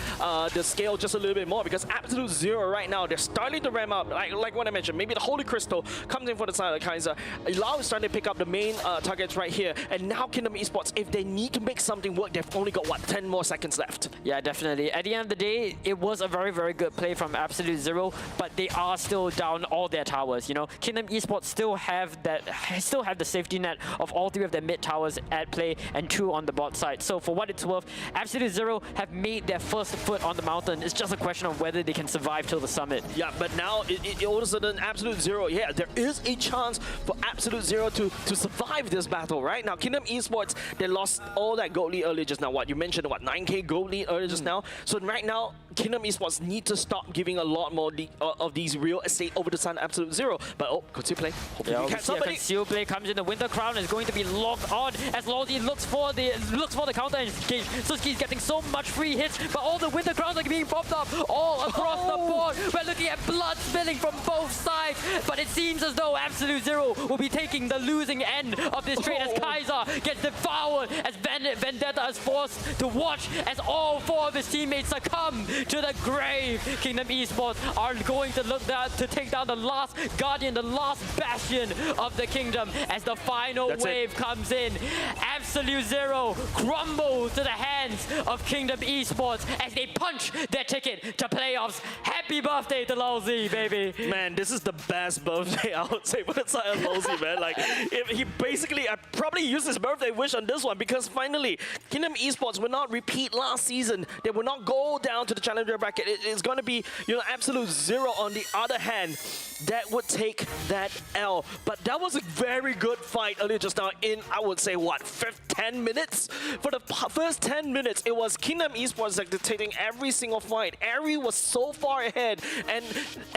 the scale just a little bit more, because Absolute Zero right now, they're starting to ramp up, like what I mentioned. Maybe the Holy Crystal comes in for the side of the Kaiser. Lao is starting to pick up the main targets right here, and now Kingdom Esports, if they need to make something work, they've only got, what, 10 more seconds left. Yeah, definitely. At the end of the day, it was a very, very good play from Absolute Zero, but they are still down all their towers. You know, Kingdom Esports still have the safety net of all 3 of their mid towers at play and 2 on the bot side. So for what it's worth, Absolute Zero have made their first foot on the mountain. It's just a question of whether they can survive till the summit. Yeah, but now all of a sudden Absolute Zero, yeah, there is a chance for Absolute Zero to survive this battle, right? Now Kingdom Esports, they lost all that gold lead earlier just now. What you mentioned, what, 9k gold lead earlier just now? So right now, Kingdom Esports need to stop giving a lot more of these real estate over to Sun Absolute Zero. But oh, conceal play. Hopefully we catch somebody. Conceal play comes in. The Winter Crown is going to be locked on as Lawsy looks for the counter engage. Suski's getting so much free hits, but all the Winter Crowns are being popped up all across the board. We're looking at blood spilling from both sides, but it seems as though Absolute Zero will be taking the losing end of this trade as Kaiser gets devoured, as Vendetta is forced to watch as all 4 of his teammates succumb to the grave. Kingdom Esports are going to look to take down the last Guardian, the last bastion of the kingdom, as the final wave comes in. Absolute Zero crumbles to the hands of Kingdom Esports as they punch their ticket to playoffs. Happy birthday to Lawsy, baby. Man, this is the best birthday, I would say, for the side of Lawsy, man. Like, if he basically, I probably used his birthday wish on this one, because finally, Kingdom Esports will not repeat last season. They will not go down to the challenger bracket. It is going to be, you know, Absolute Zero on the other hand that would take that L. But that was a very good fight earlier just now in, I would say, what, 10 minutes? For the first 10 minutes, it was Kingdom Esports like dictating every single fight. Ari was so far ahead, and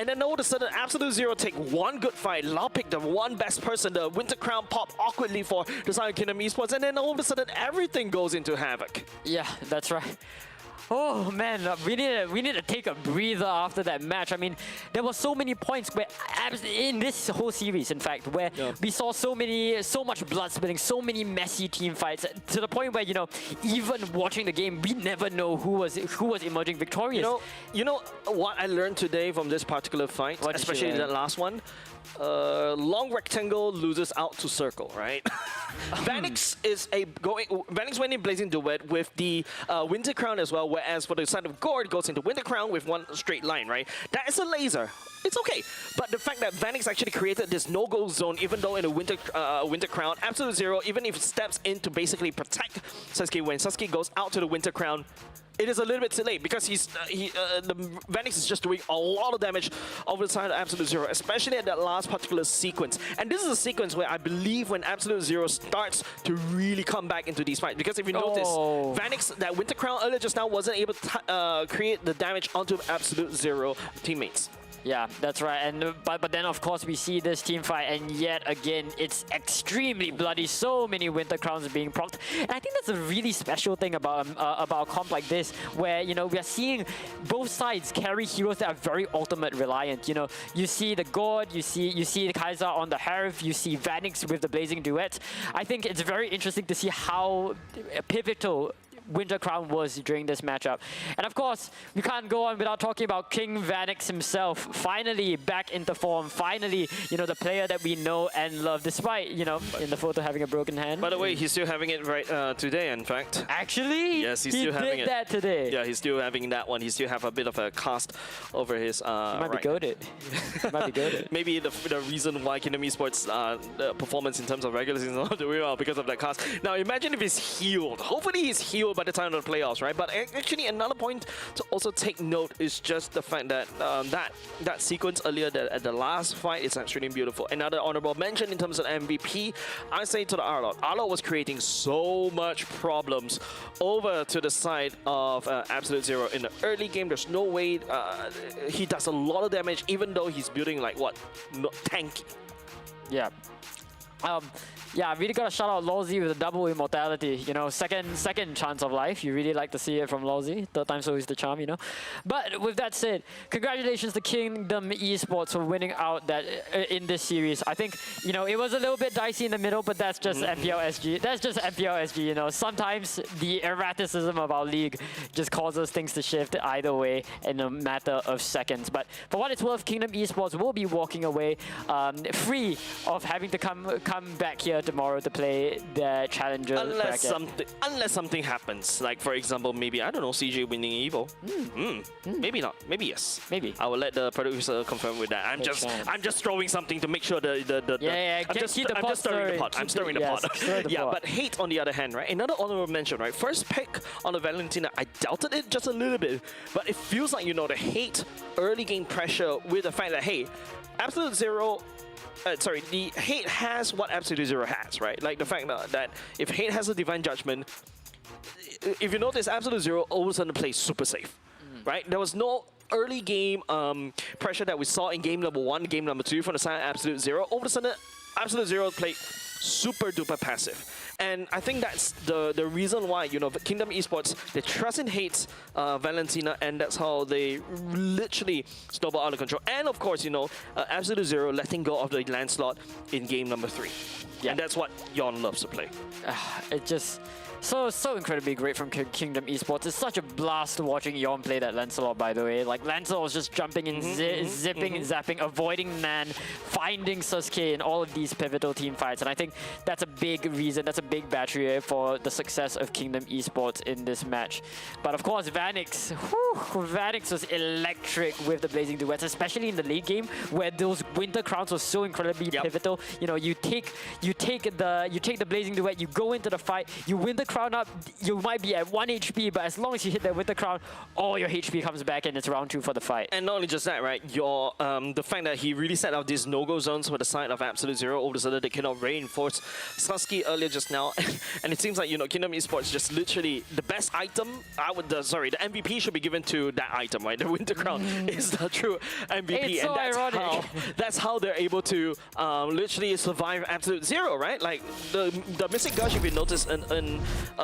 then all of a sudden, Absolute Zero take one good fight. Lau picked the one best person, the Winter Crown pop awkwardly for the side of Kingdom Esports, and then all of a sudden, everything goes into havoc. Yeah, that's right. Oh man, we need to take a breather after that match. I mean, there were so many points where, in this whole series, in fact, where we saw so much blood spilling, so many messy team fights, to the point where, you know, even watching the game, we never know who was emerging victorious. You know what I learned today from this particular fight, especially that last one. Long rectangle loses out to circle, right? Vanix went in Blazing Duet with the Winter Crown as well, whereas for the side of Gord goes into Winter Crown with one straight line, right? That is a laser. It's okay, but the fact that Vanix actually created this no-go zone, even though in a Winter Crown, Absolute Zero, even if it steps in to basically protect Sasuke, when Sasuke goes out to the Winter Crown, it is a little bit too late, because the Vanix is just doing a lot of damage over the side of Absolute Zero, especially at that last particular sequence. And this is a sequence where I believe when Absolute Zero starts to really come back into these fights, because if you notice, Vanix, that Winter Crown earlier just now, wasn't able to create the damage onto Absolute Zero teammates. Yeah, that's right. And but then of course we see this team fight, and yet again it's extremely bloody. So many Winter Crowns being procced, and I think that's a really special thing about a comp like this, where, you know, we are seeing both sides carry heroes that are very ultimate reliant. You know, you see the God, you see the Kaiser on the Harif, you see Vanix with the Blazing Duet. I think it's very interesting to see how pivotal Winter Crown was during this matchup. And of course, we can't go on without talking about King Vanix himself. Finally back into form. Finally, you know, the player that we know and love, despite, you know, in the photo having a broken hand. By the way, he's still having it right today, in fact. Actually? Yes, he's still having it. He did that today. Yeah, he's still having that one. He still have a bit of a cast over his He might be goated. He might be goated. Maybe the reason why Kingdom Esports performance in terms of regular season is not doing well because of that cast. Now imagine if he's healed. Hopefully he's healed by the time of the playoffs, right? But actually another point to also take note is just the fact that that sequence earlier at the last fight is actually beautiful. Another honorable mention in terms of MVP, I say to the Arlot. Arlot was creating so much problems over to the side of Absolute Zero in the early game. There's no way he does a lot of damage, even though he's building like what, tanky. Yeah. Yeah, really got to shout out Lawsy with a double immortality. You know, second chance of life. You really like to see it from Lawsy. Third time's always the charm, you know. But with that said, congratulations to Kingdom Esports for winning out that in this series. I think, you know, it was a little bit dicey in the middle, but that's just MPL SG. That's just MPL SG, you know. Sometimes the erraticism of our league just causes things to shift either way in a matter of seconds. But for what it's worth, Kingdom Esports will be walking away free of having to come back here tomorrow to play the challenger bracket. Unless something happens, like for example, maybe I don't know, CJ winning Evo. Maybe not. Maybe yes. Maybe. I will let the producer confirm with that. I'm just throwing something to make sure I'm just stirring the pot. I'm stirring the pot. Yeah, but Hate on the other hand, right? Another honorable mention, right? First pick on the Valentina, I doubted it just a little bit, but it feels like, you know, the Hate early game pressure with the fact that, hey, Absolute Zero. The Hate has what Absolute Zero has, right? Like the fact that if Hate has a Divine Judgment, if you notice, Absolute Zero all of a sudden plays super safe, right? There was no early game pressure that we saw in game number 1, game number 2 from the side of Absolute Zero. All of a sudden, Absolute Zero played super duper passive. And I think that's the reason why, you know, Kingdom Esports, they trust and hate Valentina, and that's how they literally snowball out of control. And of course, you know, Absolute Zero letting go of the Lancelot in game number 3. Yeah. And that's what Yon loves to play. It just... So incredibly great from Kingdom Esports. It's such a blast watching Yon play that Lancelot, by the way. Like, Lancelot was just jumping and zipping and zapping, avoiding Nan, finding Sasuke in all of these pivotal team fights. And I think that's a big reason, that's a big battery for the success of Kingdom Esports in this match. But of course, Vanix was electric with the Blazing Duets, especially in the late game, where those Winter Crowns were so incredibly pivotal. You know, you take the Blazing Duet, you go into the fight, you win the crown up, you might be at 1 HP, but as long as you hit that with the crown, all your HP comes back and it's round 2 for the fight. And not only just that, right? Your the fact that he really set out these no-go zones for the side of Absolute Zero, all of a sudden they cannot reinforce Sasuke earlier just now. And it seems like, you know, Kingdom Esports just literally the best item, the MVP should be given to that item, right? The Winter Crown is the true MVP. It's so ironic. That's how they're able to literally survive Absolute Zero, right? Like the Mystic Gush, if you notice,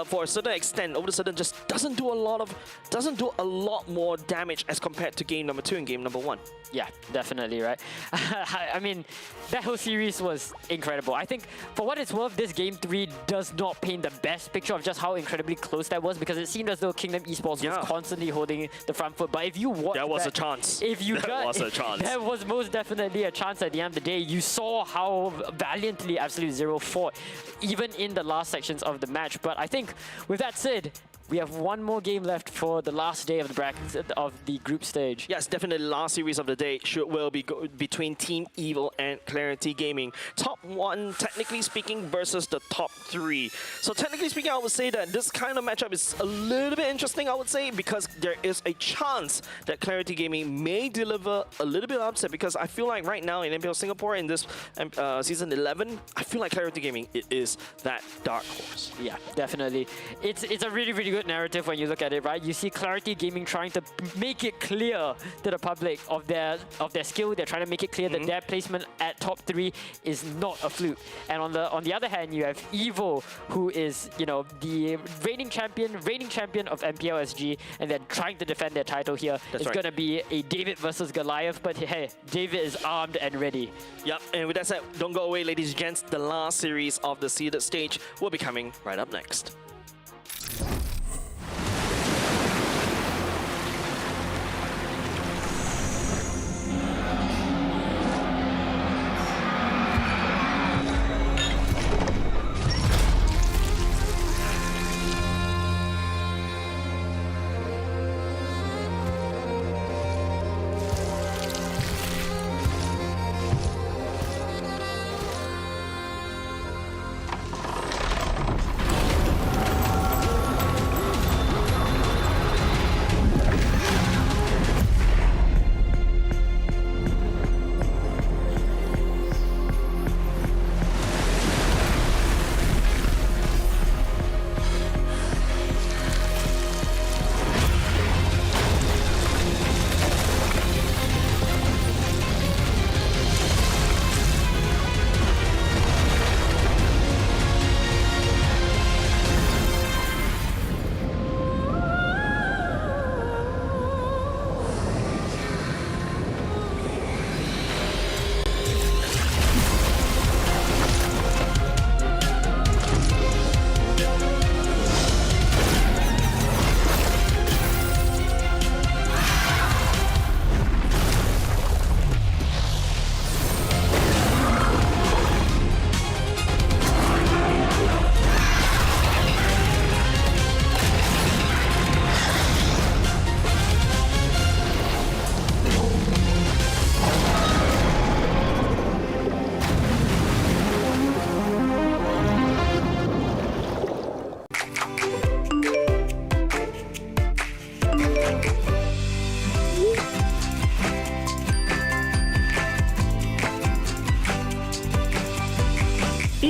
for a certain extent, all of a sudden just doesn't do a lot more damage as compared to game number 2 and game number 1. Yeah, definitely, right? I mean, that whole series was incredible. I think, for what it's worth, this game 3 does not paint the best picture of just how incredibly close that was, because it seemed as though Kingdom Esports was constantly holding the front foot. But if you watch there was a chance. There was most definitely a chance at the end of the day. You saw how valiantly Absolute Zero fought, even in the last sections of the match. But I think, with that said, we have one more game left for the last day of the bracket of the group stage. Yes, definitely the last series of the day will be between Team Evil and Clarity Gaming. Top 1, technically speaking, versus the top 3. So technically speaking, I would say that this kind of matchup is a little bit interesting, I would say, because there is a chance that Clarity Gaming may deliver a little bit of upset, because I feel like right now in MPL Singapore in this season 11, I feel like Clarity Gaming is that dark horse. Yeah, definitely. It's a really good narrative when you look at it, right? You see Clarity Gaming trying to make it clear to the public of their skill. They're trying to make it clear that their placement at top 3 is not a fluke. And on the other hand, you have Evo, who is, you know, the reigning champion of MPL SG, and they're trying to defend their title here. It's gonna be a David versus Goliath, but hey, David is armed and ready. Yep, and with that said, don't go away, ladies and gents. The last series of the seeded stage will be coming right up next.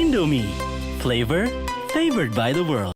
Indomie. Flavor favored by the world.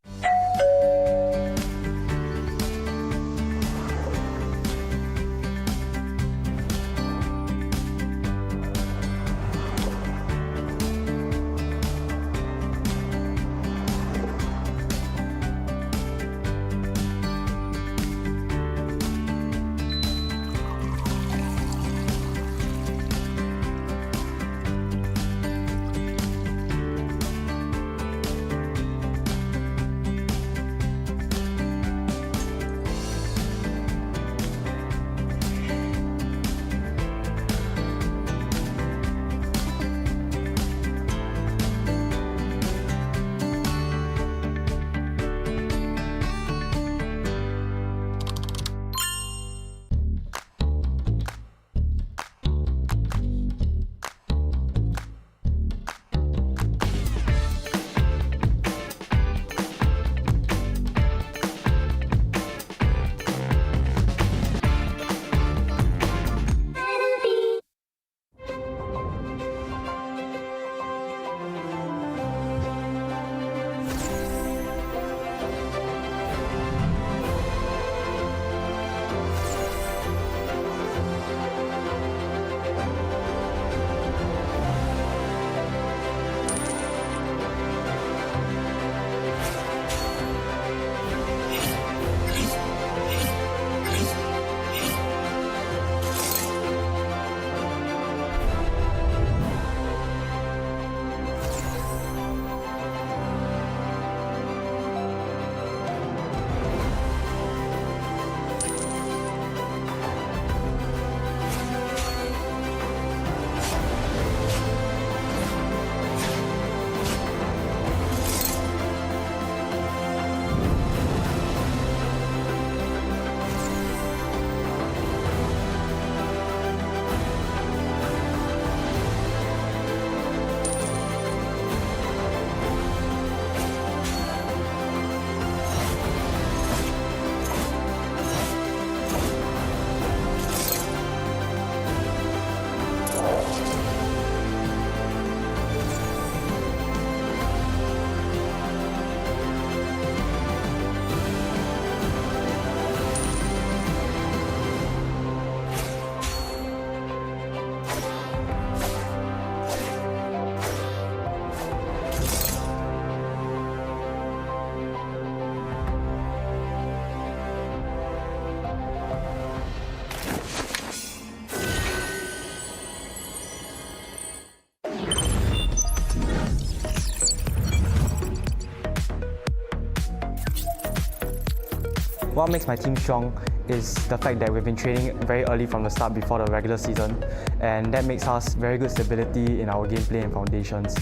What makes my team strong is the fact that we've been training very early from the start before the regular season, and that makes us very good stability in our gameplay and foundations.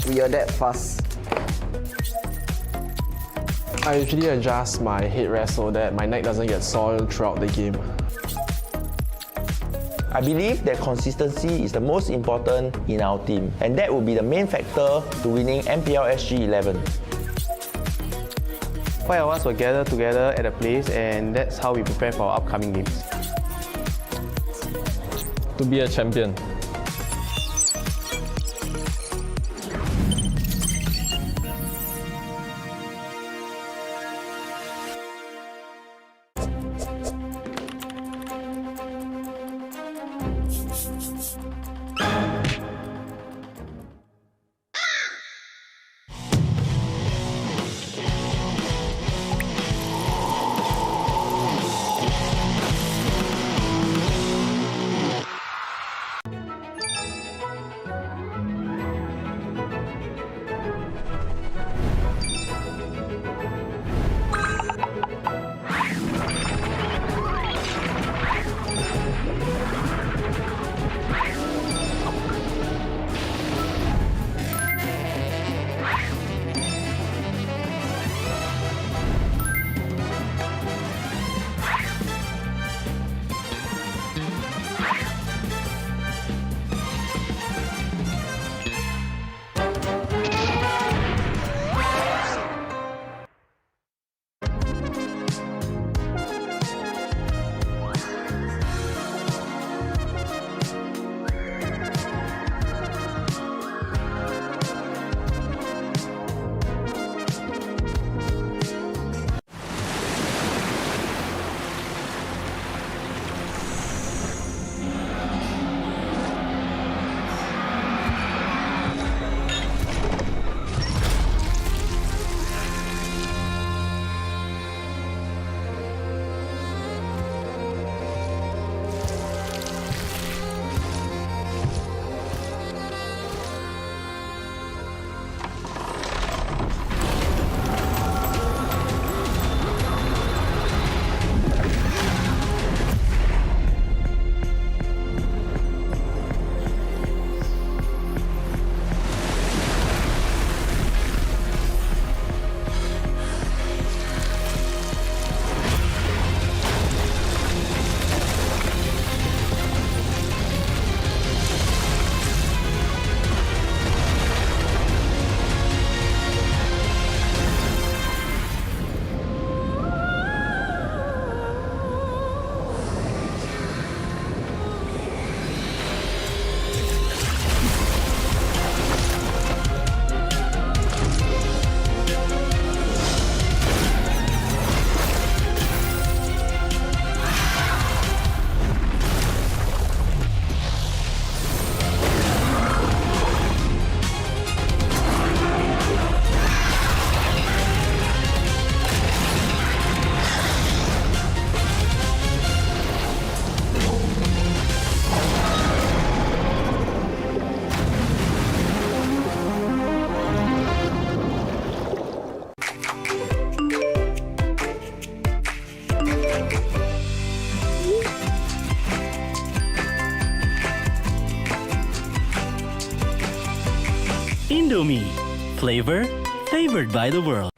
We adapt fast. I usually adjust my headrest so that my neck doesn't get soiled throughout the game. I believe that consistency is the most important in our team, and that will be the main factor to winning MPL SG 11. 5 of us will gather together at a place, and that's how we prepare for our upcoming games. To be a champion. Indomie. Flavor favored by the world.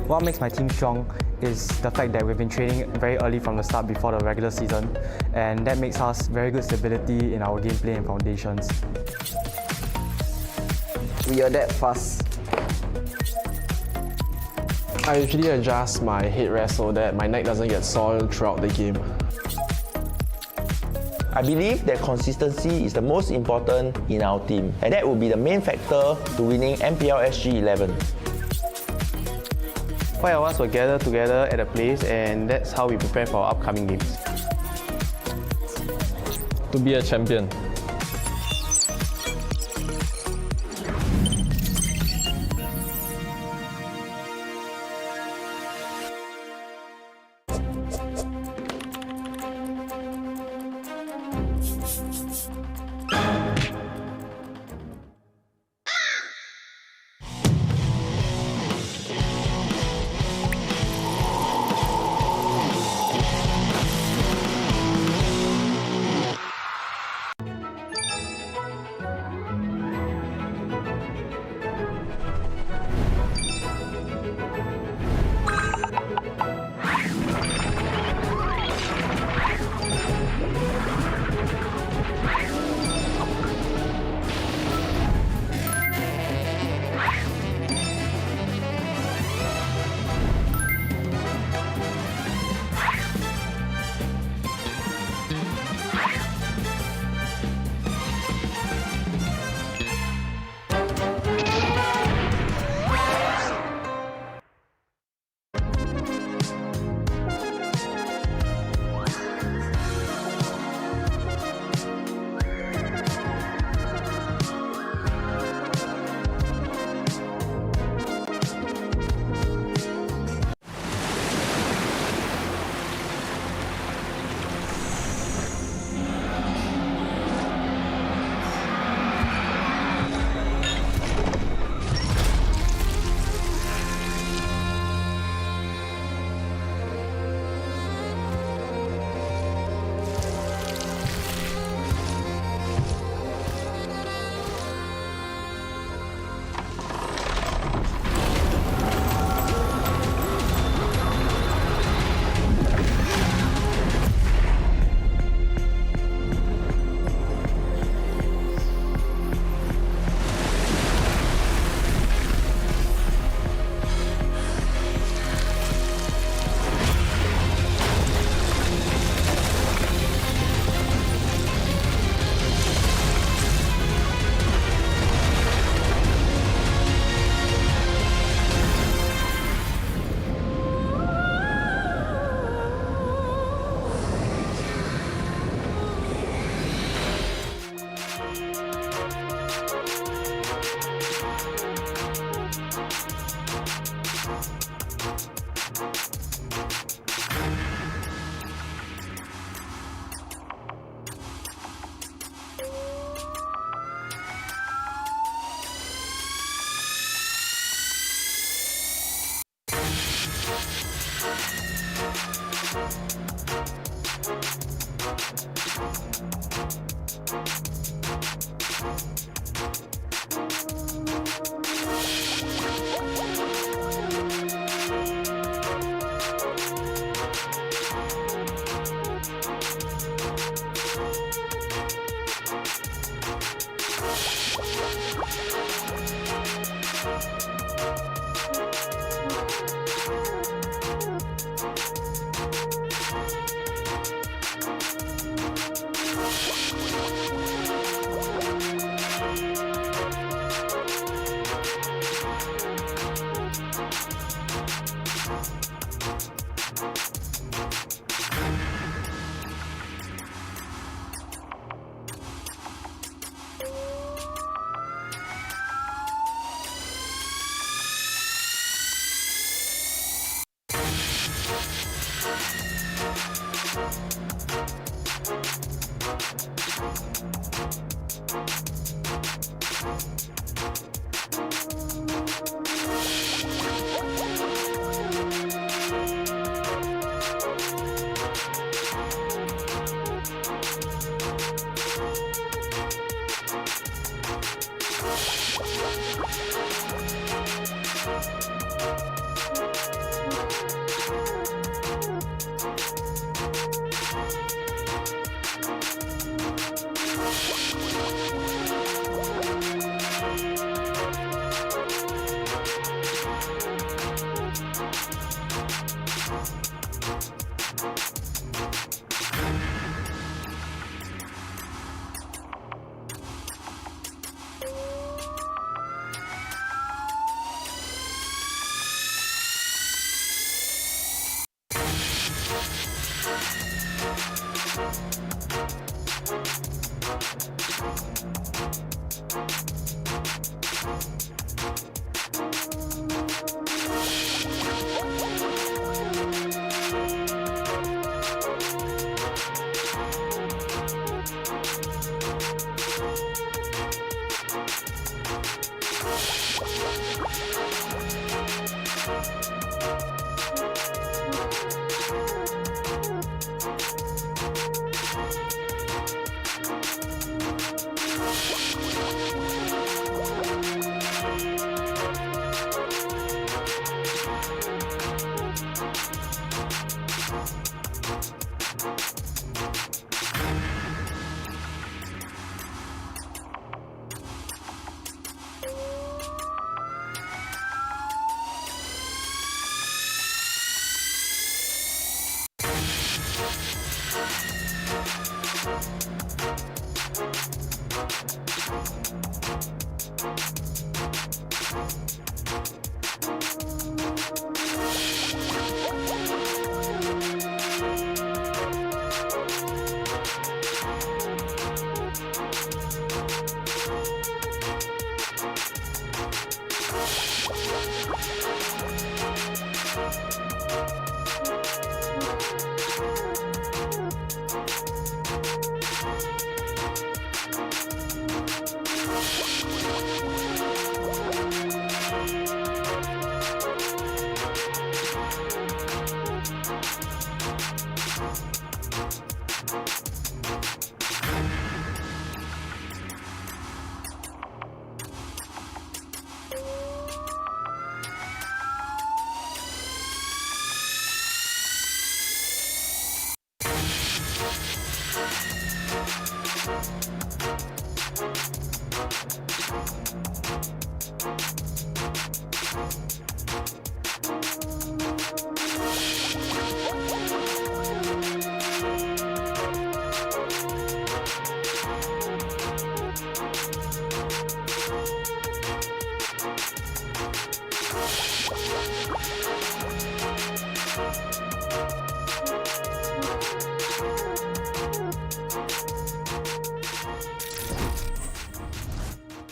What makes my team strong is the fact that we've been training very early from the start before the regular season, and that makes us very good stability in our gameplay and foundations. We adapt fast. I usually adjust my headrest so that my neck doesn't get soiled throughout the game. I believe that consistency is the most important in our team, and that will be the main factor to winning MPL SG 11. 5 of us will gather together at a place, and that's how we prepare for our upcoming games. To be a champion.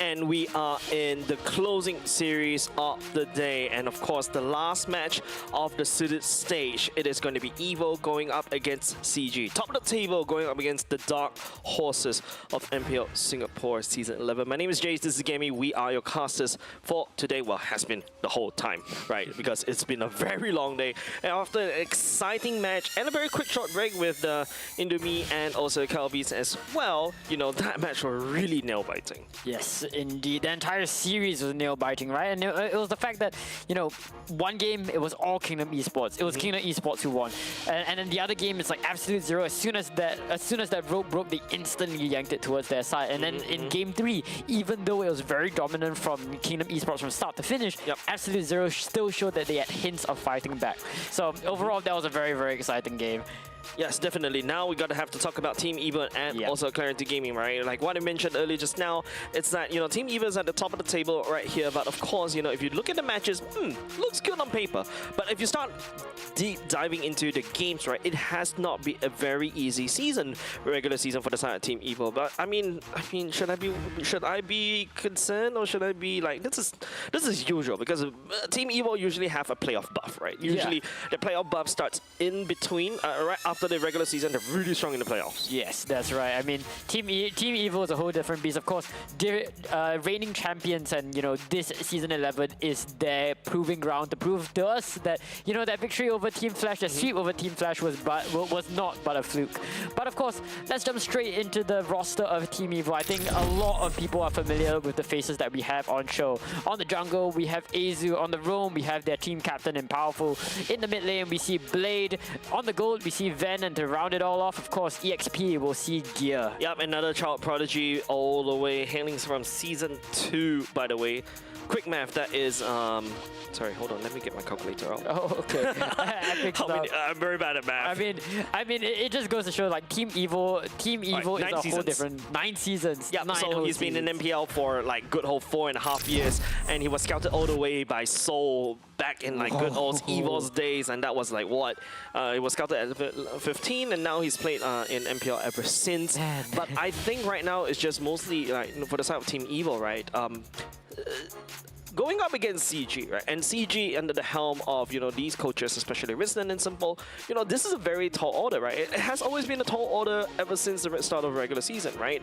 And we are in the closing series of the day, and of course the last match of the seeded stage. It is going to be EVO going up against CG. Top of the table going up against the Dark Horses of MPL Singapore Season 11. My name is Jace, this is Gamey. We are your casters for today. Well, has been the whole time, right? Because it's been a very long day. And after an exciting match and a very quick short break with the Indomie and also Calbis as well, you know, that match was really nail-biting. Yes, indeed. The entire series was nail-biting, right? And it was the fact that, you know, one game, it was all Kingdom Esports. It was Kingdom Esports who won. And then the other game, it's like Absolute Zero. As soon as that rope broke, they instantly yanked it towards their side. And then in Game 3, even though it was very dominant from Kingdom Esports from start to finish, Absolute Zero still showed that they had hints of fighting back. So overall, that was a very, very exciting game. Yes, definitely. Now we gotta have to talk about Team Evo and also Clarity Gaming, right? Like what I mentioned earlier just now, it's that, you know, Team Evo is at the top of the table right here, but of course, you know, if you look at the matches, looks good on paper. But if you start deep diving into the games, right, it has not been a very easy regular season for the side of Team Evo. But I mean, should I be concerned, or should I be like, this is usual, because Team Evo usually have a playoff buff, right? Usually the playoff buff starts in between, right after the regular season. They're really strong in the playoffs. Yes, that's right. I mean, Team Evo is a whole different beast. Of course, reigning champions, and you know, this season 11 is their proving ground to prove to us that, you know, that victory over Team Flash, the sweep over Team Flash was not but a fluke. But of course, let's jump straight into the roster of Team Evo. I think a lot of people are familiar with the faces that we have on show. On the jungle, we have Azu. On the roam, we have their team captain and Powerful. In the mid lane, we see Blade. On the gold, we see Ven, and to round it all off, of course, EXP will see Gear. Yep, another child prodigy all the way, hailing from Season 2, by the way. Quick math, that is, sorry, hold on, let me get my calculator out. Oh, okay. I'm very bad at math. I mean, it just goes to show, like, Team Evo is a whole different 9 seasons. Yeah, so he's been in MPL for like good whole 4.5 years, and he was scouted all the way by Seoul back in like good old Evo's days, and that was like what? He was scouted at 15, and now he's played in MPL ever since. But I think right now it's just mostly like for the side of Team Evo, right? Going up against CG, right? And CG under the helm of, you know, these coaches, especially Rizden and Simple, you know, this is a very tall order, right? It has always been a tall order ever since the start of the regular season, right?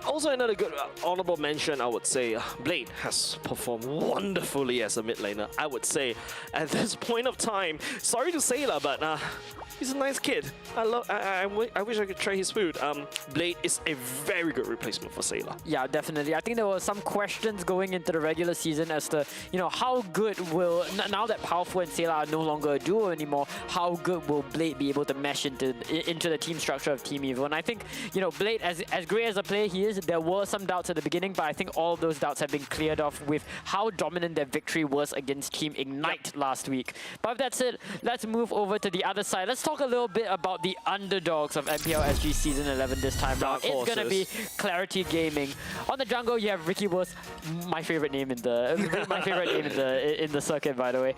Also, another good honorable mention, I would say, Blade has performed wonderfully as a mid laner. I would say, at this point of time, sorry to say lah, but he's a nice kid. I wish I could try his food. Blade is a very good replacement for Sailor. Yeah, definitely. I think there were some questions going into the regular season as to, you know, how good will, now that Powerful and Sailor are no longer a duo anymore, how good will Blade be able to mesh into the team structure of Team Evo? And I think, you know, Blade, as great as a player he is, there were some doubts at the beginning, but I think all of those doubts have been cleared off with how dominant their victory was against Team Ignite last week. But with that said, let's move over to the other side. Let's talk a little bit about the underdogs of MPL SG Season 11 this time round. It's going to be Clarity Gaming. On the jungle, you have Ricky Wurst, my favorite name in the circuit, by the way.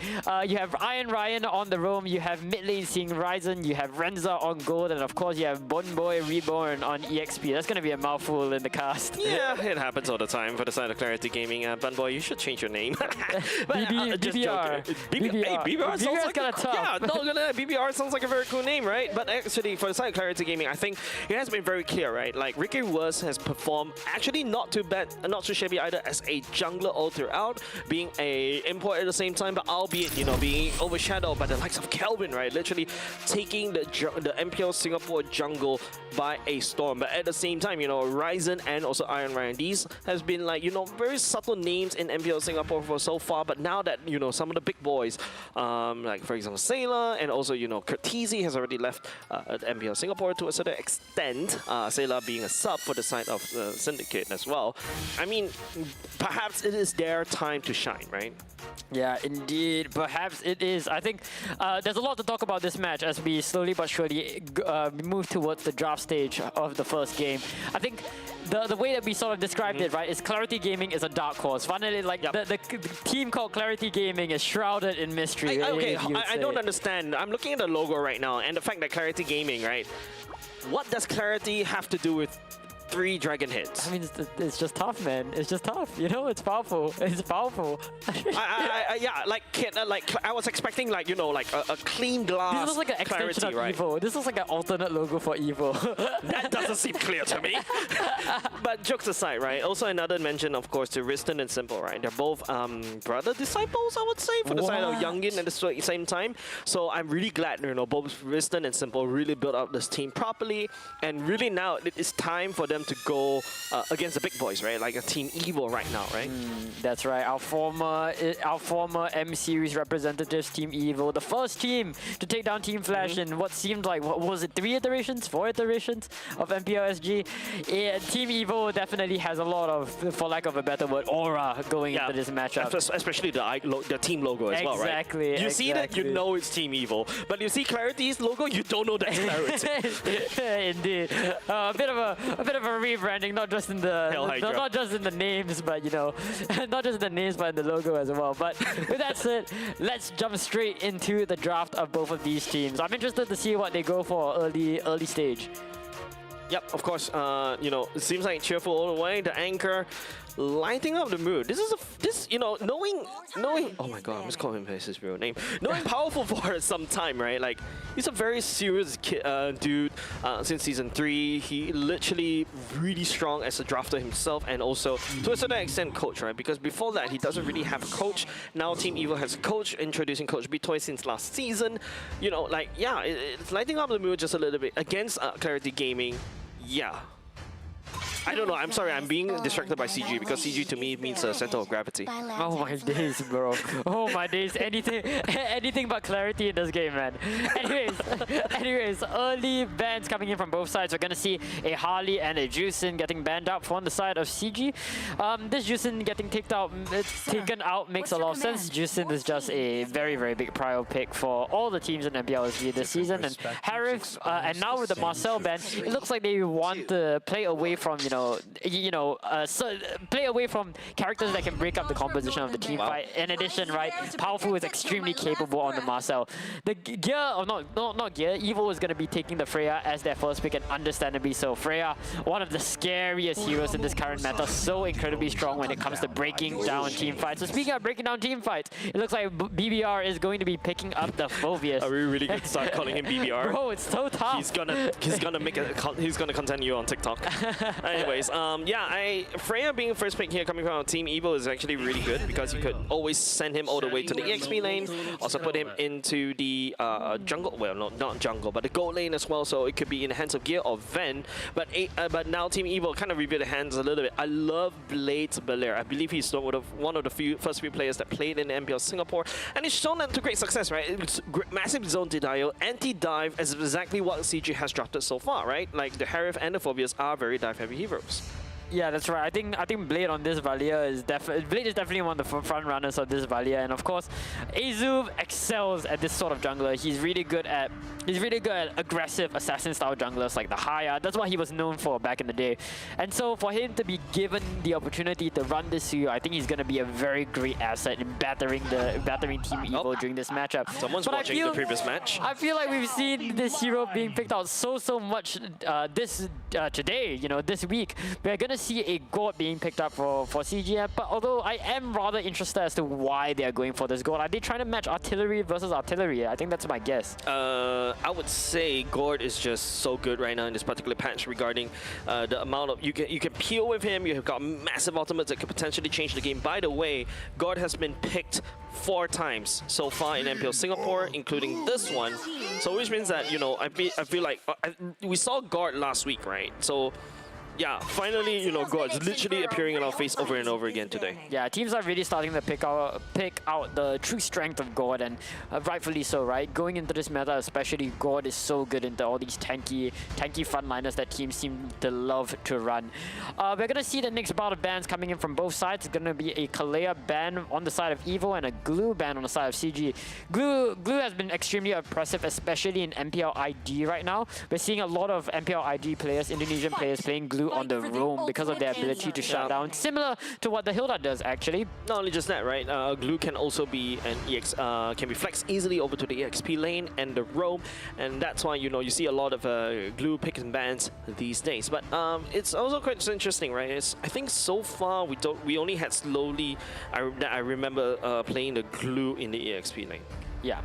You have Iron Ryan on the roam. You have mid lane seeing Ryzen. You have Renza on gold, and of course you have Bonboy Reborn on EXP. That's going to be a mouthful in the cast. Yeah, it happens all the time for the side of Clarity Gaming. Bonboy, you should change your name. BBR. BBR sounds like kind of tough. Yeah, BBR sounds like a very cool name, right? But actually, for the side of Clarity Gaming, I think it has been very clear, right? Like, Ricky Wurst has performed actually not too bad, not too shabby either, as a jungler all throughout, being a import at the same time, but albeit, you know, being overshadowed by the likes of Kelvin, right? Literally taking the MPL Singapore jungle by a storm. But at the same time, you know, Ryzen and also Iron Ryan, these has been like, you know, very subtle names in MPL Singapore for so far, but now that, you know, some of the big boys, like for example Sailor, and also, you know, Curtizi has already left MPL Singapore to a certain extent, Sailor being a sub for the side of Syndicate as well. I mean, perhaps it is their time to shine, right? Yeah, indeed. Perhaps it is. I think there's a lot to talk about this match as we slowly but surely move towards the draft stage of the first game. I think the way that we sort of described it, right, is Clarity Gaming is a dark horse. Finally, like the team called Clarity Gaming is shrouded in mystery. I don't understand. I'm looking at the logo right now, and the fact that Clarity Gaming, right? What does Clarity have to do with 3 dragon hits? I mean, it's just tough, man. It's just tough. You know, it's powerful. It's powerful. Yeah, like I was expecting, like, you know, like a clean glass. This looks like an extension of Evo. This looks like an alternate logo for Evo. That doesn't seem clear to me. But jokes aside, right? Also another mention, of course, to Rizden and Simple, right? They're both brother disciples, I would say, for the side of Youngin at the same time. So I'm really glad, you know, both Rizden and Simple really built up this team properly, and really now it is time for them them to go against the big boys, right? Like a Team Evil right now, right? That's right. Our former M Series representatives, Team Evil, the first team to take down Team Flash in what seemed like, what was it, 3 iterations, 4 iterations of MPL SG. Team Evil definitely has a lot of, for lack of a better word, aura going into this matchup. Especially the team logo as well, right? Exactly. You see that, you know it's Team Evil. But you see Clarity's logo, you don't know that's Clarity. Indeed. A bit of a rebranding, not just in the not just in the names, but you know, not just in the names, but in the logo as well. But with that said, let's jump straight into the draft of both of these teams. I'm interested to see what they go for early stage. Yep, of course. You know, it seems like cheerful all the way. The anchor lighting up the mood. Knowing. Oh my God, I'm just calling him by his real name. Knowing Powerful for some time, right? Like, he's a very serious dude since season 3. He literally really strong as a drafter himself, and also to a certain extent coach, right? Because before that, he doesn't really have a coach. Now Team Evil has a coach, introducing Coach Bitoy since last season. You know, like, yeah, it's lighting up the mood just a little bit against Clarity Gaming. Yeah. I don't know, I'm sorry, I'm being distracted by CG because CG to me means a center of gravity. Oh my days, bro. Oh my days. Anything but clarity in this game, man. Anyways, early bans coming in from both sides. We're gonna see a Harley and a Juicin getting banned out from the side of CG. This Juicin getting taken out makes a lot of sense. Juicin is just a very, very big prior pick for all the teams in MPL SG this season. And Harif, and now with the Marcel ban, it looks like they want to play away from, play away from characters that can break up the composition of the team fight. In addition, right, Powerful is extremely capable on the Marcel. The Gear, or not Gear, Evil is going to be taking the Freya as their first pick, and understandably so. Freya, one of the scariest heroes in this current meta, so incredibly strong when it comes to breaking down team fights. So speaking of breaking down team fights, it looks like BBR is going to be picking up the Phobius. Are we really going to start calling him BBR? Bro, it's so tough. He's gonna content you on TikTok. Anyways, Freya being first pick here coming from Team Evil is actually really good because you could always send him all the way to the EXP lane, also put him into the jungle, well, not jungle, but the gold lane as well, so it could be in the hands of Gear or Ven, but now Team Evil kind of revealed the hands a little bit. I love Blades Belair. I believe he's one of the first few players that played in MPL Singapore, and he's shown that to great success, right? It's massive zone denial, anti-dive is exactly what CG has drafted so far, right? Like the Harif and the Phobius are very dive-heavy heroes. Yeah, that's right. I think Blade on this Valia is definitely one of the front runners of this Valia, and of course, Azuv excels at this sort of jungler. He's really good at aggressive assassin style junglers like the Haya. That's what he was known for back in the day. And so for him to be given the opportunity to run this hero, I think he's gonna be a very great asset in battering Team Evil during this matchup. Someone's watching the previous match. I feel like we've seen this hero being picked out so much today, this week. We're gonna see a gold being picked up for CGM, but although I am rather interested as to why they are going for this gold. Are they trying to match artillery versus artillery? I think that's my guess. I would say Gord is just so good right now in this particular patch regarding the amount of you can peel with him. You have got massive ultimates that could potentially change the game. By the way, Gord has been picked 4 times so far in MPL Singapore, including this one. So which means that I feel like we saw Gord last week, right? So. Yeah, finally, God's literally appearing in our face over and over again today. Yeah, teams are really starting to pick out the true strength of God, and rightfully so, right? Going into this meta, especially, God is so good into all these tanky frontliners that teams seem to love to run. We're gonna see the next bout of bans coming in from both sides. It's gonna be a Kalea ban on the side of Evil and a Glue ban on the side of CG. Glue has been extremely impressive, especially in MPL ID right now. We're seeing a lot of MPL ID players, Indonesian players, playing Glue on the roam because of their ability to shut down, similar to what the Hilda does actually. Not only just that, right? Glue can also be can be flexed easily over to the EXP lane and the roam, and that's why you see a lot of Glue pick and bans these days. But it's also quite interesting, right? I think so far we only had slowly. I remember playing the Glue in the EXP lane. Yeah.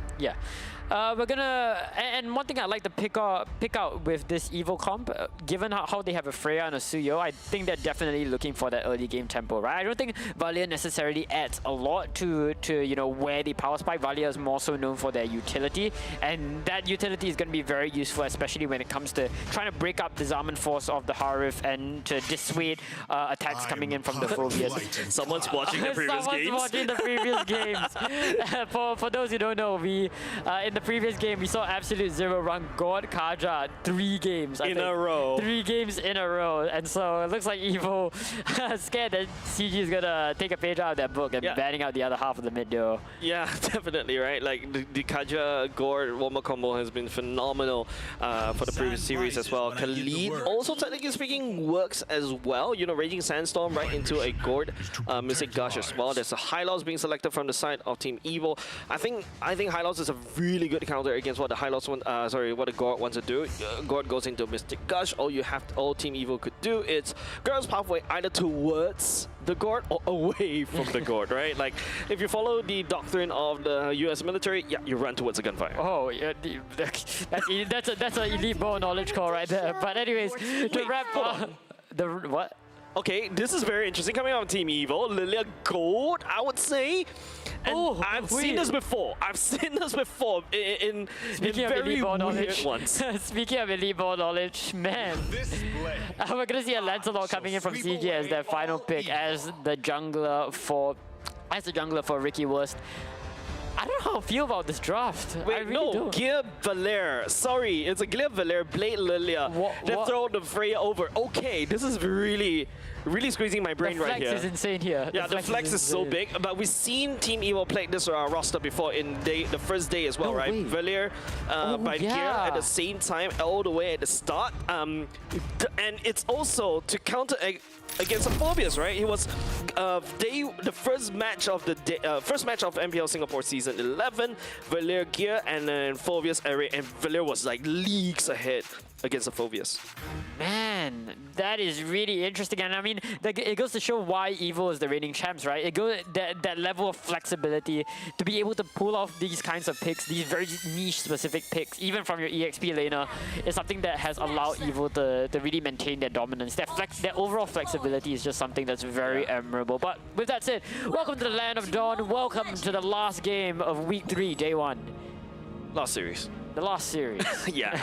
We're gonna, and one thing I'd like to pick out with this Evo comp, given how they have a Freya and a Suyo, I think they're definitely looking for that early game tempo, right? I don't think Valia necessarily adds a lot to you know, where they power spike. Valia is more so known for their utility, and that utility is going to be very useful, especially when it comes to trying to break up the Zaman force of the Harif and to dissuade attacks coming in from the Phobias. Someone's watching the previous games. Someone's watching the previous games. For those who don't know, we in the previous game we saw Absolute Zero run God Kaja 3 games in a row. 3 games in a row, and so it looks like Evo scared that CG is gonna take a page out of their book and banning out the other half of the mid duo. Yeah, definitely, right? Like the Kaja Gord Woma combo has been phenomenal for the previous series as well. Khalid also, technically speaking, works as well. You know, Raging Sandstorm right into a Gord Mystic Gush as well. There's a High Loss being selected from the side of Team Evo. I think High Loss is a really good counter against what the High Loss what the Gord wants to do. Gord goes into Mystic Gush. All Team Evo could do is Girl's Pathway either towards the Gord or away from the Gord, right? Like, if you follow the doctrine of the US military, yeah, you run towards the gunfire. Oh, yeah, that's an elite ball knowledge call right there. But anyways, to wrap up, what? Okay, this is very interesting coming out of Team Evo. Lilia Gold, I would say. And I've seen this before. I've seen this before in very weird ones. Speaking of elite ball knowledge, man, we're gonna see a Lancelot coming in from CG as their final pick as the jungler for Ricky Wurst. I don't know how I feel about this draft. Wait, no, Gear Valere. Sorry, it's a Gear Valere, Blade Lilia. They throw the Freya over. Okay, this is really squeezing my brain right here. The flex is insane here. Yeah, the flex is so big. But we've seen Team Evo play this roster before in the first day as well, right? Valere by Gear at the same time, all the way at the start. And it's also to counter against Phobias, right? It was the first match of the day, first match of MPL Singapore Season 11. Valere Gear and then Phobias Array, and Valere was like leagues ahead against the Phobias. Man, that is really interesting, and I mean, it goes to show why Evo is the reigning champs, right? It goes that level of flexibility to be able to pull off these kinds of picks, these very niche specific picks, even from your EXP laner, is something that has allowed Evo to really maintain their dominance. Their overall flexibility is just something that's very admirable. But with that said, welcome to the Land of Dawn. Welcome to the last game of Week 3, Day 1. Last series. The last series. Yeah,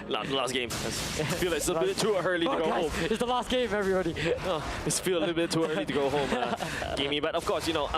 last game. I feel like it's a bit too early to go home. It's the last game, everybody. It's feel a little bit too early to go home, gamey. But of course, you know,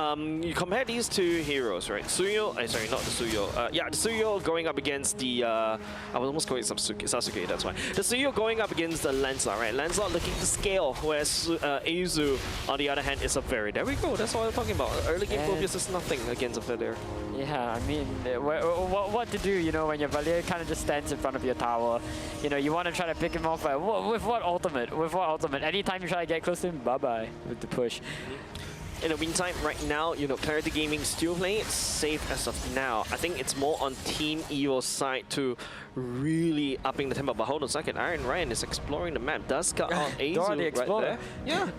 you compare these two heroes, right? Suyo, sorry, not the Suyo. Yeah, the Suyo going up against the, I was almost calling it Sasuke, that's why. The Suyo going up against the Lancelot, right? Lancelot looking to scale, whereas Eizu, on the other hand, is a very, there we go, that's what I'm talking about. Early game Phobias is nothing against a Valere. Yeah, I mean, what to do, you know, when your Valere kind of just stands in front of your tower. You know, you want to try to pick him off, but with what ultimate? With what ultimate? Anytime you try to get close to him, bye-bye with the push. In the meantime, right now, you know, Clarity Gaming still playing it safe as of now. I think it's more on Team Evo's side to really upping the tempo. But hold on a second, Iron Ryan is exploring the map. Does cut out Eizu right there. Yeah.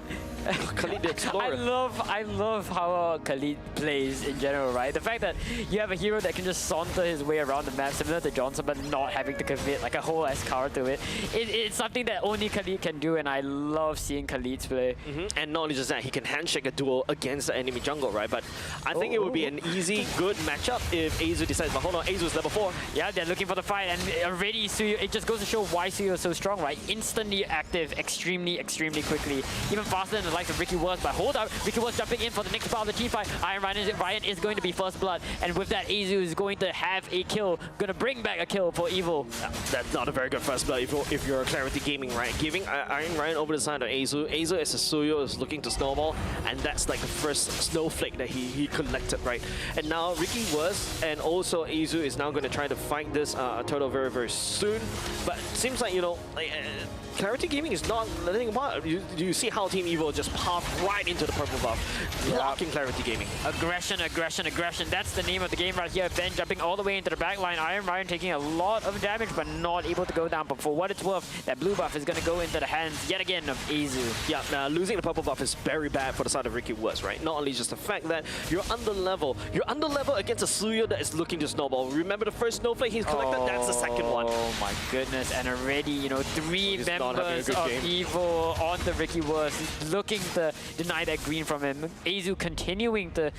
Khalid the Explorer. I love how Khalid plays in general, right? The fact that you have a hero that can just saunter his way around the map, similar to Johnson, but not having to commit like a whole ass card to it. It's something that only Khalid can do, and I love seeing Khalid's play. And not only just that, he can handshake a duel against the enemy jungle, right? But I think it would be an easy, good matchup if Eizu decides, but hold on, Eizu's level 4. Yeah, they're looking for the fight, and already Suyo, it just goes to show why Suyo is so strong, right? Instantly active, extremely quickly. Even faster than the likes of Ricky Wurst, but hold up, Ricky Wurst jumping in for the next part of the team fight. Iron Ryan is going to be first blood, and with that, Eizu is going to have a kill, going to bring back a kill for Evo. That's not a very good first blood if you're Clarity Gaming, right? Giving Iron Ryan over the side of Eizu. Eizu as a Suyo is looking to snowball, and that's like the first snowflake that he collected, right? And now Ricky Wurst and also Eizu is now going to try to fight this turtle very soon, but it seems like, you know, like, Clarity Gaming is not letting him out. You see how Team Evo just just path right into the purple buff, blocking Clarity Gaming. Aggression, aggression, aggression. That's the name of the game right here. Ben jumping all the way into the back line. Iron Ryan taking a lot of damage, but not able to go down. But for what it's worth, that blue buff is going to go into the hands yet again of Azu. Yeah, losing the purple buff is very bad for the side of Ricky Woods, right? Not only just the fact that you're under level against a Suyo that is looking to snowball. Remember the first snowflake he's collected? That's the second one. Oh my goodness, and already, you know, 3 members of Evo on the Ricky Woods looking to deny that green from him. Azu continuing to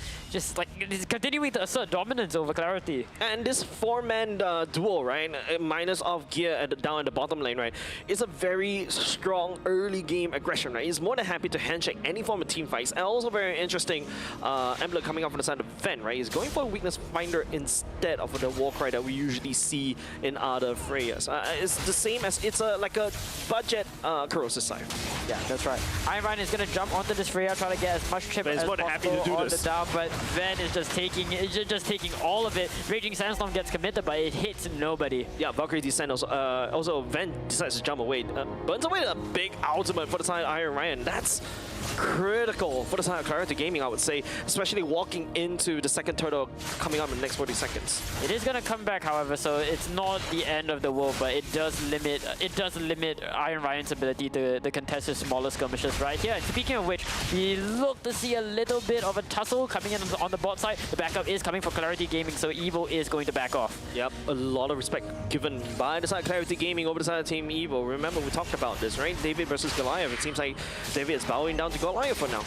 assert dominance over Clarity. And this 4-man duel, right, minus off gear down in the bottom lane, right, is a very strong early game aggression, right? He's more than happy to handshake any form of team fights. And also very interesting emblem coming up from the side of Ven, right? He's going for a weakness finder instead of the Warcry that we usually see in other Freyas. It's the same as, it's like a budget Corrosive side. Yeah, that's right. Iron Ryan is going to jump onto this Freya, try to get as much chip as possible on the down, but Ven is just taking all of it. Raging Sandstorm gets committed, but it hits nobody. Yeah, Valkyrie Descent also Ven decides to jump away. Burns away a big ultimate for the side of Iron Ryan. That's critical for the side of Clarity Gaming, I would say, especially walking into the second turtle coming up in the next 40 seconds. It is going to come back, however, so it's not the end of the world, but it does limit Iron Ryan's ability to contest his smaller skirmishes right here. And speaking of which, we look to see a little bit of a tussle coming in on the bot side. The backup is coming for Clarity Gaming, so Evo is going to back off. Yep, a lot of respect given by the side of Clarity Gaming over the side of Team Evo. Remember, we talked about this, right? David versus Goliath. It seems like David is bowing down to Goliath for now.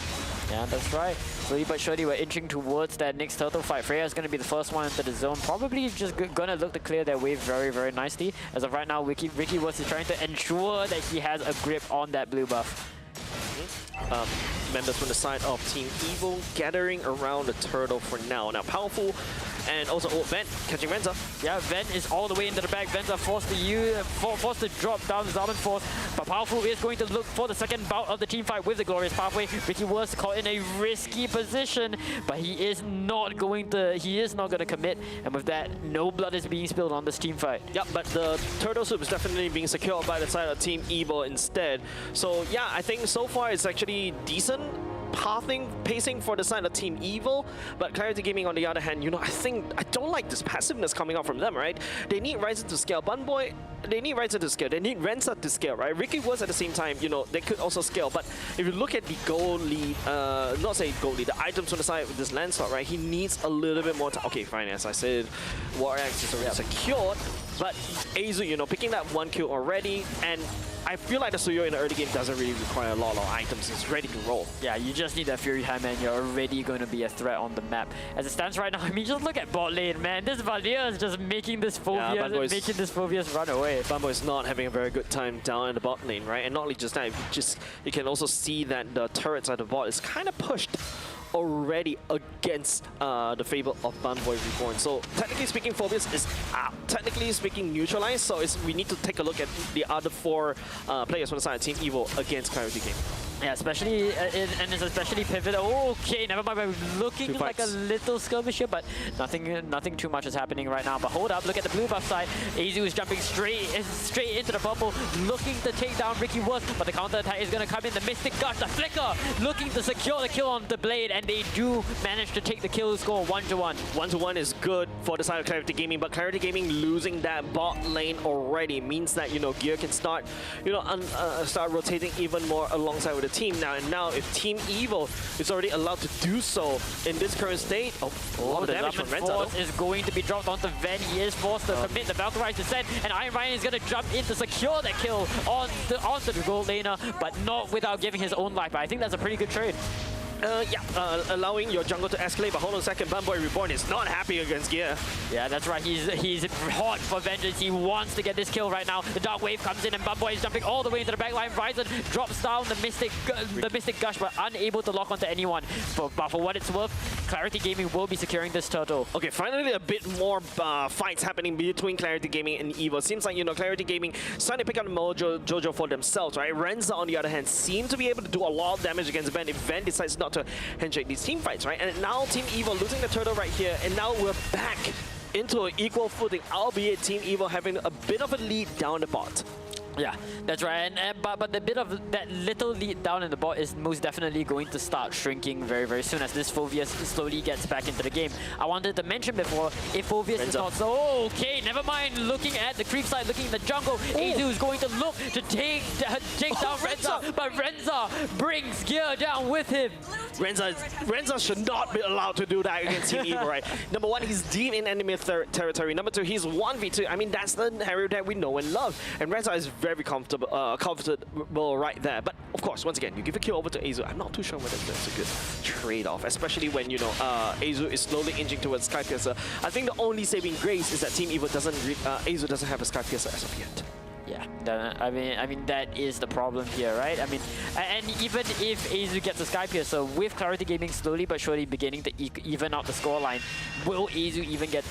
Yeah, that's right. Slowly but surely, we're inching towards that next turtle fight. Freya is going to be the first one into the zone. Probably just going to look to clear their wave very, very nicely. As of right now, Ricky Woods is trying to ensure that he has a grip on that blue buff. Members from the side of Team Evo gathering around the turtle for now. Now, Powerful and also Ven catching Venza. Yeah, Ven is all the way into the back. Venza forced to drop down the Zaman Force, but Powerful is going to look for the second bout of the team fight with the Glorious Pathway. Ricky was caught in a risky position, but he is not going to commit, and with that, no blood is being spilled on this team fight. Yep, but the turtle soup is definitely being secured by the side of Team Evo instead. So yeah, I think so far it's actually decent pacing for the side of Team Evil, but Clarity Gaming on the other hand, you know, I don't like this passiveness coming out from them, right? They need Ryzen to scale. Bunboy, they need Ryzen to scale. They need Rensa to scale, right? Ricky Woods at the same time, you know, they could also scale, but if you look at the gold lead, not say gold lead, the items on the side with this Lancelot, right? He needs a little bit more time. Okay, fine, as I said, War Axe is already secured, but Azu, you know, picking that 1 kill already, and I feel like the Suyo in the early game doesn't really require a lot of items. It's ready to roll. Yeah, you just need that Fury Hammer and you're already going to be a threat on the map. As it stands right now, I mean, just look at bot lane, man. This Valia is just making this Phobius run away. Bumbo is not having a very good time down in the bot lane, right? And not only just that, you can also see that the turrets at the bot is kind of pushed already against the Fable of Bunboy Reborn. So technically speaking, Phobius is technically speaking neutralized, so we need to take a look at the other 4 players on the side of Team Evo against Clarity Game. Yeah, especially, and it's especially pivotal. Okay, never mind, we're looking like a little skirmish here, but nothing too much is happening right now. But hold up, look at the blue buff side. Azu is jumping straight into the bubble, looking to take down Ricky Woods, but the counter attack is going to come in. The Mystic Gush, the Flicker, looking to secure the kill on the Blade, and they do manage to take the kill score 1-1. 1-1 is good for the side of Clarity Gaming, but Clarity Gaming losing that bot lane already means that, you know, gear can start, you know, start rotating even more alongside with the team now. And now if Team Evil is already allowed to do so in this current state, a lot of damage from Renza is going to be dropped onto Ven. He is forced to commit the Valkyrie descent, and Iron Ryan is going to jump in to secure that kill onto the gold laner, but not without giving his own life. But I think that's a pretty good trade. Allowing your jungle to escalate, but hold on a second, Bunboy Reborn is not happy against gear. Yeah, that's right, he's hot for vengeance. He wants to get this kill right now. The Dark Wave comes in and Bunboy is jumping all the way into the backline. Ryzen drops down the Mystic Gush, but unable to lock onto anyone. But for what it's worth, Clarity Gaming will be securing this turtle. Okay, finally a bit more fights happening between Clarity Gaming and Evo. Seems like, you know, Clarity Gaming starting to pick up the Mojo for themselves, right? Renza, on the other hand, seem to be able to do a lot of damage against Ven if Ven decides not to handshake these team fights, right? And now Team Evo losing the turtle right here, and now we're back into an equal footing, albeit Team Evo having a bit of a lead down the bot. Yeah, that's right. But the bit of that little lead down in the bot is most definitely going to start shrinking very, very soon as this Phoveus slowly gets back into the game. I wanted to mention before, if Phoveus is not so... okay, never mind. Looking at the creep side, looking in the jungle, Azu is going to look to take down Renza, but Renza brings gear down with him. Renza should not be allowed to do that against Team Evo, right? Number one, he's deep in enemy territory. Number two, he's 1v2. I mean, that's the hero that we know and love. And Renza is very comfortable right there. But of course, once again, you give a kill over to Azu. I'm not too sure whether that's a good trade-off, especially when, you know, Azu is slowly inching towards Skypiercer. I think the only saving grace is that Team Evo doesn't, Azu doesn't have a Skypiercer as of yet. Yeah, I mean that is the problem here, right? I mean, and even if Azu gets a Skypiercer, with Clarity Gaming slowly but surely beginning to even out the scoreline, will Azu even get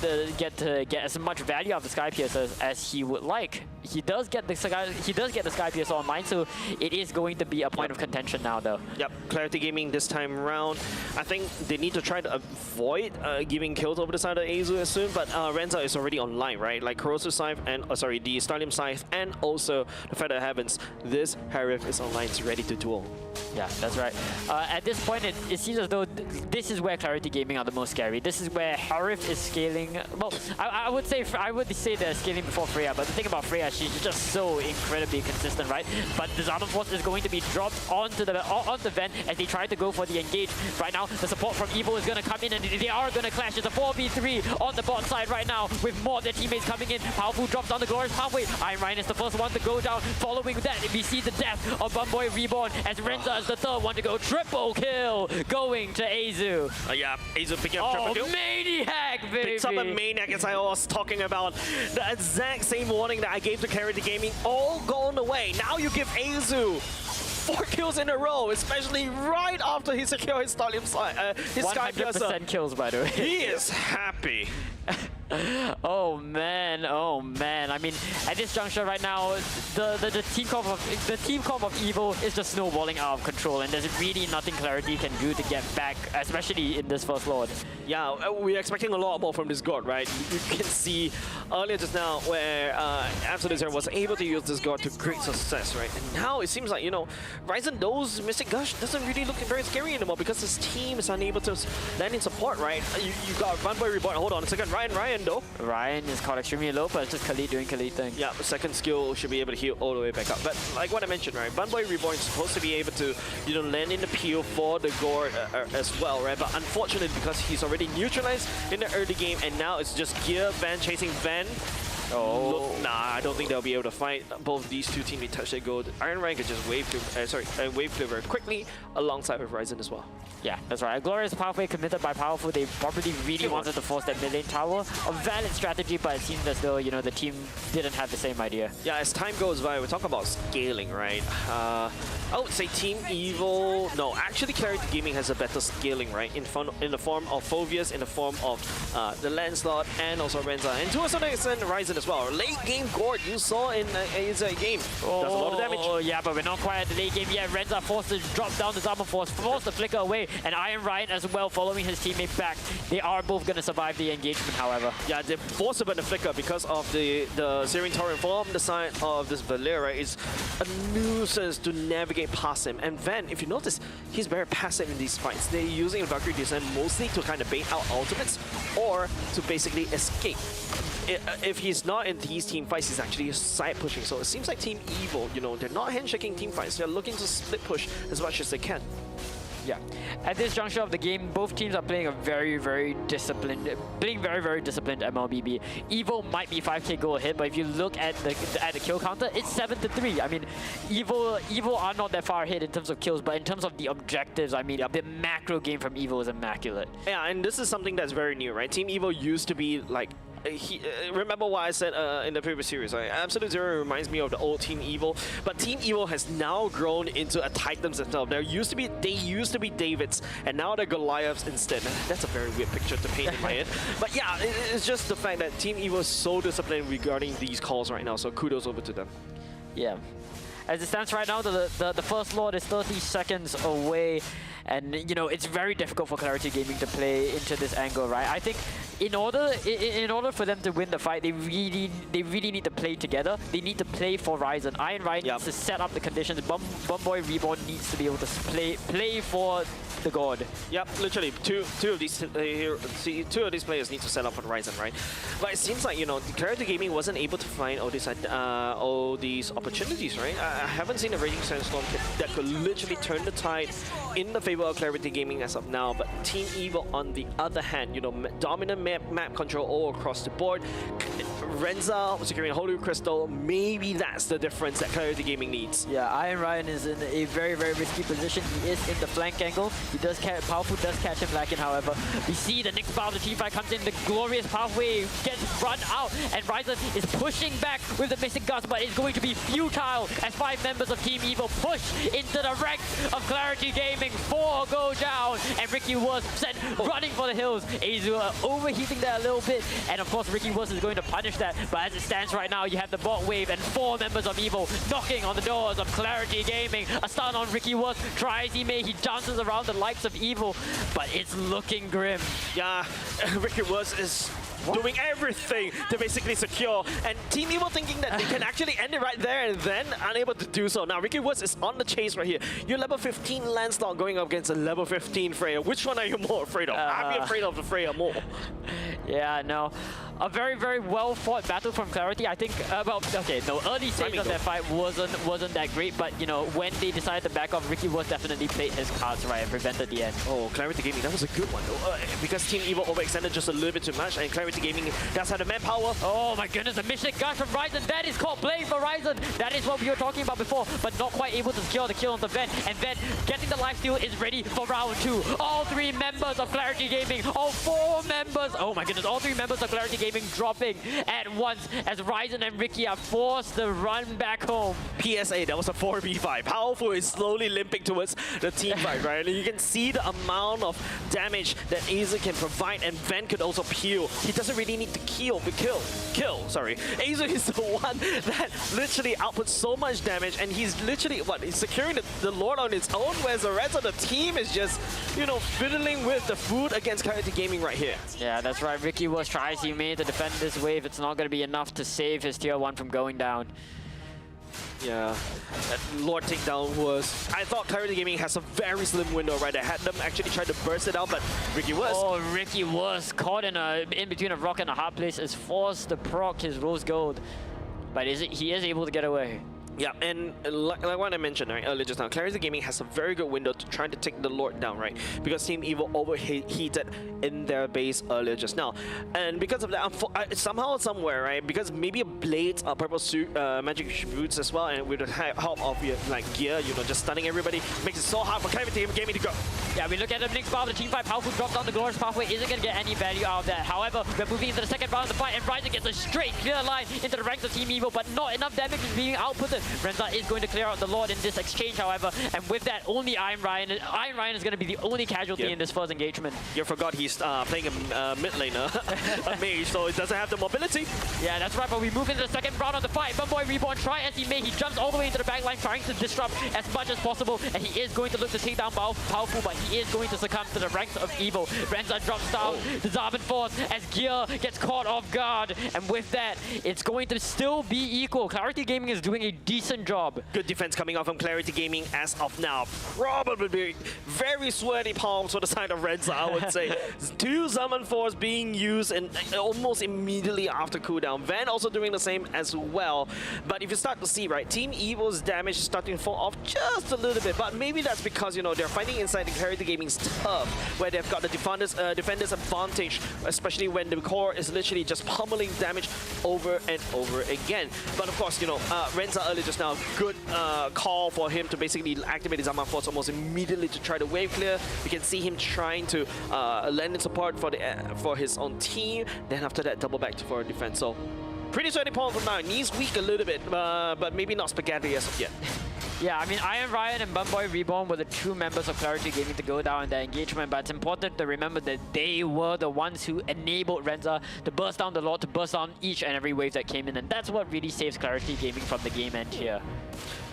as much value out of the Skypiercer as he would like? He does get the Skypiercer online, so it is going to be a point of contention now, though. Yep, Clarity Gaming this time around. I think they need to try to avoid giving kills over the side of Azu as soon, but Renza is already online, right? Like Corrosive Scythe and the Starlium Scythe and also the Feather Heavens. This Harif is online, it's ready to duel. Yeah, that's right. At this point, it seems as though this is where Clarity Gaming are the most scary. This is where Harif is scaling. Well, I would say they're scaling before Freya, but the thing about Freya, she's just so incredibly consistent, right? But the Zama Force is going to be dropped onto Ven as they try to go for the engage. Right now, the support from Evo is going to come in and they are going to clash. It's a 4v3 on the bot side right now with more of their teammates coming in. Powerful drops down the Glorious pathway. Iron Ryan is the first one to go down. Following that, we see the death of Bumboy Reborn as Renza is the third one to go. Triple kill going to Azu. Yeah, Azu picking up triple kill. Maniac, baby! Picks up a Maniac, as I was talking about. The exact same warning that I gave to Clarity Gaming, all gone away. Now you give Azu 4 kills in a row, especially right after he secured his Starlium his 100% kills, by the way. He is happy. Oh man, oh man. I mean, at this juncture right now, the team comp of Evo is just snowballing out of control, and there's really nothing Clarity can do to get back, especially in this first Lord. Yeah, we're expecting a lot more from this god, right? You can see earlier just now where Absolute Zero was able to use this god to great success, right? And now it seems like, you know, Ryzen knows Mystic Gush doesn't really look very scary anymore because his team is unable to land in support, right? You got Bunboy Reborn. Hold on a second, Ryan though. Ryan is caught extremely low, but it's just Khalid doing Khalid thing. Yeah, second skill should be able to heal all the way back up. But like what I mentioned, right, Bunboy Reborn is supposed to be able to, you know, land in the peel for the gore as well, right? But unfortunately, because he's already neutralized in the early game, and now it's just Gear, Van chasing Van. Oh, nah, I don't think they'll be able to fight both these two teammates touch their gold. Iron Ryan could just wave clear very quickly alongside with Ryzen as well. Yeah, that's right. A glorious pathway committed by Powerful. They probably really wanted to force that mid-lane tower. A valid strategy, but it seems as though, you know, the team didn't have the same idea. Yeah, as time goes by, we talk about scaling, right? I would say Team Evil... No, actually Clarity Gaming has a better scaling, right? In the form of Phoveus, in the form of the Lancelot, and also Renza. And to a certain extent, Ryzen as well. Late game Gord, you saw in a game. Does a lot of damage. Oh, yeah, but we're not quite at the late game yet. Renza forced to drop down the Zama Force, forced to flicker away, and Iron Ryan as well following his teammate back. They are both going to survive the engagement, however. Yeah, they're forced to burn the flicker because of the Searing Torrent from the side of this Valera. It's a nuisance to navigate past him. And Van, if you notice, he's very passive in these fights. They're using Valkyrie Descent mostly to kind of bait out ultimates or to basically escape. If he's not in these team fights, he's actually side pushing. So it seems like Team Evil, you know, they're not handshaking team fights. They're looking to split push as much as they can. Yeah. At this juncture of the game, both teams are playing a very disciplined MLBB. Evo might be 5k goal ahead, but if you look at the kill counter, it's 7-3. I mean, Evo are not that far ahead in terms of kills, but in terms of the objectives, I mean, the macro game from Evo is immaculate. Yeah, and this is something that's very new, right? Team Evo used to be like remember what I said in the previous series, right? Absolute Zero reminds me of the old Team Evil, but Team Evil has now grown into a Titans themselves. They used to be Davids, and now they're Goliaths instead. That's a very weird picture to paint in my head. But yeah, it's just the fact that Team Evil is so disciplined regarding these calls right now, so kudos over to them. Yeah. As it stands right now, the First Lord is 30 seconds away. And you know, it's very difficult for Clarity Gaming to play into this angle, right? I think in order for them to win the fight, they really need to play together. They need to play for Ryzen. Iron Ryan needs to set up the conditions. Bumboy Reborn needs to be able to play for the god. Yep, literally two of these players need to set up for Ryzen, right? But it seems like, you know, Clarity Gaming wasn't able to find all these opportunities, right? I haven't seen a Raging Sandstorm that could literally turn the tide in the favor of Clarity Gaming as of now. But Team Evil, on the other hand, you know, dominant map control all across the board. Renza securing Holy Crystal, maybe that's the difference that Clarity Gaming needs. Yeah, Iron Ryan is in a very, very risky position. He is in the flank angle. He does Powerful does catch him lacking, however. We see the next part of the team fight comes in. The glorious pathway gets run out, and Ryzen is pushing back with the missing gust, but it's going to be futile as 5 members of Team Evil push into the ranks of Clarity Gaming. 4 go down, and Ricky was sent running for the hills. Azu overheating there a little bit, and of course Ricky was is going to punish that. But as it stands right now, you have the bot wave and 4 members of Evil knocking on the doors of Clarity Gaming. A stun on Ricky was, try as he may, he dances around the likes of Evil, but it's looking grim. Yeah, Ricky is doing everything to basically secure, and Team Evil thinking that they can actually end it right there and then unable to do so. Now Ricky Woods is on the chase right here. You're level 15 Lancelot going up against a level 15 Freya. Which one are you more afraid of? I'm afraid of the Freya more. Yeah, no. A very, very well fought battle from Clarity. I think, early stage of that fight wasn't that great, but you know, when they decided to back off, Ricky was definitely played his cards right and prevented the end. Oh, Clarity Gaming, that was a good one though. Because Team Evil overextended just a little bit too much, and Clarity Gaming does have the manpower. Oh my goodness, a mission gush from Ryzen. That is called playing for Ryzen. That is what we were talking about before, but not quite able to secure the kill on the Ven. And Ven getting the lifesteal is ready for round 2. All 3 members of Clarity Gaming, all 4 members, oh my goodness, all 3 members of Clarity Gaming dropping at once as Ryzen and Ricky are forced to run back home. PSA, that was a 4v5. Powerful is slowly limping towards the team fight, right? And you can see the amount of damage that Aza can provide, and Ven could also peel. He doesn't really need to kill. Sorry. Aza is the one that literally outputs so much damage, and he's literally, he's securing the Lord on its own, whereas the rest of the team is just, you know, fiddling with the food against Clarity Gaming right here. Yeah, that's right. Ricky was trying he made to defend this wave. It's not going to be enough to save his tier 1 from going down. Yeah, that Lord takedown was... I thought Clarity Gaming has a very slim window, right? I had them actually try to burst it out, but Ricky was... Oh, Ricky was caught in between a rock and a hard place, is forced to proc his rose gold. But he is able to get away. Yeah, and like what I mentioned earlier just now, Clarity Gaming has a very good window to try to take the Lord down, right? Because Team Evil overheated in their base earlier just now. And because of that, somehow, somewhere, right? Because maybe a blade, purple suit, magic boots as well, and with the help of like gear, you know, just stunning everybody, makes it so hard for Clarity Gaming to go. Yeah, we look at the next part of the team fight. Powerful drops down the glorious pathway, isn't going to get any value out of that. However, we're moving into the second round of the fight, and Ryzen gets a straight clear line into the ranks of Team Evil, but not enough damage is being outputted. Renza is going to clear out the Lord in this exchange, however, and with that, only Iron Ryan is going to be the only casualty in this first engagement. You forgot he's playing a mid laner, a mage, so it doesn't have the mobility. Yeah, that's right, but we move into the second round of the fight. Bumboy Reborn, try as he may, he jumps all the way into the back line, trying to disrupt as much as possible, and he is going to look to take down Powerful, but he is going to succumb to the ranks of Evil. Renza drops down the Zarbon Force as Gear gets caught off guard, and with that, it's going to still be equal. Clarity Gaming is doing a decent job. Good defense coming out from Clarity Gaming as of now. Probably very sweaty palms for the side of Renza, I would say. 2 Summon Force being used and almost immediately after cooldown. Van also doing the same as well. But if you start to see, right, Team Evil's damage is starting to fall off just a little bit. But maybe that's because, you know, they're fighting inside the Clarity Gaming's turf, where they've got the defender's advantage, especially when the core is literally just pummeling damage over and over again. But of course, you know, Renza earlier just now, good call for him to basically activate his Armor Force almost immediately to try to wave clear. You can see him trying to lend in support for his own team. Then after that, double back for defense. So pretty sweaty palm from now. Knees weak a little bit, but maybe not spaghetti as of yet. Yeah, I mean, Iron Ryan and Bumboy Reborn were the 2 members of Clarity Gaming to go down in their engagement, but it's important to remember that they were the ones who enabled Renza to burst down the Lord, to burst down each and every wave that came in, and that's what really saves Clarity Gaming from the game end here.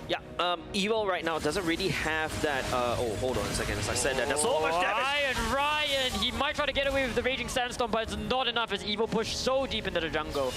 Yeah, Evo right now doesn't really have that. Oh, hold on a second. As I said that, there's so much damage. Ryan, he might try to get away with the Raging Sandstorm, but it's not enough as Evo pushed so deep into the jungle.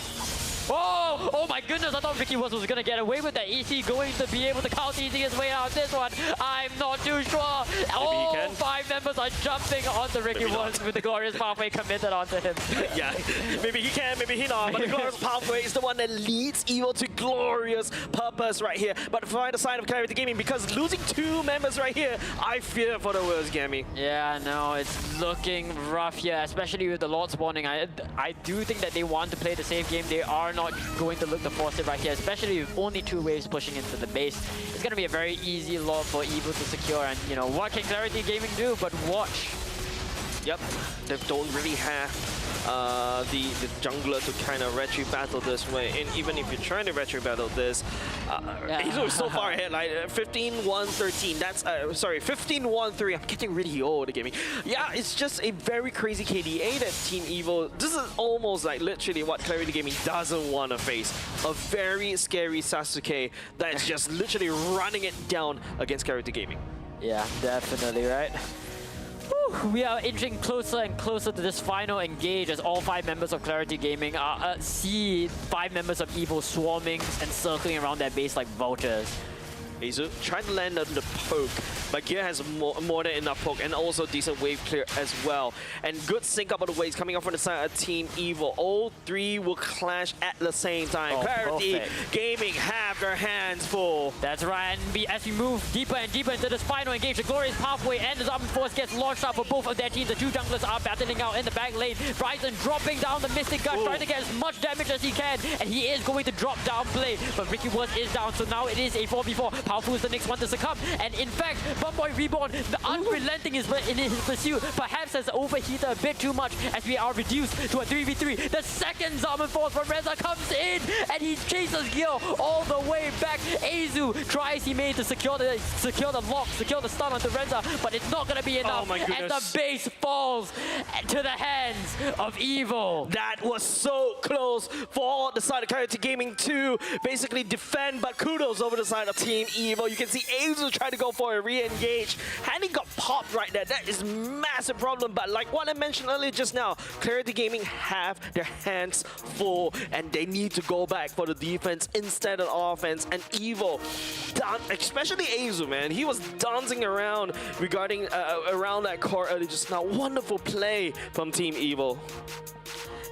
Oh my goodness, I thought Ricky was going to get away with that. Is he going to be able to counter his way out of this one? I'm not too sure. All 5 members are jumping onto Ricky Woods with the Glorious Pathway committed onto him. Yeah, maybe he can, maybe he not, but the Glorious Pathway is the one that leads Evo to glorious purpose right here. But for the side of Clarity Gaming, because losing 2 members right here, I fear for the worst, Gammy. Yeah, no, it's looking rough here, especially with the Lord spawning. I do think that they want to play the safe game. They are not going to look to force it right here, especially with only 2 waves pushing into the base. It's going to be a very easy Lord for Evo to secure, and you know, what can Clarity Gaming do but watch? Yep, they don't really have the jungler to kind of retro battle this way, and even if you're trying to retro battle this, he's so far ahead, like 15-1-13. That's sorry, 15-1-3. I'm getting really old gaming. Yeah, it's just a very crazy KDA that Team Evo. This is almost like literally what Clarity Gaming doesn't want to face. A very scary Sasuke that's just literally running it down against Clarity Gaming. Yeah, definitely, right? We are inching closer and closer to this final engage as all 5 members of Clarity Gaming see 5 members of Evo swarming and circling around their base like vultures. Azu trying to land on the poke, but Gear has more than enough poke and also decent wave clear as well. And good sync up of the waves coming up from the side of Team Evo. All 3 will clash at the same time. Clarity Gaming have their hands full. That's right, and as we move deeper and deeper into this final engage, the Glorious Pathway and the Zombie Force gets launched out for both of their teams. The 2 junglers are battling out in the back lane. Bryson dropping down the Mystic Gush, trying to get as much damage as he can, and he is going to drop down Blade. But Ricky Woods is down, so now it is a 4v4. Powerful is the next one to succumb, and in fact, Bumboy Reborn, the unrelenting in his pursuit, perhaps has overheated a bit too much as we are reduced to a 3v3. The second Zaman Force from Reza comes in, and he chases Gil all the way back. Azu tries he made to secure the lock, secure the stun onto Reza, but it's not going to be enough, and the base falls to the hands of Evo. That was so close for the side of Clarity Gaming to basically defend, but kudos over the side of Team Evo. You can see Azu trying to go for a re-engage. And he got popped right there. That is massive problem. But like what I mentioned earlier just now, Clarity Gaming have their hands full and they need to go back for the defense instead of offense. And Evo, especially Azu, man, he was dancing around regarding around that core earlier just now. Wonderful play from Team Evo.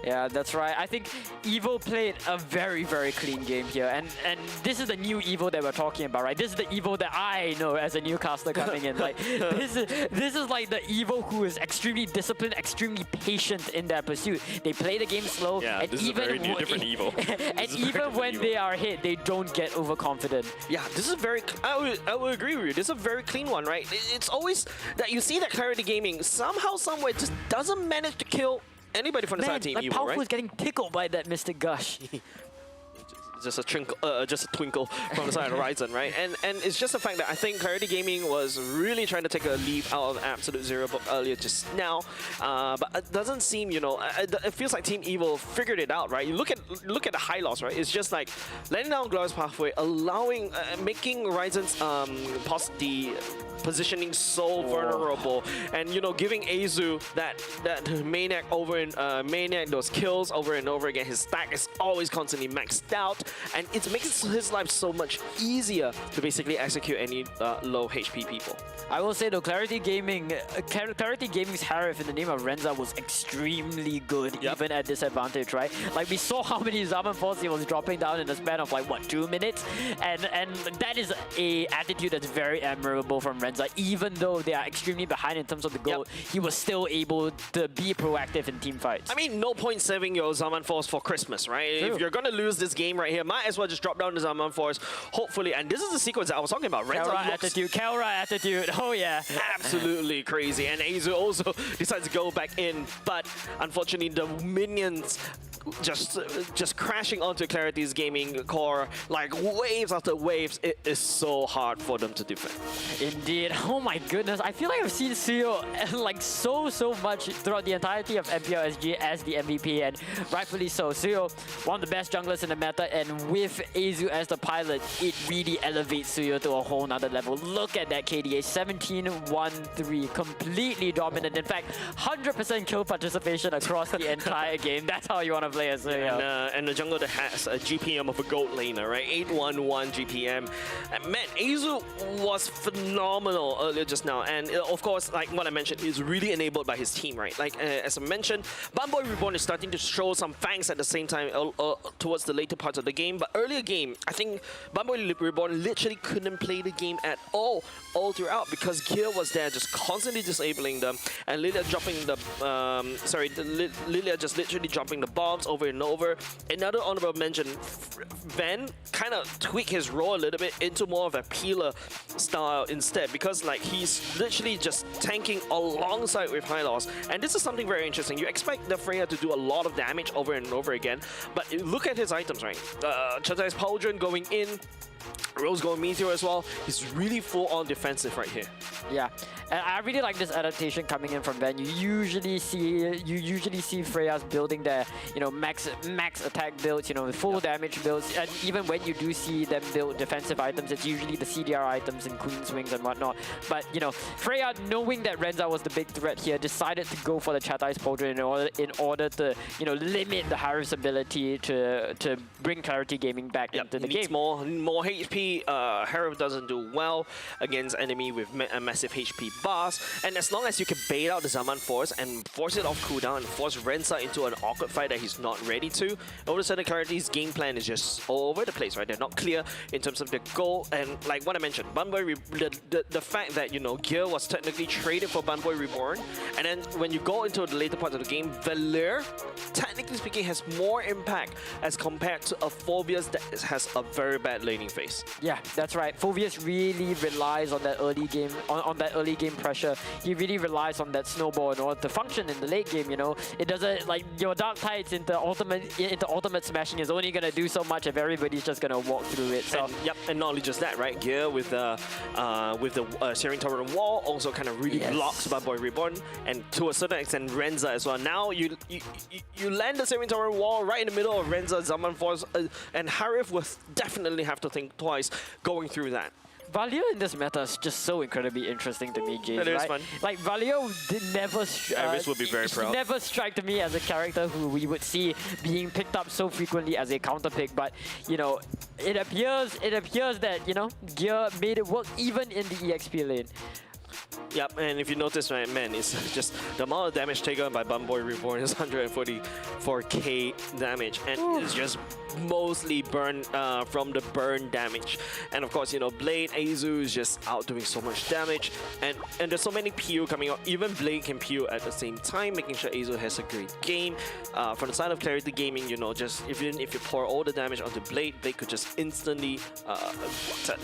Yeah, that's right. I think Evo played a very, very clean game here. And this is the new Evo that we're talking about, right? This is the Evo that I know as a newcaster coming in. Like this is like the Evo who is extremely disciplined, extremely patient in their pursuit. They play the game slow. Yeah, and this is a very different Evo. And even when they are hit, they don't get overconfident. Yeah, this is very... I would agree with you. This is a very clean one, right? It's always that you see that Clarity Gaming somehow, somewhere just doesn't manage to kill anybody from the side of Team Evo, Powerful right? is getting tickled by that Mystic Gush. Just a twinkle from the side of Ryzen, right? And it's just the fact that I think Clarity Gaming was really trying to take a lead out of Absolute Zero earlier just now, but it doesn't seem, you know, it feels like Team Evo figured it out, right? You look at the high loss, right? It's just like letting down Glorious Pathway, allowing, making Ryzen's the positioning so vulnerable, and you know, giving Azu that maniac over and maniac those kills over and over again. His stack is always constantly maxed out, and it makes his life so much easier to basically execute any low HP people. I will say though, Clarity Gaming's Harif in the name of Renza was extremely good, even at disadvantage, right? Like we saw how many Zaman Force he was dropping down in the span of like what, 2 minutes, and that is a attitude that's very admirable from Renza. Even though they are extremely behind in terms of the goal, he was still able to be proactive in team fights. I mean, no point saving your Zaman Force for Christmas, right? True. If you're gonna lose this game right here, might as well just drop down the Zaman Force, hopefully. And this is the sequence that I was talking about. Kelra attitude. Oh yeah. Absolutely crazy. And Azu also decides to go back in, but unfortunately the minions just crashing onto Clarity's gaming core like waves after waves. It is so hard for them to defend. Indeed. Oh my goodness. I feel like I've seen Suyo like so much throughout the entirety of MPL SG as the MVP, and rightfully so. Suyo, one of the best junglers in the meta, and with Azu as the pilot, it really elevates Suyo to a whole nother level. Look at that KDA, 17-1-3, completely dominant. In fact, 100% kill participation across the entire game. That's how you want to play as Suyo. And the jungle that has a GPM of a gold laner, right? 811 GPM. And man, Azu was phenomenal earlier just now. And of course, like what I mentioned, is really enabled by his team, right? Like as I mentioned, Bunboy Reborn is starting to show some fangs at the same time towards the later parts of the game. But earlier game, I think Bunboy Reborn literally couldn't play the game at all throughout, because Gear was there just constantly disabling them, and Lilia dropping the Lilia just literally dropping the bombs over and over. Another honorable mention, Van kind of tweaked his role a little bit into more of a peeler style instead, because like he's literally just tanking alongside with Hylos. And this is something very interesting. You expect the Freya to do a lot of damage over and over again, but look at his items, right? Chatai's Pauldron going in, Rose going Meteor as well. He's really full on defensive right here. Yeah, and I really like this adaptation coming in from Van. You usually see Freya's building their, max attack builds, full damage builds, and even when you do see them build defensive items, it's usually the CDR items and Queen's Wings and whatnot. But Freya, knowing that Renza was the big threat here, decided to go for the Chatai's Pauldron in order to limit the Harif's ability to bring Clarity Gaming back into the game. More HP. Harif doesn't do well against enemy with a massive HP bars, and as long as you can bait out the Zaman Force and force it off cooldown and force Renza into an awkward fight that he's not ready to, all of a sudden Clarity's game plan is just all over the place, right? They're not clear in terms of their goal, and like what I mentioned, Bunboy, the fact that Gear was technically traded for Bunboy Reborn, and then when you go into the later part of the game, Valir, technically speaking, has more impact as compared to a Phobius that has a very bad laning phase. Yeah, that's right. Phobius really relies on that early game, on that early game pressure. He really relies on that snowball in order to function in the late game. It doesn't, like, your Dark Tides into ultimate smashing is only gonna do so much if everybody's just gonna walk through it. So and not only just that, right? Gear with the Searing Torrent wall also kind of really blocks Bunboy Reborn, and to a certain extent Renza as well. Now you land the Searing Torrent wall right in the middle of Renza, Zaman Force, and Harif will definitely have to think twice going through that. Valir in this meta is just so incredibly interesting to me, James. It is fun. Like, Valir would be very proud. Never struck me as a character who we would see being picked up so frequently as a counter pick, but it appears that Gear made it work even in the EXP lane. Yep, and if you notice, right, man, it's just the amount of damage taken by Bunboy Reborn is 144k damage, and it's just mostly burn from the burn damage. And of course, Blade, Azu is just out doing so much damage, and there's so many PU coming out. Even Blade can PU at the same time, making sure Azu has a great game. From the side of Clarity Gaming, just even if you pour all the damage onto Blade, Blade could just instantly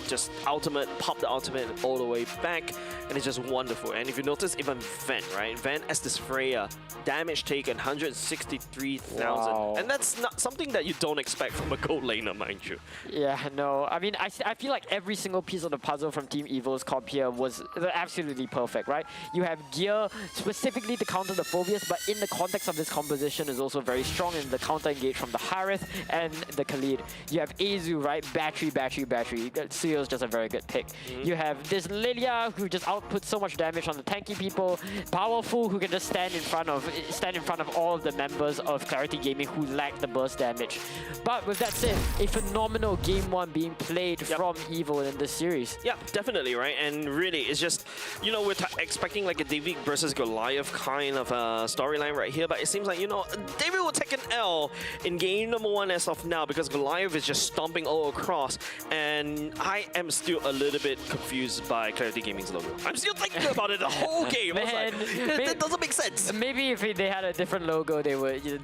just pop the ultimate all the way back, and it's just wonderful. And if you notice, even Van, right? Van as this Freya, damage taken 163,000, wow. And that's not something that you don't expect from a gold laner, mind you. Yeah, no. I mean, I feel like every single piece of the puzzle from Team Evil's comp here was absolutely perfect, right? You have Gear specifically to counter the Phobius, but in the context of this composition is also very strong in the counter engage from the Harith and the Khalid. You have Azu, right? Battery. Suyo's just a very good pick. You have this Lilia who just outputs so much damage on the tanky people. Powerful, who can just stand in front of all of the members of Clarity Gaming who lack the burst damage. But with that said, a phenomenal game one being played from Evil in this series. Yeah, definitely, right? And really, it's just, we're expecting like a David versus Goliath kind of storyline right here, but it seems like, David will take an L in game number 1 as of now, because Goliath is just stomping all across, and I am still a little bit confused by Clarity Gaming's logo. I'm still thinking about it the whole game. Man, that doesn't make sense. Maybe if they had a different logo, they would be,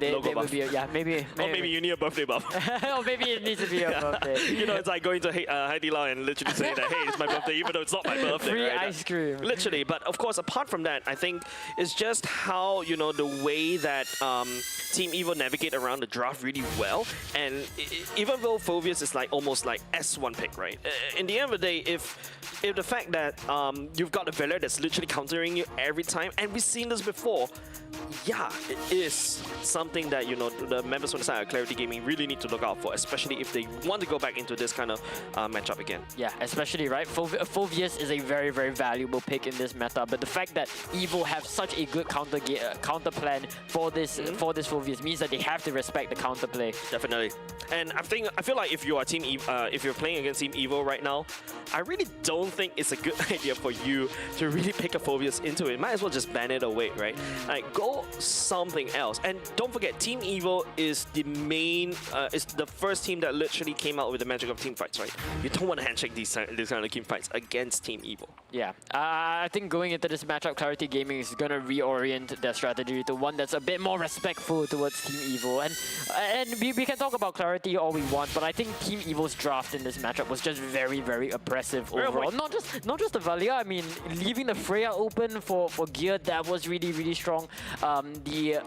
maybe. Or maybe you need a birthday buff. Or maybe it needs to be a birthday. It's like going to Haidilao and literally saying that, hey, it's my birthday, even though it's not my birthday. Free right? ice cream. Literally, but of course, apart from that, I think it's just how, the way that Team Evo navigate around the draft really well. And even though Phoveus is like almost like S1 pick, right? In the end of the day, if the fact that you've got a Velar that's literally countering you every time, and we've seen this before, yeah, it is something that, you know, the members from the side of Clarity Gaming really need to look out for, especially if they want to go back into this kind of matchup again. Yeah, especially, right? Phoveus is a very, very valuable pick in this meta, but the fact that EVO have such a good counter plan for this Phoveus means that they have to respect the counter play. Definitely. And I feel like if you are if you're playing against Team EVO right now, I really don't think it's a good idea for you to really pick a Phoveus into it. Might as well just ban it away, right? Like, go something else. And don't forget, Team EVO is the main, is the first team that literally came out with the magic of team fights, right? You don't want to handshake these kind of team fights against Team EVO. Yeah, I think going into this matchup, Clarity Gaming is going to reorient their strategy to one that's a bit more respectful towards Team EVO. And we can talk about Clarity all we want, but I think Team EVO's draft in this matchup was just very, very oppressive overall. Not just the Valia, I mean, leaving the Freya open for gear, that was really, really strong. The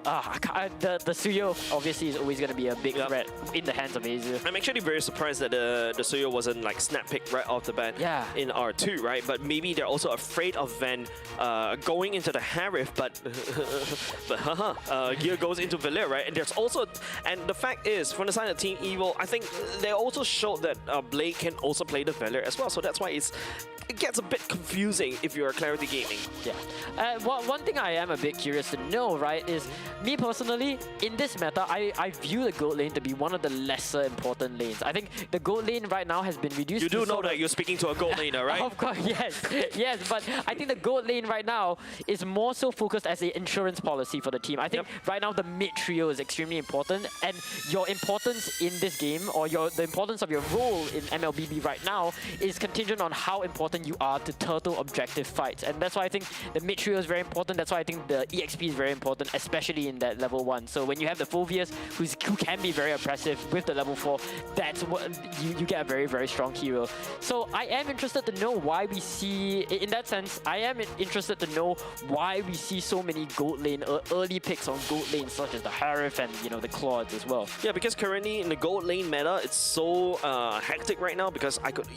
Suyo obviously is always going to be a big threat in the hands of Azu. I'm actually very surprised that the Suyo wasn't like snap picked right off the bat in R2, right? But maybe they're also afraid of Ven going into the Harif, but gear goes into Valir, right? And there's also, and the fact is, from the side of Team EVO, I think they also showed that Blade can also play the Valir as well, so that's why it gets a bit confusing if you're Clarity Gaming. Yeah. One thing I am a bit curious to know, right, is me personally, in this meta, I view the gold lane to be one of the lesser important lanes. I think the gold lane right now has been reduced. You do know that you're speaking to a gold laner, right? Of course, yes. Yes, but I think the gold lane right now is more so focused as an insurance policy for the team. I think right now the mid trio is extremely important, and your importance in this game, or the importance of your role in MLBB right now, is contingent on how important you are to turtle objective fights. And that's why I think the mid trio is very important. That's why I think the EXP is very important, especially in that level 1. So when you have the Phoveus, who can be very oppressive with the level 4, that's what you get a very, very strong hero. So I am interested to know why we see, in that sense, I am interested to know why we see so many gold lane, early picks on gold lane, such as the Harif and, you know, the Claudes as well. Yeah, because currently in the gold lane meta, it's so hectic right now, because I could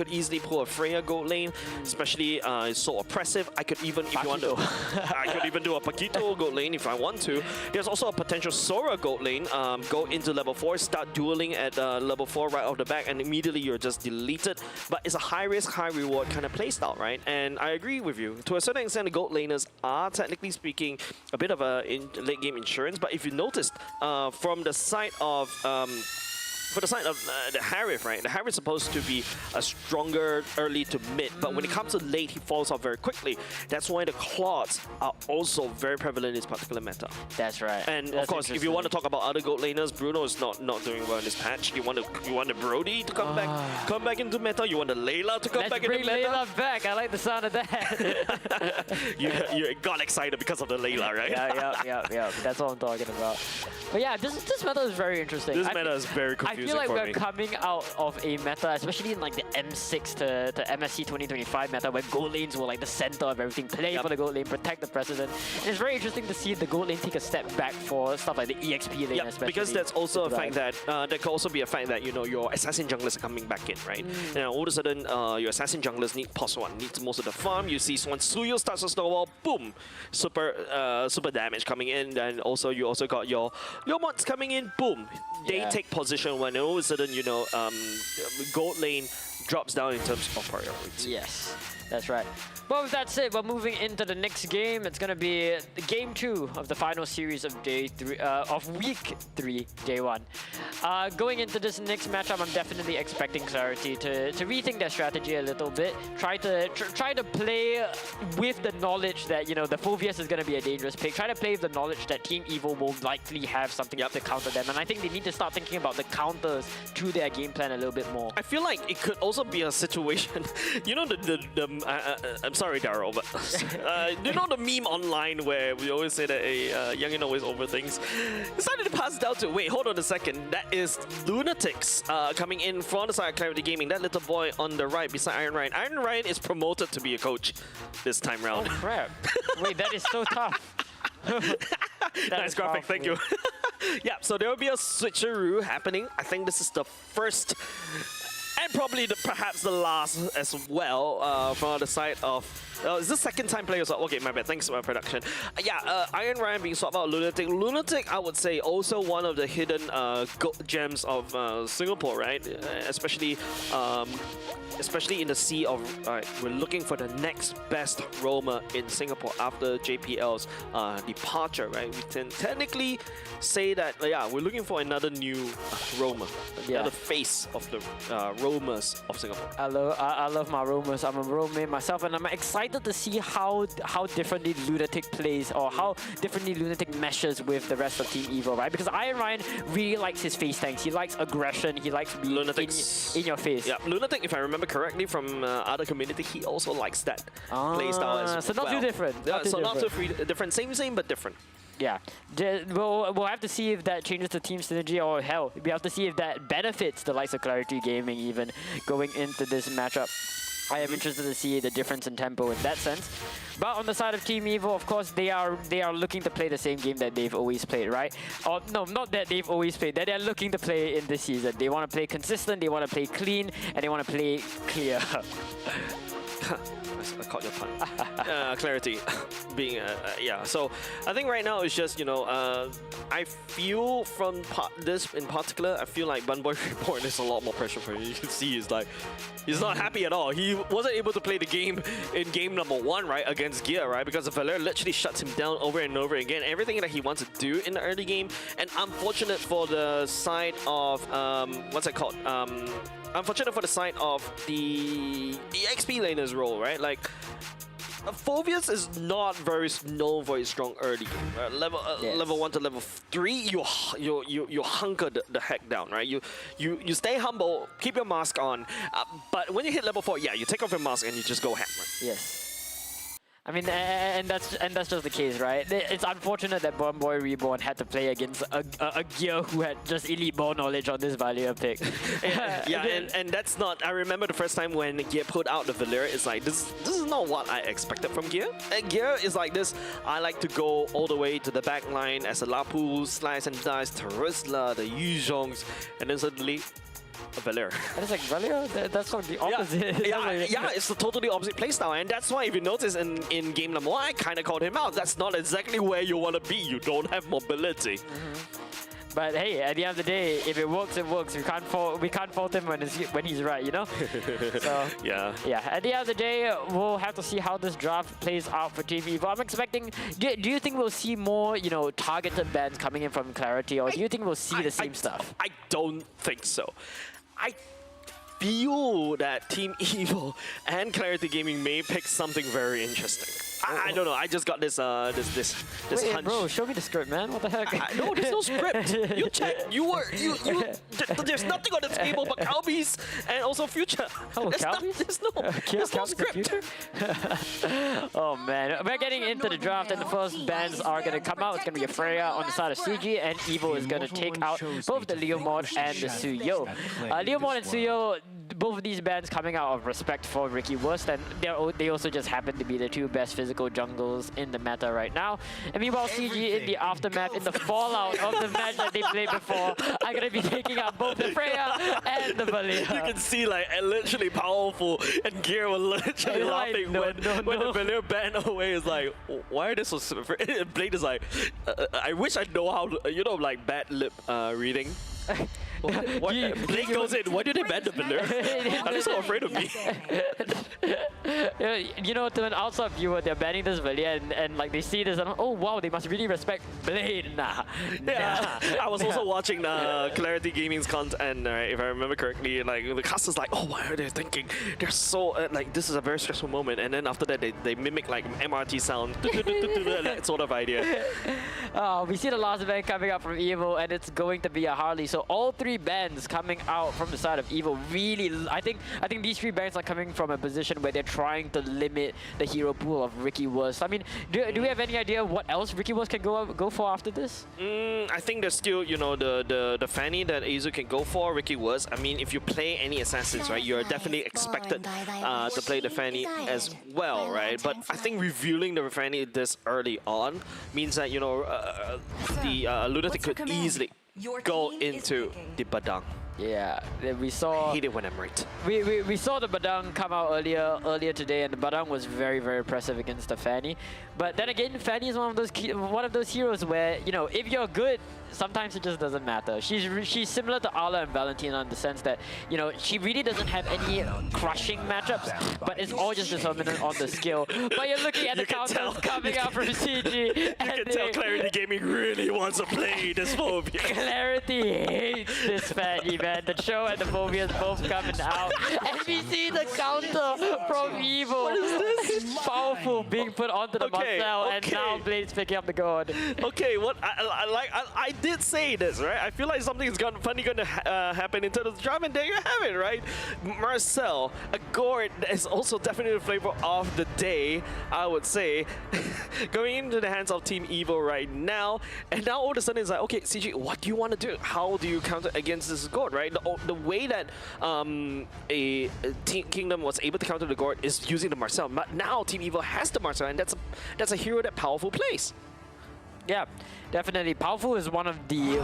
easily pull a Freya gold lane, especially it's so oppressive. I could even, if you want to, I could even do a Paquito gold lane if I want to. There's also a potential Sora gold lane, go into level 4, start dueling at level 4 right off the back, and immediately you're just deleted. But it's a high risk, high reward kind of playstyle, right? And I agree with you. To a certain extent, the gold laners are, technically speaking, a bit of a late game insurance. But if you noticed, from the side of the Harif, right? The Harif is supposed to be a stronger early to mid, but when it comes to late, he falls off very quickly. That's why the Claudes are also very prevalent in this particular meta. That's right. And of course, if you want to talk about other gold laners, Bruno is not doing well in this patch. You want the Brody to come back into meta. You want the Layla to come back into meta. Let's bring Layla back. I like the sound of that. you got excited because of the Layla, right? Yeah. That's what I'm talking about. But yeah, this meta is very interesting. This meta is very confusing. I feel like we're coming out of a meta, especially in like the M6 to MSC 2025 meta, where gold lanes were like the center of everything. Play for the gold lane, protect the precedent. And it's very interesting to see the gold lane take a step back for stuff like the EXP lane, especially. Because that's also a fact that there could also be a fact that, you know, your assassin junglers are coming back in, right? And all of a sudden, your assassin junglers need +1, needs most of the farm. You see once Suyo starts to snowball, boom, super damage coming in. And also you also got your mods coming in, boom. They take position when all of a sudden, you know, gold lane drops down in terms of priority. Yes, that's right. Well, with that said, we're moving into the next game. It's going to be game 2 of the final series of week 3, day 1. Going into this next matchup, I'm definitely expecting Clarity to rethink their strategy a little bit. Try to play with the knowledge that, you know, the Phoveus is going to be a dangerous pick. Try to play with the knowledge that Team EVO will likely have something to counter them. And I think they need to start thinking about the counters to their game plan a little bit more. I feel like it could also be a situation, you know, I'm sorry, Daryl, but you know the meme online where we always say that a youngin always overthinks. Decided to pass down to, wait, hold on a second. That is Lunatics coming in from the side of Clarity Gaming. That little boy on the right beside Iron Ryan. Iron Ryan is promoted to be a coach this time round. Oh crap! Wait, that is so tough. Nice graphic, thank you. Yeah, so there will be a switcheroo happening. I think this is the first and probably perhaps the last as well from the side of... it's the second time players are... Okay, my bad. Thanks for my production. Iron Ryan being swapped out Lunatic. Lunatic, I would say, also one of the hidden gems of Singapore, right? Especially in the sea of... we're looking for the next best roamer in Singapore after JPL's departure, right? We can technically say that, we're looking for another new roamer, another face of the roamers of Singapore. I love my roamers. I'm a roamer myself, and I'm excited to see how differently Lunatic plays, or how differently Lunatic meshes with the rest of Team Evo, right? Because Iron Ryan really likes his face tanks. He likes aggression. He likes being in your face. Yeah, Lunatic, if I remember correctly from other community, he also likes that playstyle as well. So not too different. Not too different. Same, but different. Yeah, we'll have to see if that changes the team synergy, or hell, we have to see if that benefits the likes of Clarity Gaming even going into this matchup. I am interested to see the difference in tempo in that sense. But on the side of Team Evo, of course, they are looking to play the same game that they've always played, right? Or no, not that they've always played, that they're looking to play in this season. They want to play consistent, they want to play clean, and they want to play clear. I caught your pun. Clarity being so I think right now it's just, I feel from this in particular, I feel like Bunboy Report is a lot more pressure for him. You can see he's not happy at all. He wasn't able to play the game in game number 1, right, against Gear, right, because the Valera literally shuts him down over and over again. Everything that he wants to do in the early game, and unfortunate for the side of unfortunate for the side of the XP laner's role, right? Like, Phobius is not very known for his strong early game. Right? Level 1 to level 3, you hunker the heck down, right? You stay humble, keep your mask on, but when you hit level 4, you take off your mask and you just go ham, right? Yes. I mean, and that's just the case, right? It's unfortunate that Bunboy Reborn had to play against a Gear who had just elite ball knowledge on this Valia pick. and that's not... I remember the first time when Gear put out the Valera, it's like, this is not what I expected from Gear. And Gear is like this, I like to go all the way to the back line as a Lapu, slice and dice, Terizla, the Yuzhongs, and then suddenly... a Valera. And it's like, Valera? That's not the opposite. It's the totally opposite playstyle, and that's why if you notice in game number 1, I kind of called him out. That's not exactly where you want to be. You don't have mobility. But hey, at the end of the day, if it works, it works. We can't fault him when he's right, you know? So yeah. At the end of the day, we'll have to see how this draft plays out for Team Evo. I'm expecting... Do you think we'll see more, targeted bans coming in from Clarity, or do you think we'll see the same stuff? I don't think so. I feel that Team Evo and Clarity Gaming may pick something very interesting. I don't know. I just got this this hunch. Bro, show me the script, man. What the heck? No, there's no script. You check. There's nothing on the table but Calbys and also Future. Oh, Calbys? There's no script. Oh man, we're getting into the draft, and the first bans are gonna come out. It's gonna be a Freya on the side of CG, and Evo is gonna take out both the Leomord and the Suyo. Leomord and Suyo, both of these bans coming out of respect for Ricky Wurst, and they also just happen to be the two best physical jungles in the meta right now. And meanwhile, CG in the aftermath, in the fallout of the match that they played before, are gonna be taking out both the Freya and the Valia. You can see like literally powerful, and Gear was literally laughing when the Valia banned away. Is like, why are they so? Blade is like, I wish I know how to, like bad lip reading. Blake goes in, why did they ban the Valia? Are they so afraid of me? To an outside viewer, they're banning this Valia, and like they see this and oh wow, they must really respect Blade. Nah. I was also watching Clarity Gaming's content, and if I remember correctly, like the cast is like, oh, what are they thinking? They're so like this is a very stressful moment, and then after that they mimic like MRT sound, that sort of idea. We see the last ban coming out from Evo, and it's going to be a Harley. So all 3 bans coming out from the side of Evo. Really, I think these 3 bans are coming from a position where they're trying to limit the hero pool of Ricky Wurst. I mean, do we have any idea what else Ricky Wurst can go for after this? I think there's still, you know, the Fanny that Azu can go for, Ricky Wurst. I mean, if you play any assassins, right, you're definitely expected to play the Fanny as well, right? But I think revealing the Fanny this early on means that, you know, the Lunatic could easily go into the Badang. Yeah, we saw. I hate it when I'm right. We saw the Badang come out earlier today, and the Badang was very, very impressive against the Fanny. But then again, Fanny is one of those heroes where, you know, if you're good, sometimes it just doesn't matter. She's similar to Arla and Valentina in the sense that, you know, she really doesn't have any crushing matchups, but it's all just determinant on the skill. But you're looking at the counters coming out from CG. You can tell Clarity Gaming really wants to play this Phobia. Clarity hates this Fanny, man. The show and the Phobias both coming out. And we see the counter from Evil. What is this? Powerful being put onto the Marcel, and now Blade's picking up the gold. Okay, what I did say this, right? I feel like something's funny gonna happen in terms of the draft, and there you have it, right? Marcel, a gourd that is also definitely the flavor of the day, I would say, going into the hands of Team Evil right now. And now all of a sudden it's like, okay, CG, what do you want to do? How do you counter against this gourd, right? The way that a Team Kingdom was able to counter the gourd is using the Marcel. But now Team Evil has the Marcel, and that's a hero that Powerful plays. Yeah, definitely. Powerful is one of the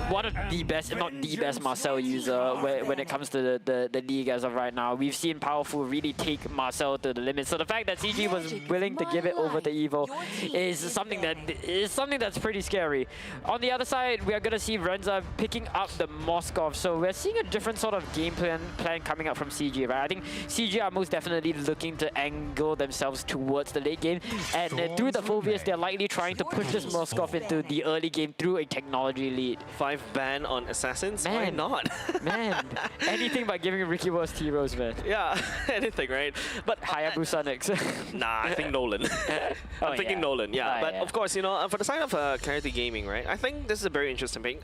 best, if not the best, Marcel user when it comes to the league as of right now. We've seen Powerful really take Marcel to the limit. So the fact that CG was willing to give it over to Evil is something that's pretty scary. On the other side, we are gonna see Renza picking up the Moskov. So we're seeing a different sort of game plan coming up from CG, right? I think CG are most definitely looking to angle themselves towards the late game, and through the Phobias, they're likely trying to push this Moskov into the early game through a technology lead. 5 ban on Assassins? Man, why not? Man, anything but giving Ricky Wurst heroes, man. Yeah, anything, right? But Hayabusa next. Nah, I think Nolan. I'm thinking Nolan, yeah. But of course, you know, for the side of Clarity Gaming, right? I think this is a very interesting thing.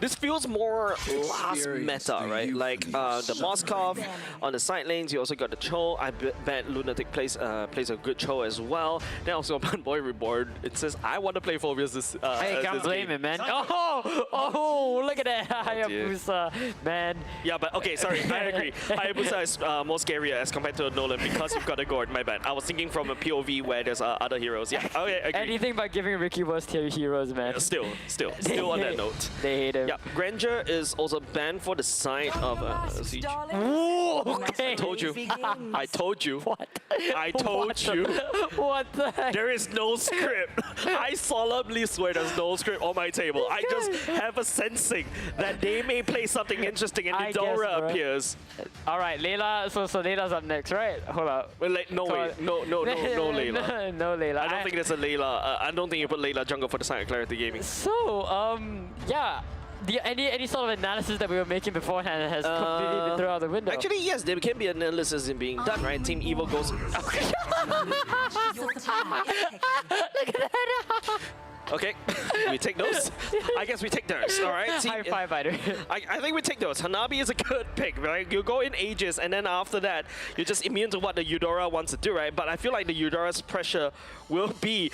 This feels more last meta, right? Like the Moskov on the side lanes. You also got the Cho. I bet Lunatic plays a good Cho as well. Then also on Boy Reborn, it says I want to play Phobias this. I can't blame it, man. Oh, look at that Hayabusa, man. Yeah, but okay, sorry, I agree. Hayabusa is more scarier as compared to Nolan because you've got a gourd. My bad. I was thinking from a POV where there's other heroes. Yeah, okay, agree. Anything but giving Ricky Wurst heroes, man. Still on that note. They hate him. Yeah, Grandeur is also banned for the side of Siege. Ooh, okay. I told you. I told you. What? I told you. What the heck? There is no script. I solemnly swear there's no script on my table. I just have a sensing that they may play something interesting and Eudora appears. All right, Layla. So Layla's up next, right? Hold up. Well, like, no way. No Layla. No Layla. I don't think there's a Layla. I don't think you put Layla jungle for the side of Clarity Gaming. So, yeah. Any sort of analysis that we were making beforehand has completely been thrown out the window. Actually, yes, there can be analysis in being done, right? Team Evil goes. Okay. Look at that. Okay, we take those. I guess we take those, all right? High five, fighter. I think we take those. Hanabi is a good pick, right? You go in Aegis, and then after that, you're just immune to what the Eudora wants to do, right? But I feel like the Eudora's pressure will be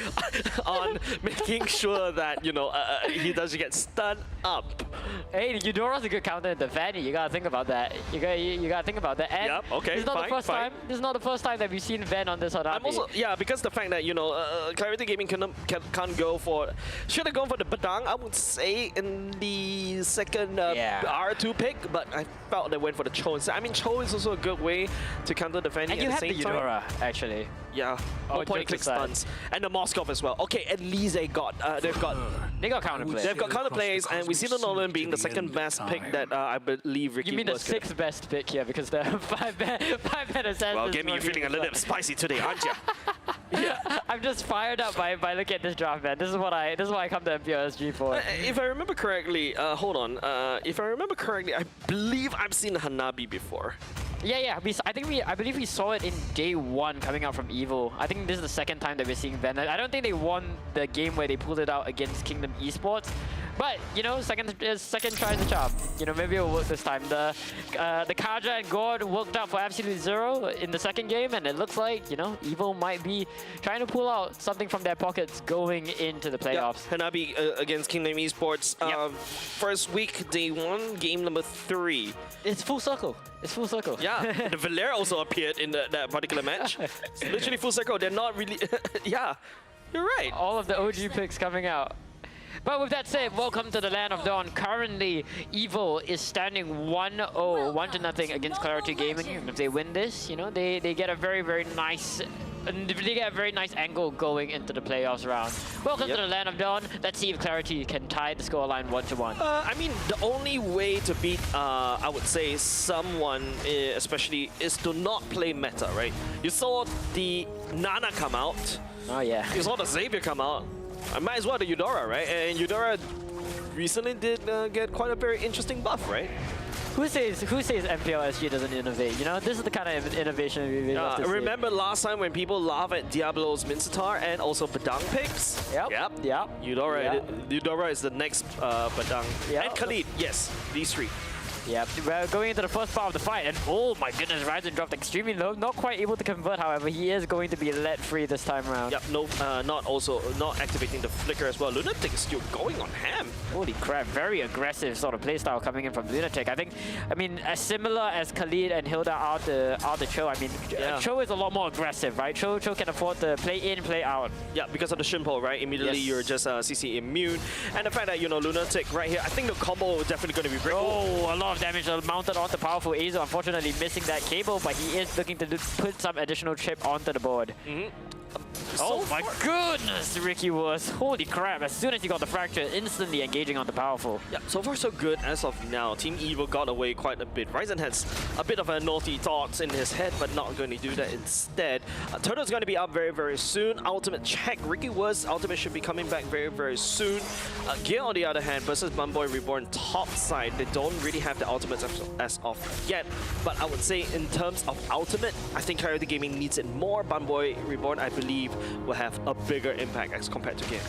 on making sure that, you know, he doesn't get stunned up. Hey, the Eudora's a good counter to Fanny. You gotta think about that. You gotta think about that. And yep, okay, this is not the first time. This is not the first time that we've seen Van on this Hanabi. I'm also, yeah, because the fact that, you know, Clarity Gaming can't go for. Should have gone for the Badang, I would say, in the second R2 pick, but I felt they went for the Cho instead. I mean, Cho is also a good way to counter the Fanny at the same time. And you have the Eudora, actually. Yeah, point-and-click stuns. And the Moskov as well. Okay, at least they've got counterplays. They've got counterplays, and we see the Nolan being the second best pick that I believe Ricky. You mean the 6th best pick here, because the 5 bet assassins. Well, get me you feeling a little bit spicy today, aren't you? Yeah. I'm just fired up by looking at this draft, man. This is what I come to MPL SG for. If I remember correctly, hold on. If I remember correctly, I believe I've seen Hanabi before. Yeah. I believe we saw it in day 1 coming out from Evil. I think this is the second time that we're seeing Ven. I don't think they won the game where they pulled it out against Kingdom Esports, But, you know, second try is a charm. You know, maybe it'll work this time. The Kaja and Gord worked out for absolute zero in the second game, and it looks like, you know, Evil might be trying to pull out something from their pockets going into the playoffs. Yeah, Hanabi against Kingdom Esports. First week, day 1, game number 3. It's full circle. It's full circle. Yeah, the Valera also appeared in that particular match. It's literally full circle. They're not really... yeah, you're right. All of the OG picks coming out. But with that said, welcome to the Land of Dawn. Currently, Evil is standing 1-0, 1-0 against Clarity Gaming. If they win this, you know, they get a very nice... They get a very nice angle going into the playoffs round. Welcome to the Land of Dawn. Let's see if Clarity can tie the scoreline 1-1. I mean, the only way to beat, I would say, someone, especially, is to not play meta, right? You saw the Nana come out. Oh, yeah. You saw the Xavier come out. I might as well the Eudora, right? And Eudora recently did get quite a very interesting buff, right? Who says MPL SG doesn't innovate? You know, this is the kind of innovation we really love to see. Remember last time when people laugh at Diablo's Mincetar and also Badang picks? Yep. Eudora is the next Badang. Yep. And Khalid, yes, these three. Yep, we're going into the first part of the fight, and oh my goodness, Ryzen dropped extremely low. Not quite able to convert, however, he is going to be let free this time around. Yep, no, not activating the flicker as well. Lunatic is still going on ham. Holy crap, very aggressive sort of playstyle coming in from Lunatic. I mean, as similar as Khalid and Hilda are the Cho. I mean, Cho is a lot more aggressive, right? Cho can afford to play in, play out. Yeah, because of the Shimpo, right? Immediately you're just CC immune. And the fact that, you know, Lunatic right here, I think the combo is definitely going to be great. Oh, a lot of damage mounted onto powerful Azo, unfortunately missing that cable, but he is looking to put some additional chip onto the board. Oh my goodness, Ricky was. Holy crap, as soon as he got the fracture, instantly engaging on the powerful. Yeah, so far so good as of now. Team Evil got away quite a bit. Ryzen has a bit of a naughty thoughts in his head, but not going to do that instead. Turtle's going to be up very soon. Ultimate check. Ricky was ultimate should be coming back very soon. Gear on the other hand versus Bunboy Reborn top side. They don't really have the ultimates as of yet, but I would say in terms of ultimate, I think Clarity Gaming needs it more. Bunboy Reborn, I believe, will have a bigger impact as compared to Gear.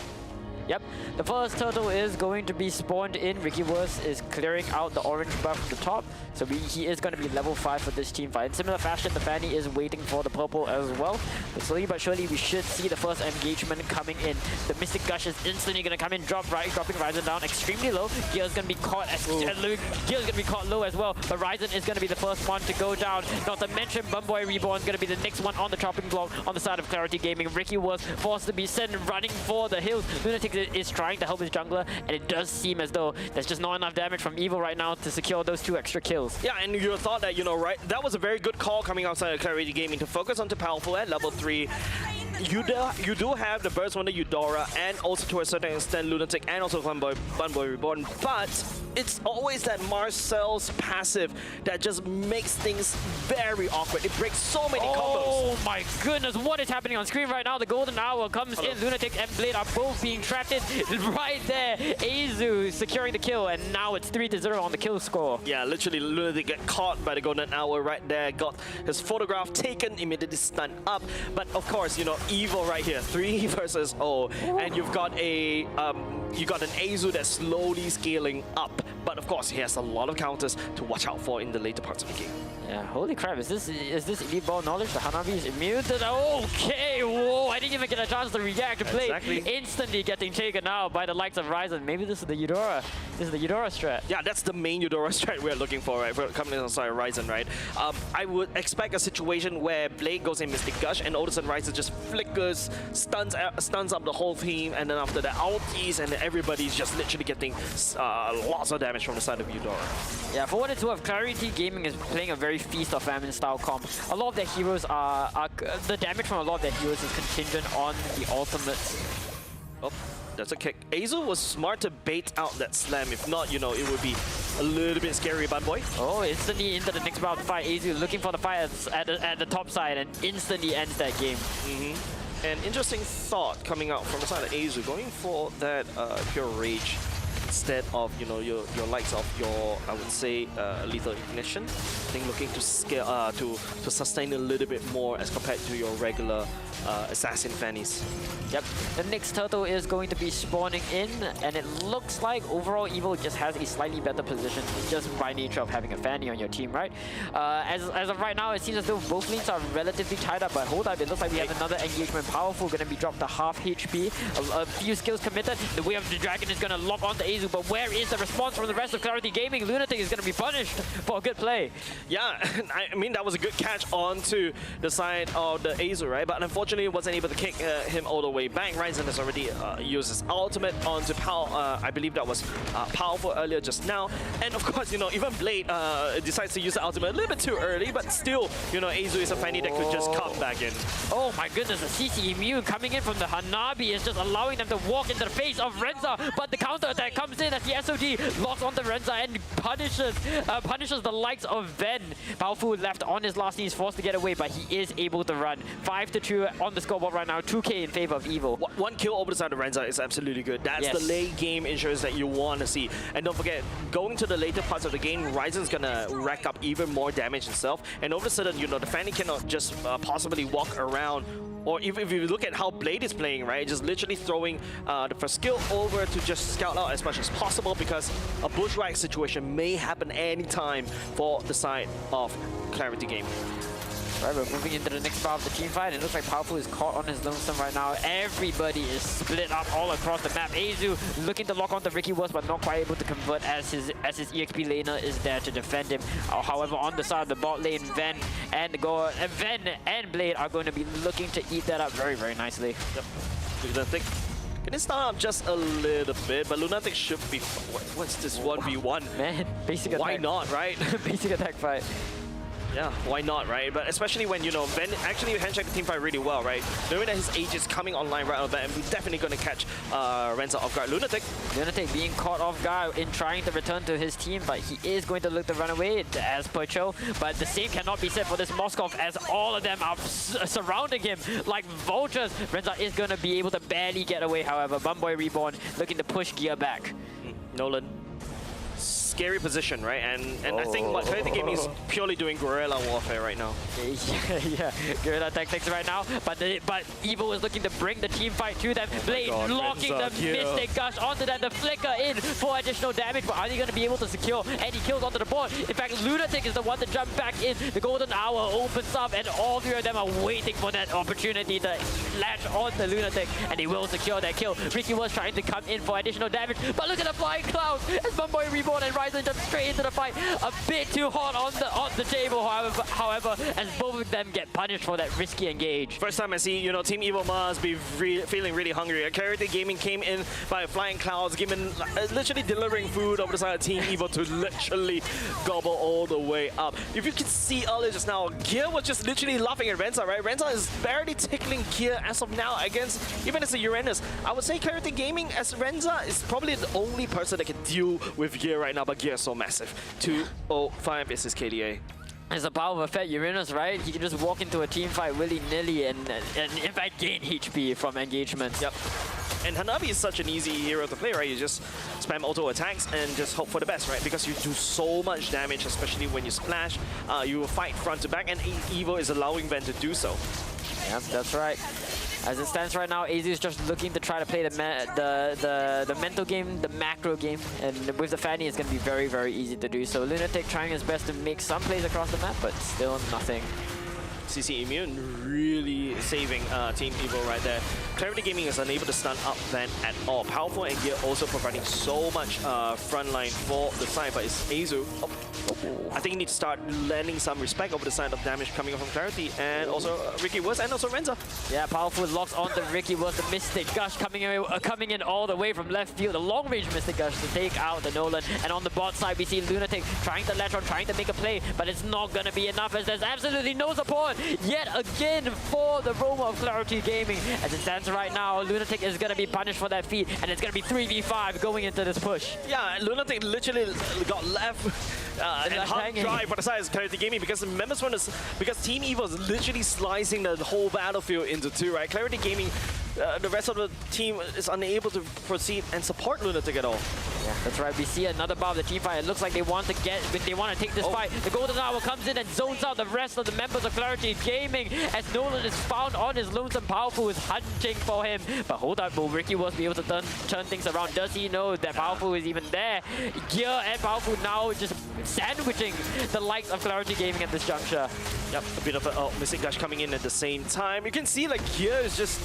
Yep, the first turtle is going to be spawned in. Ricky Wurst is clearing out the orange buff from the top, so he is going to be level 5 for this team fight. In similar fashion, the Fanny is waiting for the purple as well. But slowly but surely, we should see the first engagement coming in. The Mystic Gush is instantly going to come in, dropping Ryzen down extremely low. Gear is going to be caught low as well, but Ryzen is going to be the first one to go down. Not to mention, Bunboy Reborn is going to be the next one on the chopping block on the side of Clarity Gaming. Ricky was forced to be sent running for the hills. Lunatic is trying to help his jungler, and it does seem as though there's just not enough damage from Evil right now to secure those 2 extra kills. Yeah, and you thought that, you know, right, that was a very good call coming outside of Clarity Gaming to focus onto powerful at level 3. You do have the Burst Wonder Eudora and also to a certain extent Lunatic and also Bunboy Reborn, but it's always that Marcel's passive that just makes things very awkward. It breaks so many combos. Oh my goodness, what is happening on screen right now? The golden hour comes in. Lunatic and Blade are both being trapped in right there. Azu securing the kill, and now it's 3-0 on the kill score. Yeah, literally Lunatic get caught by the golden hour right there, got his photograph taken, immediately stunned up. But of course, you know, Evil right here, 3 versus 0, and you've got a you got an Azu that's slowly scaling up. But of course, he has a lot of counters to watch out for in the later parts of the game. Yeah, holy crap, is this Elite Ball knowledge? The Hanabi is immune to the... Okay, whoa, I didn't even get a chance to react to play. Exactly. Instantly getting taken out by the likes of Ryzen. Maybe this is the Eudora. This is the Eudora strat. Yeah, that's the main Eudora strat we're looking for, right? For coming inside Ryzen, right? I would expect a situation where Blade goes in Mystic Gush and all of a sudden Ryzen just flickers, stuns up the whole team, and then after that ultis, and everybody's just literally getting lots of damage from the side of Eudora. Yeah, for what it's worth, Clarity Gaming is playing a very Feast or Famine style comp. A lot of their heroes are the damage from a lot of their heroes is contingent on the ultimates. Oh, that's a kick. Azu was smart to bait out that slam. If not, you know, it would be a little bit scary, Bunboy. Oh, instantly into the next round of the fight. Azu looking for the fight at the top side and instantly ends that game. An interesting thought coming out from the side of Azu, going for that Pure Rage. instead of your likes of your, I would say, Lethal Ignition. I think looking to scale to sustain a little bit more as compared to your regular Assassin Fannies. Yep, the next turtle is going to be spawning in, and it looks like overall Evil just has a slightly better position just by nature of having a Fanny on your team, right? As of right now, it seems as though both lanes are relatively tied up, but hold up, it looks like we have another engagement. Powerful going to be dropped to half HP, a few skills committed. The Way of the Dragon is going to lock onto Azu, but where is the response from the rest of Clarity Gaming? Lunatic is going to be punished for a good play. Yeah, I mean, that was a good catch onto the side of the Azu, right? But unfortunately, wasn't able to kick him all the way back. Ryzen has already used his ultimate onto Pow. I believe that was Powerful earlier just now. And of course, even Blade decides to use the ultimate a little bit too early, but still, Azu is a Fanny that could just come back in. Oh my goodness, the CC Immune coming in from the Hanabi is just allowing them to walk into the face of Renza, but the counter attack comes in as the SOG locks onto Renza and punishes the likes of Ven. Powerful left on his last knee, is forced to get away, but he is able to run. 5-2 on the scoreboard right now, 2K in favor of Evil. One kill over the side of Renza is absolutely good. That's the late game insurance that you want to see. And don't forget, going to the later parts of the game, Ryzen's gonna rack up even more damage himself. And all of a sudden, the Fanny cannot just possibly walk around. Or if you look at how Blade is playing, right, just literally throwing the first skill over to just scout out as much as possible, because a bushwhack situation may happen anytime for the side of Clarity Gaming. Right, we're moving into the next part of the team fight. It looks like Powerful is caught on his lonesome right now. Everybody is split up all across the map. Azu looking to lock onto Ricky Wurst, but not quite able to convert as his EXP laner is there to defend him. However, on the side of the bot lane, Ven and Blade are going to be looking to eat that up very, very nicely. Yep. Lunatic can start up just a little bit, but Lunatic should be. What's this 1v1? Man, basic attack. Why not, right? Basic attack fight. Yeah, why not, right? But especially when, Ven actually hand-checked the teamfight really well, right? Knowing that his age is coming online right out of that, and we're definitely going to catch Renza off guard. Lunatic being caught off guard in trying to return to his team, but he is going to look to run away as per Cho. But the same cannot be said for this Moskov, as all of them are surrounding him like vultures. Renza is going to be able to barely get away, however. Bumboy Reborn looking to push gear back. Nolan. Scary position, right? And I think what Clarity Gaming is purely doing guerrilla warfare right now. Yeah, guerrilla tactics right now. But Evil is looking to bring the team fight to them. Blade locking the Mystic Gush onto them, the flicker in for additional damage. But are they going to be able to secure any kills onto the board? In fact, Lunatic is the one to jump back in. The golden hour opens up, and all three of them are waiting for that opportunity to latch on the Lunatic, and they will secure that kill. Ricky was trying to come in for additional damage, but look at the flying clouds as Bumboy Reborn and Ryzen jump straight into the fight. A bit too hot on the table, however, as both of them get punished for that risky engage. First time I see, Team Evil must be feeling really hungry. Clarity Gaming came in by flying clouds, literally delivering food over the side of Team Evil to literally gobble all the way up. If you can see earlier just now, Gear was just literally laughing at Renza, right? Renza is barely tickling Gear as of now against, even as a Uranus. I would say Clarity Gaming as Renza is probably the only person that can deal with Gear right now, but Gear is so massive. 205 is his KDA. It's the power of a fat Uranus, right? He can just walk into a team fight willy-nilly and in fact gain HP from engagements. Yep. And Hanabi is such an easy hero to play, right? You just spam auto attacks and just hope for the best, right? Because you do so much damage, especially when you splash. You will fight front to back, and Evo is allowing Ven to do so. Yep, that's right. As it stands right now, Azu is just looking to try to play the mental game, the macro game, and with the Fanny, it's going to be very, very easy to do so. Lunatic trying his best to make some plays across the map, but still nothing. CC Immune really saving Team Evil right there. Clarity Gaming is unable to stun up Ven at all. Powerful and Gear also providing so much frontline for the side, but it's Azu. I think you need to start landing some respect over the side of damage coming from Clarity, and also Ricky Wurst and also Renza. Yeah, Powerful locks onto Ricky Wurst, the Mystic Gush coming in all the way from left field, the long-range Mystic Gush to take out the Nolan. And on the bot side, we see Lunatic trying to latch on, trying to make a play, but it's not going to be enough as there's absolutely no support yet again for the Roma of Clarity Gaming. As it stands right now, Lunatic is going to be punished for that feat, and it's going to be 3v5 going into this push. Yeah, Lunatic literally got left and hung dry for the side of Clarity Gaming, because because Team Evo is literally slicing the whole battlefield into two, right? Clarity Gaming the rest of the team is unable to proceed and support Lunatic at all. Yeah, that's right. We see another bar of the team fight. It looks like they want to take this fight. The Golden Hour comes in and zones out the rest of the members of Clarity Gaming as Nolan is found on his lonesome. Powerful is hunting for him. But hold up, will Ricky was be able to turn things around? Does he know that Powerful is even there? Gear and Powerful now just sandwiching the likes of Clarity Gaming at this juncture. Yep, a bit of a Mystic Dash coming in at the same time. You can see like Gear is just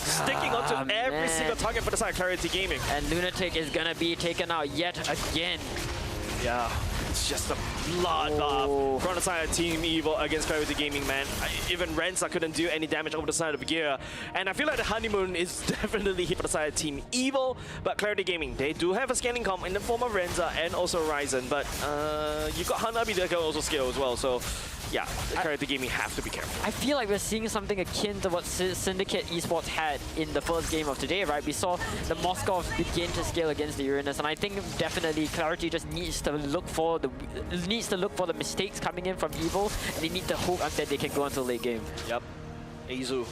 sticking onto every single target for the side of Clarity Gaming. And Lunatic is gonna be taken out yet again. Yeah, it's just a bloodbath from the side of Team Evil against Clarity Gaming, man. Even Renza couldn't do any damage over the side of Gear. And I feel like the honeymoon is definitely hit for the side of Team Evil, but Clarity Gaming, they do have a scaling comp in the form of Renza and also Ryzen, but you got Hanabi that can also scale as well, so yeah, Clarity Gaming have to be careful. I feel like we're seeing something akin to what Syndicate Esports had in the first game of today, right? We saw the Moscow begin to scale against the Uranus, and I think definitely Clarity just needs to look for the mistakes coming in from Evil, and they need to hope that they can go into late game. Yep, Azu.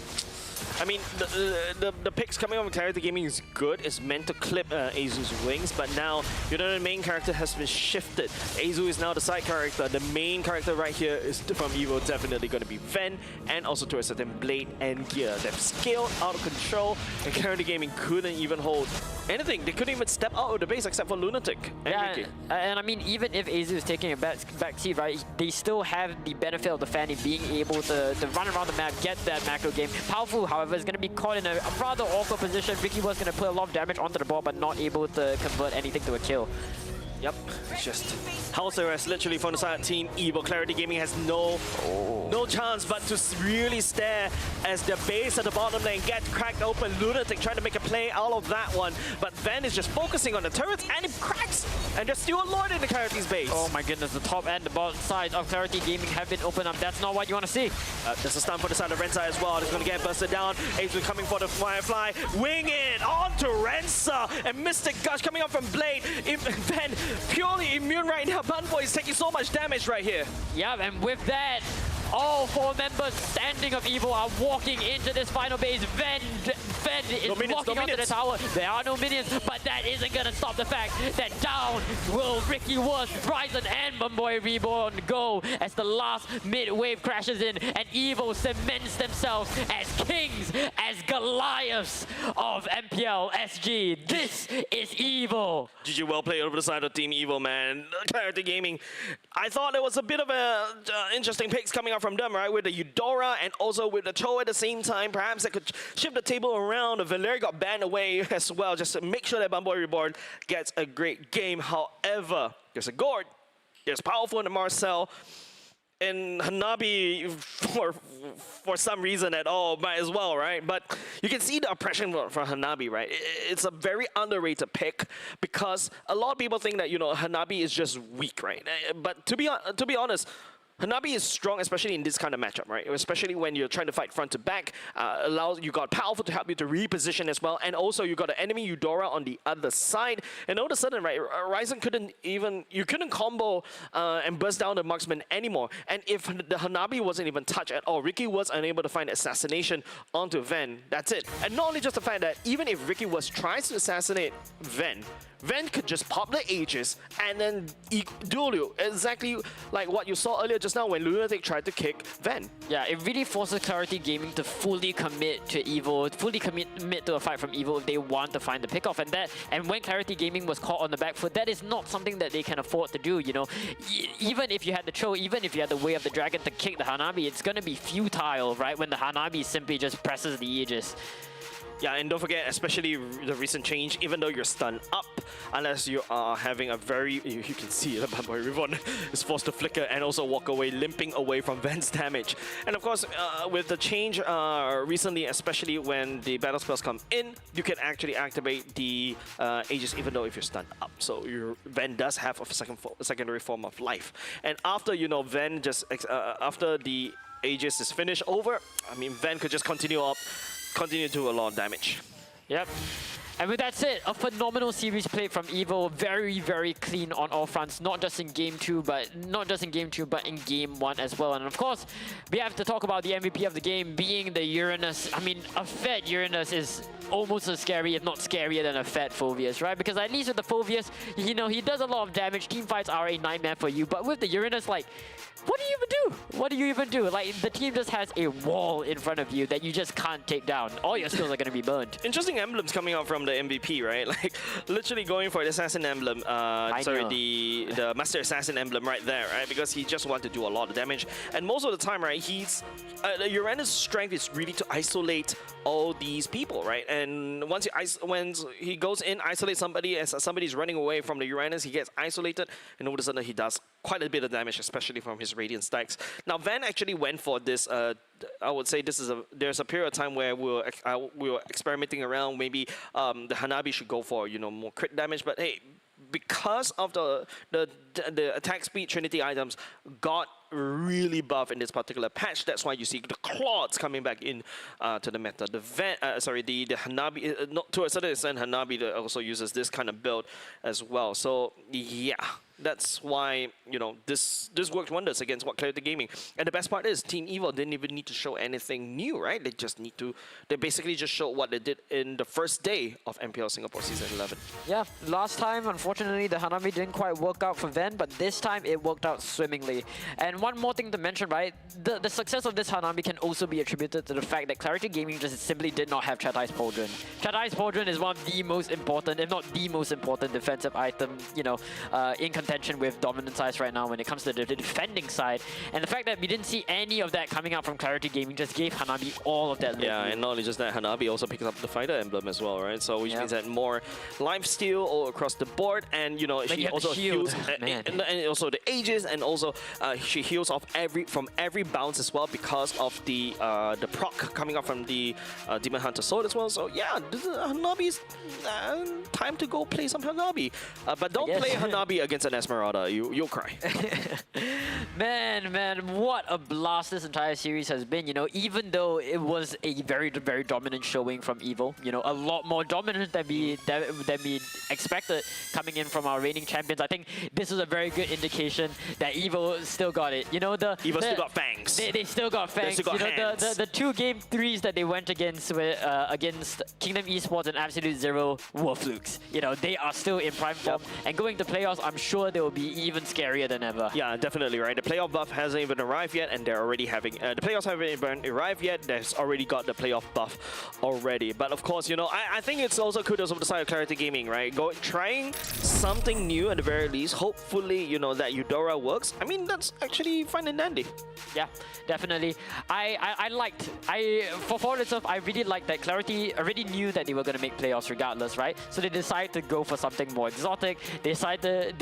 I mean, the picks coming from Clarity Gaming is good. It's meant to clip Azu's wings, but now, you know, the main character has been shifted. Azu is now the side character. The main character right here is from Evo, definitely going to be Ven, and also to a certain Blade and Gear. They've scaled out of control, and Clarity Gaming couldn't even hold anything. They couldn't even step out of the base except for Lunatic and Ricky. And I mean, even if Azu is taking a back seat, right, they still have the benefit of the Fanny being able to run around the map, get that macro game. Powerful, however, is going to be caught in a rather awkward position. Ricky was going to put a lot of damage onto the ball, but not able to convert anything to a kill. Yep, it's just house arrest literally from the side of Team Evil. Clarity Gaming has no chance but to really stare as the base at the bottom lane gets cracked open. Lunatic trying to make a play out of that one, but Ven is just focusing on the turrets and it cracks, and there's still a Lord in the Clarity's base. Oh my goodness, the top and the bottom side of Clarity Gaming have been opened up. That's not what you want to see. There's a stun for the side of Renza as well. It's going to get busted down. Azu coming for the Firefly. Wing it onto Renza, and Mystic Gush coming up from Blade. Ven purely immune right now. Bunboy is taking so much damage right here. Yeah, and with that, all 4 members standing of Evil are walking into this final base. Ven is walking onto the tower. There are no minions, but that isn't going to stop the fact that down will Ricky Wurst, Ryzen, and Bunboy Reborn go as the last mid-wave crashes in, and Evil cements themselves as kings, as Goliaths of MPL SG. This is Evil. GG, well played over the side of Team Evil, man. Clarity Gaming, I thought there was a bit of interesting picks coming up from them, right? With the Eudora and also with the Cho at the same time. Perhaps they could shift the table around. Valeri got banned away as well, just to make sure that Bunboy Reborn gets a great game. However, there's a Gord, there's Powerful in the Marcel, and Hanabi for some reason at all might as well, right? But you can see the oppression for Hanabi, right? It's a very underrated pick because a lot of people think that, you know, Hanabi is just weak, right? But to be honest, Hanabi is strong, especially in this kind of matchup, right? Especially when you're trying to fight front to back. You got Powerful to help you to reposition as well, and also you got the enemy Eudora on the other side. And all of a sudden, right, Ryzen you couldn't combo and burst down the marksman anymore. And if the Hanabi wasn't even touched at all, Ricky was unable to find assassination onto Ven. That's it. And not only just the fact that even if Ricky tries to assassinate Ven could just pop the Aegis and then duel you, exactly like what you saw earlier just now when Lunatic tried to kick Ven. Yeah, it really forces Clarity Gaming to fully commit to Evil, fully commit to a fight from Evil if they want to find the pickoff. And when Clarity Gaming was caught on the back foot, that is not something that they can afford to do, you know. Even if you had the Cho, even if you had the Way of the Dragon to kick the Hanabi, it's going to be futile, right, when the Hanabi simply just presses the Aegis. Yeah, and don't forget, especially the recent change, even though you're stunned up, unless you are having a very, you can see the Bunboy Reborn is forced to flicker and also walk away, limping away from Ven's damage. And of course, with the change recently, especially when the battle spells come in, you can actually activate the Aegis even though if you're stunned up. So your Ven does have a secondary form of life. And after, you know, Ven just, after the Aegis is finished over, I mean, Ven could just continue to do a lot of damage. Yep. And with that said, a phenomenal series played from EVO, very, very clean on all fronts, not just in Game 2, but in Game 1 as well. And of course, we have to talk about the MVP of the game being the Uranus. I mean, a fed Uranus is almost as scary, if not scarier than a fed Phoveus, right? Because at least with the Phoveus, you know, he does a lot of damage. Team fights are a nightmare for you. But with the Uranus, like, what do you even do? What do you even do? Like, the team just has a wall in front of you that you just can't take down. All your skills are going to be burned. Interesting emblems coming out from the MVP, right? Like, literally going for the Assassin emblem. The Master Assassin emblem right there, right? Because he just wants to do a lot of damage. And most of the time, right, the Uranus' strength is really to isolate all these people, right? And once he goes in, isolates somebody, as somebody's running away from the Uranus, he gets isolated, and all of a sudden he does quite a bit of damage, especially from his Radiant stacks. Now, Van actually went for this. I would say there's a period of time where we were experimenting around. Maybe the Hanabi should go for more crit damage, but hey, because of the attack speed Trinity items got really buff in this particular patch, that's why you see the Claws coming back in to the meta. The Hanabi, not to a certain extent, Hanabi also uses this kind of build as well. So yeah, that's why this worked wonders against Clarity Gaming. And the best part is Team EVO didn't even need to show anything new, right? They basically just showed what they did in the first day of MPL Singapore Season 11. Yeah, last time, unfortunately, the Hanabi didn't quite work out for Ven, but this time it worked out swimmingly. And one more thing to mention, right? The success of this Hanabi can also be attributed to the fact that Clarity Gaming just simply did not have Chatai's Pauldron. Chatai's Pauldron is one of the most important, if not the most important defensive item, in contention with Dominance Ice right now when it comes to the defending side. And the fact that we didn't see any of that coming out from Clarity Gaming just gave Hanabi all of that. Yeah, and not only just that, Hanabi also picks up the Fighter emblem as well, right? So which means that more lifesteal all across the board, and she also heals, and also the Aegis, and also she heals off from every bounce as well because of the proc coming up from the Demon Hunter Sword as well. So yeah, this is Hanabi's time to go play some Hanabi, but don't play Hanabi against an Esmeralda. You'll cry. Man, what a blast this entire series has been. Even though it was a very, very dominant showing from EVO, a lot more dominant than we expected coming in from our reigning champions. I think this was a very good indication that EVO still got it. EVO still got fangs. They still got fangs. Still got the 2 Game 3s that they went against Kingdom Esports and Absolute Zero were flukes. They are still in prime form, and going to playoffs, I'm sure they will be even scarier than ever. Yeah, definitely, right? The playoff buff hasn't even arrived yet, and they're already having the playoffs haven't even arrived yet. There's already got the playoff buff already. But of course, I think it's also kudos of the side of Clarity Gaming, right? Trying something new at the very least. Hopefully, that Eudora works. I mean, that's actually fine and dandy. Yeah, definitely. For Forward itself, I really liked that Clarity already knew that they were going to make playoffs regardless, right? So they decided to go for something more exotic. They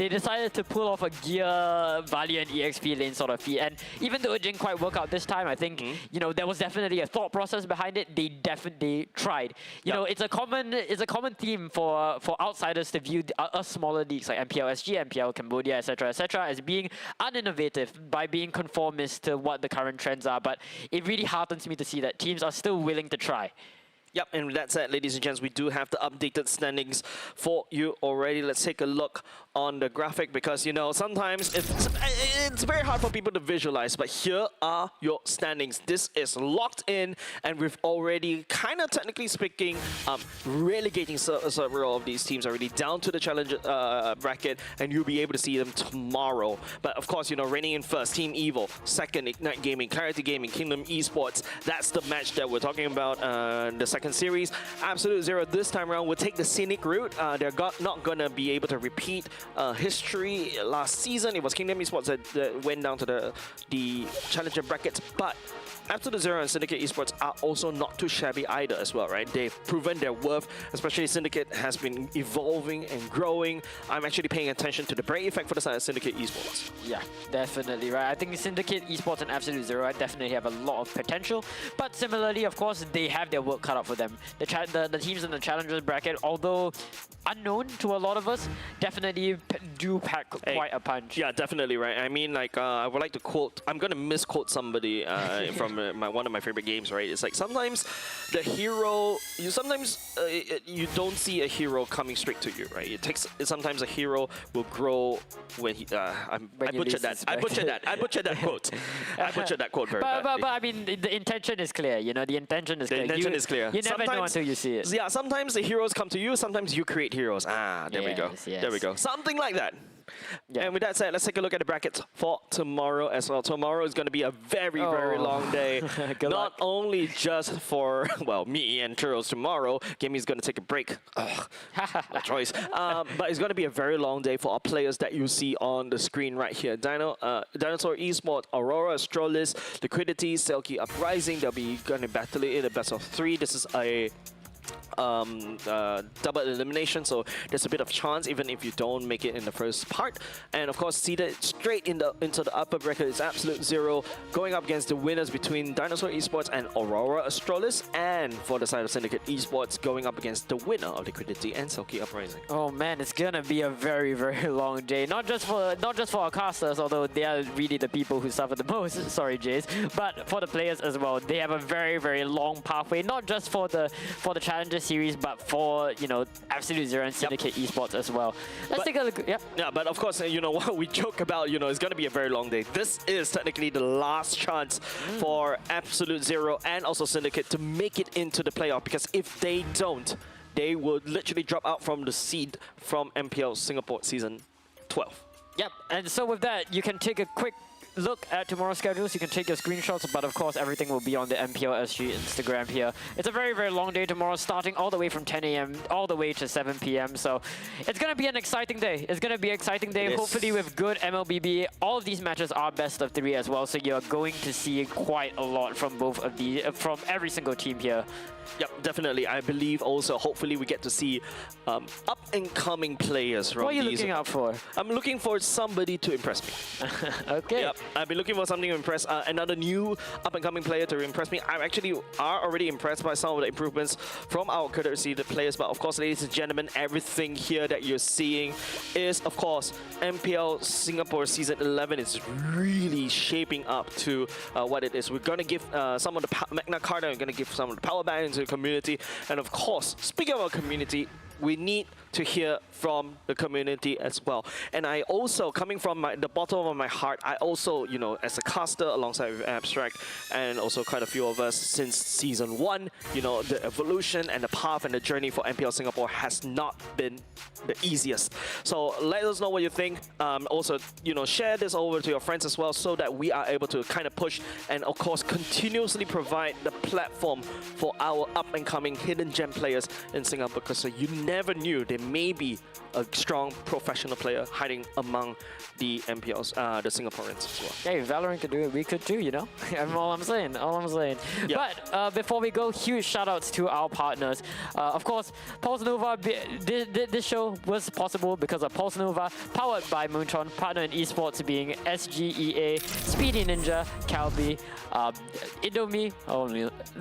decided to pull off a Gear, Valiant, EXP lane sort of feat. And even though it didn't quite work out this time, I think, there was definitely a thought process behind it. They definitely tried. It's a common theme for outsiders to view us smaller leagues like MPL SG, MPL Cambodia, etc., as being uninnovative by being conformist to what the current trends are. But it really heartens me to see that teams are still willing to try. Yep, and with that said, ladies and gents, we do have the updated standings for you already. Let's take a look on the graphic because, sometimes it's very hard for people to visualize, but here are your standings. This is locked in, and we've already, kind of technically speaking, relegating several of these teams already down to the challenger bracket, and you'll be able to see them tomorrow. But of course, reigning in first, Team EVO, second, Ignite Gaming, Clarity Gaming, Kingdom Esports. That's the match that we're talking about, the second series. Absolute Zero this time around will take the scenic route. They're not going to be able to repeat history last season. It was Kingdom Esports that went down to the challenger brackets, but Absolute Zero and Syndicate Esports are also not too shabby either as well, right? They've proven their worth, especially Syndicate has been evolving and growing. I'm actually paying attention to the break effect for the side of Syndicate Esports. Yeah, definitely, right? I think Syndicate Esports and Absolute Zero definitely have a lot of potential, but similarly, of course, they have their work cut out for them. The teams in the Challengers bracket, although unknown to a lot of us, definitely do pack quite a punch. Yeah, definitely, right? I mean, like, I would like to quote, I'm going to misquote somebody from one of my favorite games, right? It's like sometimes the hero, you don't see a hero coming straight to you, right? Sometimes a hero will grow when he, I butchered that. I butchered that quote. I butchered that quote very badly. But I mean, the intention is clear, you know, the intention is clear. The intention is clear. You never know until you see it. Yeah, sometimes the heroes come to you, sometimes you create heroes. There we go. Yes. There we go. Something like that. Yeah. And with that said, let's take a look at the brackets for tomorrow as well. Tomorrow is going to be a very, very long day. Not only just for, well, me and Churros tomorrow. Gimmy's going to take a break. No choice. But it's going to be a very long day for our players that you see on the screen right here. Dinosaur Esports, Aurora Astralis, Liquidity, Selkie Uprising. They'll be going to battle it in a best of 3. This is a double elimination, so there's a bit of chance even if you don't make it in the first part. And of course, seeded straight into the upper bracket is Absolute Zero, going up against the winners between Dinosaur Esports and Aurora Astralis, and for the side of Syndicate Esports, going up against the winner of Liquidity and Selkie Uprising. Oh man, it's gonna be a very, very long day. Not just for our casters, although they are really the people who suffer the most. Sorry, Jace, but for the players as well. They have a very, very long pathway, not just for the Challenger series, but for, you know, Absolute Zero and Syndicate Esports as well. Let's take a look. Yeah, but of course, you know what we joke about, you know, it's going to be a very long day. This is technically the last chance for Absolute Zero and also Syndicate to make it into the playoff, because if they don't, they will literally drop out from the seed from MPL Singapore Season 12. Yep, and so with that, you can take a quick look at tomorrow's schedules. You can take your screenshots, but of course everything will be on the MPL SG Instagram here. It's a very, very long day tomorrow, starting all the way from 10 AM all the way to 7 PM. So it's going to be an exciting day. It's going to be an exciting day, hopefully with good MLBB. All of these matches are best of 3 as well, so you're going to see quite a lot from both of the from every single team here. Yep, definitely. I believe also, hopefully, we get to see up-and-coming players from What are you looking out for? I'm looking for somebody to impress me. Okay. Yep, I've been looking for something to impress. Another new up-and-coming player to impress me. I actually are already impressed by some of the improvements from our courtesy the players. But of course, ladies and gentlemen, everything here that you're seeing is, of course, MPL Singapore Season 11 is really shaping up to what it is. We're going to give some of the Magna Carta, we're going to give some of the power bands to the community. And of course, speaking of our community, we need to hear from the community as well. And I also, coming from the bottom of my heart, I also, you know, as a caster alongside with Abstract and also quite a few of us since Season 1, you know, the evolution and the path and the journey for MPL Singapore has not been the easiest. So let us know what you think. Also, you know, share this over to your friends as well, so that we are able to kind of push and of course continuously provide the platform for our up-and-coming hidden gem players in Singapore, because you never knew there may be a strong professional player hiding among the MPLs, the Singaporeans as well. Hey, Valorant could do it, we could too, you know? all I'm saying. Yep. But before we go, huge shout-outs to our partners. Of course, Pulse Nova, this show was possible because of Pulse Nova, powered by Moontron, partner in esports being SGEA, Speedy Ninja, Calby, Indomie,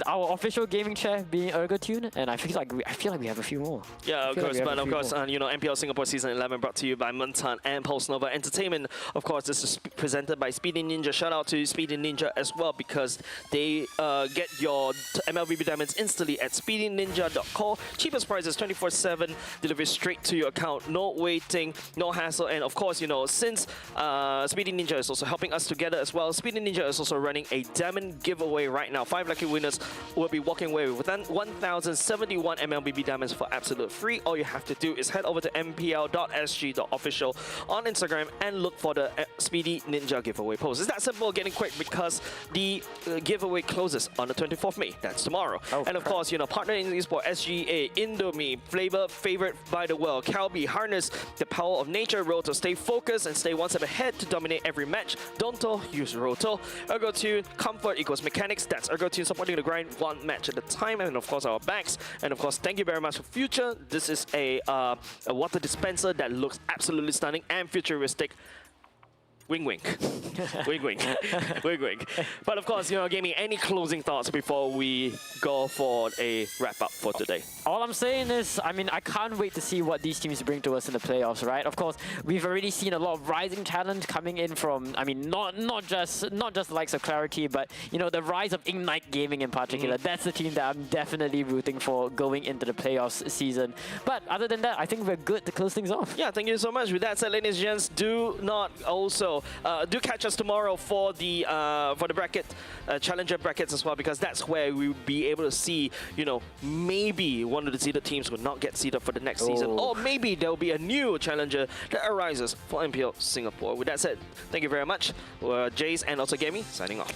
our official gaming chair being ErgoTune, and I feel like we have a few more. Yeah, of course, but of course, you know, MPL Singapore Season 11 brought to you by Muntan and Pulse Nova Entertainment. Of course, this is presented by Speedy Ninja. Shout out to Speedy Ninja as well, because they get your MLBB diamonds instantly at speedyninja.co. Cheapest prices, 24/7, delivery straight to your account. No waiting, no hassle. And of course, you know, since Speedy Ninja is also helping us together as well, Speedy Ninja is also running a diamond giveaway right now. 5 lucky winners will be walking away with 1,071 MLBB diamonds for absolute free. All you have to do is head over to mpl.sg.official on Instagram and look for the Speedy Ninja giveaway post. It's that simple, getting quick, because the giveaway closes on the 24th May. That's tomorrow. And of course, you know, partner in esports, SGA, Indomie, Flavor, Favorite by the World, Calby, harness the power of nature, Roto, stay focused and stay one step ahead to dominate every match. Donto, use Roto. ErgoTune, comfort equals mechanics. That's ErgoTune, supporting the grind one match at a time. And of course, our backs. And of course, thank you very much for Future. This is a water dispenser that looks absolutely stunning and futuristic. Wing wink. Wing wink. Wing wink. But of course, Gaming, any closing thoughts before we go for a wrap-up for today? All I'm saying is, I mean, I can't wait to see what these teams bring to us in the playoffs, right? Of course, we've already seen a lot of rising talent coming in from, I mean, not just the likes of Clarity, but, the rise of Ignite Gaming in particular. That's the team that I'm definitely rooting for going into the playoffs season. But other than that, I think we're good to close things off. Yeah, thank you so much. With that said, ladies and gents, do catch us tomorrow for the bracket, challenger brackets as well, because that's where we'll be able to see, maybe one of the seeded teams will not get seeded for the next season, or maybe there'll be a new challenger that arises for MPL Singapore. With that said, thank you very much. Jace and also Gaming signing off.